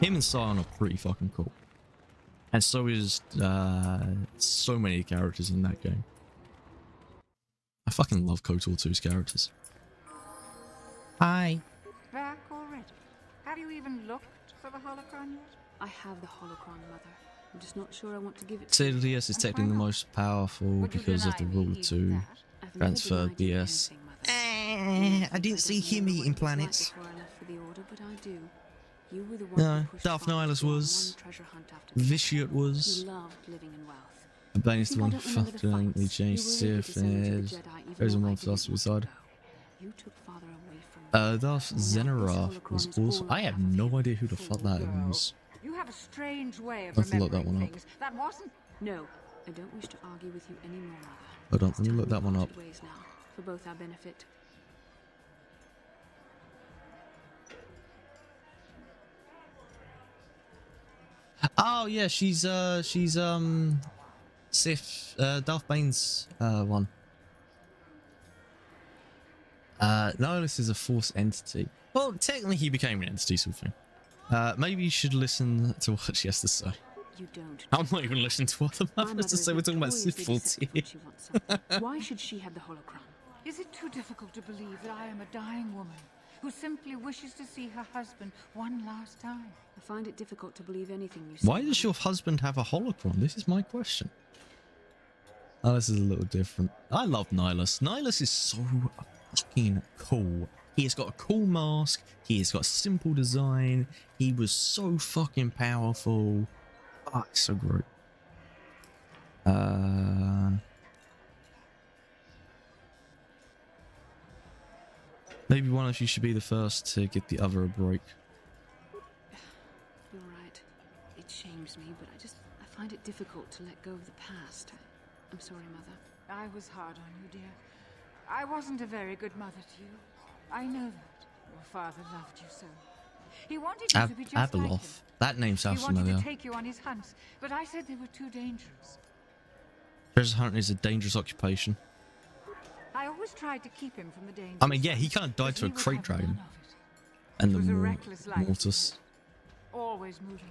Him and Sion are pretty fucking cool. And so is so many characters in that game. I fucking love KOTOR 2's characters. Hi. Back already? Have you even looked for the holocron yet? I have the holocron, Mother. I'm just not sure I want to give it. Sidious is technically the most powerful because of the rule to transfer BS. I didn't see him eating planets. No, Darth Nihilus was. Vitiate was. Bane is the one who fundamentally changed Sith and there's one philosophy side. Darth Zenarath was also. I have no idea who the fuck that is. You have a strange way of I have to look that one up. That wasn't. No, I don't wish to argue with you anymore, Mother. Hold on, let me look that one up. Ways now, for both our benefit. Oh yeah, she's Sith, Darth Bane's one. Nihilus is a Force entity. Well, technically he became an entity sort of thing. Maybe you should listen to what she has to say. You don't. I'm not even listening to what the mother has to say. We're talking about Sith faults here. Why should she have the holocron? Is it too difficult to believe that I am a dying woman who simply wishes to see her husband one last time? I find it difficult to believe anything you say. Why does your husband have a holocron? This is my question. Oh, this is a little different. I love Nihilus. Nihilus is so fucking cool. He has got a cool mask. He has got a simple design. He was so fucking powerful. Ah, it's so great. Maybe one of you should be the first to give the other a break. You're right. It shames me, but I find it difficult to let go of the past. I'm sorry, Mother. I was hard on you, dear. I wasn't a very good mother to you. I know that. Your father loved you so. He wanted you to be just like him. That name sounds familiar. He wanted to take you on his hunts, but I said they were too dangerous. Treasure hunting is a dangerous occupation. I always tried to keep him from the danger. I mean, yeah, he kind of died to a crate dragon. And the Mortis. Always moving.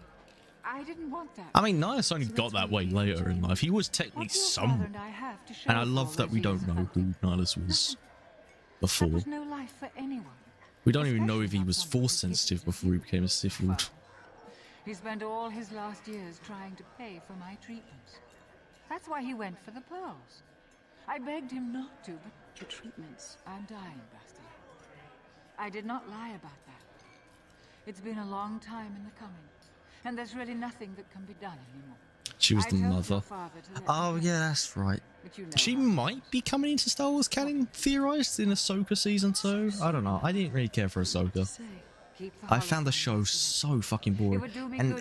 I didn't want that. I mean, Nihilus only got that way later in life. He was technically someone. And I love that we don't know who Nihilus was before. There was no life for anyone. We don't even know if he was Force sensitive before he became a Sith Lord. He spent all his last years trying to pay for my treatments. That's why he went for the pearls. I begged him not to, but your treatments. I'm dying, Bastila. I did not lie about that. It's been a long time in the coming, and there's really nothing that can be done anymore. She was the mother. Oh yeah, that's right. She might be coming into Star Wars canon, theorized in Ahsoka season 2. I don't know. I didn't really care for Ahsoka. I found the show so fucking boring. And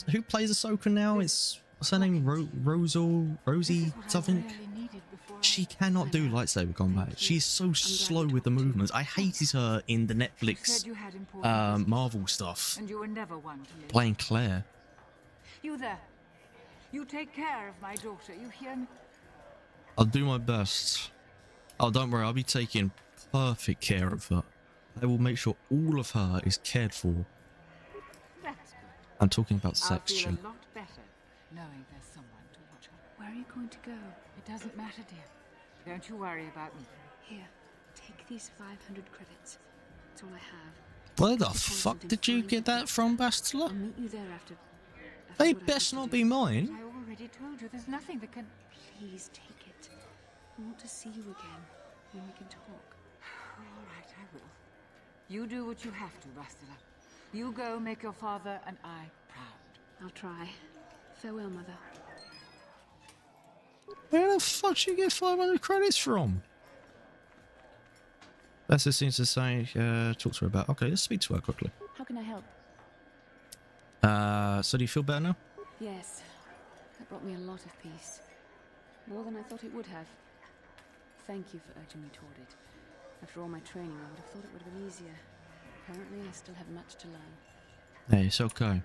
who plays Ahsoka now? It's what's her name? Rosie something. She cannot do lightsaber combat. She's so slow with the movements. I hated her in the Netflix Marvel stuff. And you were never one to live. Playing Claire. You there. You take care of my daughter, you hear me? I'll do my best. Oh, don't worry, I'll be taking perfect care of her. I will make sure all of her is cared for. That's good. I'm talking about sex shit. I'll feel a lot better knowing there's someone to watch her. Where are you going to go? It doesn't matter, dear. Don't you worry about me. Here, take these 500 credits. It's all I have. Where the fuck did you get that from, Bastila? I'll meet you there after They what I best have to not do. be mine. I already told you there's nothing that can... Please take it. I want to see you again when we can talk. All right, I will. You do what you have to, Bastila. You go make your father and I proud. I'll try. Farewell, Mother. Where the fuck did you get 500 credits from? That's what seems to say, talk to her about. Okay, let's speak to her quickly. How can I help? So do you feel better now? Yes. That brought me a lot of peace. More than I thought it would have. Thank you for urging me toward it. After all my training, I would have thought it would have been easier. Apparently, I still have much to learn. Hey, it's okay.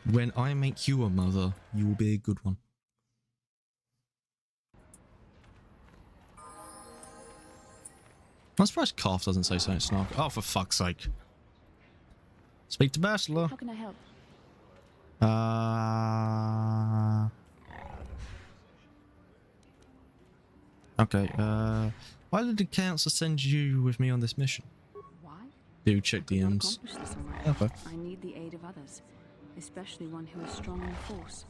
When I make you a mother, you will be a good one. I'm surprised Calf doesn't say something snarky. Oh, for fuck's sake. Speak to Bastila. How can I help? Okay, why did the council send you with me on this mission? Why? Do check DMs. Accomplish this on my own. Okay. I need the aid of others, especially one who is strong in the Force.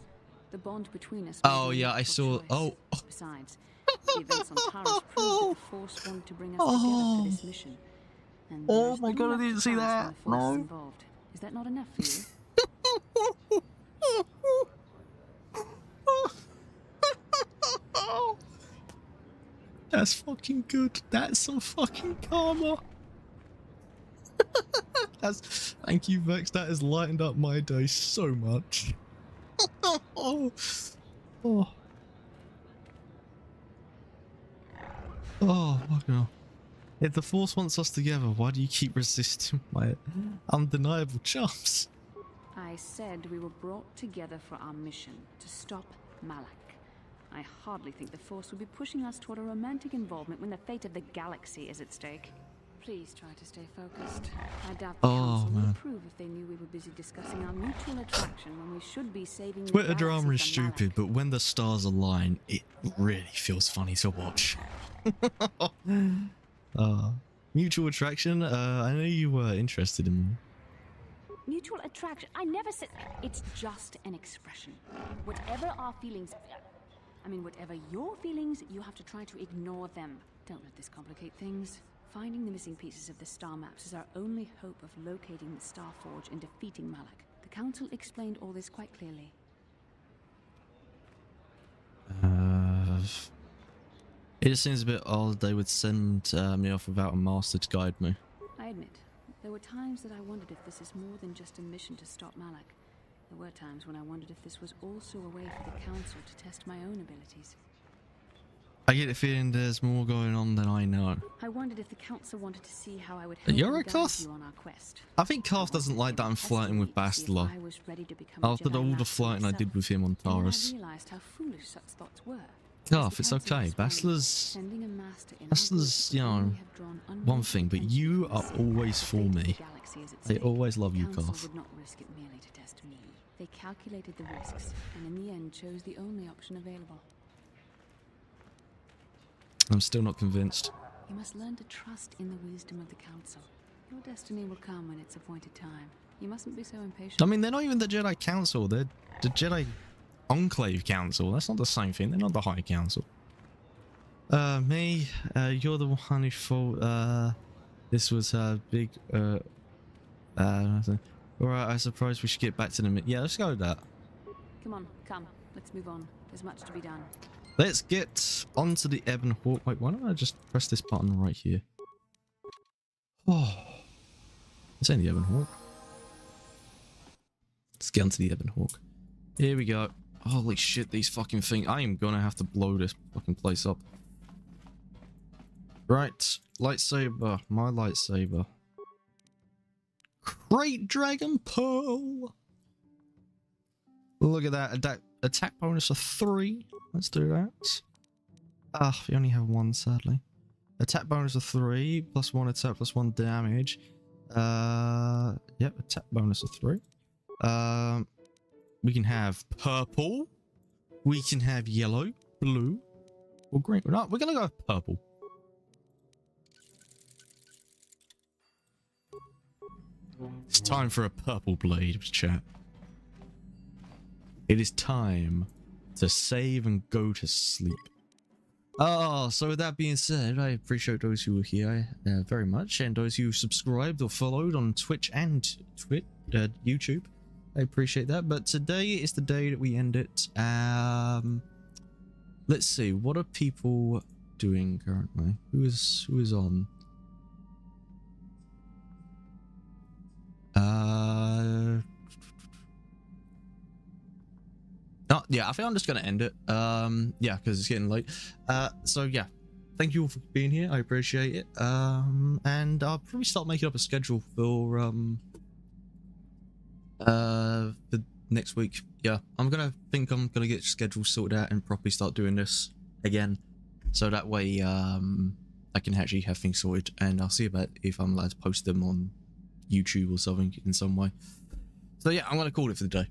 The bond between us. Oh yeah, I saw. Oh. Besides, the events on Taras proved that the Force wanted to bring us together for this mission. And Oh my god, I didn't see that. No. Involved. Is that not enough for you? That's fucking good. That's some fucking karma. Thank you, Vex. That has lightened up my day so much. Oh. Oh, fuck no. If the Force wants us together, why do you keep resisting my undeniable charms? I said we were brought together for our mission, to stop Malak. I hardly think the Force would be pushing us toward a romantic involvement when the fate of the galaxy is at stake. Please try to stay focused. I doubt the Council would approve if they knew we were busy discussing our mutual attraction when we should be saving Twitter the drama is galaxy from stupid, Malak. but when the stars align, it really feels funny to watch. Mutual attraction? I know you were interested in me. Mutual attraction? I never said... It's just an expression. Whatever our feelings... whatever your feelings, you have to try to ignore them. Don't let this complicate things. Finding the missing pieces of the star maps is our only hope of locating the Star Forge and defeating Malak. The Council explained all this quite clearly. It just seems a bit odd they would send me off without a master to guide me. I admit, there were times that I wondered if this is more than just a mission to stop Malak. There were times when I wondered if this was also a way for the Council to test my own abilities. I get the feeling there's more going on than I know. I wondered if the Council wanted to see how I would help You're and right, guide Koth? you on our quest. I think Calf doesn't like that I'm flirting with Bastila. I was ready to become a After Jedi all the Master flirting I myself. did with him on And then Taurus. I realized how foolish such thoughts were. Calf, it's okay. Bastila's, you know, one thing, but you are always for me. I always love you, Council Calf. would not risk it merely to test me. They calculated the risks, and in the end chose the only option available. I'm still not convinced. You must learn to trust in the wisdom of the Council. Your destiny will come when it's appointed time. You mustn't be so impatient. I mean, they're not even the Jedi Council. They're the Jedi Enclave Council. That's not the same thing. They're not the High Council. You're the one who thought, this was a big, alright, I suppose we should get back to the... Yeah, let's go with that. Come on, come. Let's move on. There's much to be done. Let's get onto the Ebon Hawk. Wait, why don't I just press this button right here? Oh, it's only the Ebon Hawk. Let's get onto the Ebon Hawk. Here we go. Holy shit, these fucking things. I am gonna have to blow this fucking place up. Right, lightsaber. My lightsaber. Great Dragon Pearl. Look at that. Attack bonus of 3. Let's do that. We only have 1, sadly. Attack bonus of 3, +1 attack, +1 damage. Yep, attack bonus of 3. We can have purple. We can have yellow, blue, or green. No, we're gonna go with purple. It's time for a purple blade, chat. It is time to save and go to sleep. Oh, so with that being said, I appreciate those who are here very much, and those who subscribed or followed on Twitch and YouTube. I appreciate that. But today is the day that we end it. Let's see, what are people doing currently? Who is on? Oh, yeah, I think I'm just gonna end it. Yeah, because it's getting late. So yeah, thank you all for being here. I appreciate it. And I'll probably start making up a schedule for the next week. Yeah, I'm gonna get schedule sorted out and properly start doing this again, so that way I can actually have things sorted, and I'll see about if I'm allowed to post them on YouTube or something in some way. So yeah, I'm gonna call it for the day.